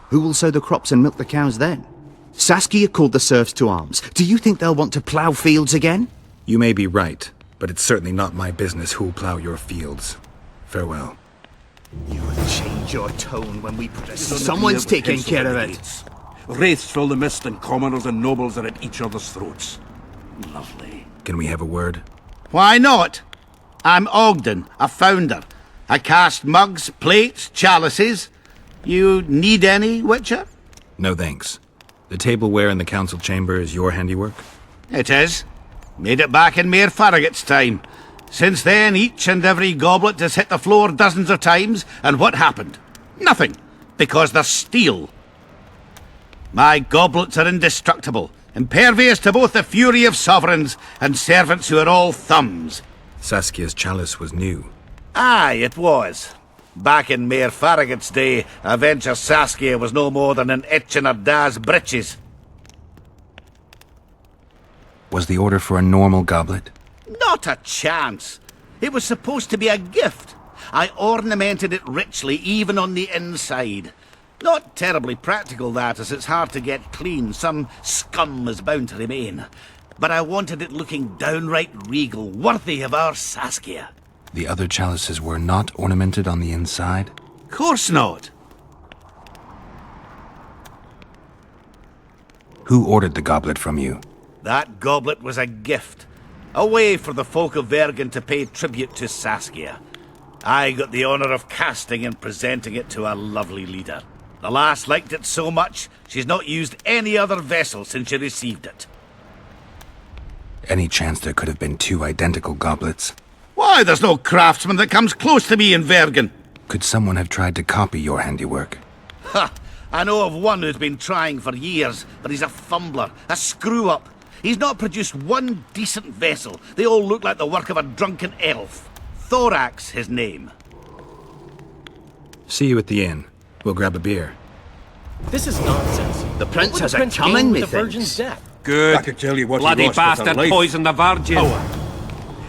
Who will sow the crops and milk the cows then? Saskia called the serfs to arms. Do you think they'll want to plough fields again? You may be right, but it's certainly not my business who'll plough your fields. Farewell. You will change your tone when we put someone's taking care of it. Wraiths fill the mist and commoners and nobles are at each other's throats. Lovely. Can we have a word? Why not? I'm Ogden, a founder. I cast mugs, plates, chalices. You need any, Witcher? No thanks. The tableware in the council chamber is your handiwork? It is. Made it back in Mayor Farragut's time. Since then, each and every goblet has hit the floor dozens of times, and what happened? Nothing, because they're steel. My goblets are indestructible, impervious to both the fury of sovereigns and servants who are all thumbs. Saskia's chalice was new. Aye, it was. Back in Mayor Farragut's day, a venture Saskia was no more than an itch in her da's breeches. Was the order for a normal goblet? Not a chance. It was supposed to be a gift. I ornamented it richly, even on the inside. Not terribly practical, that, as it's hard to get clean. Some scum is bound to remain. But I wanted it looking downright regal, worthy of our Saskia. The other chalices were not ornamented on the inside? Course not. Who ordered the goblet from you? That goblet was a gift. A way for the folk of Vergen to pay tribute to Saskia. I got the honour of casting and presenting it to our lovely leader. The lass liked it so much, she's not used any other vessel since she received it. Any chance there could have been two identical goblets? Why, there's no craftsman that comes close to me in Vergen. Could someone have tried to copy your handiwork? Ha! I know of one who's been trying for years, but he's a fumbler, a screw-up. He's not produced one decent vessel. They all look like the work of a drunken elf. Thorax, his name. See you at the inn. We'll grab a beer. This is nonsense. The prince has a prince coming, gain with the methinks. Virgin's death? Good. I could tell you what Bloody he lost with bastard her life. poisoned the Virgin. Power.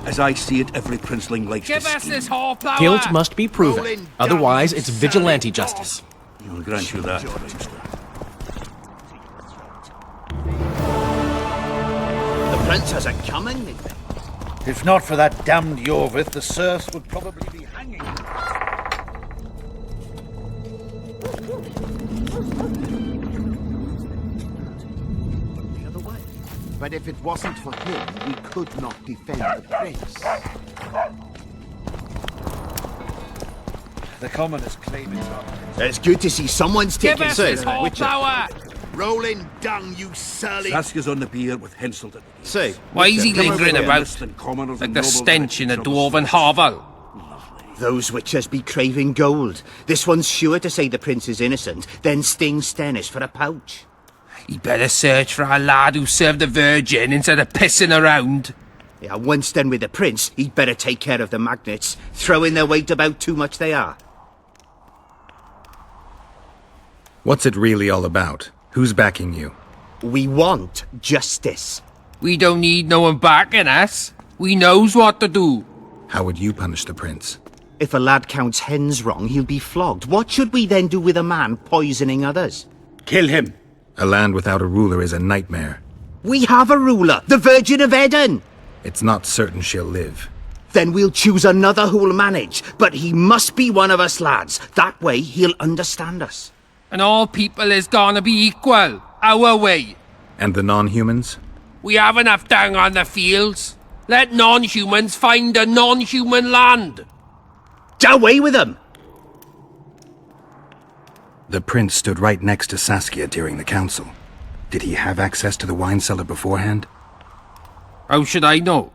As I see it, every princeling likes Give to us scheme. this horplower! Guilt must be proven. Otherwise, it's vigilante justice. I'll grant you that. The prince has a coming, methinks. If not for that damned Iorveth, the serfs would probably be hanging. The other way. But if it wasn't for him, we could not defend the prince. The commoners claim it's not. It's good to see someone's Give taking us this Witcher. horplower! Rolling dung, you surly... Saskia's on the pier with Henselt. Say, Why is he Come lingering over about? here, commoners Like and the nobles stench in a at each other's dwarven throats. hovel. those witches be craving gold. This one's sure to say the prince is innocent, then sting Stennis for a pouch. He better search for a lad who served the Virgin instead of pissing around. Yeah, once done with the prince, he'd better take care of the magnets. Throwing their weight about too much they are. What's it really all about? Who's backing you? We want justice. We don't need no one backing us. We knows what to do. How would you punish the prince? If a lad counts hens wrong, he'll be flogged. What should we then do with a man poisoning others? Kill him. A land without a ruler is a nightmare. We have a ruler, the Virgin of Eden. It's not certain she'll live. Then we'll choose another who'll manage. But he must be one of us lads. That way he'll understand us. And all people is gonna be equal. Our way. And the non-humans? We have enough down on the fields. Let non-humans find a non-human land. Away with them! The prince stood right next to Saskia during the council. Did he have access to the wine cellar beforehand? How should I know?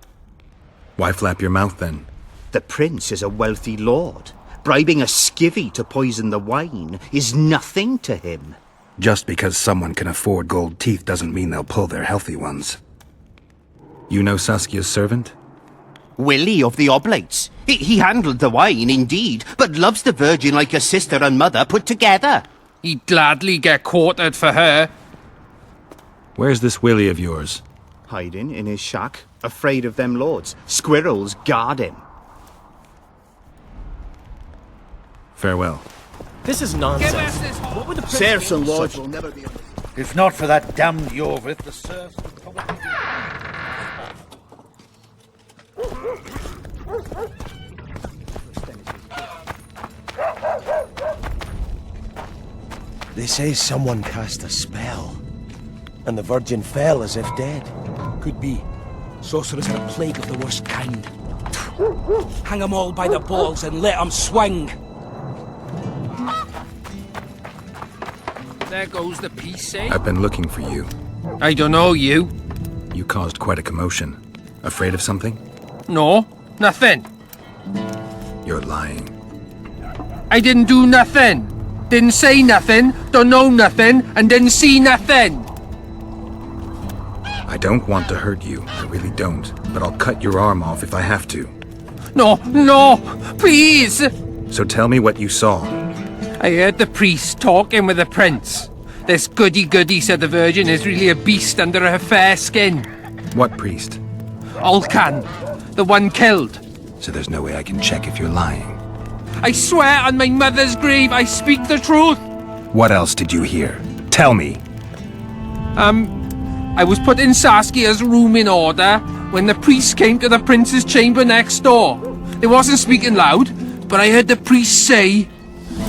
Why flap your mouth then? The prince is a wealthy lord. Bribing a skivvy to poison the wine is nothing to him. Just because someone can afford gold teeth doesn't mean they'll pull their healthy ones. You know Saskia's servant? Willie of the Oblates. He handled the wine, indeed, but loves the Virgin like a sister and mother put together. He'd gladly get quartered for her. Where's this Willie of yours? Hiding in his shack, afraid of them lords. Squirrels guard him. Farewell. This is nonsense. What would the prince Serfs and do? lords will never be... If not for that damned Iorveth, the serfs would probably be... They say someone cast a spell, and the Virgin fell as if dead. Could be. Sorcerers are a plague of the worst kind. Hang 'em all by the balls and let 'em swing! There goes the peace, eh? I've been looking for you. I don't know you. You caused quite a commotion. Afraid of something? No, nothing. You're lying. I didn't do nothing. Didn't say nothing, don't know nothing, and didn't see nothing. I don't want to hurt you. I really don't. But I'll cut your arm off if I have to. No, no, please! So tell me what you saw. I heard the priest talking with the prince. This goody-goody said the Virgin is really a beast under her fair skin. What priest? Olcan, the one killed. So there's no way I can check if you're lying. I swear on my mother's grave I speak the truth. What else did you hear? Tell me. I was put in Saskia's room in order when the priest came to the prince's chamber next door. They wasn't speaking loud, but I heard the priest say,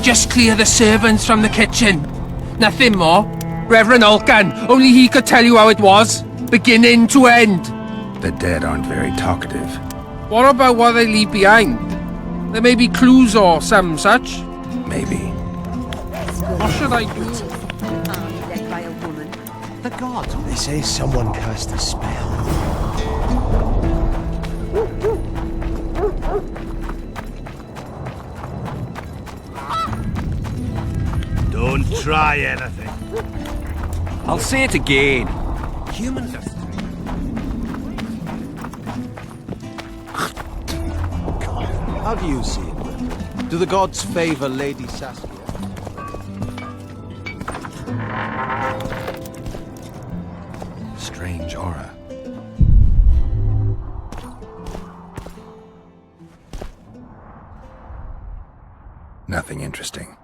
"Just clear the servants from the kitchen." Nothing more. Reverend Olcan, only he could tell you how it was, beginning to end. The dead aren't very talkative. What about what they leave behind? There may be clues or some such. Maybe. What should I do? The gods. They say someone cast a spell. Don't try anything. I'll say it again. Humans are... How do you see it? Do the gods favor Lady Saskia? Strange aura. Nothing interesting.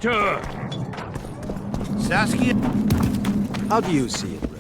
Detour! Saskia? How do you see it, Rebel?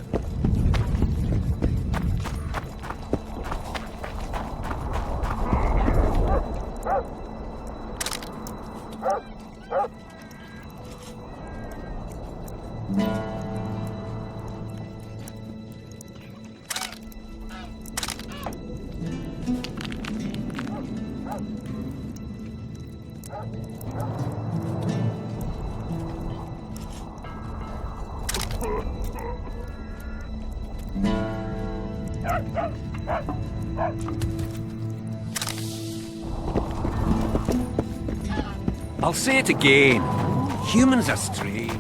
I'll say it again. Humans are strange.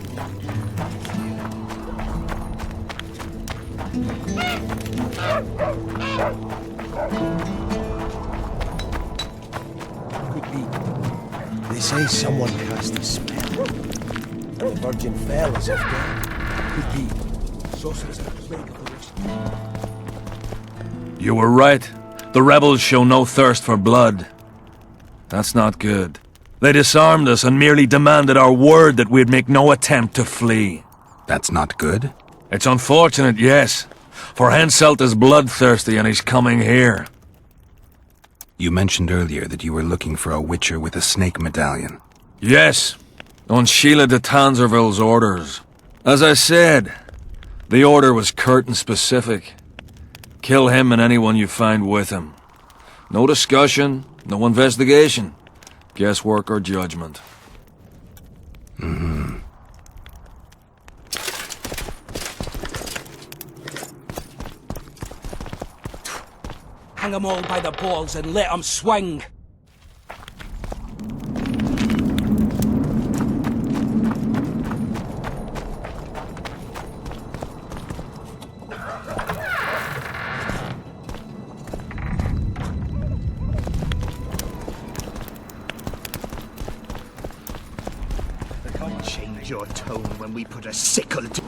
They say someone cast a spell, and the Virgin fell as if dead. Could be. Sorcerers are a plague of the worst. You were right. The rebels show no thirst for blood. That's not good. They disarmed us and merely demanded our word that we'd make no attempt to flee. That's not good? It's unfortunate, yes. For Henselt is bloodthirsty and he's coming here. You mentioned earlier that you were looking for a Witcher with a snake medallion. Yes, on Sheila de Tanzerville's orders. As I said, the order was curt and specific. Kill him and anyone you find with him. No discussion, no investigation. Guesswork or judgment. Mm-hmm. Hang them all by the balls and let them swing. Your tone when we put a sickle to...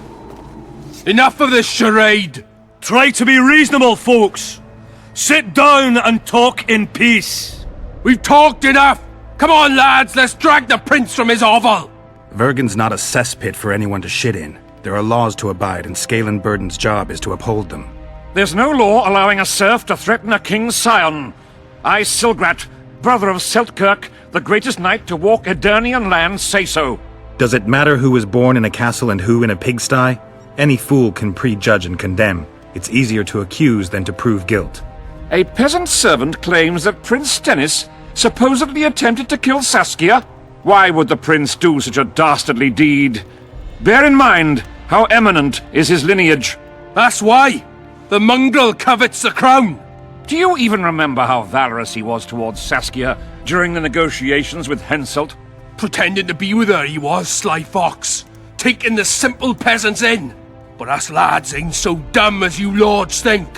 Enough of this charade! Try to be reasonable, folks! Sit down and talk in peace! We've talked enough! Come on, lads, let's drag the prince from his hovel! Vergen's not a cesspit for anyone to shit in. There are laws to abide, and Scalen Burden's job is to uphold them. There's no law allowing a serf to threaten a king's scion. I, Silgrat, brother of Seltkirk, the greatest knight to walk Edirnian land, say so. Does it matter who was born in a castle and who in a pigsty? Any fool can prejudge and condemn. It's easier to accuse than to prove guilt. A peasant servant claims that Prince Stennis supposedly attempted to kill Saskia. Why would the prince do such a dastardly deed? Bear in mind how eminent is his lineage. That's why! The mongrel covets the crown! Do you even remember how valorous he was towards Saskia during the negotiations with Henselt? Pretending to be with her he was, sly fox. Taking the simple peasants in. But us lads ain't so dumb as you lords think.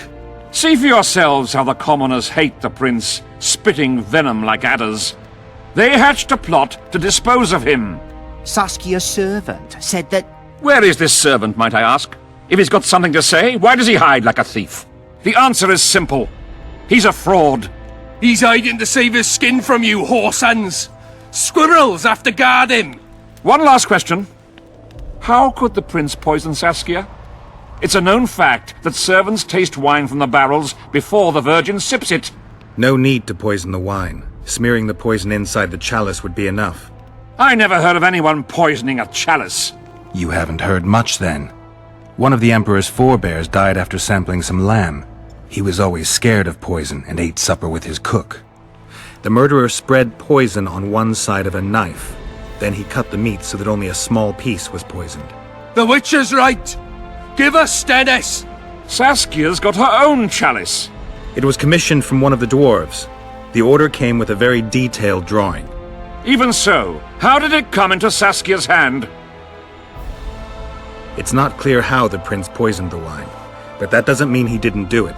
See for yourselves how the commoners hate the prince, spitting venom like adders. They hatched a plot to dispose of him. Saskia's servant said that... Where is this servant, might I ask? If he's got something to say, why does he hide like a thief? The answer is simple. He's a fraud. He's hiding to save his skin from you, whoresons. Squirrels have to guard him! One last question. How could the prince poison Saskia? It's a known fact that servants taste wine from the barrels before the Virgin sips it. No need to poison the wine. Smearing the poison inside the chalice would be enough. I never heard of anyone poisoning a chalice. You haven't heard much, then. One of the Emperor's forebears died after sampling some lamb. He was always scared of poison and ate supper with his cook. The murderer spread poison on one side of a knife. Then he cut the meat so that only a small piece was poisoned. The Witcher's right! Give us Stennis! Saskia's got her own chalice. It was commissioned from one of the dwarves. The order came with a very detailed drawing. Even so, how did it come into Saskia's hand? It's not clear how the prince poisoned the wine, but that doesn't mean he didn't do it.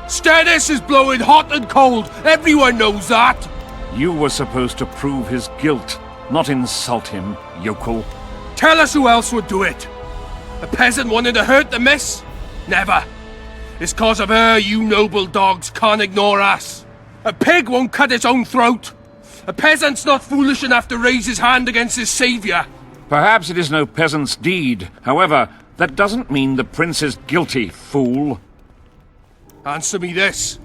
Stennis is blowing hot and cold! Everyone knows that! You were supposed to prove his guilt, not insult him, yokel. Tell us who else would do it! A peasant wanted to hurt the miss? Never. It's cause of her you noble dogs can't ignore us. A pig won't cut its own throat. A peasant's not foolish enough to raise his hand against his saviour. Perhaps it is no peasant's deed. However, that doesn't mean the prince is guilty, fool. Answer me this.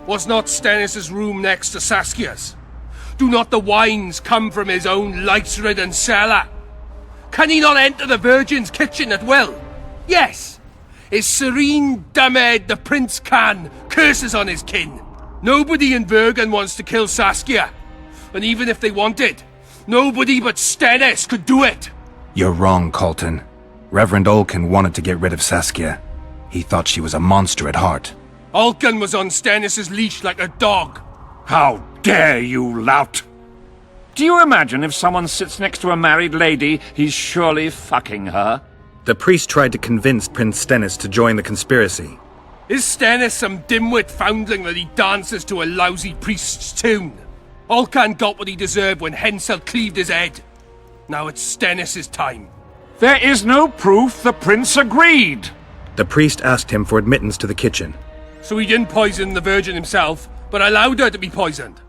Was not Stennis' room next to Saskia's? Do not the wines come from his own lice-ridden cellar? Can he not enter the Virgin's kitchen at will? Yes! His serene dumbhead the prince can, curses on his kin. Nobody in Vergen wants to kill Saskia. And even if they wanted, nobody but Stennis could do it. You're wrong, Colton. Reverend Olkin wanted to get rid of Saskia. He thought she was a monster at heart. Olkin was on Stennis' leash like a dog. How dare you, lout! Do you imagine if someone sits next to a married lady, he's surely fucking her? The priest tried to convince Prince Stennis to join the conspiracy. Is Stennis some dimwit foundling that he dances to a lousy priest's tune? Olcan got what he deserved when Henselt cleaved his head. Now it's Stennis' time. There is no proof the prince agreed. The priest asked him for admittance to the kitchen. So he didn't poison the Virgin himself, but allowed her to be poisoned.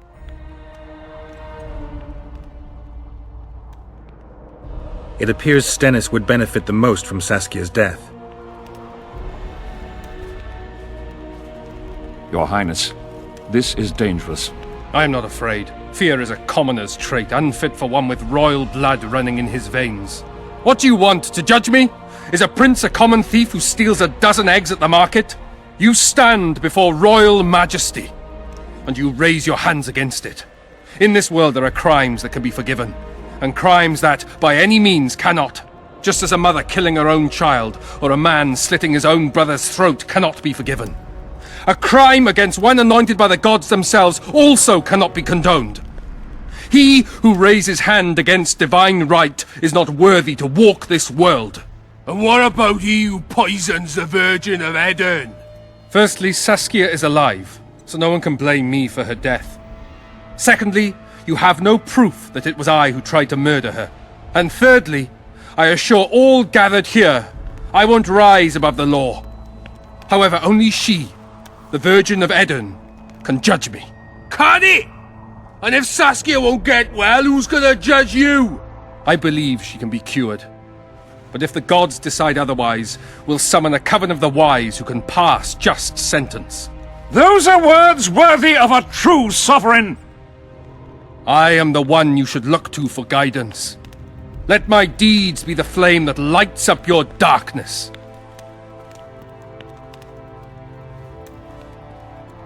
It appears Stennis would benefit the most from Saskia's death. Your Highness, this is dangerous. I am not afraid. Fear is a commoner's trait, unfit for one with royal blood running in his veins. What do you want, to judge me? Is a prince a common thief who steals a dozen eggs at the market? You stand before royal majesty, and you raise your hands against it. In this world there are crimes that can be forgiven, and crimes that, by any means, cannot. Just as a mother killing her own child, or a man slitting his own brother's throat cannot be forgiven. A crime against one anointed by the gods themselves also cannot be condoned. He who raises hand against divine right is not worthy to walk this world. And what about he who poisons the Virgin of Eden? Firstly, Saskia is alive, so no one can blame me for her death. Secondly, you have no proof that it was I who tried to murder her. And thirdly, I assure all gathered here, I won't rise above the law. However, only she, the Virgin of Eden, can judge me. Can it? And if Saskia won't get well, who's gonna judge you? I believe she can be cured. But if the gods decide otherwise, we'll summon a coven of the wise who can pass just sentence. Those are words worthy of a true sovereign! I am the one you should look to for guidance. Let my deeds be the flame that lights up your darkness.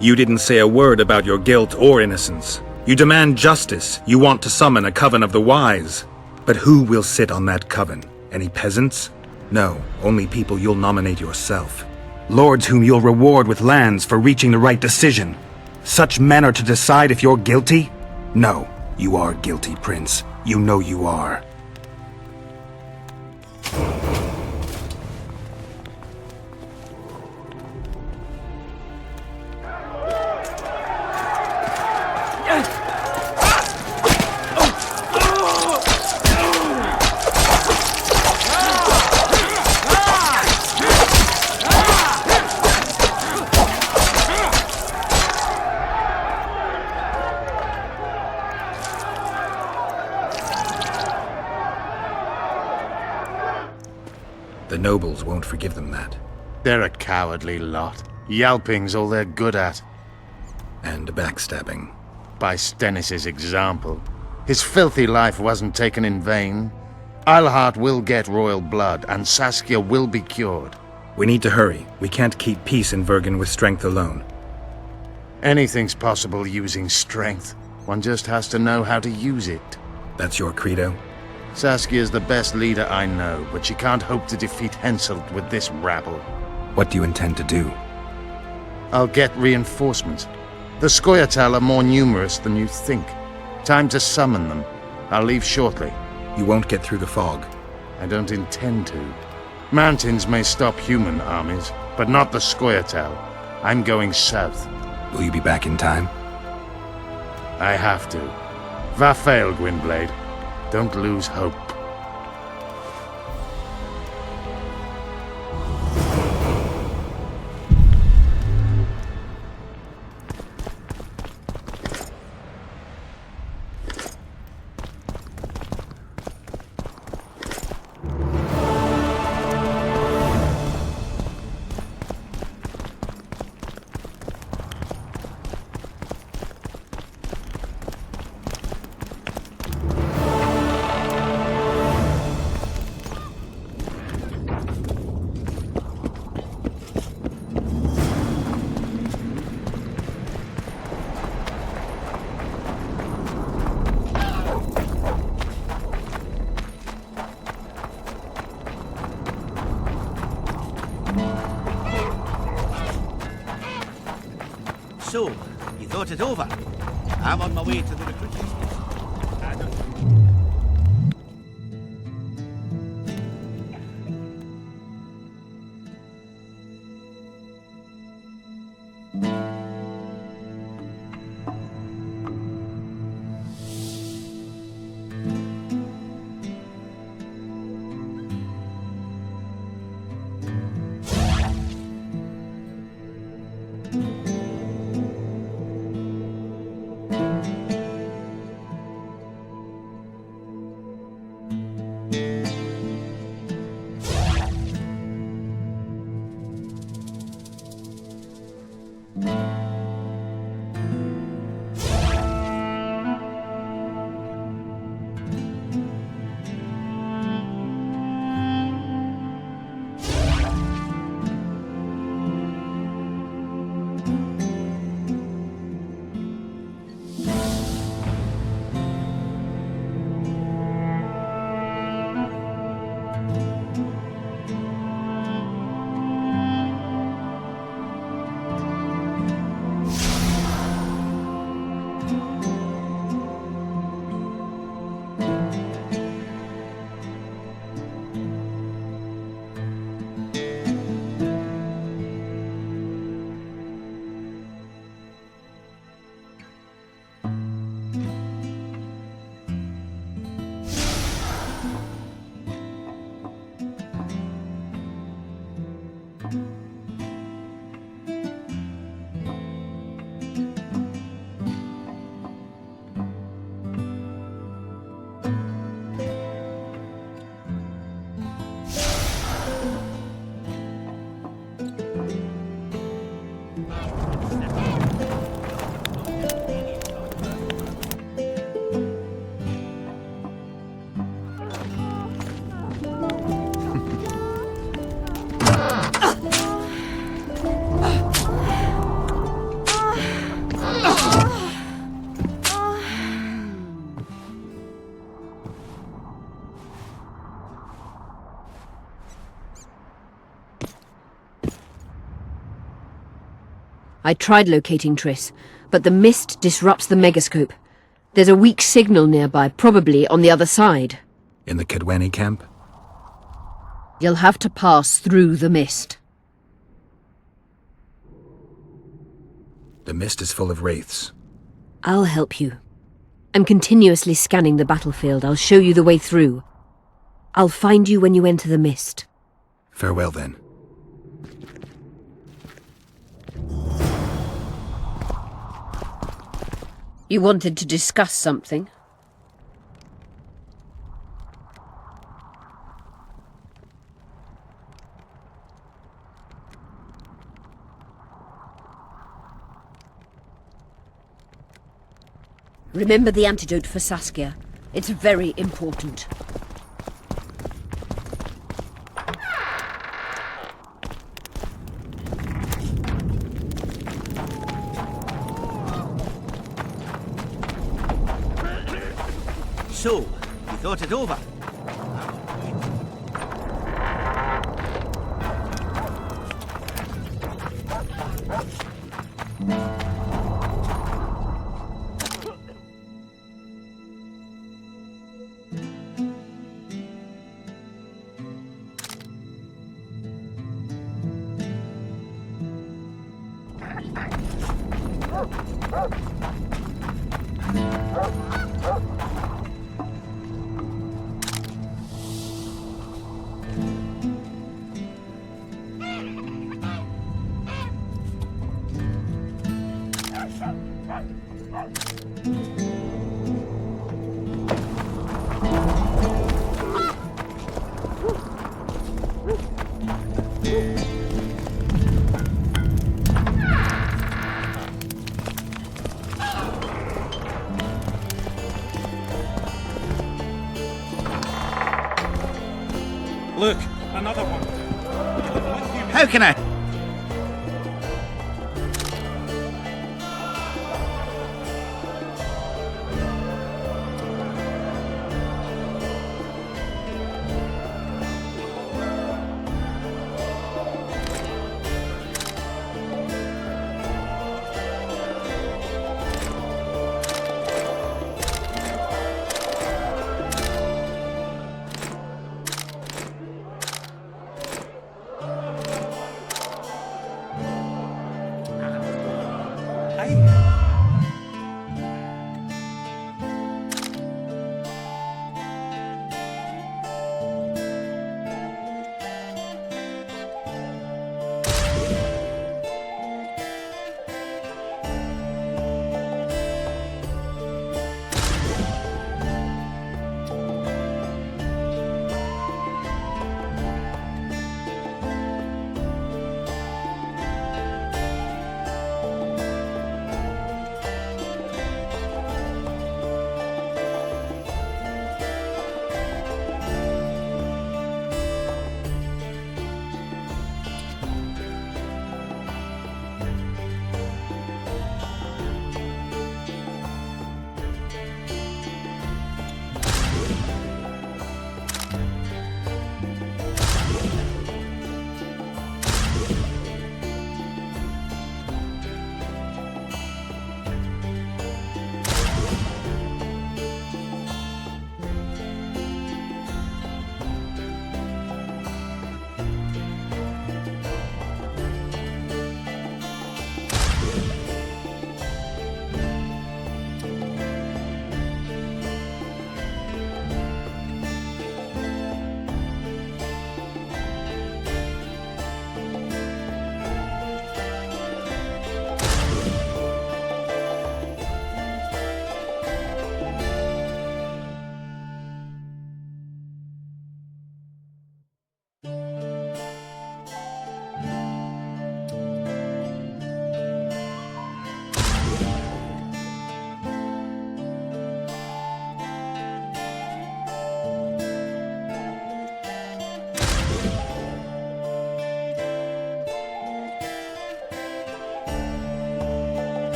You didn't say a word about your guilt or innocence. You demand justice. You want to summon a coven of the wise. But who will sit on that coven? Any peasants? No, only people you'll nominate yourself. Lords whom you'll reward with lands for reaching the right decision. Such men are to decide if you're guilty? No, you are guilty, Prince. You know you are. The nobles won't forgive them that. They're a cowardly lot. Yelping's all they're good at. And backstabbing. By Stennis' example. His filthy life wasn't taken in vain. Eilhart will get royal blood, and Saskia will be cured. We need to hurry. We can't keep peace in Vergen with strength alone. Anything's possible using strength. One just has to know how to use it. That's your credo? Saskia's the best leader I know, but she can't hope to defeat Henselt with this rabble. What do you intend to do? I'll get reinforcements. The Scoia'tael are more numerous than you think. Time to summon them. I'll leave shortly. You won't get through the fog. I don't intend to. Mountains may stop human armies, but not the Scoia'tael. I'm going south. Will you be back in time? I have to. Va fail, Gwynblade. Don't lose hope. thought it over. I'm on my way to the recruiting station. I tried locating Triss, but the mist disrupts the megascope. There's a weak signal nearby, probably on the other side. In the Kaedweni Camp? You'll have to pass through the mist. The mist is full of wraiths. I'll help you. I'm continuously scanning the battlefield. I'll show you the way through. I'll find you when you enter the mist. Farewell, then. You wanted to discuss something? Remember the antidote for Saskia. It's very important. So, you thought it over? Look, another one. How can I?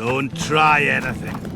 Don't try anything.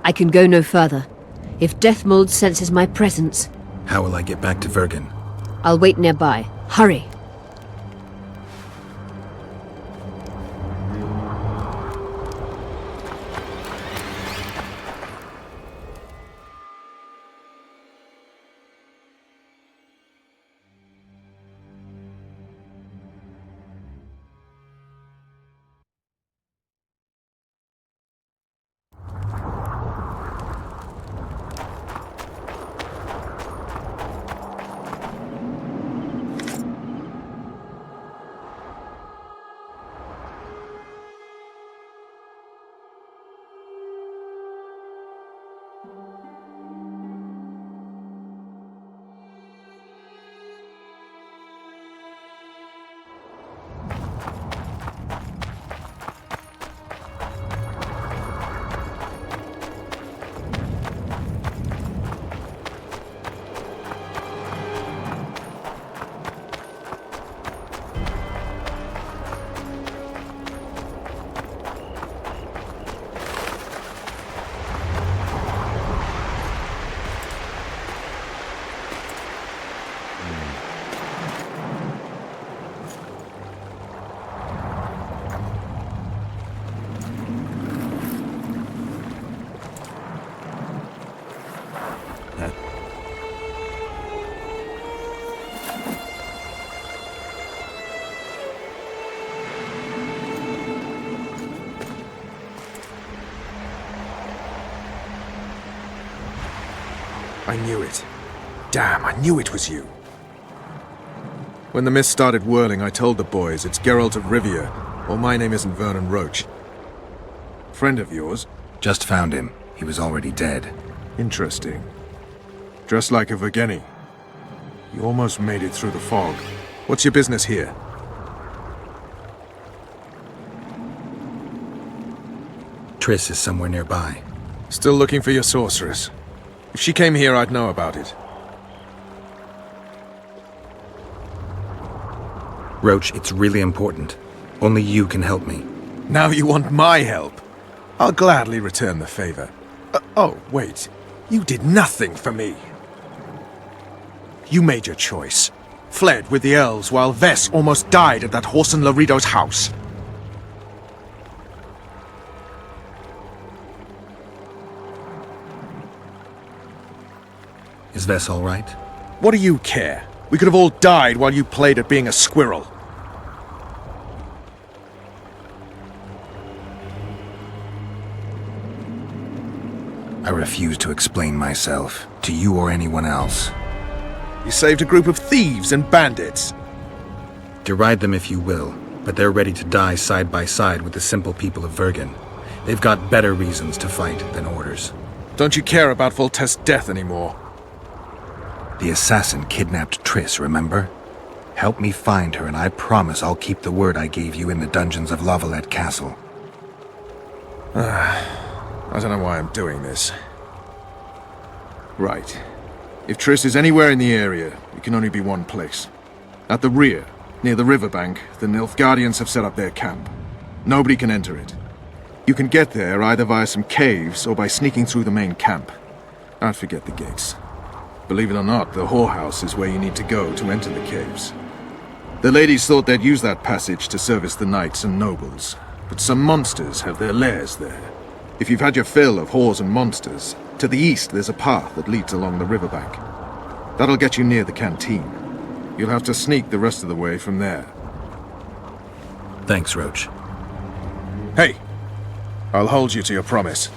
I can go no further. If Deathmold senses my presence... How will I get back to Vergen? I'll wait nearby. Hurry! I knew it. Damn, I knew it was you. When the mist started whirling, I told the boys it's Geralt of Rivia, or my name isn't Vernon Roach. Friend of yours? Just found him. He was already dead. Interesting. Dressed like a Vergeni. You almost made it through the fog. What's your business here? Triss is somewhere nearby. Still looking for your sorceress. If she came here, I'd know about it. Roach, it's really important. Only you can help me. Now you want my help? I'll gladly return the favor. Oh, wait. You did nothing for me. You made your choice. Fled with the elves while Vess almost died at that Horson Larido's house. Is Vess all right? What do you care? We could have all died while you played at being a squirrel. I refuse to explain myself, to you or anyone else. You saved a group of thieves and bandits. Deride them if you will, but they're ready to die side by side with the simple people of Vergen. They've got better reasons to fight than orders. Don't you care about Voltest's death anymore? The assassin kidnapped Triss, remember? Help me find her, and I promise I'll keep the word I gave you in the dungeons of Lavalette Castle. I don't know why I'm doing this. Right. If Triss is anywhere in the area, it can only be one place. At the rear, near the riverbank, the Nilfgardians have set up their camp. Nobody can enter it. You can get there either via some caves or by sneaking through the main camp. I'd forget the gates. Believe it or not, the whorehouse is where you need to go to enter the caves. The ladies thought they'd use that passage to service the knights and nobles, but some monsters have their lairs there. If you've had your fill of whores and monsters, to the east there's a path that leads along the riverbank. That'll get you near the canteen. You'll have to sneak the rest of the way from there. Thanks, Roach. Hey! I'll hold you to your promise.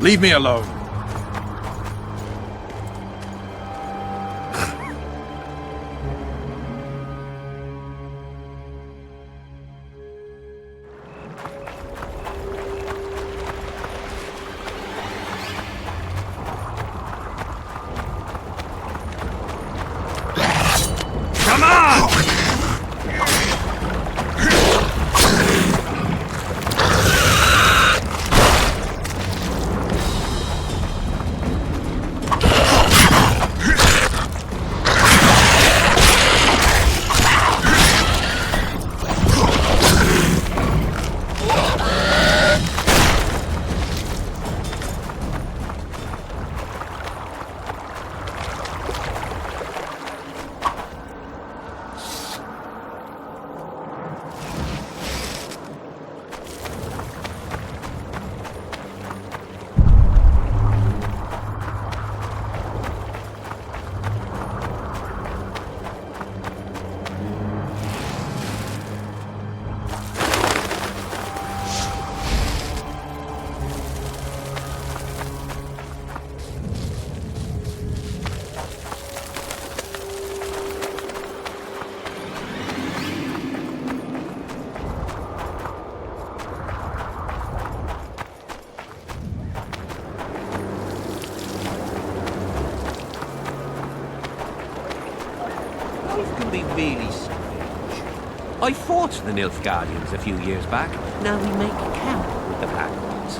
Leave me alone. Come on! Life can be really strange. I fought the Nilfgardians a few years back. Now we make camp with the Black Ones.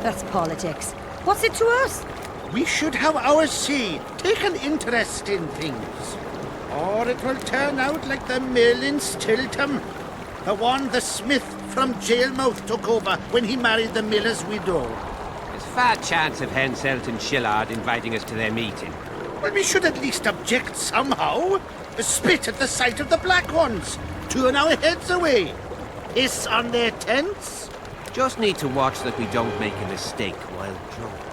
That's politics. What's it to us? We should have our say, take an interest in things. Or it will turn out like the mill in Stilton. The one the smith from Jailmouth took over when he married the miller's widow. There's fat chance of Henselt and Shillard inviting us to their meeting. Well, we should at least object somehow. Spit at the sight of the Black Ones. Turn our heads away. Hiss on their tents. Just need to watch that we don't make a mistake while drunk.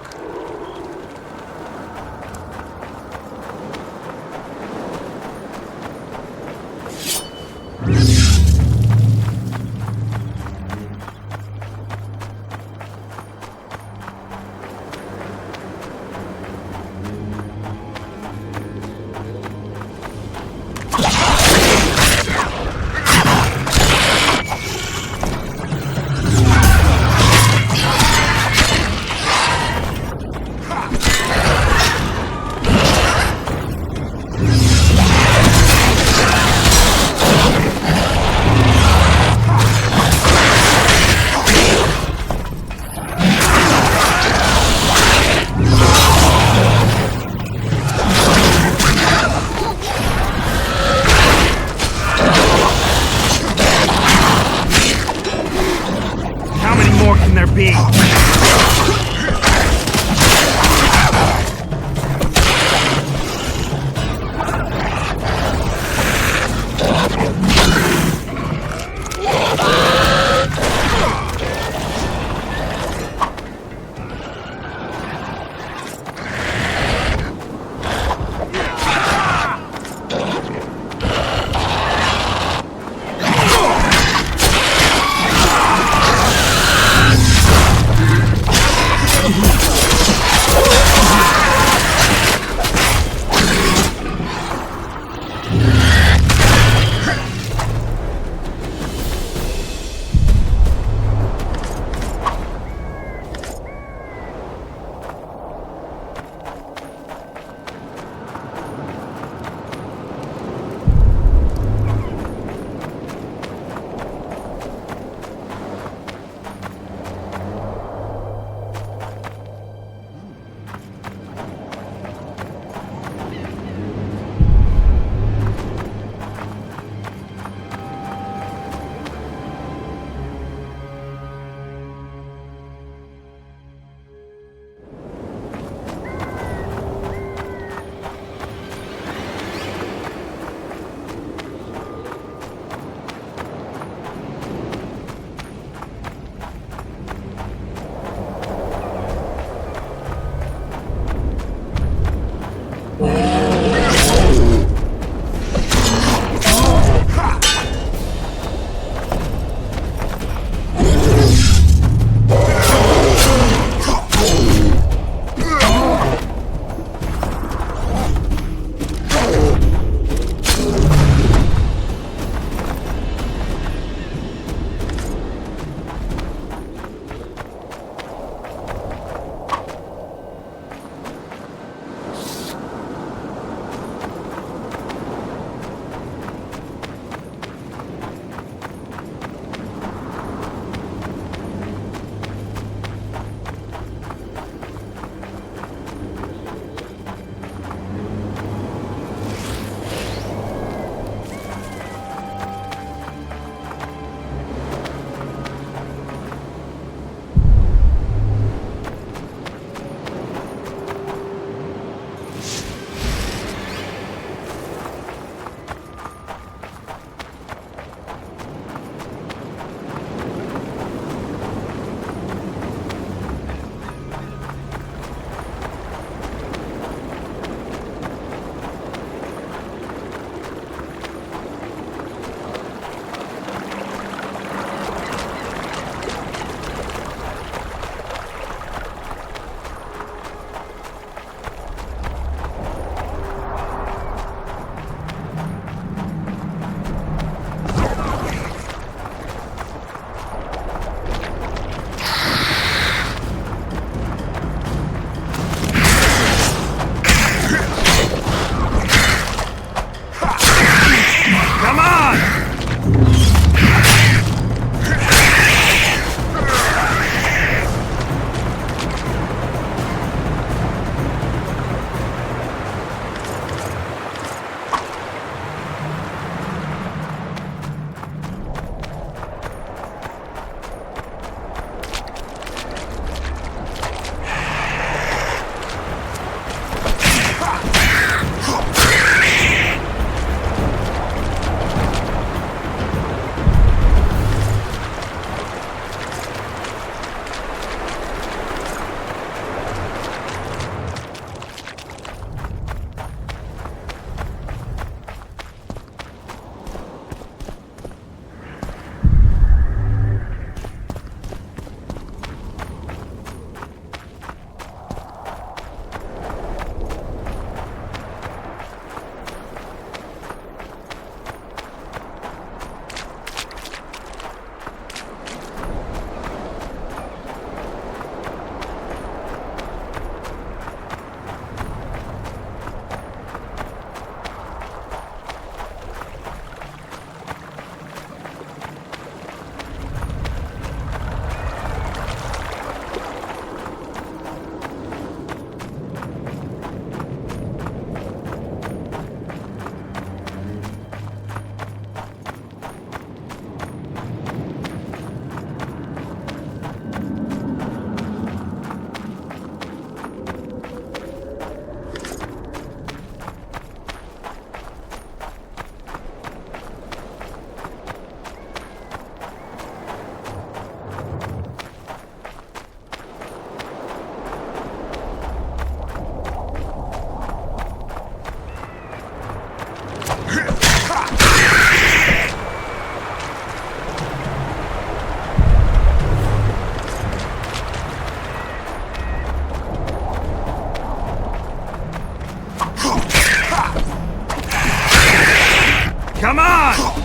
Come on!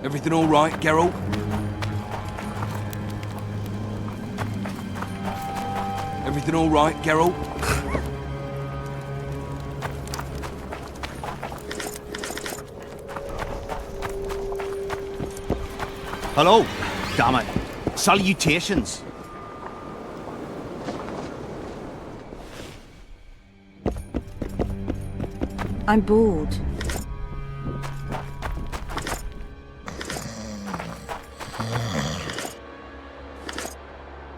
Everything all right, Geralt? Everything all right, Geralt? Hello. Damn it. Salutations. I'm bored.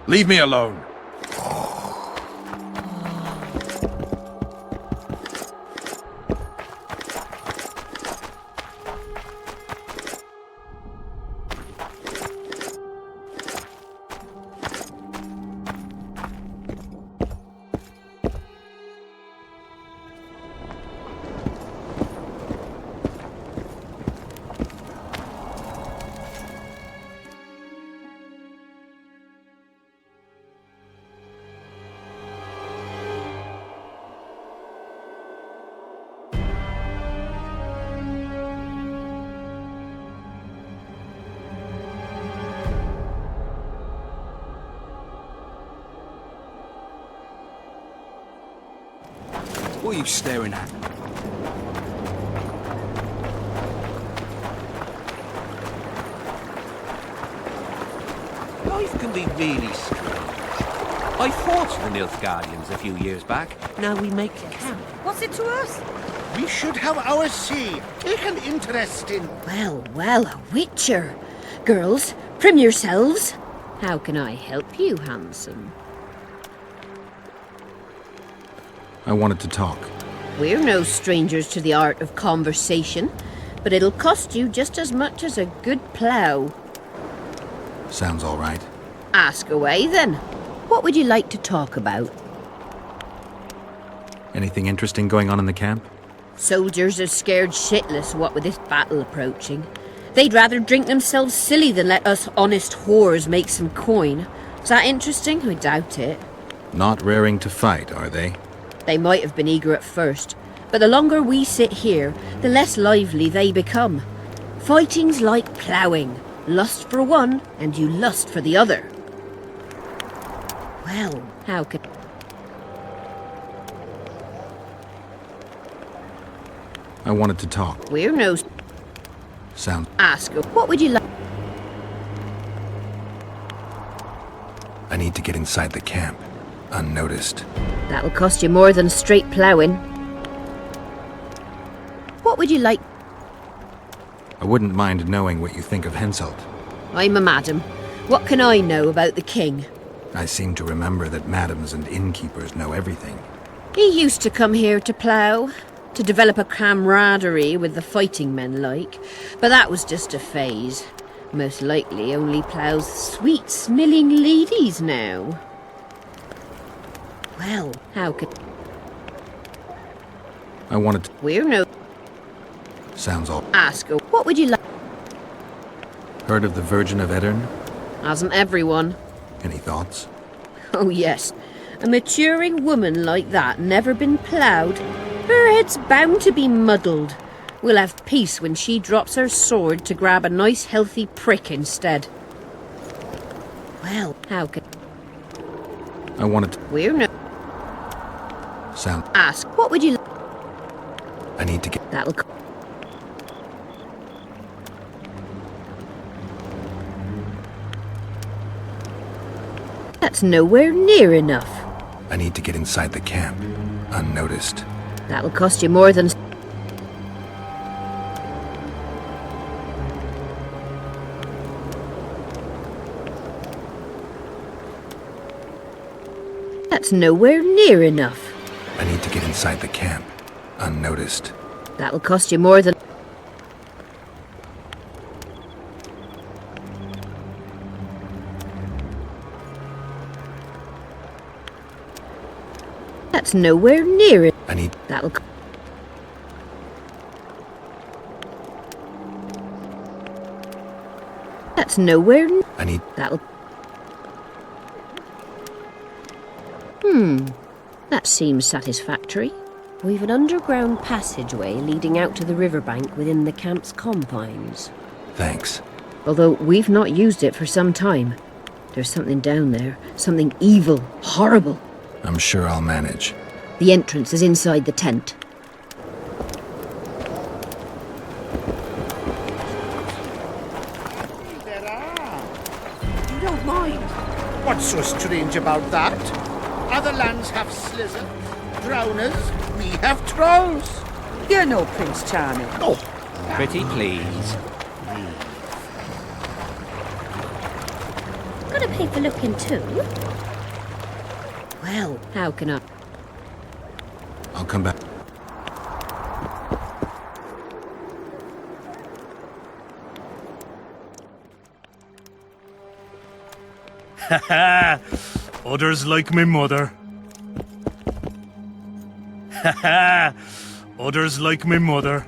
Leave me alone. What are you staring at? Life can be really strange. I fought the Nilfgardians a few years back. Now we make camp. What's it to us? We should have our say. Take an interest in... Well, well, a Witcher. Girls, prim yourselves. How can I help you, handsome? I wanted to talk. We're no strangers to the art of conversation, but it'll cost you just as much as a good plough. Sounds all right. Ask away, then. What would you like to talk about? Anything interesting going on in the camp? Soldiers are scared shitless, what with this battle approaching. They'd rather drink themselves silly than let us honest whores make some coin. Is that interesting? I doubt it. Not raring to fight, are they? They might have been eager at first, but the longer we sit here, the less lively they become. Fighting's like ploughing. Lust for one, and you lust for the other. Well, how could... I wanted to talk. We're no... Sound. Ask her, what would you like? I need to get inside the camp, unnoticed. That'll cost you more than straight ploughing. What would you like? I wouldn't mind knowing what you think of Henselt. I'm a madam. What can I know about the king? I seem to remember that madams and innkeepers know everything. He used to come here to plough, to develop a camaraderie with the fighting men like, but that was just a phase. Most likely only ploughs sweet, snilling ladies now. Well, how could... I wanted to... We're no... Sounds all... Ask her, what would you like? Heard of the Vergen of Edern? Hasn't everyone? Any thoughts? Oh yes, a maturing woman like that never been ploughed. Her head's bound to be muddled. We'll have peace when she drops her sword to grab a nice healthy prick instead. Well, how could... I wanted to... We're no... Sound... Ask, what would you like? I need to get... That'll... That's nowhere near enough. I need to get inside the camp, unnoticed. That'll cost you more than... That's nowhere near enough. I need to get inside the camp, unnoticed. That'll cost you more than... That's nowhere near it. I need... That'll... That's nowhere... I need... That'll... That seems satisfactory. We've an underground passageway leading out to the riverbank within the camp's confines. Thanks. Although we've not used it for some time. There's something down there. Something evil, horrible. I'm sure I'll manage. The entrance is inside the tent. You don't mind? What's so strange about that? Other lands have slither, drowners, we have trolls. You're no Prince Charming. Oh, Pretty please. Gotta pay for looking too. Well, how can I... I'll come back. Ha Others like me mother. Ha Others like me mother.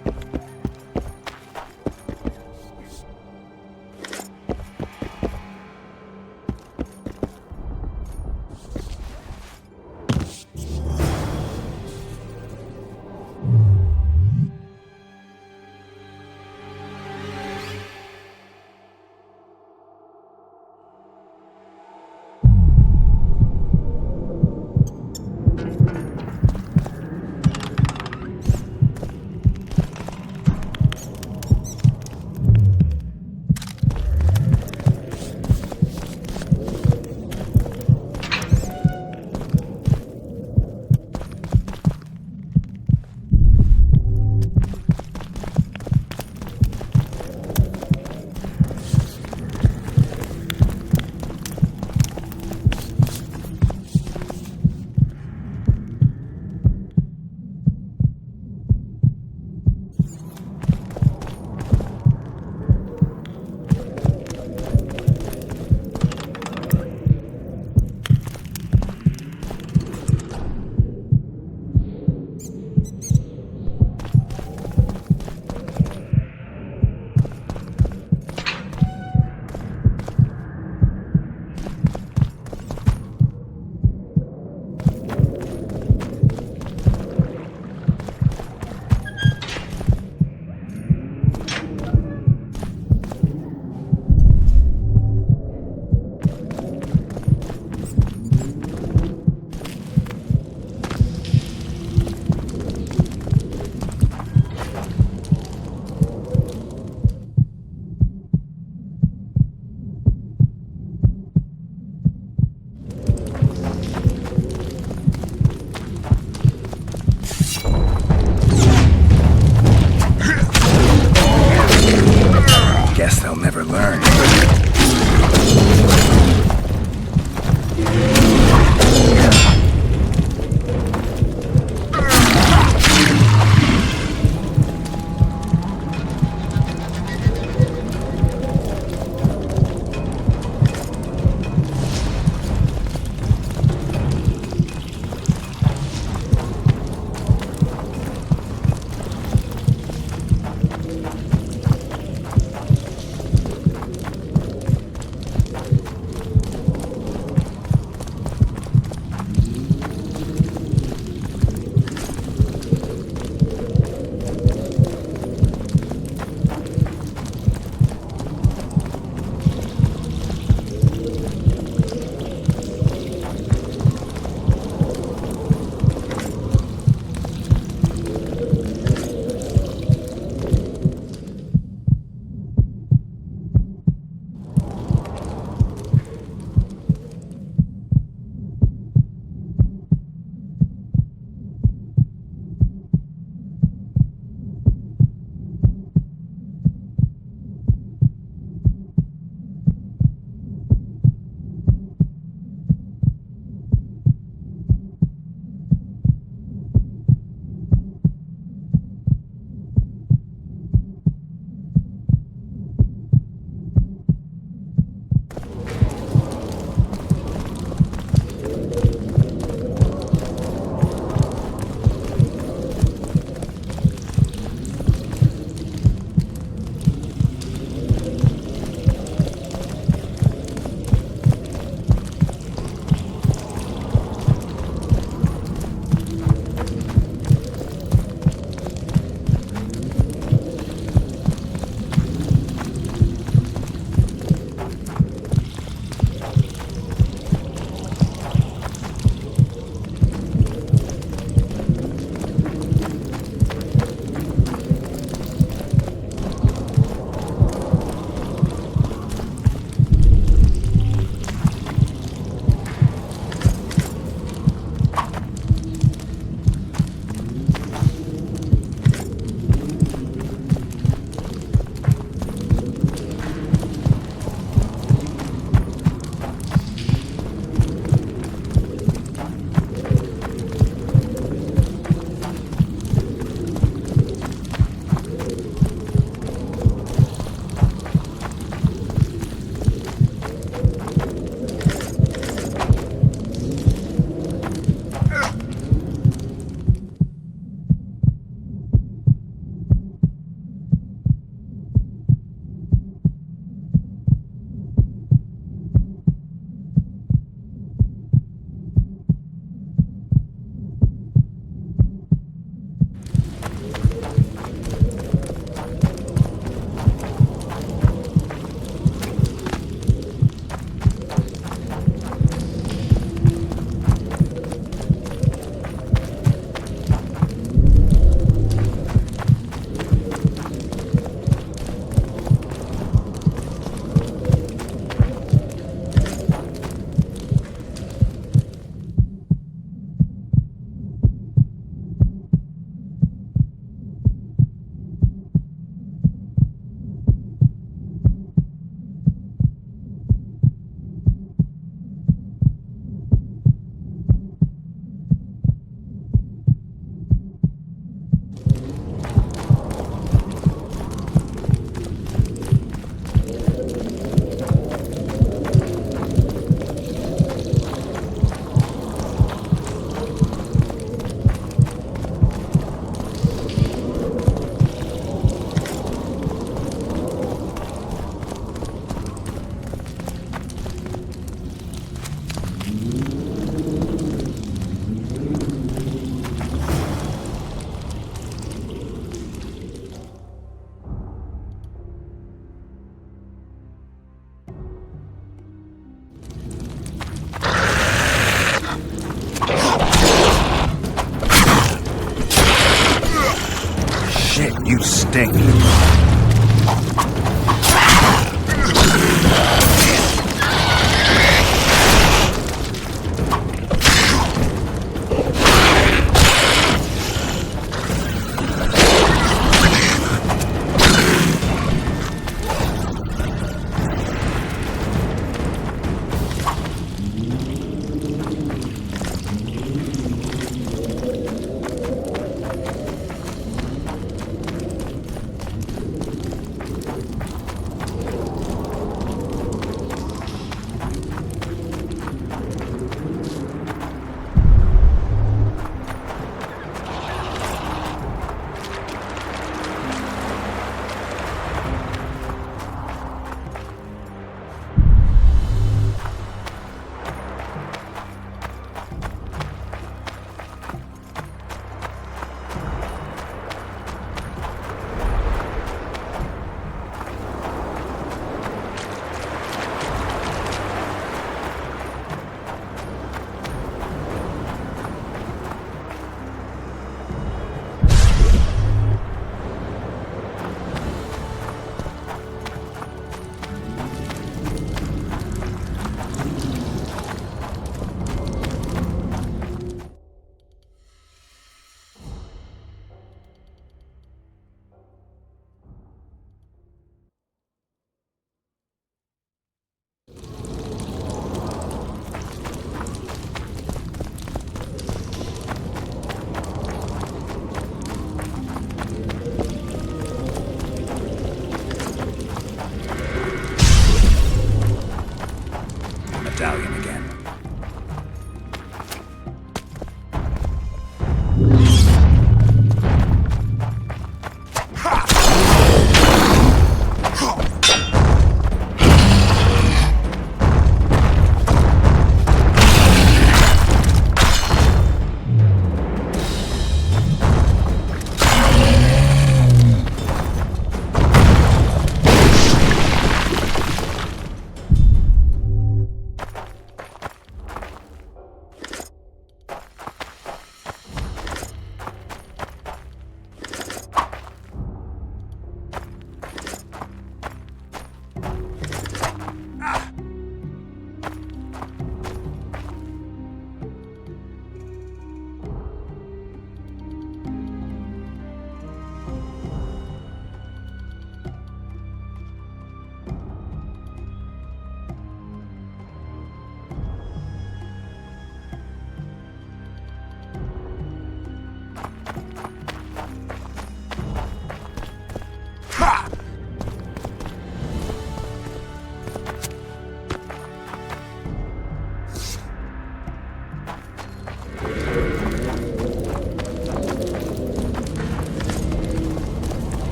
Escorting.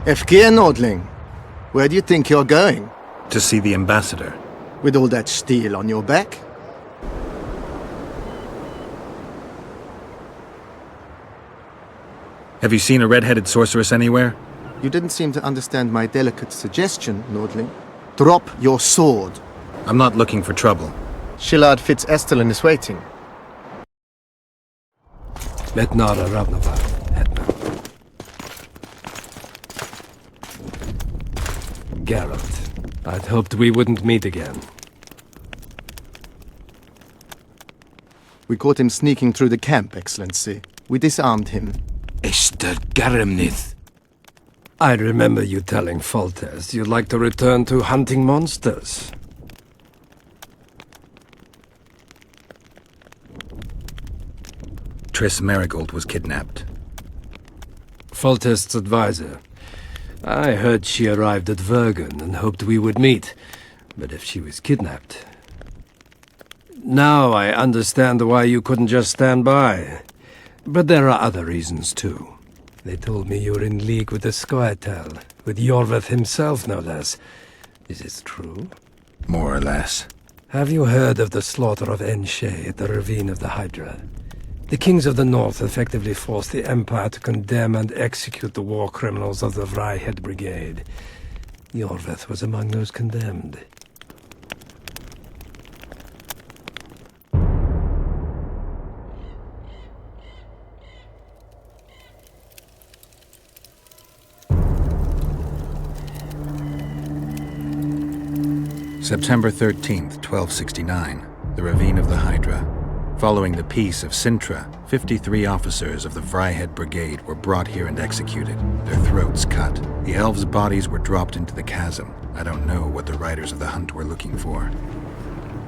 Efkir Nordling, where do you think you're going? To see the ambassador. With all that steel on your back? Have you seen a red-headed sorceress anywhere? You didn't seem to understand my delicate suggestion, Nordling. Drop your sword. I'm not looking for trouble. Shillard Fitz-Estelin is waiting. Metnara Ravnava, Etna. Geralt, I'd hoped we wouldn't meet again. We caught him sneaking through the camp, Excellency. We disarmed him. Esther Garamnith. I remember you telling Foltest you'd like to return to hunting monsters. Triss Merigold was kidnapped. Foltest's advisor. I heard she arrived at Vergen and hoped we would meet, but if she was kidnapped... Now I understand why you couldn't just stand by. But there are other reasons too. They told me you were in league with the Scoia'tael, with Iorveth himself no less. Is this true? More or less. Have you heard of the slaughter of Enshe at the Ravine of the Hydra? The kings of the North effectively forced the Empire to condemn and execute the war criminals of the Vryhed Brigade. Iorveth was among those condemned. September 13th, 1269, the Ravine of the Hydra. Following the Peace of Sintra, 53 officers of the Vryhed Brigade were brought here and executed, their throats cut. The elves' bodies were dropped into the chasm. I don't know what the riders of the hunt were looking for.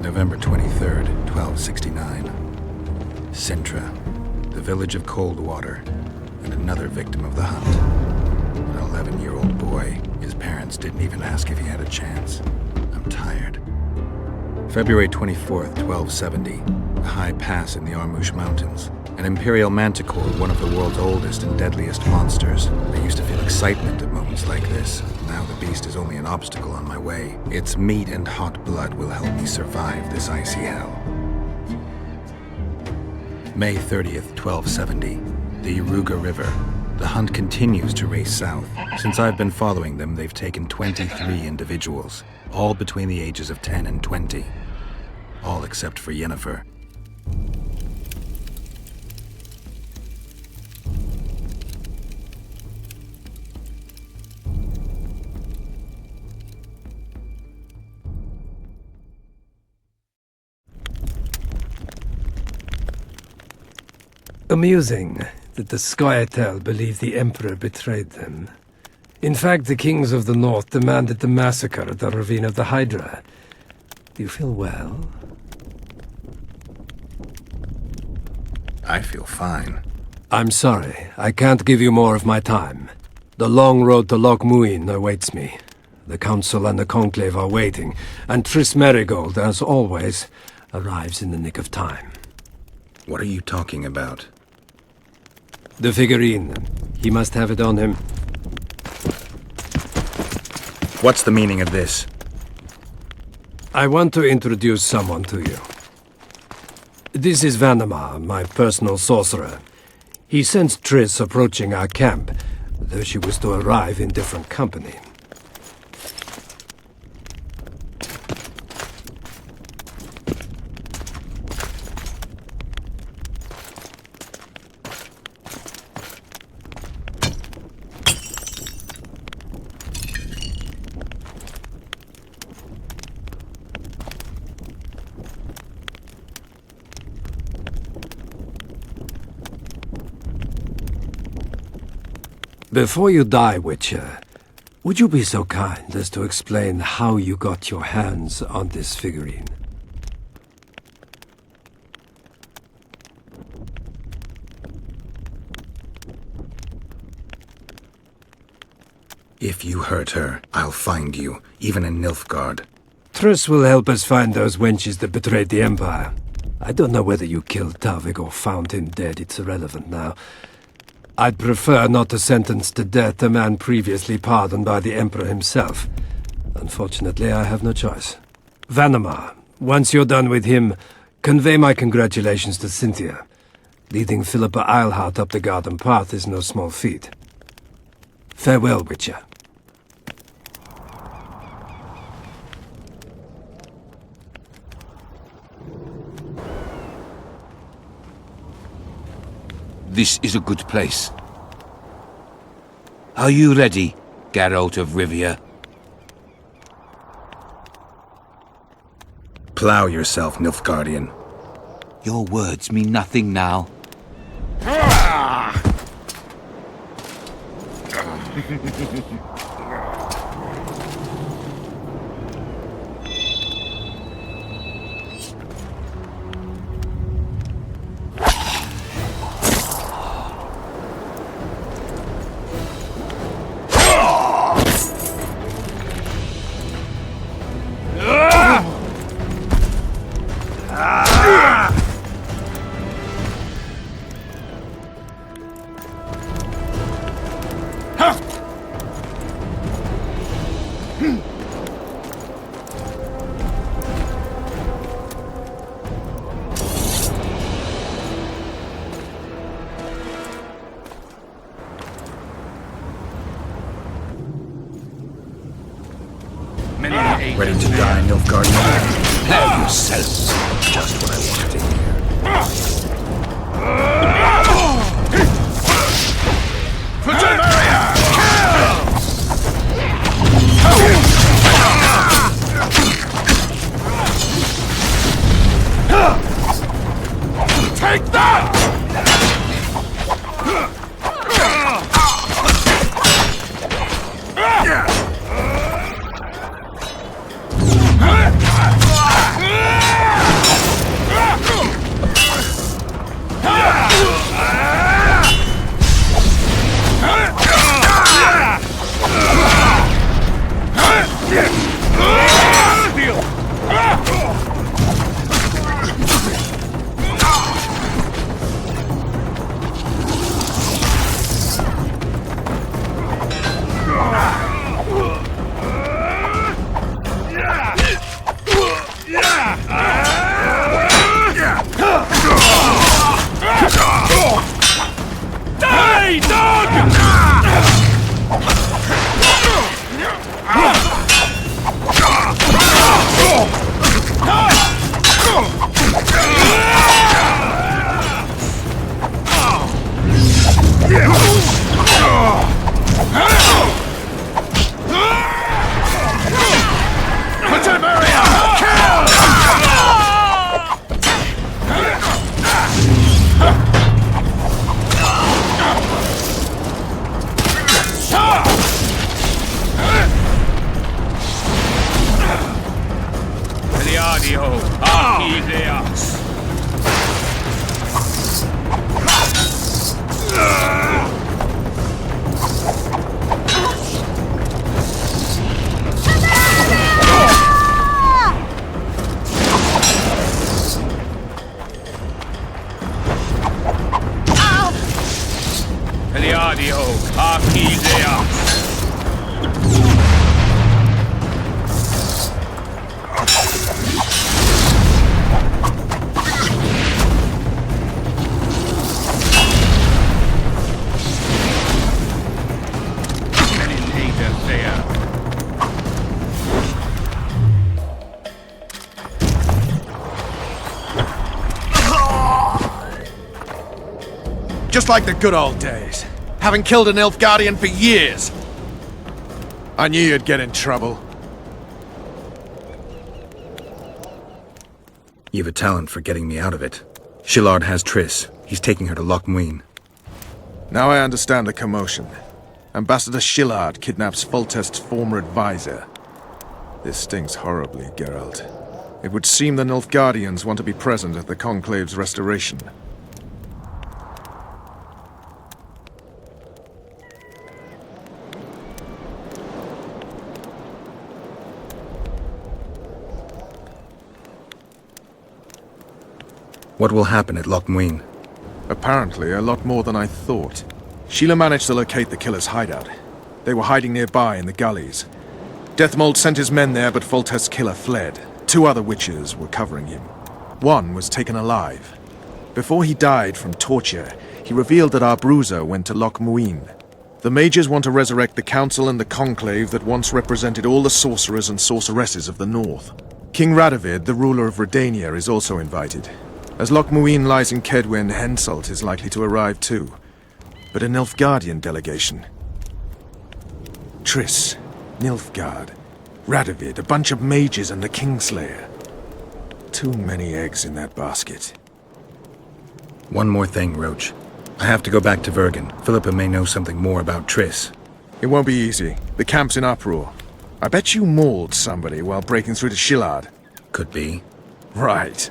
November 23rd, 1269. Sintra, the village of Coldwater, and another victim of the hunt. An 11-year-old boy. His parents didn't even ask if he had a chance. I'm tired. February 24th, 1270. A high pass in the Armouche Mountains. An Imperial Manticore, one of the world's oldest and deadliest monsters. I used to feel excitement at moments like this. Now the beast is only an obstacle on my way. Its meat and hot blood will help me survive this icy hell. May 30th, 1270. The Iruga River. The hunt continues to race south. Since I've been following them, they've taken 23 individuals, all between the ages of 10 and 20. All except for Yennefer. Amusing that the Scoia'tael believe the Emperor betrayed them. In fact, the kings of the North demanded the massacre at the Ravine of the Hydra. Do you feel well? I feel fine. I'm sorry, I can't give you more of my time. The long road to Loch Muin awaits me. The Council and the Conclave are waiting, and Triss Merigold, as always, arrives in the nick of time. What are you talking about? The figurine. He must have it on him. What's the meaning of this? I want to introduce someone to you. This is Vanema, my personal sorcerer. He sensed Triss approaching our camp, though she was to arrive in different company. Before you die, Witcher, would you be so kind as to explain how you got your hands on this figurine? If you hurt her, I'll find you, even in Nilfgaard. Triss will help us find those wenches that betrayed the Empire. I don't know whether you killed Tavik or found him dead, it's irrelevant now. I'd prefer not to sentence to death a man previously pardoned by the Emperor himself. Unfortunately, I have no choice. Vanamar, once you're done with him, convey my congratulations to Cynthia. Leading Philippa Eilhart up the garden path is no small feat. Farewell, Witcher. This is a good place. Are you ready, Geralt of Rivia? Plow yourself, Nilfgaardian. Your words mean nothing now. Ready to die, Nilfgaardian? Prepare yourself. Just what I wanted to hear. Take that! Just like the good old days. Having killed an Nilfgaardian for years. I knew you'd get in trouble. You've a talent for getting me out of it. Shillard has Triss. He's taking her to Loch Muin. Now I understand the commotion. Ambassador Shillard kidnaps Foltest's former advisor. This stings horribly, Geralt. It would seem the Nilfgaardians want to be present at the Conclave's restoration. What will happen at Loch Muin? Apparently, a lot more than I thought. Sheila managed to locate the killer's hideout. They were hiding nearby in the gullies. Deathmold sent his men there, but Foltest's killer fled. 2 other witches were covering him. One was taken alive. Before he died from torture, he revealed that our bruiser went to Loch Muin. The mages want to resurrect the council and the conclave that once represented all the sorcerers and sorceresses of the north. King Radovid, the ruler of Redania, is also invited. As Loch Muin lies in Kaedweni, Henselt is likely to arrive too. But a Nilfgardian delegation. Triss, Nilfgaard, Radovid, a bunch of mages and the Kingslayer. Too many eggs in that basket. One more thing, Roach. I have to go back to Vergen. Philippa may know something more about Triss. It won't be easy. The camp's in uproar. I bet you mauled somebody while breaking through to Shillard. Could be. Right.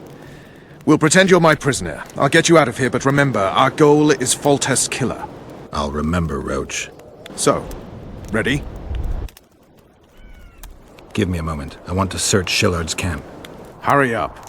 We'll pretend you're my prisoner. I'll get you out of here, but remember, our goal is Foltest's killer. I'll remember, Roach. So, ready? Give me a moment. I want to search Shillard's camp. Hurry up.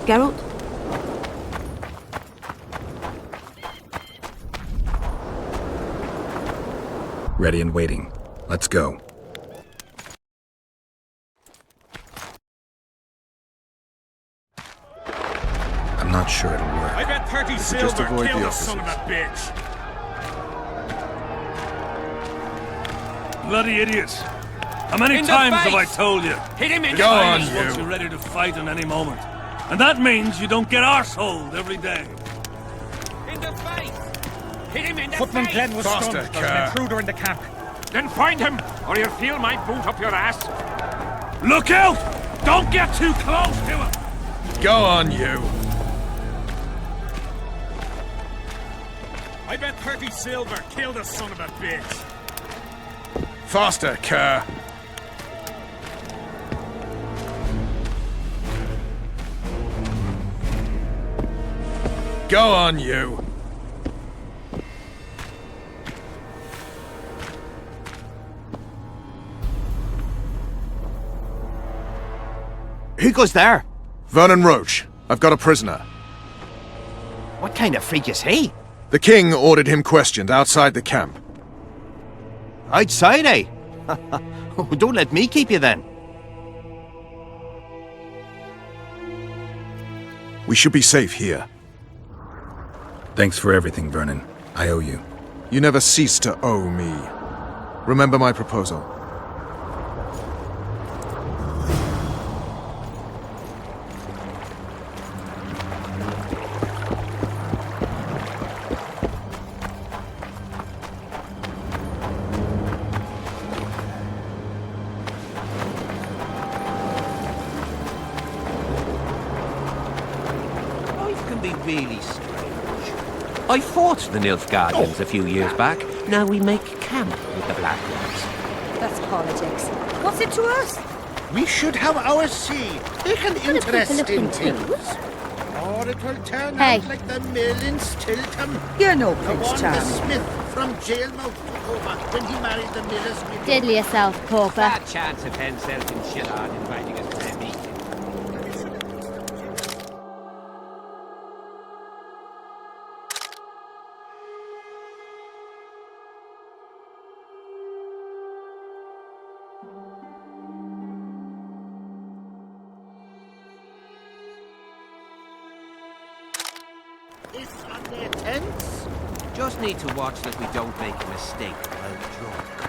Geralt? Ready and waiting. Let's go. I'm not sure it'll work. I bet 30 silver just avoid killed the the son of a bitch. Bloody idiot. How many times have I told you? Hit him in Go the on, face. once you're ready to fight in any moment. And that means you don't get arseholed every day. In the face. Hit him in the Footman face! Glenn was Faster, stunned. There's Kerr. an intruder in the camp. Then find him, or you'll feel my boot up your ass. Look out! Don't get too close to him! Go on, you. I bet 30 silver killed a son of a bitch. Faster, Kerr. Go on, you. Who goes there? Vernon Roche. I've got a prisoner. What kind of freak is he? The king ordered him questioned outside the camp. Outside, eh? Don't let me keep you then. We should be safe here. Thanks for everything, Vernon. I owe you. You never cease to owe me. Remember my proposal. Really strange. I fought the Nilfgardians a few years back. Now we make camp with the Black Ones. That's politics. What's it to us? We should have our say. Take an interest in things. Or it will turn out like the mill in Stilton. You're no The Prince one the Charming. smith from Jailmouth took over when he married the miller's widow. Diddle yourself, pauper. Bad chance of hen selling shit hard inviting us to their meeting. It's on their tents. Just need to watch that we don't make a mistake while drunk.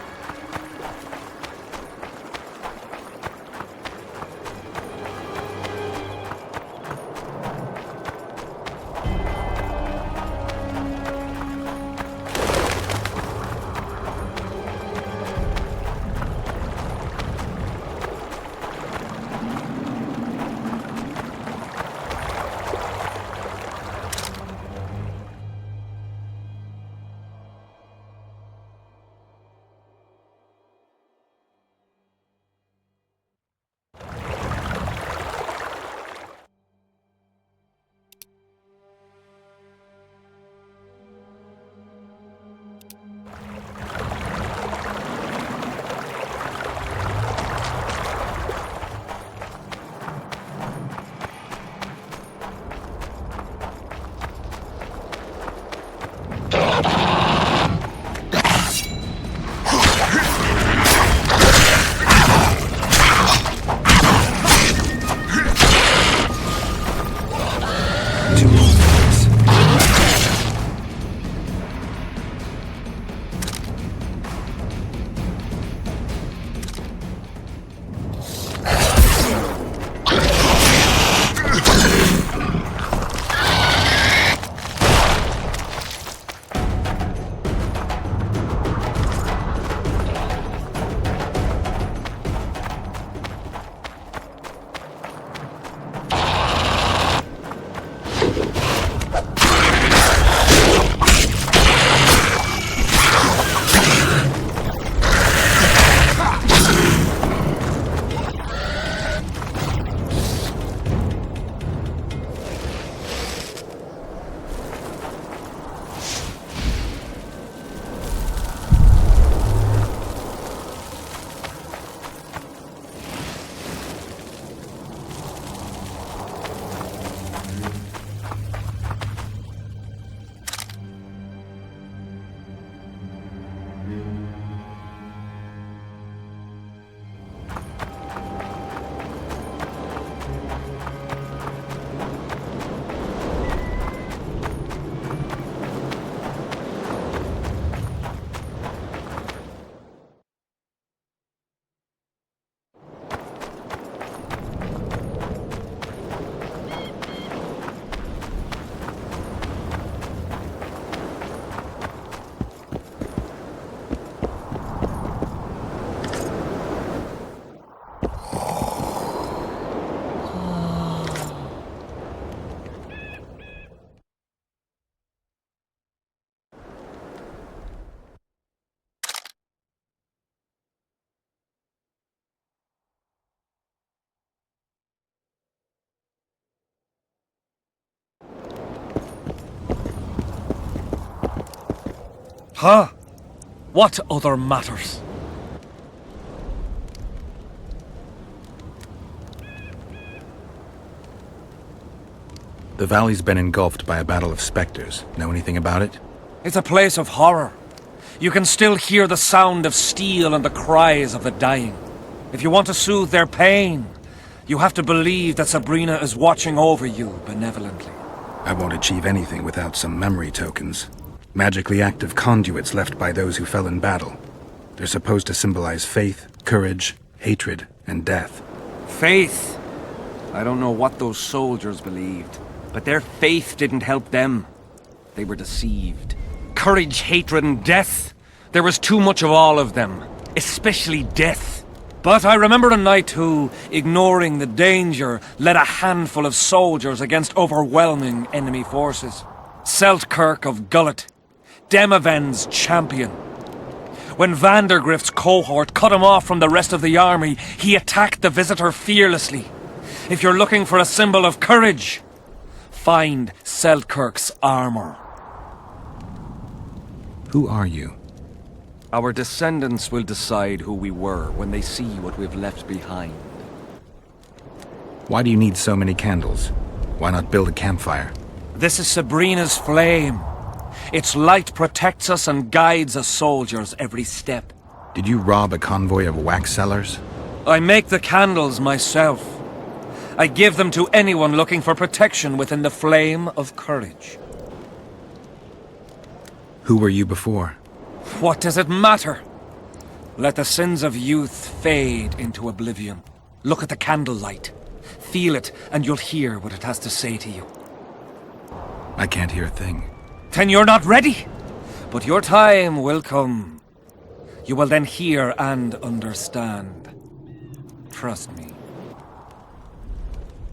Huh? What other matters? The valley's been engulfed by a battle of specters. Know anything about it? It's a place of horror. You can still hear the sound of steel and the cries of the dying. If you want to soothe their pain, you have to believe that Sabrina is watching over you benevolently. I won't achieve anything without some memory tokens. Magically active conduits left by those who fell in battle. They're supposed to symbolize faith, courage, hatred, and death. Faith? I don't know what those soldiers believed, but their faith didn't help them. They were deceived. Courage, hatred, and death. There was too much of all of them, especially death. But I remember a knight who, ignoring the danger, led a handful of soldiers against overwhelming enemy forces. Seltkirk of Gullet, Demaven's champion. When Vandergrift's cohort cut him off from the rest of the army, he attacked the visitor fearlessly. If you're looking for a symbol of courage, find Seltkirk's armor. Who are you? Our descendants will decide who we were when they see what we've left behind. Why do you need so many candles? Why not build a campfire? This is Sabrina's flame. Its light protects us and guides us soldiers every step. Did you rob a convoy of wax sellers? I make the candles myself. I give them to anyone looking for protection within the flame of courage. Who were you before? What does it matter? Let the sins of youth fade into oblivion. Look at the candlelight. Feel it, and you'll hear what it has to say to you. I can't hear a thing. Then you're not ready. But your time will come. You will then hear and understand. Trust me.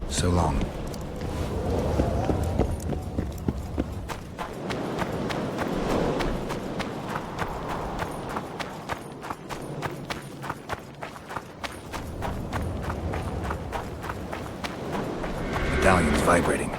So long. Medallion's vibrating.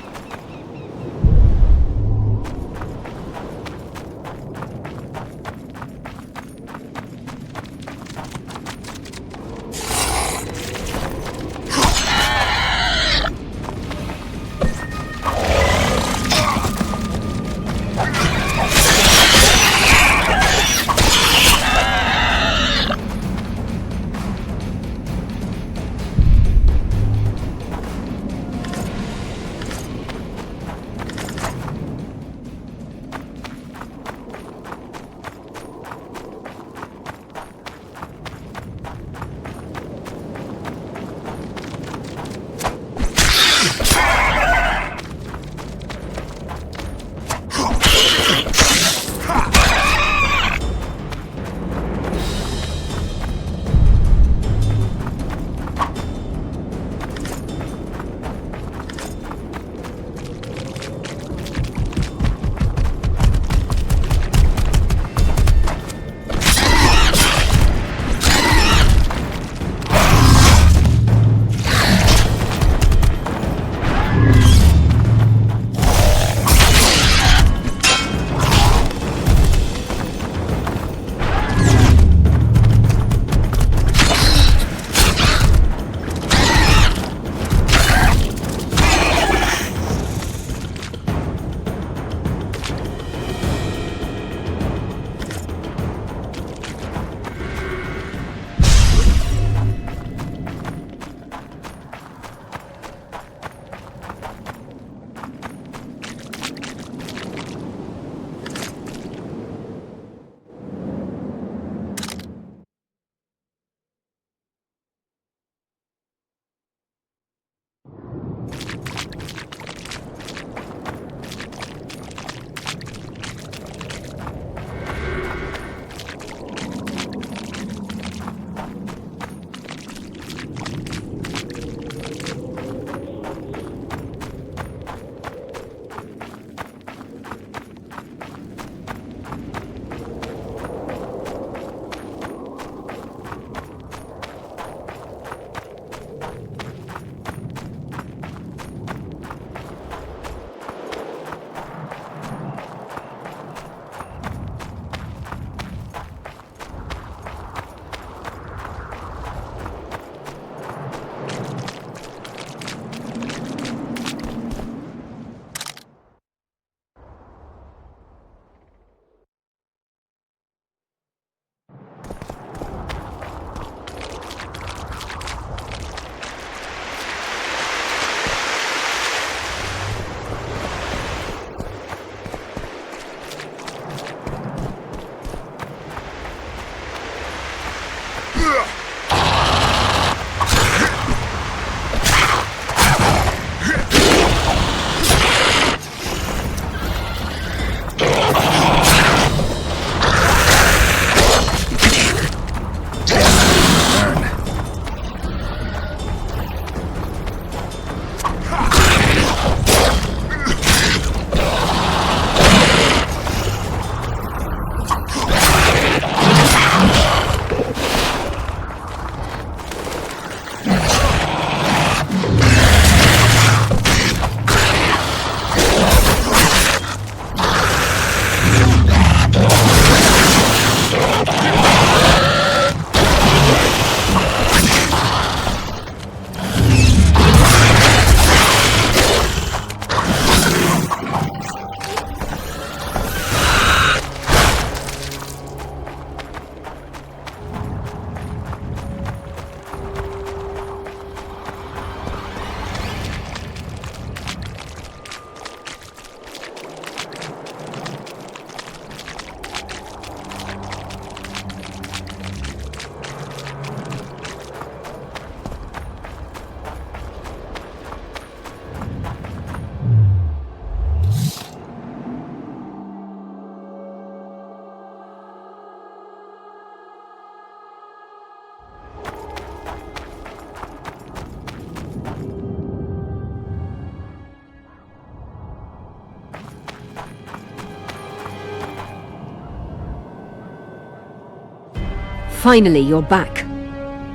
Finally, you're back.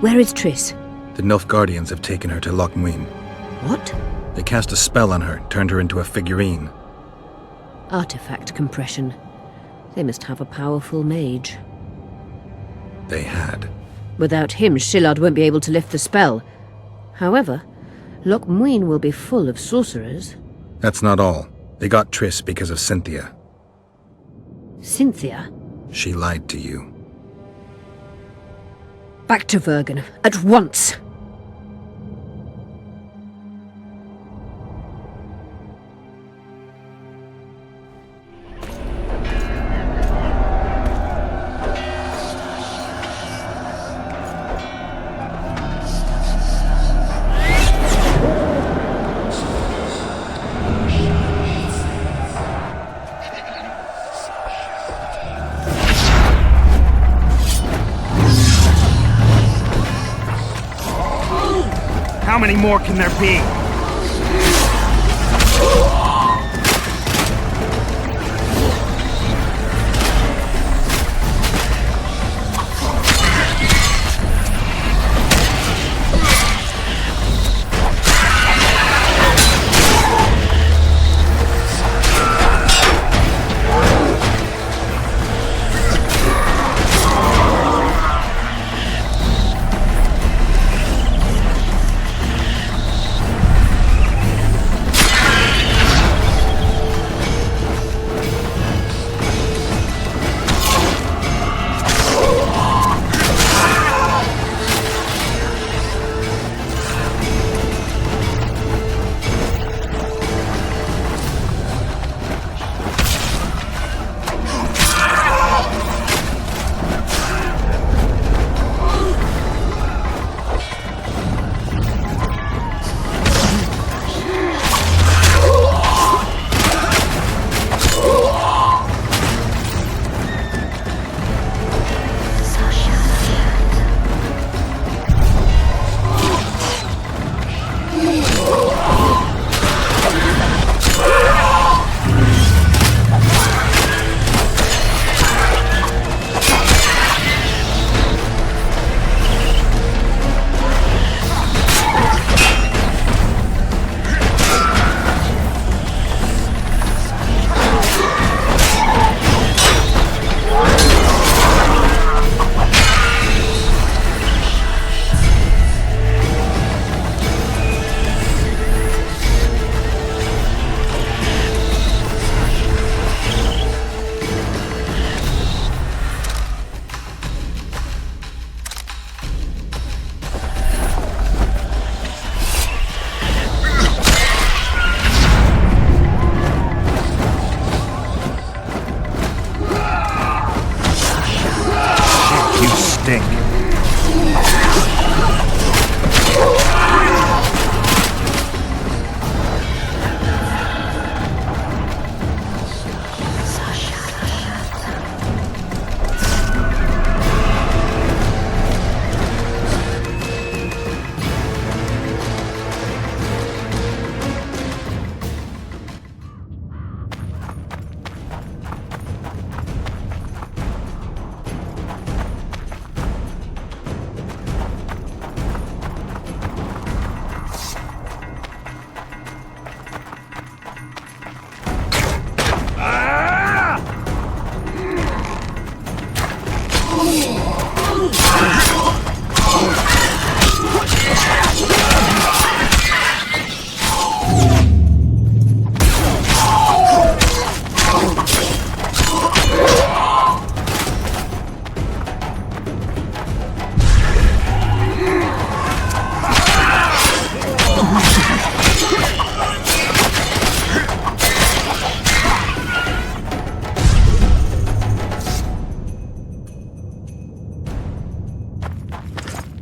Where is Triss? The Nilfgaardians have taken her to Loch Muin. What? They cast a spell on her, turned her into a figurine. Artifact compression. They must have a powerful mage. They had. Without him, Shillard won't be able to lift the spell. However, Loch Muin will be full of sorcerers. That's not all. They got Triss because of Cynthia. Cynthia? She lied to you. Back to Vergen, at once! How many more can there be?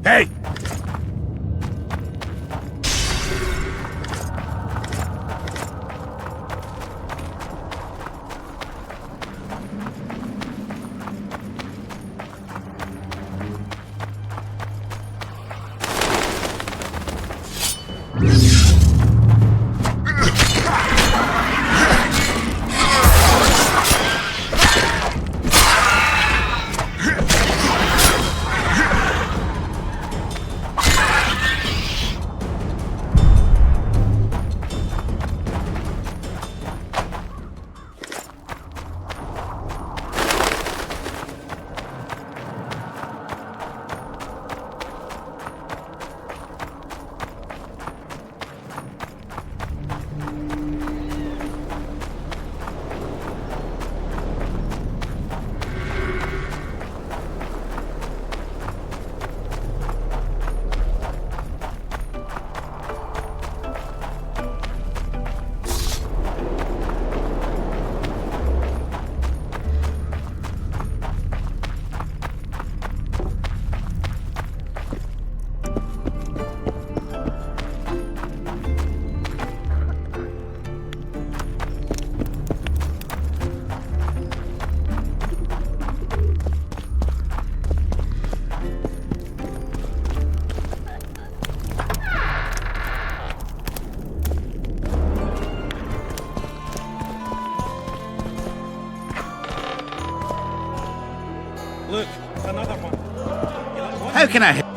Hey! Look, another one. How can I help?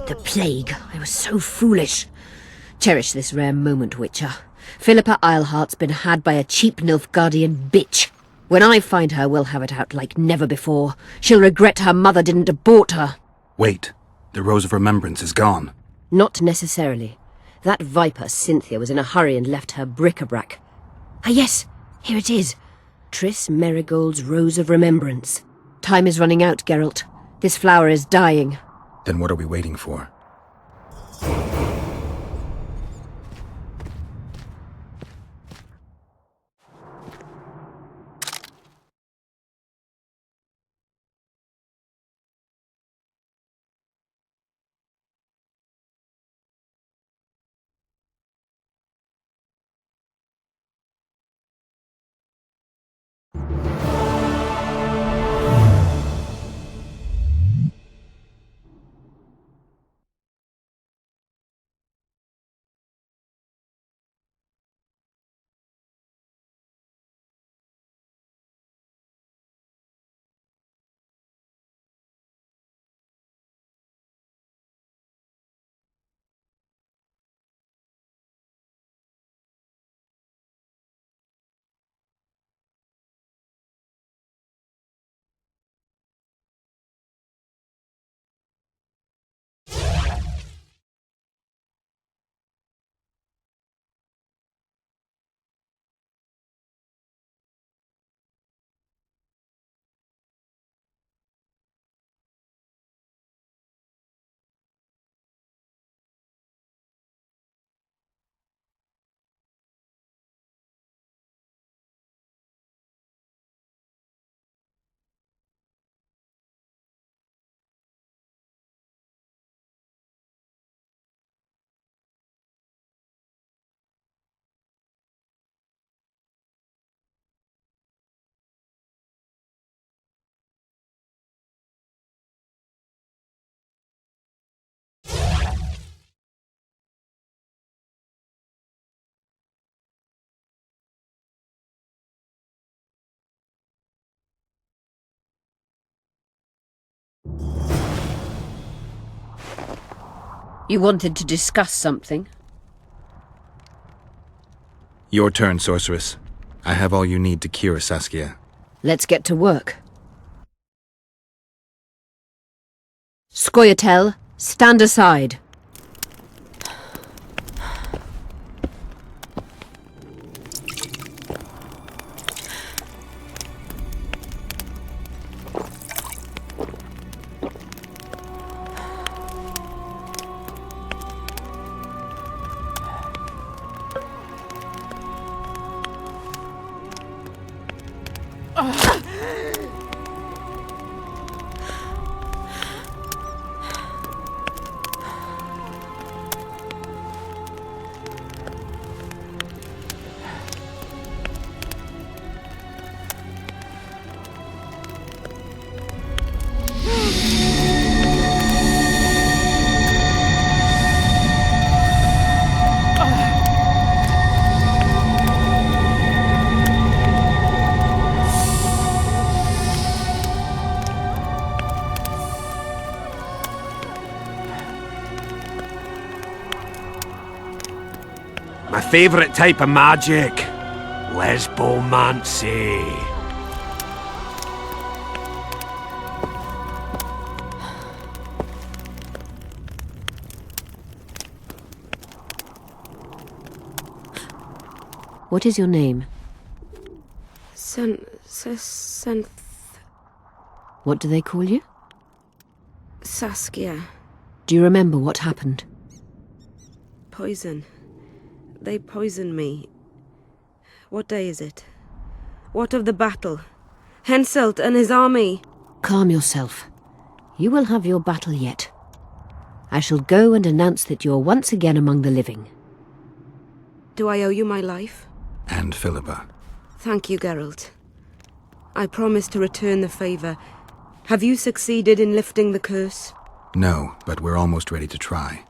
The plague. I was so foolish. Cherish this rare moment, Witcher. Philippa Eilhart's been had by a cheap Nilfgardian bitch. When I find her, we'll have it out like never before. She'll regret her mother didn't abort her. Wait. The Rose of Remembrance is gone. Not necessarily. That viper, Cynthia, was in a hurry and left her bric-a-brac. Ah yes, here it is. Triss Merigold's Rose of Remembrance. Time is running out, Geralt. This flower is dying. Then what are we waiting for? You wanted to discuss something? Your turn, sorceress. I have all you need to cure Saskia. Let's get to work. Iorveth, stand aside. My favourite type of magic. Lesbomancy. What is your name? What do they call you? Saskia. Do you remember what happened? Poison. They poisoned me. What day is it? What of the battle? Henselt and his army. Calm yourself. You will have your battle yet. I shall go and announce that you are once again among the living. Do I owe you my life? And Philippa. Thank you, Geralt. I promise to return the favour. Have you succeeded in lifting the curse? No, but we're almost ready to try.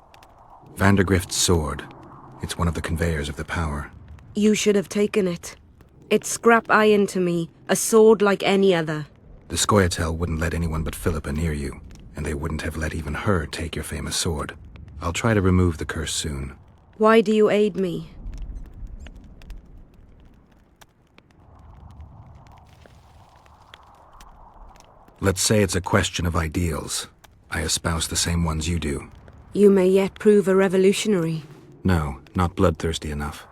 Vandergrift's sword. It's one of the conveyors of the power. You should have taken it. It's scrap iron to me, a sword like any other. The Scoia'tael wouldn't let anyone but Philippa near you, and they wouldn't have let even her take your famous sword. I'll try to remove the curse soon. Why do you aid me? Let's say it's a question of ideals. I espouse the same ones you do. You may yet prove a revolutionary. No, not bloodthirsty enough.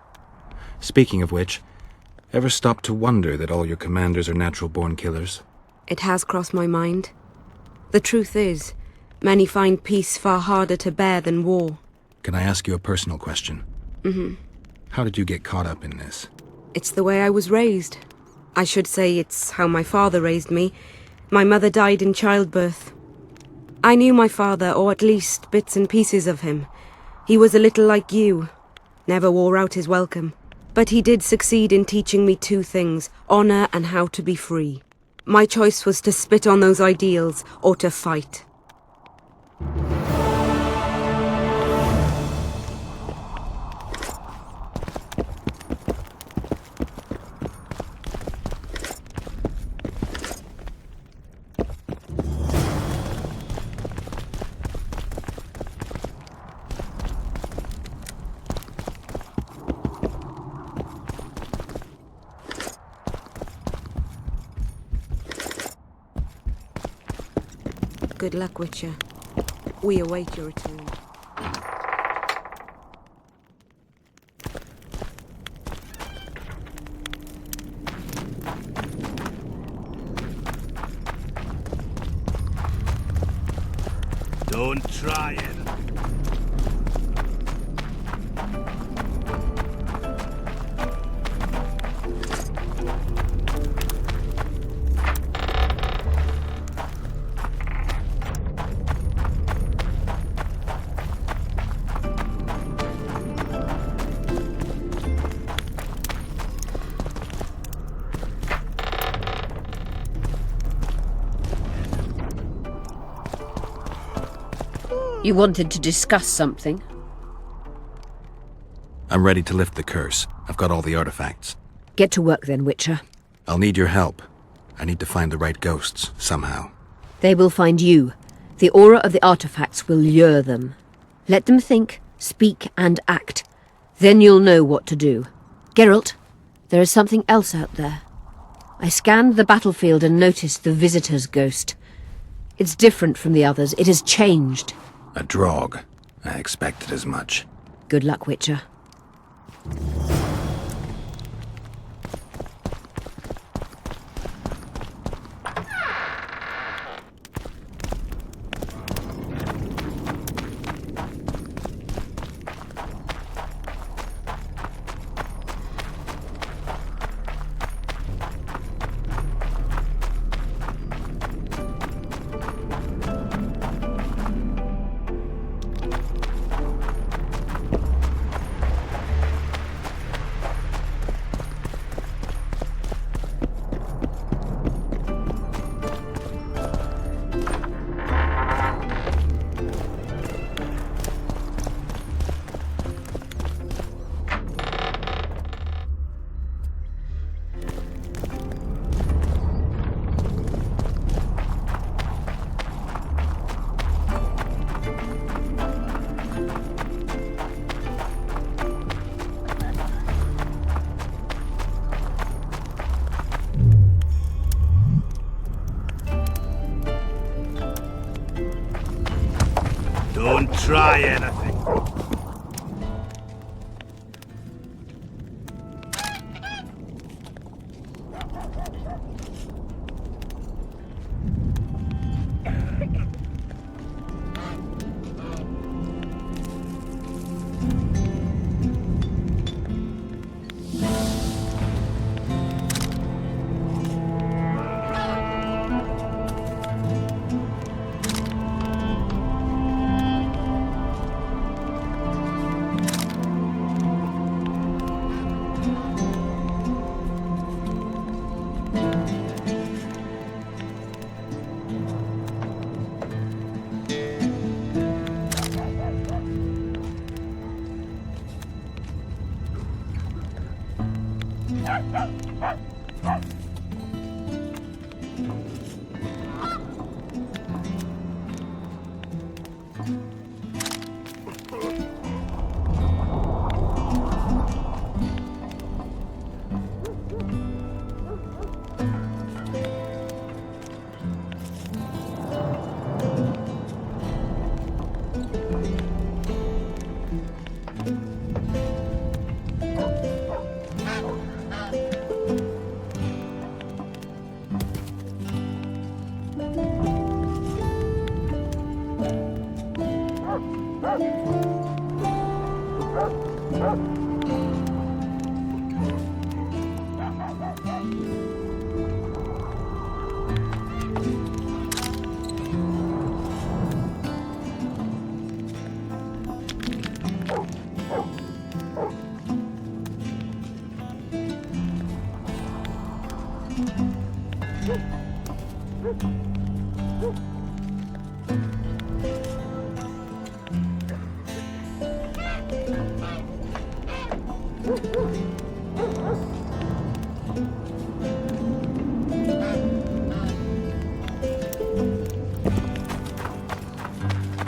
Speaking of which, ever stop to wonder that all your commanders are natural-born killers? It has crossed my mind. The truth is, many find peace far harder to bear than war. Can I ask you a personal question? Mm-hmm. How did you get caught up in this? It's the way I was raised. I should say it's how my father raised me. My mother died in childbirth. I knew my father, or at least bits and pieces of him. He was a little like you. Never wore out his welcome. But he did succeed in teaching me two things, honor and how to be free. My choice was to spit on those ideals, or to fight. Good luck, Witcher. We await your return. Don't try it. You wanted to discuss something? I'm ready to lift the curse. I've got all the artifacts. Get to work then, Witcher. I'll need your help. I need to find the right ghosts, somehow. They will find you. The aura of the artifacts will lure them. Let them think, speak and act. Then you'll know what to do. Geralt, there is something else out there. I scanned the battlefield and noticed the Visitor's ghost. It's different from the others. It has changed. A drog. I expected as much. Good luck, Witcher. Don't try anything.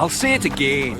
I'll say it again.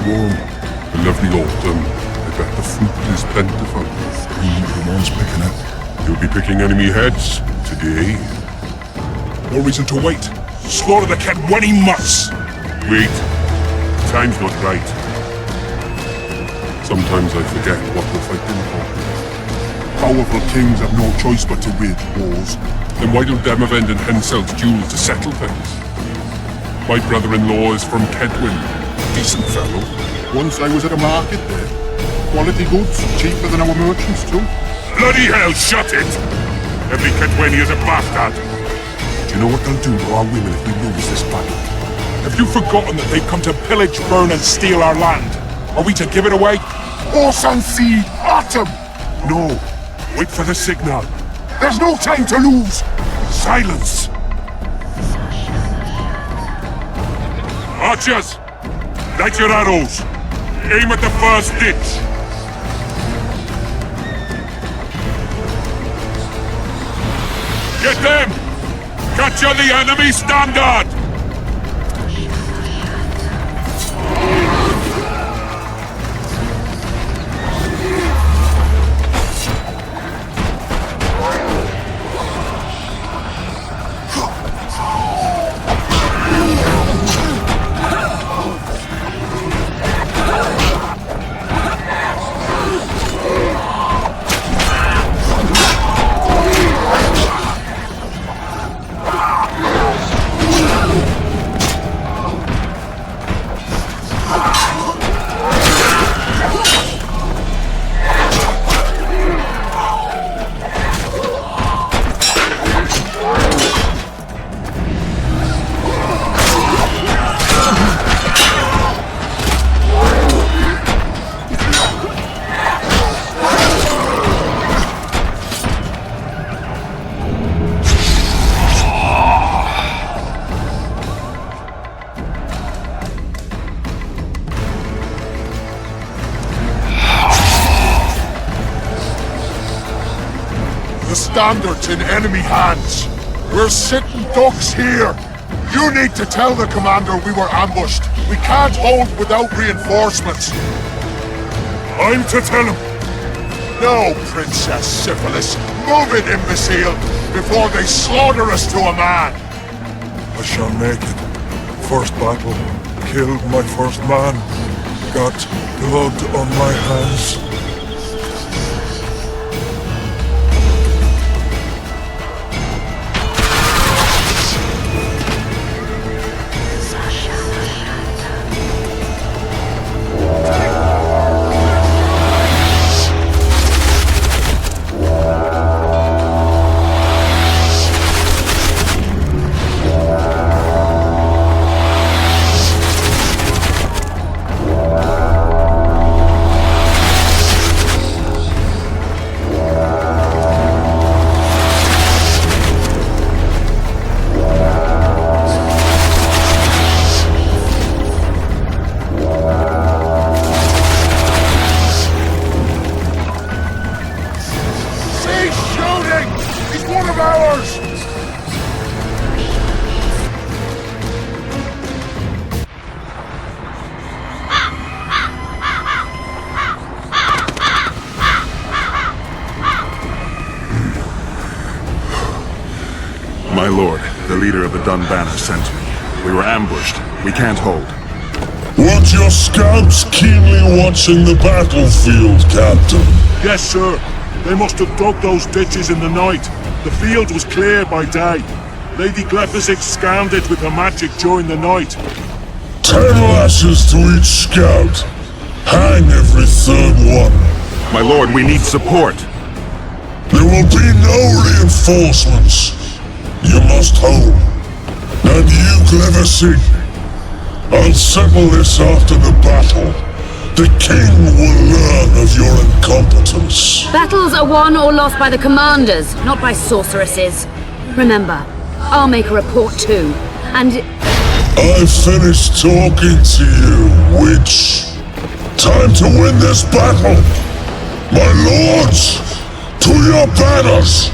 warm. A lovely autumn. I bet the fruit is plentiful. The one's picking it. You'll be picking enemy heads today. No reason to wait. Slaughter the Kaedweni mutts! Wait. Time's not right. Sometimes I forget what we're fighting for. Powerful kings have no choice but to wage wars. Then why don't Demavend and Henselt's duel to settle things? My brother-in-law is from Kaedweni. Decent fellow. Once I was at a market there. Quality goods, cheaper than our merchants too. Bloody hell, shut it! Every Kaedweni is a bastard! Do you know what they'll do to our women if we lose this battle? Have you forgotten that they've come to pillage, burn and steal our land? Are we to give it away? Horse and seed, autumn! No, wait for the signal. There's no time to lose! Silence! Archers! Light your arrows! Aim at the first ditch! Get them! Capture the enemy standard! Standards in enemy hands. We're sitting ducks here. You need to tell the commander we were ambushed. We can't hold without reinforcements. I'm to tell him. No, Princess Syphilis. Move it, imbecile, before they slaughter us to a man. I shall make it. First battle. Killed my first man. Got blood on my hands. My lord, the leader of the Dun Banner sent me. We were ambushed. We can't hold. Weren't your scouts keenly watching the battlefield, Captain? Yes, sir. They must have dug those ditches in the night. The field was clear by day. Lady Glephisic scanned it with her magic during the night. 10 lashes to each scout. Hang every third one. My lord, we need support. There will be no reinforcements. You must hold. And you, Glephisic, I'll settle this after the battle. The king will learn of your incompetence. Battles are won or lost by the commanders, not by sorceresses. Remember, I'll make a report too, and... I've finished talking to you, witch. Time to win this battle. My lords, to your banners!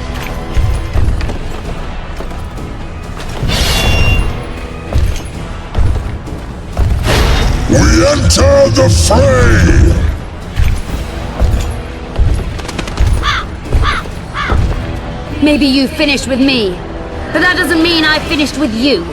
We enter the fray! Maybe you finished with me, but that doesn't mean I finished with you.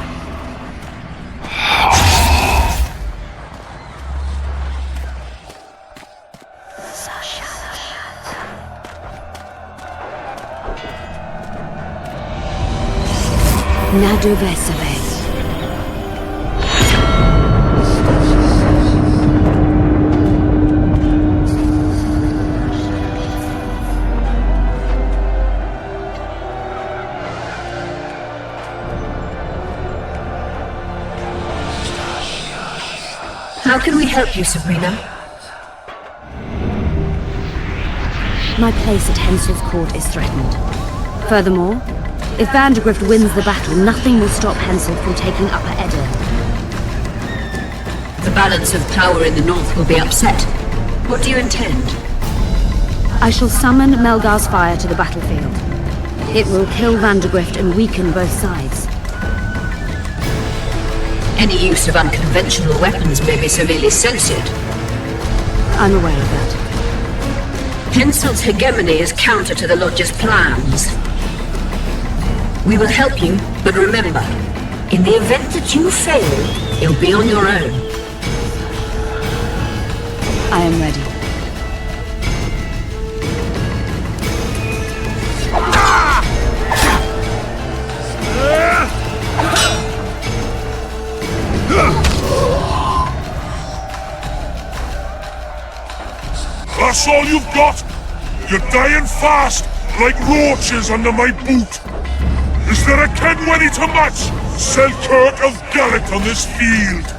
Nadovesave. How can we help you, Sabrina? My place at Hensel's court is threatened. Furthermore, if Vandergrift wins the battle, nothing will stop Hensel from taking Upper Edda. The balance of power in the north will be upset. What do you intend? I shall summon Melgar's fire to the battlefield. It will kill Vandergrift and weaken both sides. Any use of unconventional weapons may be severely censored. I'm aware of that. Hensel's hegemony is counter to the Lodge's plans. We will help you, but remember, in the event that you fail, you'll be on your own. I am ready. That's all you've got? You're dying fast, like roaches under my boot. Is there a Kaedweni to match Selkirk of Garrett on this field?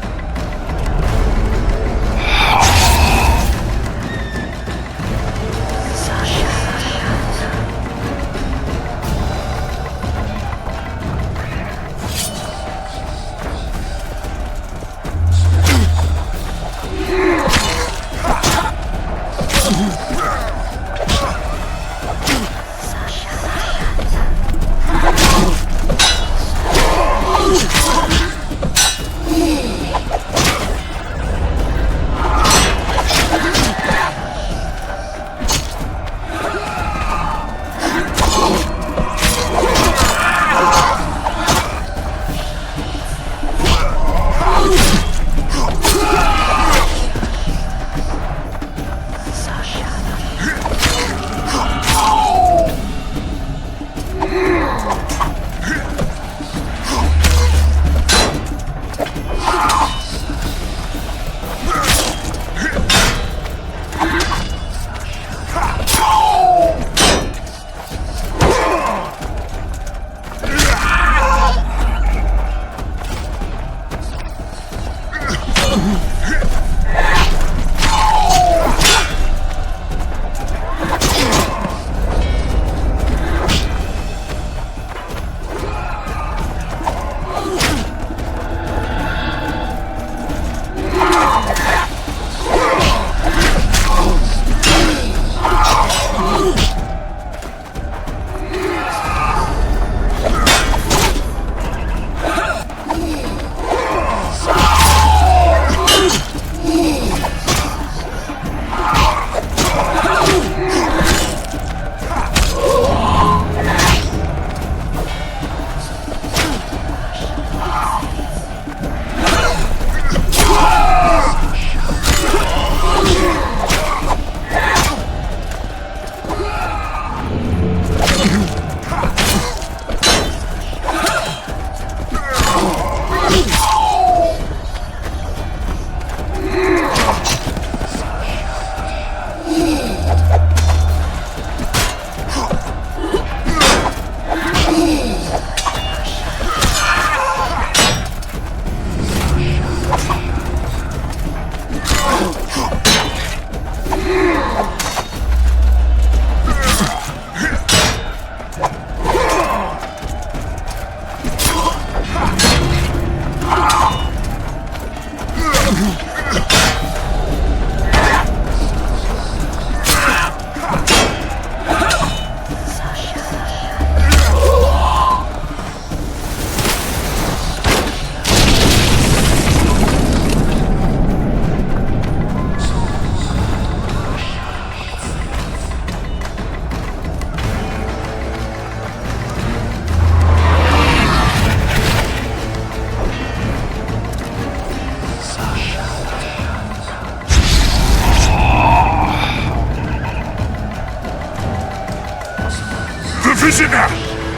Prisoner!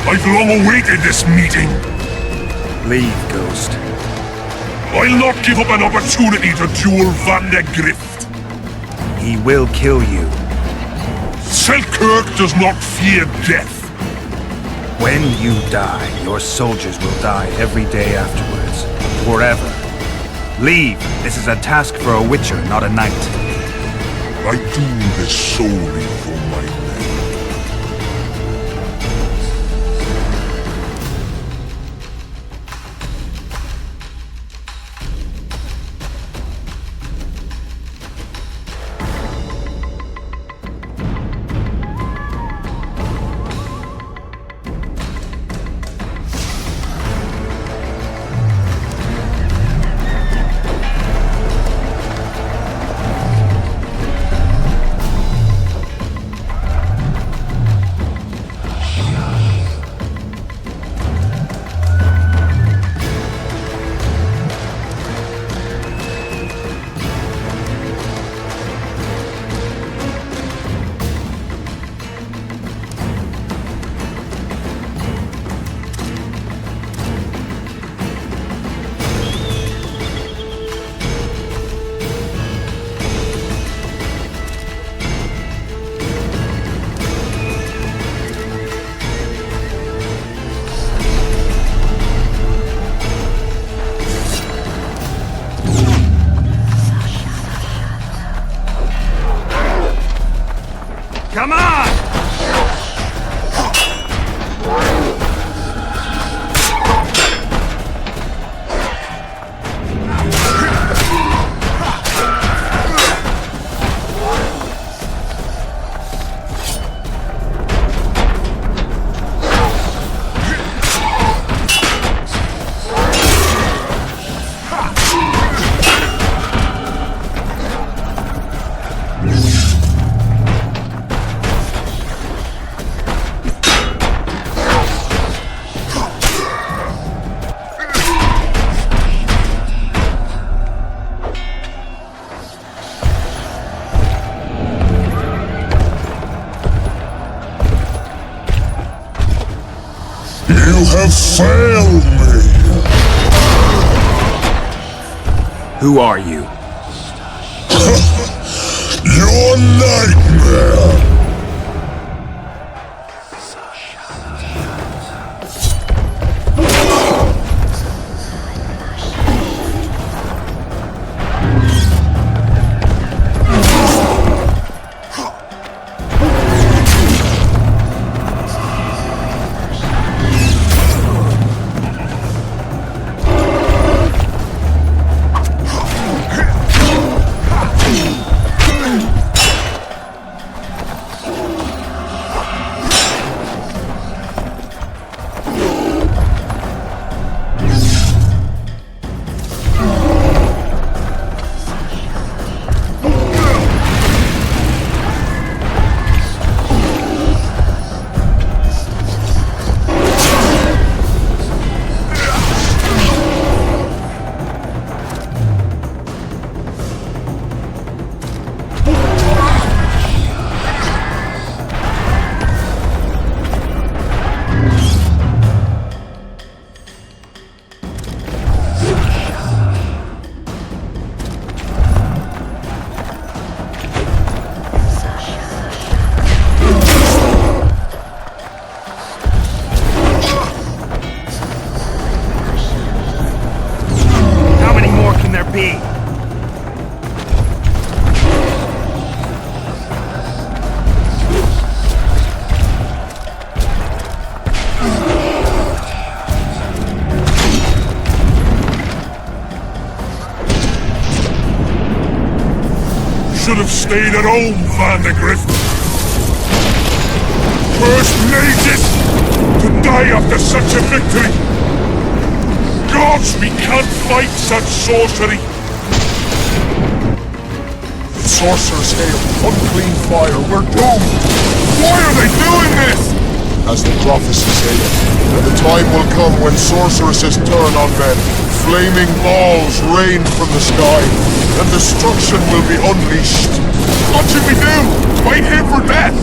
I've long awaited this meeting. Leave, Ghost. I'll not give up an opportunity to duel Van de Grift. He will kill you. Selkirk does not fear death. When you die, your soldiers will die every day afterwards. Forever. Leave. This is a task for a witcher, not a knight. I do this solely for my men. Come on! You have failed me! Who are you? Your nightmare! Should have stayed at home, Van de Grift. First mages to die after such a victory. Gods, we can't fight such sorcery. Sorcerer's hail, unclean fire, we're doomed. Why are they doing this? As the prophecy saith, the time will come when sorceresses turn on men. Flaming balls rain from the sky, and destruction will be unleashed. What should we do? Wait here for death?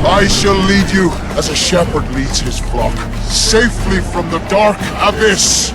I shall lead you as a shepherd leads his flock, safely from the dark abyss.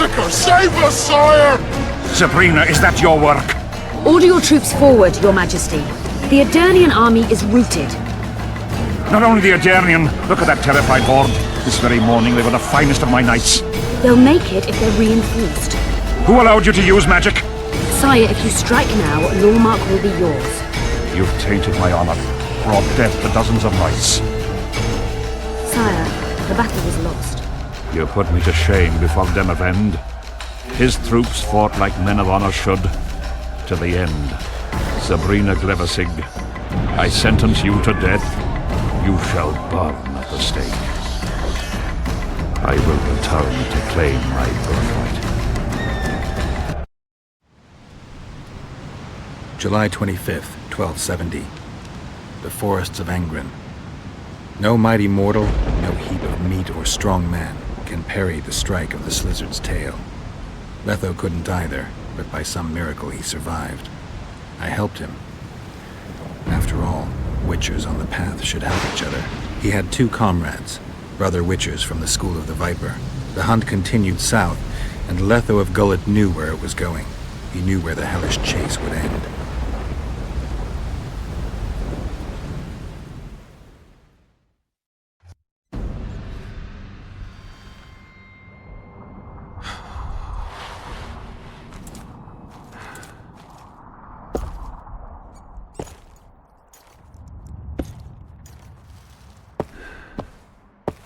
Massacre! Save us, sire! Sabrina, is that your work? Order your troops forward, Your Majesty. The Aedirnian army is routed. Not only the Aedirnian, look at that terrified horde. This very morning they were the finest of my knights. They'll make it if they're reinforced. Who allowed you to use magic? Sire, if you strike now, Lawmark will be yours. You've tainted my honor, brought death to dozens of knights. Sire, the battle was lost. You put me to shame before Demavend. His troops fought like men of honor should, to the end. Sabrina Glevesig, I sentence you to death. You shall burn at the stake. I will return to claim my birthright. July 25th, 1270. The forests of Angren. No mighty mortal, no heap of meat or strong man can parry the strike of the Slizzard's tail. Letho couldn't either, but by some miracle he survived. I helped him. After all, Witchers on the path should help each other. He had two comrades, brother Witchers from the School of the Viper. The hunt continued south, and Letho of Gullet knew where it was going. He knew where the hellish chase would end.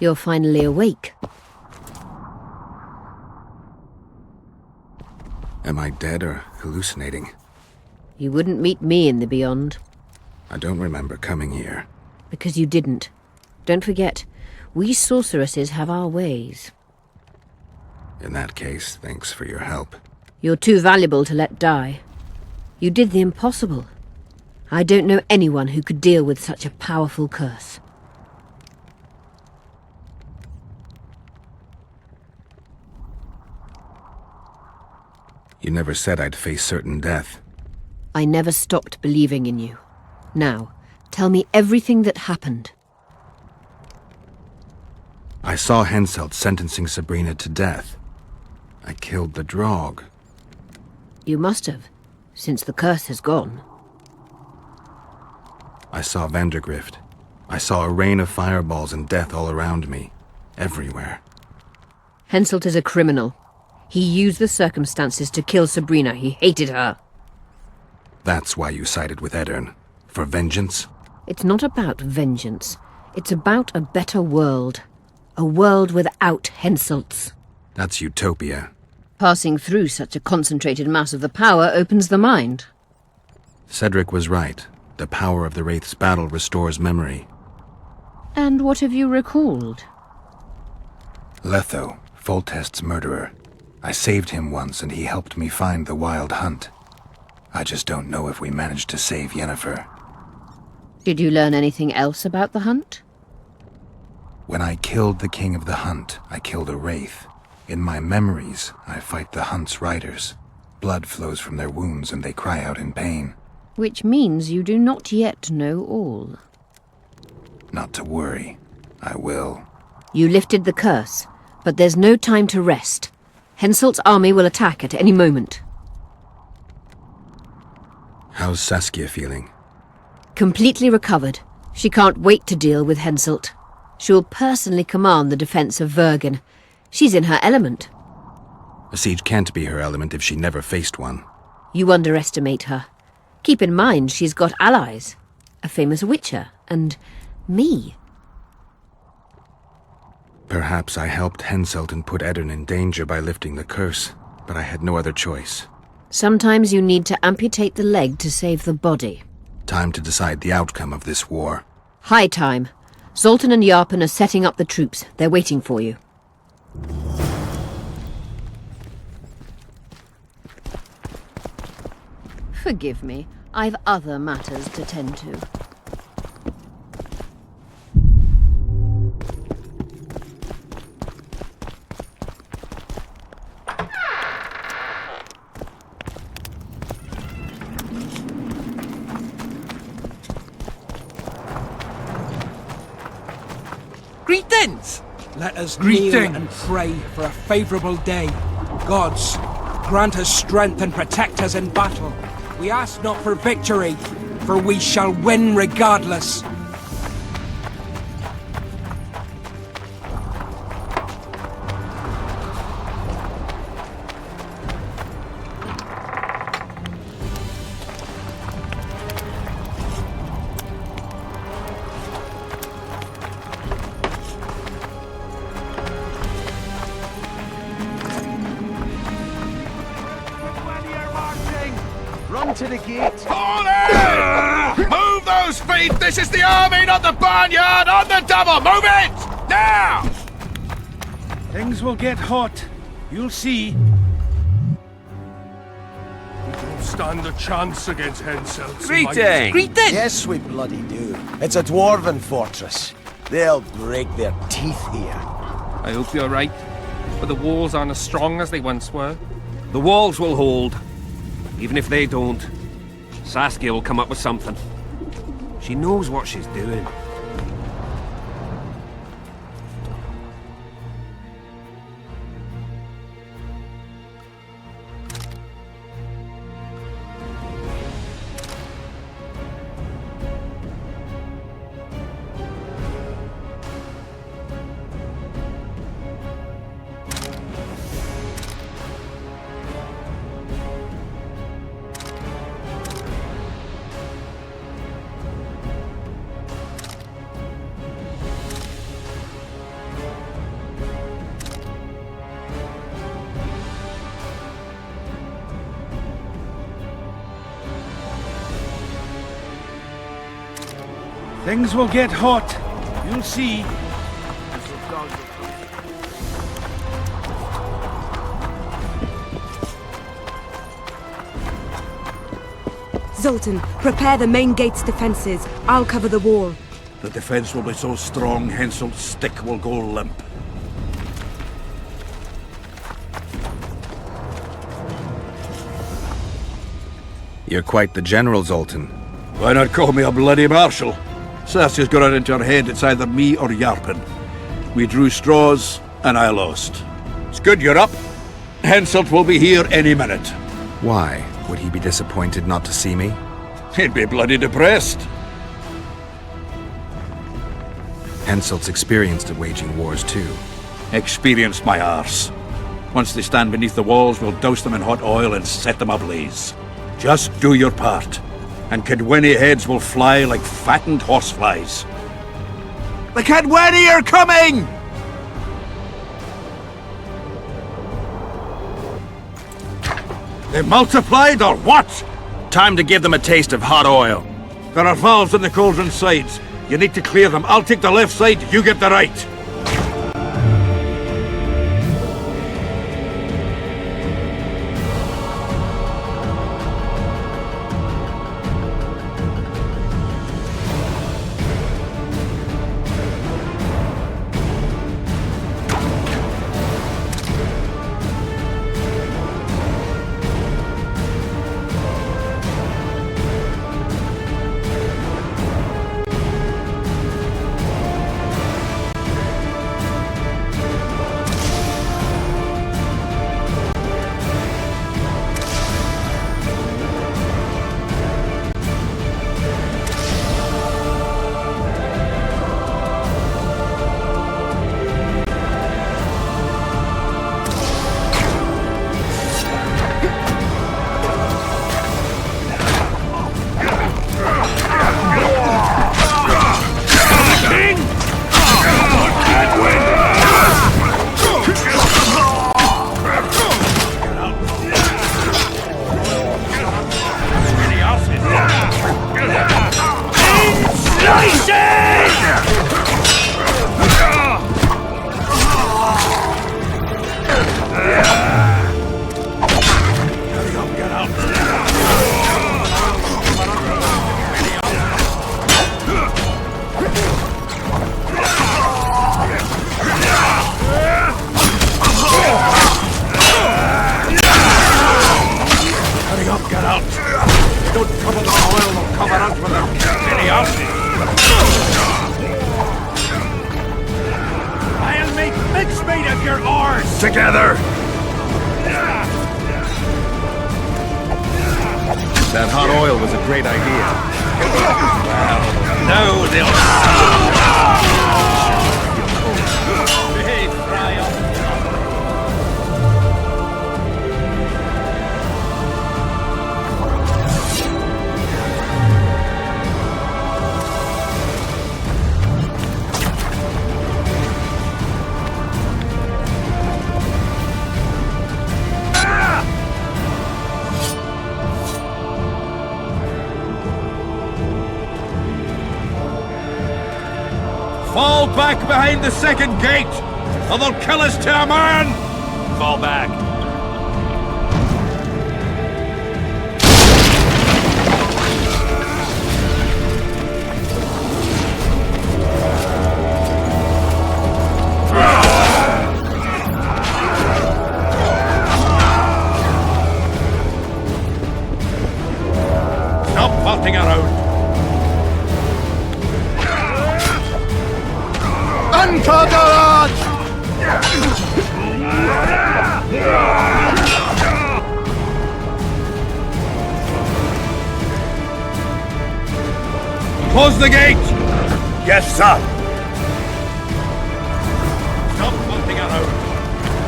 You're finally awake. Am I dead or hallucinating? You wouldn't meet me in the Beyond. I don't remember coming here. Because you didn't. Don't forget, we sorceresses have our ways. In that case, thanks for your help. You're too valuable to let die. You did the impossible. I don't know anyone who could deal with such a powerful curse. You never said I'd face certain death. I never stopped believing in you. Now, tell me everything that happened. I saw Henselt sentencing Sabrina to death. I killed the Draug. You must have, since the curse has gone. I saw Vandergrift. I saw a rain of fireballs and death all around me. Everywhere. Henselt is a criminal. He used the circumstances to kill Sabrina. He hated her. That's why you sided with Aedirn. For vengeance? It's not about vengeance. It's about a better world. A world without Henselts. That's utopia. Passing through such a concentrated mass of the power opens the mind. Cedric was right. The power of the Wraith's battle restores memory. And what have you recalled? Letho, Foltest's murderer. I saved him once and he helped me find the Wild Hunt. I just don't know if we managed to save Yennefer. Did you learn anything else about the hunt? When I killed the King of the Hunt, I killed a Wraith. In my memories, I fight the Hunt's riders. Blood flows from their wounds and they cry out in pain. Which means you do not yet know all. Not to worry. I will. You lifted the curse, but there's no time to rest. Henselt's army will attack at any moment. How's Saskia feeling? Completely recovered. She can't wait to deal with Henselt. She'll personally command the defense of Vergen. She's in her element. A siege can't be her element if she never faced one. You underestimate her. Keep in mind she's got allies. A famous witcher, and me. Perhaps I helped Henselt and put Eddern in danger by lifting the curse, but I had no other choice. Sometimes you need to amputate the leg to save the body. Time to decide the outcome of this war. High time. Zoltan and Yarpen are setting up the troops. They're waiting for you. Forgive me. I've other matters to tend to. Greetings! Let us Greetings. kneel and pray for a favourable day. Gods, grant us strength and protect us in battle. We ask not for victory, for we shall win regardless. To the gate. Move those feet! This is the army, not the barnyard! On the double! Move it! Now! Things will get hot. You'll see. We don't stand a chance against Henselt. Greetings! Yes, we bloody do. It's a dwarven fortress. They'll break their teeth here. I hope you're right, but the walls aren't as strong as they once were. The walls will hold. Even if they don't, Saskia will come up with something. She knows what she's doing. Things will get hot. You'll see. Zoltan, prepare the main gate's defenses. I'll cover the wall. The defense will be so strong, Henselt's stick will go limp. You're quite the general, Zoltan. Why not call me a bloody marshal? Saskia's got it into her head it's either me or Yarpen. We drew straws, and I lost. It's good you're up. Henselt will be here any minute. Why? Would he be disappointed not to see me? He'd be bloody depressed. Henselt's experienced at waging wars too. Experienced my arse. Once they stand beneath the walls, we'll douse them in hot oil and set them ablaze. Just do your part, and Kaedweni heads will fly like fattened horseflies. The Kaedweni are coming! They multiplied or what? Time to give them a taste of hot oil. There are valves on the cauldron sides. You need to clear them. I'll take the left side, you get the right. Get out! Don't cover the oil, they'll cover us with their silly asses! I'll make mincemeat of your oars! Together! That hot oil was a great idea. Well, now they'll... Behave, Friar. Fall back behind the second gate, or they'll kill us to a man! Fall back. Stop farting around! Uncovered! Close the gate! Yes, sir. Stop farting around!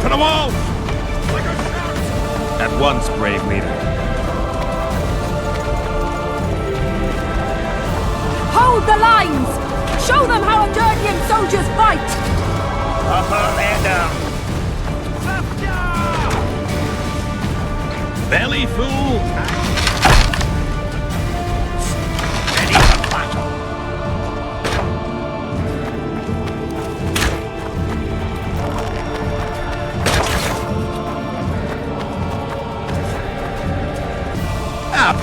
To the walls! At once, brave leader. Hold the lines! Show them how Nilfgaardian soldiers fight! Upper and down. Belly full! Ready for battle. Up!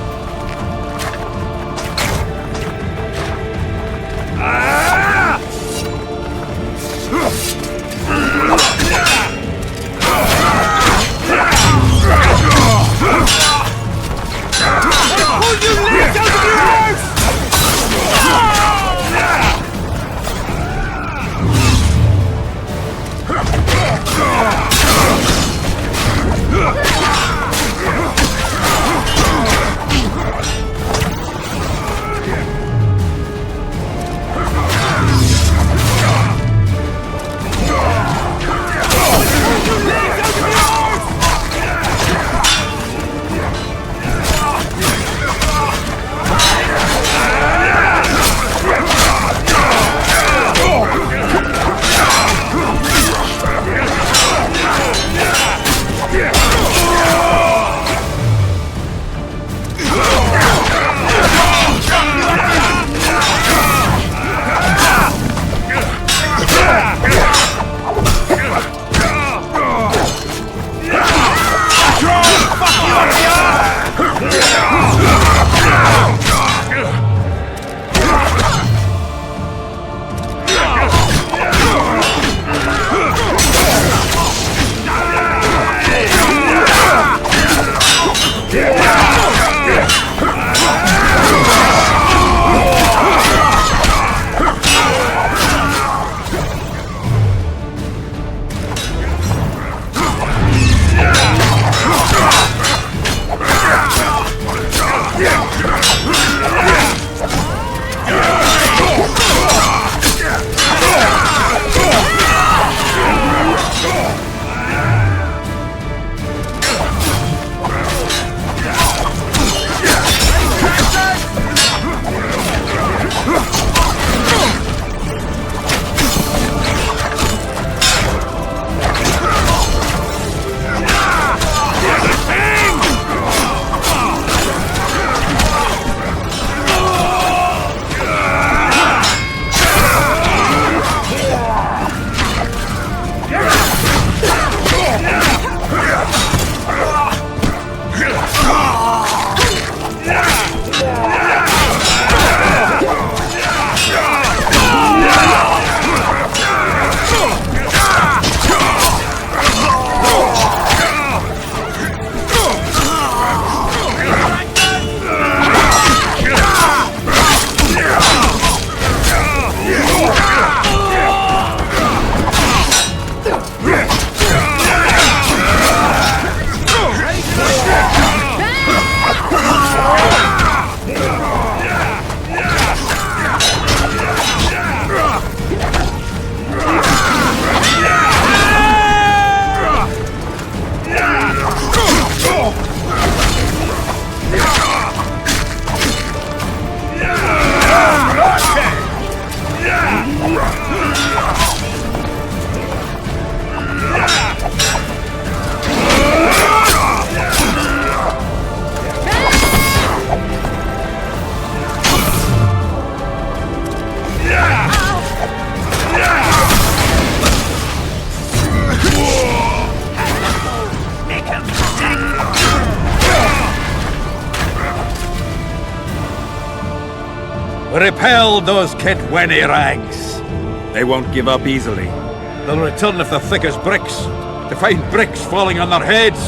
Repel those Kaedweni rags. They won't give up easily. They'll return if they're thick as bricks, to find bricks falling on their heads.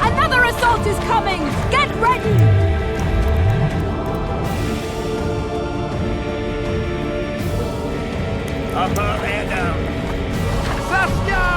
Another assault is coming! Get ready! Upper head down. Saskia!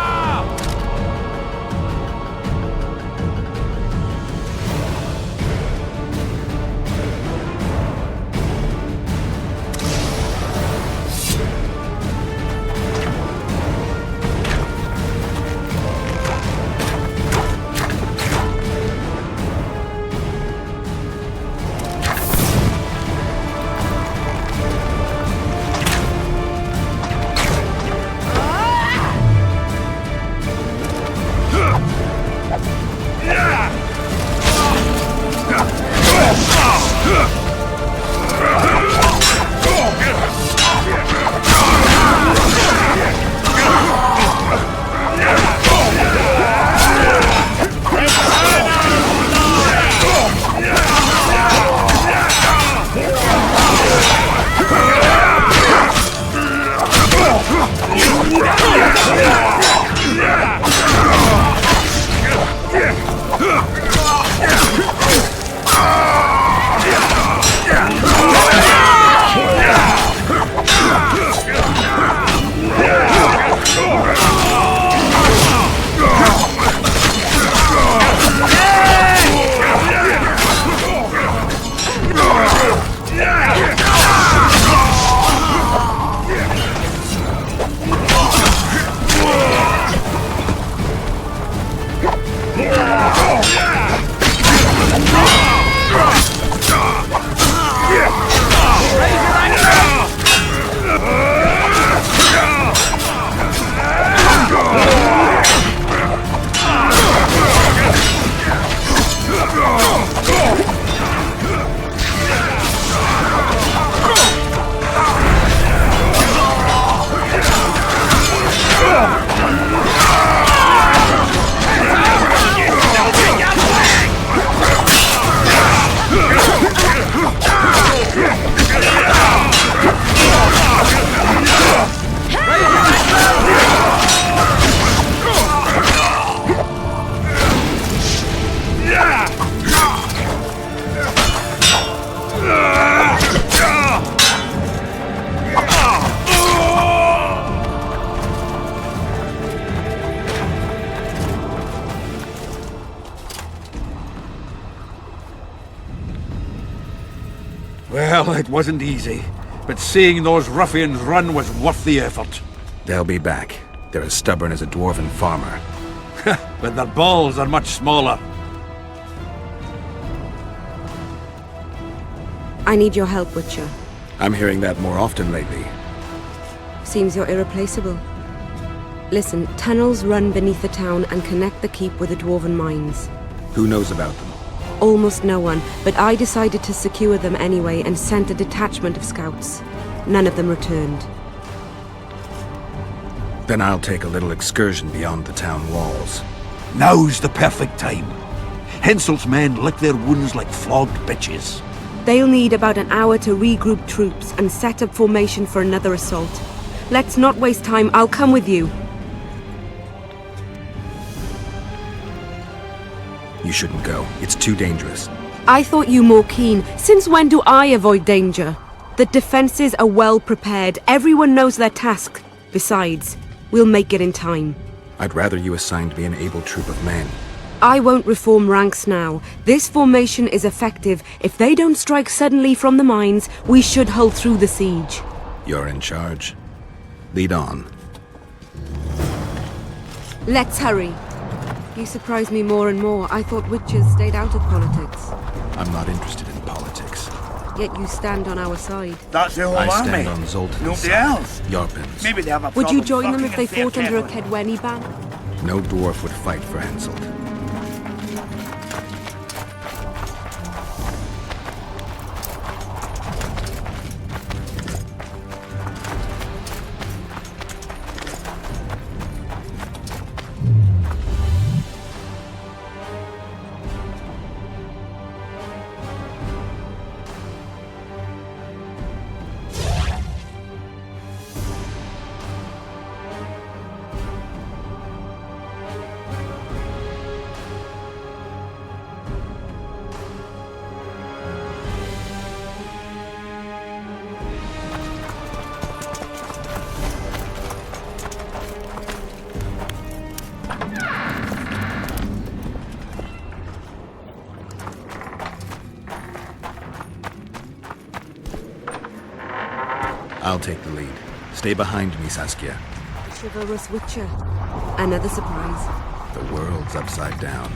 Well, it wasn't easy, but seeing those ruffians run was worth the effort. They'll be back. They're as stubborn as a dwarven farmer. But their balls are much smaller. I need your help, Witcher. I'm hearing that more often lately. Seems you're irreplaceable. Listen, tunnels run beneath the town and connect the keep with the dwarven mines. Who knows about them? Almost no one, but I decided to secure them anyway and sent a detachment of scouts. None of them returned. Then I'll take a little excursion beyond the town walls. Now's the perfect time. Henselt's men lick their wounds like flogged bitches. They'll need about an hour to regroup troops and set up formation for another assault. Let's not waste time. I'll come with you. You shouldn't go. It's too dangerous. I thought you more keen. Since when do I avoid danger? The defenses are well prepared. Everyone knows their task. Besides, we'll make it in time. I'd rather you assigned me an able troop of men. I won't reform ranks now. This formation is effective. If they don't strike suddenly from the mines, we should hold through the siege. You're in charge. Lead on. Let's hurry. You surprise me more and more. I thought witches stayed out of politics. I'm not interested in politics. Yet you stand on our side. That's the whole I army. stand on Zoltan's Nobody side. else. Iorveth's. Maybe they have a Would you problem join them if they fucking fought under a Kaedweni. Kaedweni banner? No dwarf would fight for Henselt. I'll take the lead. Stay behind me, Saskia. Chivalrous Witcher. Another surprise. The world's upside down.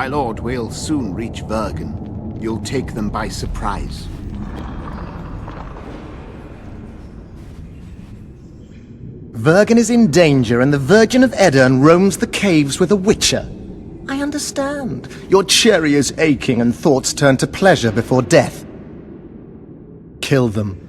My lord, we'll soon reach Vergen. You'll take them by surprise. Vergen is in danger and the Virgin of Edirn roams the caves with a witcher. I understand. Your cherry is aching and thoughts turn to pleasure before death. Kill them.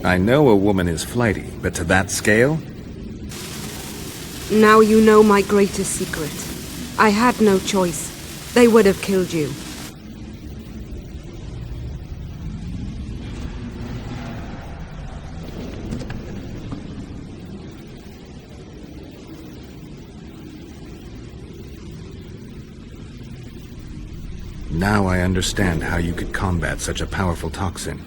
I know a woman is flighty, but to that scale? Now you know my greatest secret. I had no choice. They would have killed you. Now I understand how you could combat such a powerful toxin.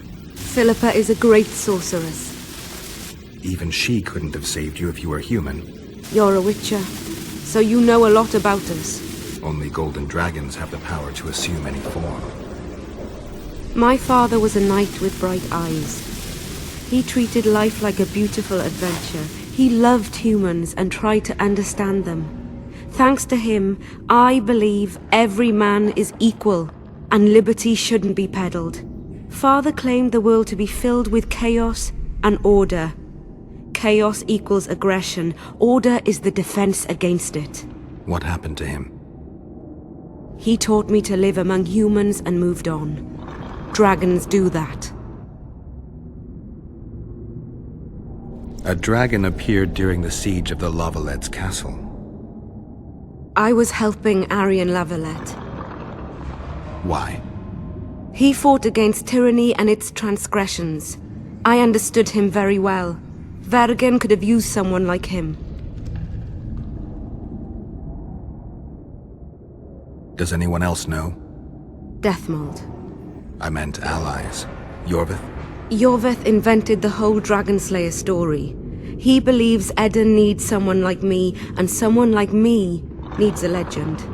Philippa is a great sorceress. Even she couldn't have saved you if you were human. You're a witcher, so you know a lot about us. Only golden dragons have the power to assume any form. My father was a knight with bright eyes. He treated life like a beautiful adventure. He loved humans and tried to understand them. Thanks to him, I believe every man is equal, and liberty shouldn't be peddled. Father claimed the world to be filled with chaos and order. Chaos equals aggression. Order is the defense against it. What happened to him? He taught me to live among humans and moved on. Dragons do that. A dragon appeared during the siege of the Lavalette's castle. I was helping Aryan Lavalette. Why? He fought against tyranny and its transgressions. I understood him very well. Vergen could have used someone like him. Does anyone else know? Deathmold. I meant allies. Iorveth? Iorveth invented the whole Dragonslayer story. He believes Edirn needs someone like me, and someone like me needs a legend.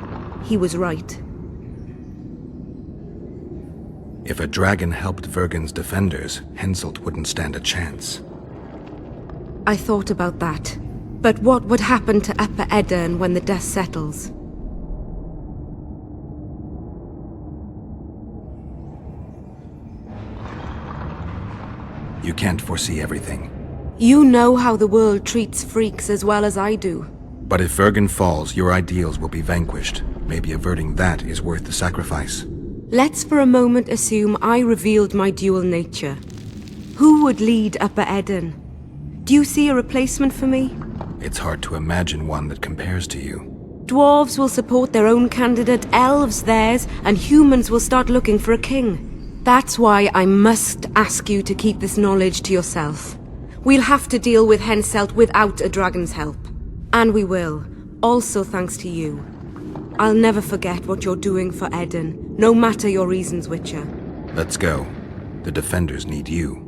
He was right. If a dragon helped Vergen's defenders, Henselt wouldn't stand a chance. I thought about that. But what would happen to Upper Edirn when the dust settles? You can't foresee everything. You know how the world treats freaks as well as I do. But if Vergen falls, your ideals will be vanquished. Maybe averting that is worth the sacrifice. Let's for a moment assume I revealed my dual nature. Who would lead Upper Edirn? Do you see a replacement for me? It's hard to imagine one that compares to you. Dwarves will support their own candidate, elves theirs, and humans will start looking for a king. That's why I must ask you to keep this knowledge to yourself. We'll have to deal with Henselt without a dragon's help. And we will, also thanks to you. I'll never forget what you're doing for Edirn, no matter your reasons, Witcher. Let's go. The defenders need you.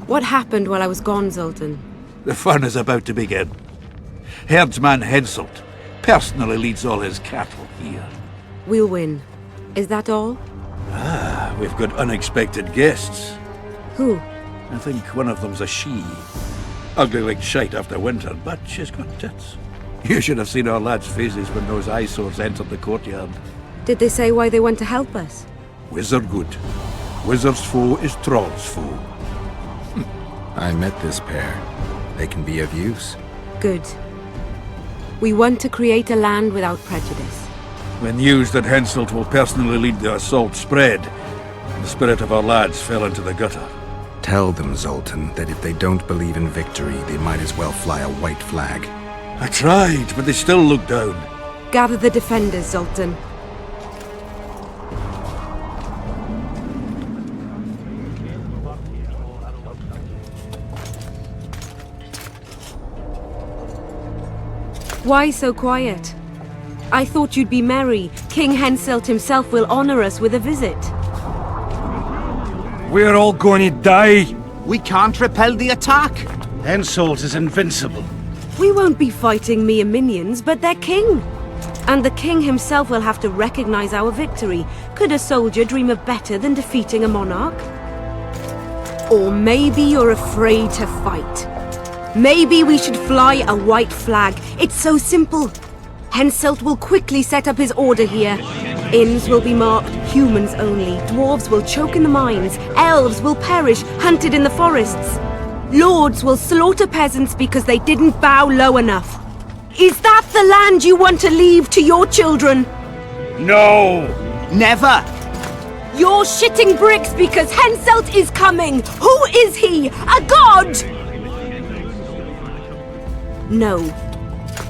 What happened while I was gone, Zoltan? The fun is about to begin. Herdsman Henselt personally leads all his cattle here. We'll win. Is that all? Ah, we've got unexpected guests. Who? I think one of them's a she. Ugly like shite after winter, but she's got tits. You should have seen our lads' faces when those eyesores entered the courtyard. Did they say why they went to help us? Wizard good. Wizard's foe is Troll's foe. I met this pair. They can be of use. Good. We want to create a land without prejudice. When news that Henselt will personally lead the assault spread, the spirit of our lads fell into the gutter. Tell them, Zoltan, that if they don't believe in victory, they might as well fly a white flag. I tried, but they still look down. Gather the defenders, Zoltan. Why so quiet? I thought you'd be merry. King Henselt himself will honor us with a visit. We're all going to die. We can't repel the attack. Henselt is invincible. We won't be fighting mere minions, but their king. And the king himself will have to recognize our victory. Could a soldier dream of better than defeating a monarch? Or maybe you're afraid to fight. Maybe we should fly a white flag. It's so simple. Henselt will quickly set up his order here. Inns will be marked humans only. Dwarves will choke in the mines. Elves will perish, hunted in the forests. Lords will slaughter peasants because they didn't bow low enough. Is that the land you want to leave to your children? No! Never! You're shitting bricks because Henselt is coming! Who is he? A god? No.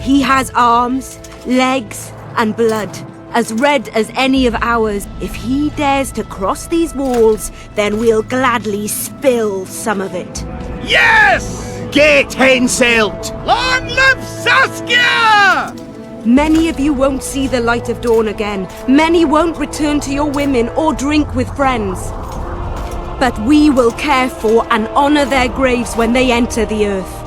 He has arms, legs, and blood, as red as any of ours. If he dares to cross these walls, then we'll gladly spill some of it. Yes! Get Henselt! Long live Saskia! Many of you won't see the light of dawn again. Many won't return to your women or drink with friends. But we will care for and honor their graves when they enter the earth.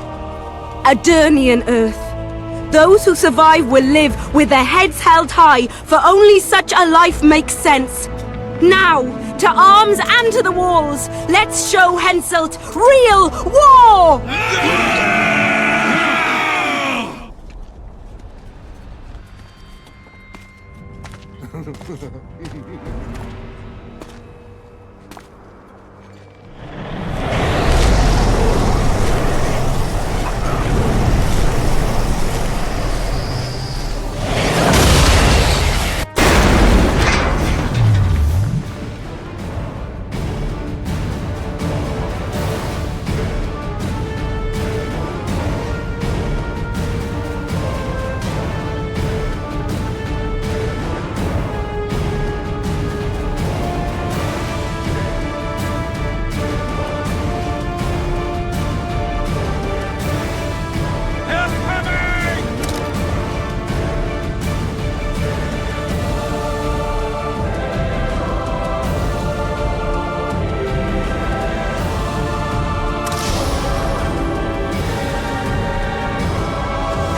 Adernian earth. Those who survive will live with their heads held high, for only such a life makes sense. Now, to arms and to the walls, let's show Henselt real war!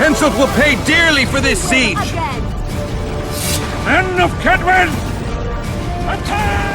Henselt will pay dearly for this siege! Men of Kaedwen! Attack!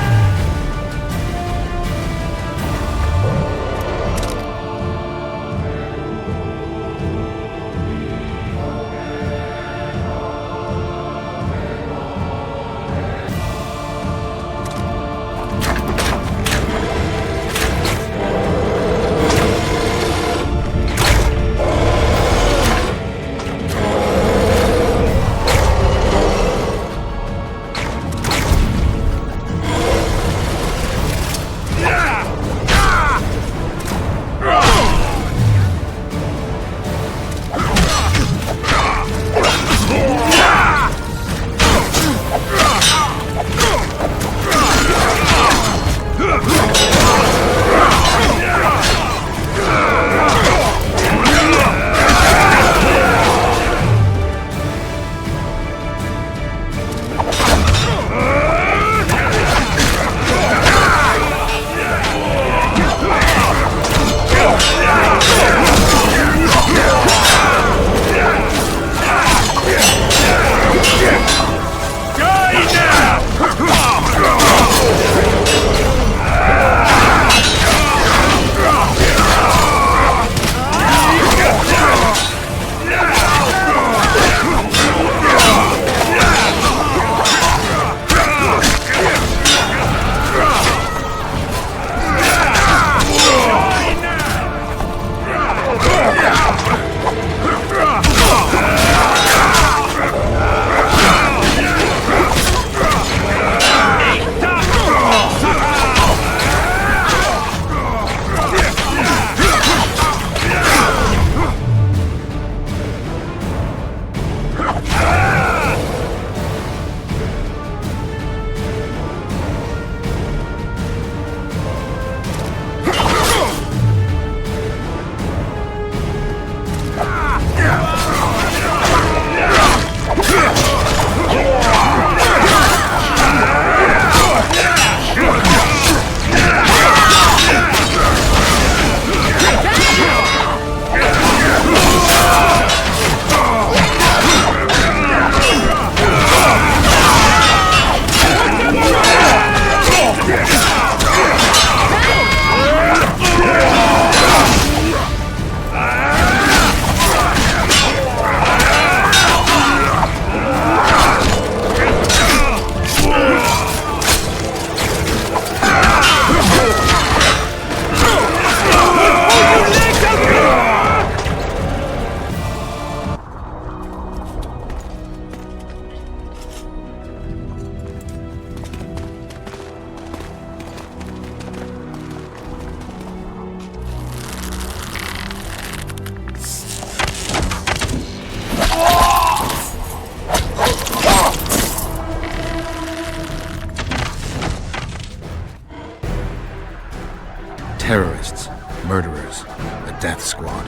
terrorists, murderers, a death squad.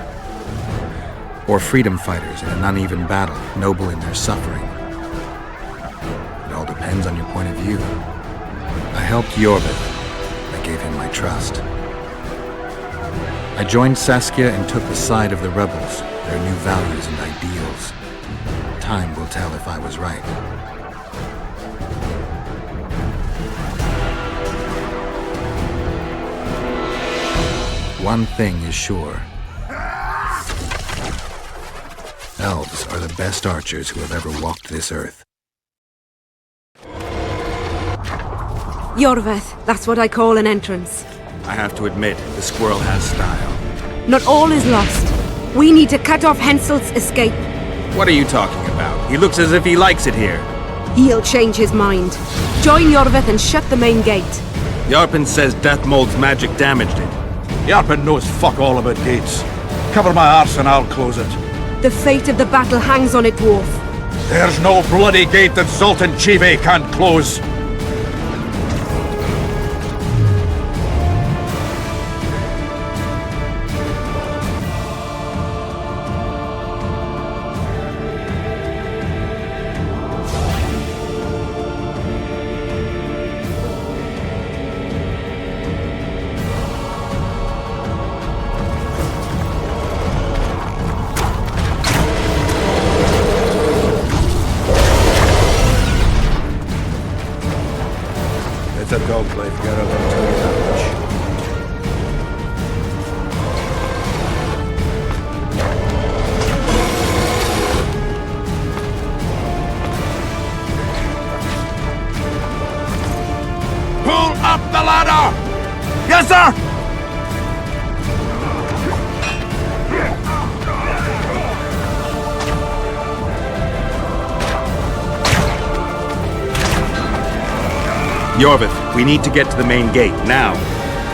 Or freedom fighters in an uneven battle, noble in their suffering. It all depends on your point of view. I helped Iorveth. I gave him my trust. I joined Saskia and took the side of the rebels, their new values and ideals. Time will tell if I was right. One thing is sure. Elves are the best archers who have ever walked this earth. Iorveth, that's what I call an entrance. I have to admit, the squirrel has style. Not all is lost. We need to cut off Henselt's escape. What are you talking about? He looks as if he likes it here. He'll change his mind. Join Iorveth and shut the main gate. Yarpen says Deathmold's magic damaged it. Yarpen knows fuck all about gates. Cover my arse and I'll close it. The fate of the battle hangs on it, dwarf. There's no bloody gate that Zoltan Chive can't close. It's a dog life, Gareth, I'll tell you that much. Pull up the ladder! Yes, sir! Iorveth, we need to get to the main gate, now.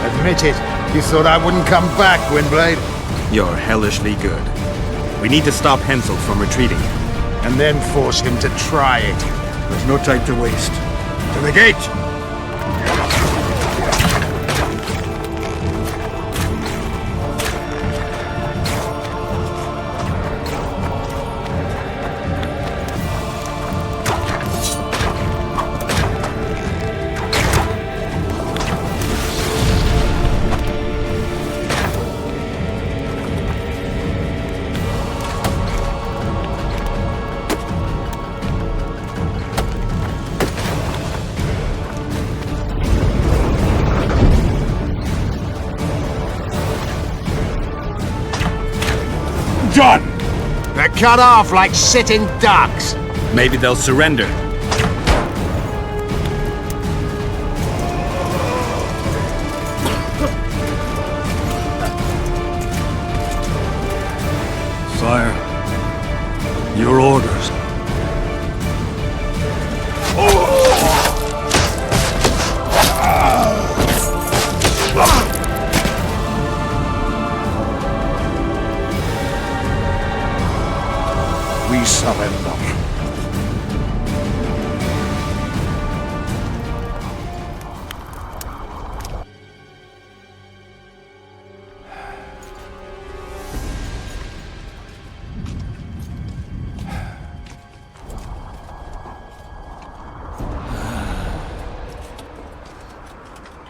Admit it. You thought I wouldn't come back, Windblade? You're hellishly good. We need to stop Henselt from retreating. And then force him to try it. There's no time to waste. To the gate! Done! They're cut off like sitting ducks. Maybe they'll surrender. Sire, your orders. We surrender.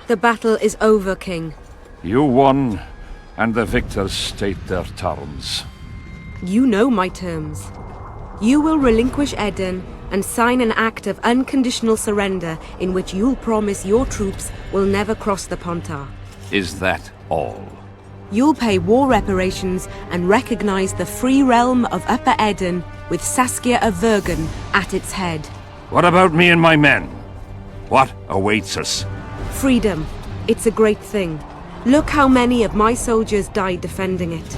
The battle is over, King. You won, and the victors state their terms. You know my terms. You will relinquish Eden and sign an act of unconditional surrender in which you'll promise your troops will never cross the Pontar. Is that all? You'll pay war reparations and recognize the free realm of Upper Eden with Saskia of Vergen at its head. What about me and my men? What awaits us? Freedom. It's a great thing. Look how many of my soldiers died defending it.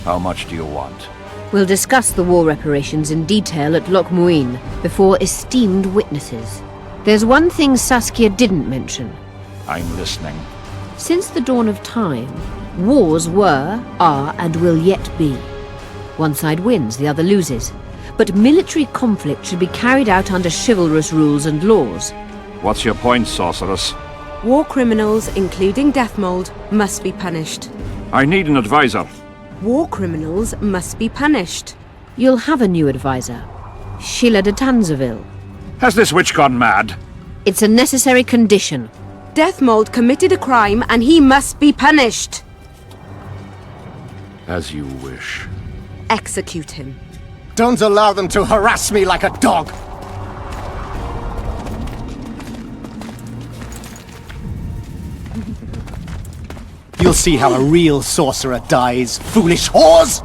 How much do you want? We'll discuss the war reparations in detail at Loch Muin before esteemed witnesses. There's one thing Saskia didn't mention. I'm listening. Since the dawn of time, wars were, are, and will yet be. One side wins, the other loses. But military conflict should be carried out under chivalrous rules and laws. What's your point, sorceress? War criminals, including Deathmold, must be punished. I need an advisor. War criminals must be punished. You'll have a new advisor. Sheila de Tanzaville. Has this witch gone mad? It's a necessary condition. Deathmold committed a crime and he must be punished. As you wish. Execute him. Don't allow them to harass me like a dog! You'll see how a real sorcerer dies, foolish whores!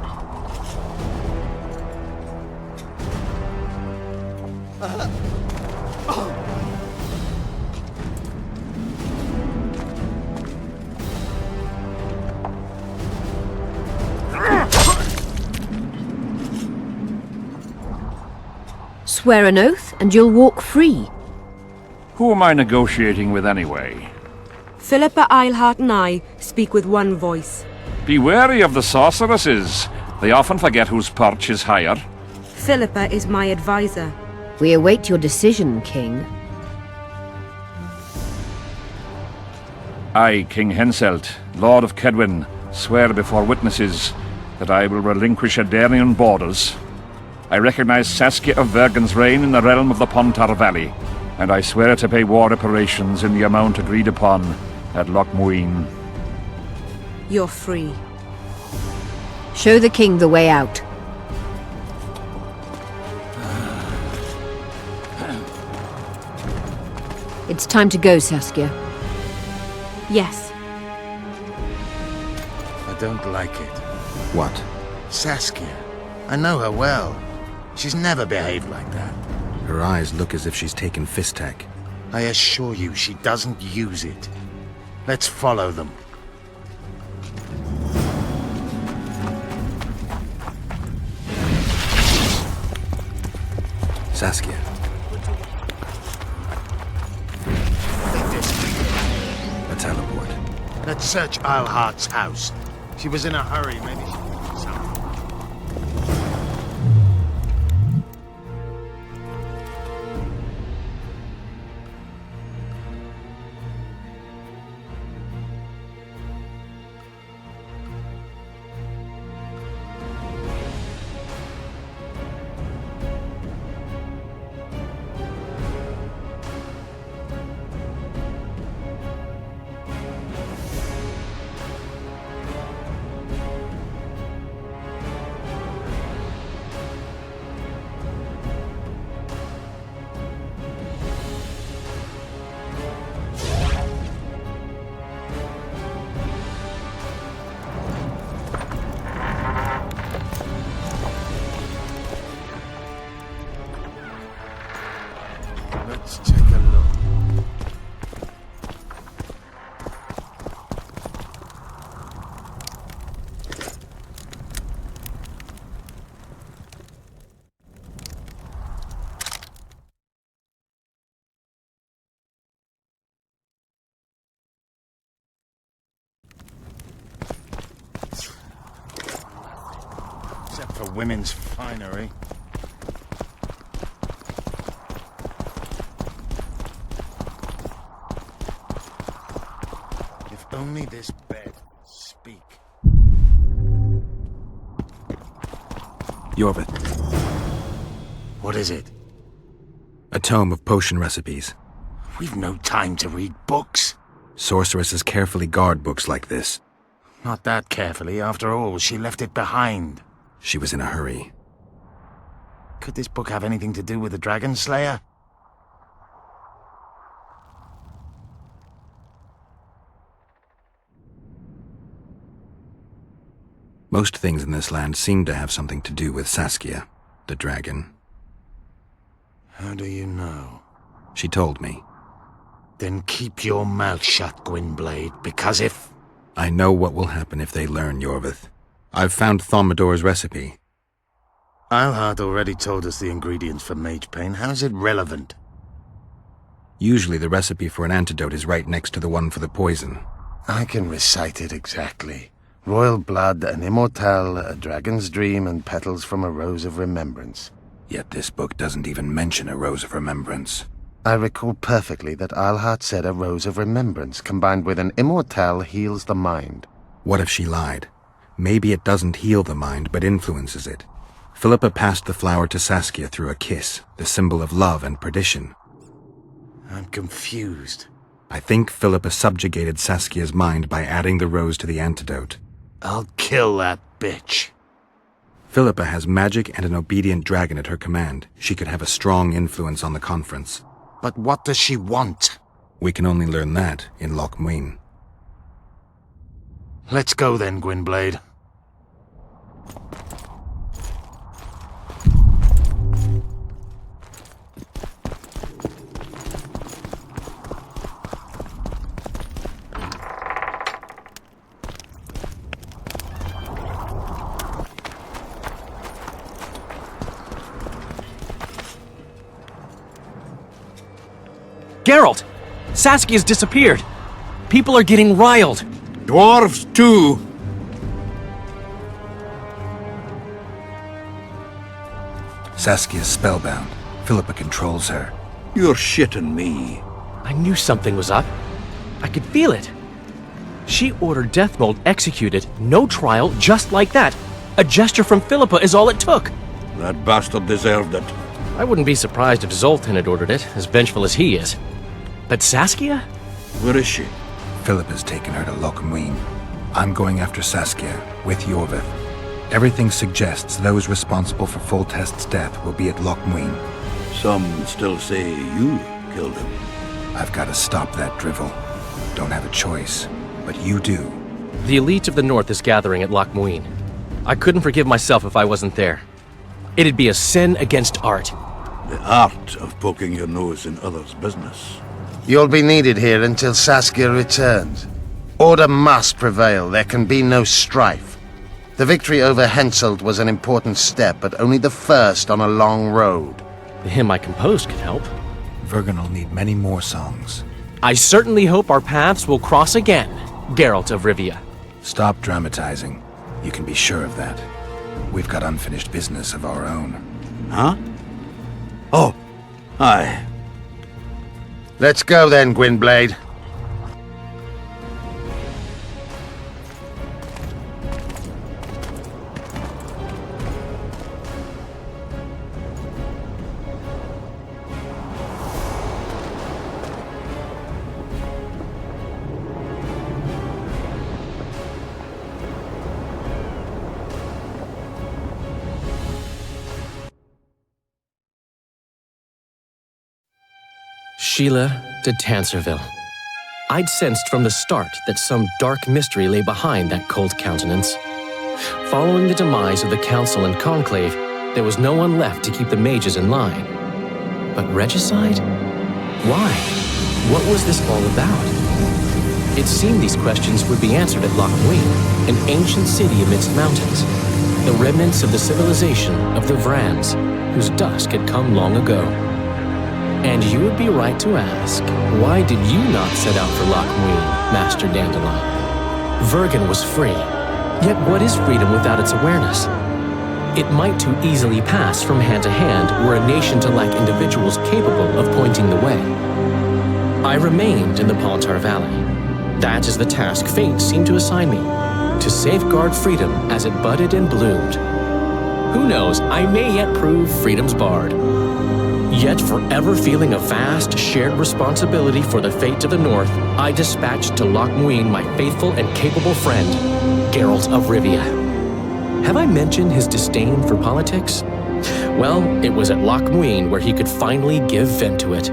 Swear an oath and you'll walk free. Who am I negotiating with anyway? Philippa, Eilhart and I speak with one voice. Be wary of the sorceresses. They often forget whose perch is higher. Philippa is my advisor. We await your decision, King. I, King Henselt, Lord of Kaedwen, swear before witnesses that I will relinquish Edarian borders. I recognize Saskia of Vergen's reign in the realm of the Pontar Valley, and I swear to pay war reparations in the amount agreed upon at Loch Muin. You're free. Show the king the way out. It's time to go, Saskia. Yes. I don't like it. What? Saskia. I know her well. She's never behaved like that. Her eyes look as if she's taken Fistek. I assure you, she doesn't use it. Let's follow them. Saskia. A teleport. Let's search Eilhart's house. She was in a hurry, maybe she... Let's take a look. Except for women's finery. Only this bed speak. Iorveth. What is it? A tome of potion recipes. We've no time to read books. Sorceresses carefully guard books like this. Not that carefully. After all, she left it behind. She was in a hurry. Could this book have anything to do with the Dragon Slayer? Most things in this land seem to have something to do with Saskia, the dragon. How do you know? She told me. Then keep your mouth shut, Gwynblade, because if... I know what will happen if they learn, Iorveth. I've found Thaumadour's recipe. Eilhart already told us the ingredients for mage pain. How's it relevant? Usually the recipe for an antidote is right next to the one for the poison. I can recite it exactly. Royal blood, an immortelle, a dragon's dream, and petals from a rose of remembrance. Yet this book doesn't even mention a rose of remembrance. I recall perfectly that Alhart said a rose of remembrance combined with an Immortelle heals the mind. What if she lied? Maybe it doesn't heal the mind, but influences it. Philippa passed the flower to Saskia through a kiss, the symbol of love and perdition. I'm confused. I think Philippa subjugated Saskia's mind by adding the rose to the antidote. I'll kill that bitch. Philippa has magic and an obedient dragon at her command. She could have a strong influence on the conference. But what does she want? We can only learn that in Lochmuin. Let's go then, Gwynblade. Geralt! Saskia's disappeared! People are getting riled! Dwarves, too! Saskia's spellbound. Philippa controls her. You're shitting me. I knew something was up. I could feel it. She ordered Deathmold executed, no trial, just like that. A gesture from Philippa is all it took. That bastard deserved it. I wouldn't be surprised if Zoltan had ordered it, as vengeful as he is. But Saskia? Where is she? Philippa's taken her to Lochmuin. I'm going after Saskia, with Iorveth. Everything suggests those responsible for Foltest's death will be at Lochmuin. Some still say you killed him. I've got to stop that drivel. Don't have a choice, but you do. The elite of the North is gathering at Lochmuin. I couldn't forgive myself if I wasn't there. It'd be a sin against art. The art of poking your nose in others' business. You'll be needed here until Saskia returns. Order must prevail. There can be no strife. The victory over Henselt was an important step, but only the first on a long road. The hymn I composed could help. Vergen will need many more songs. I certainly hope our paths will cross again, Geralt of Rivia. Stop dramatizing. You can be sure of that. We've got unfinished business of our own. Huh? Oh, aye. Let's go then, Gwynblade. Sheila de Tanserville. I'd sensed from the start that some dark mystery lay behind that cold countenance. Following the demise of the Council and Conclave, there was no one left to keep the mages in line. But regicide? Why? What was this all about? It seemed these questions would be answered at Lochmuin, an ancient city amidst mountains, the remnants of the civilization of the Vrans, whose dusk had come long ago. And you would be right to ask, why did you not set out for Lochmuin, Master Dandelion? Vergen was free. Yet what is freedom without its awareness? It might too easily pass from hand to hand were a nation to lack individuals capable of pointing the way. I remained in the Pontar Valley. That is the task fate seemed to assign me, to safeguard freedom as it budded and bloomed. Who knows, I may yet prove freedom's bard. Yet forever feeling a vast, shared responsibility for the fate of the North, I dispatched to Lochmuin my faithful and capable friend, Geralt of Rivia. Have I mentioned his disdain for politics? Well, it was at Lochmuin where he could finally give vent to it.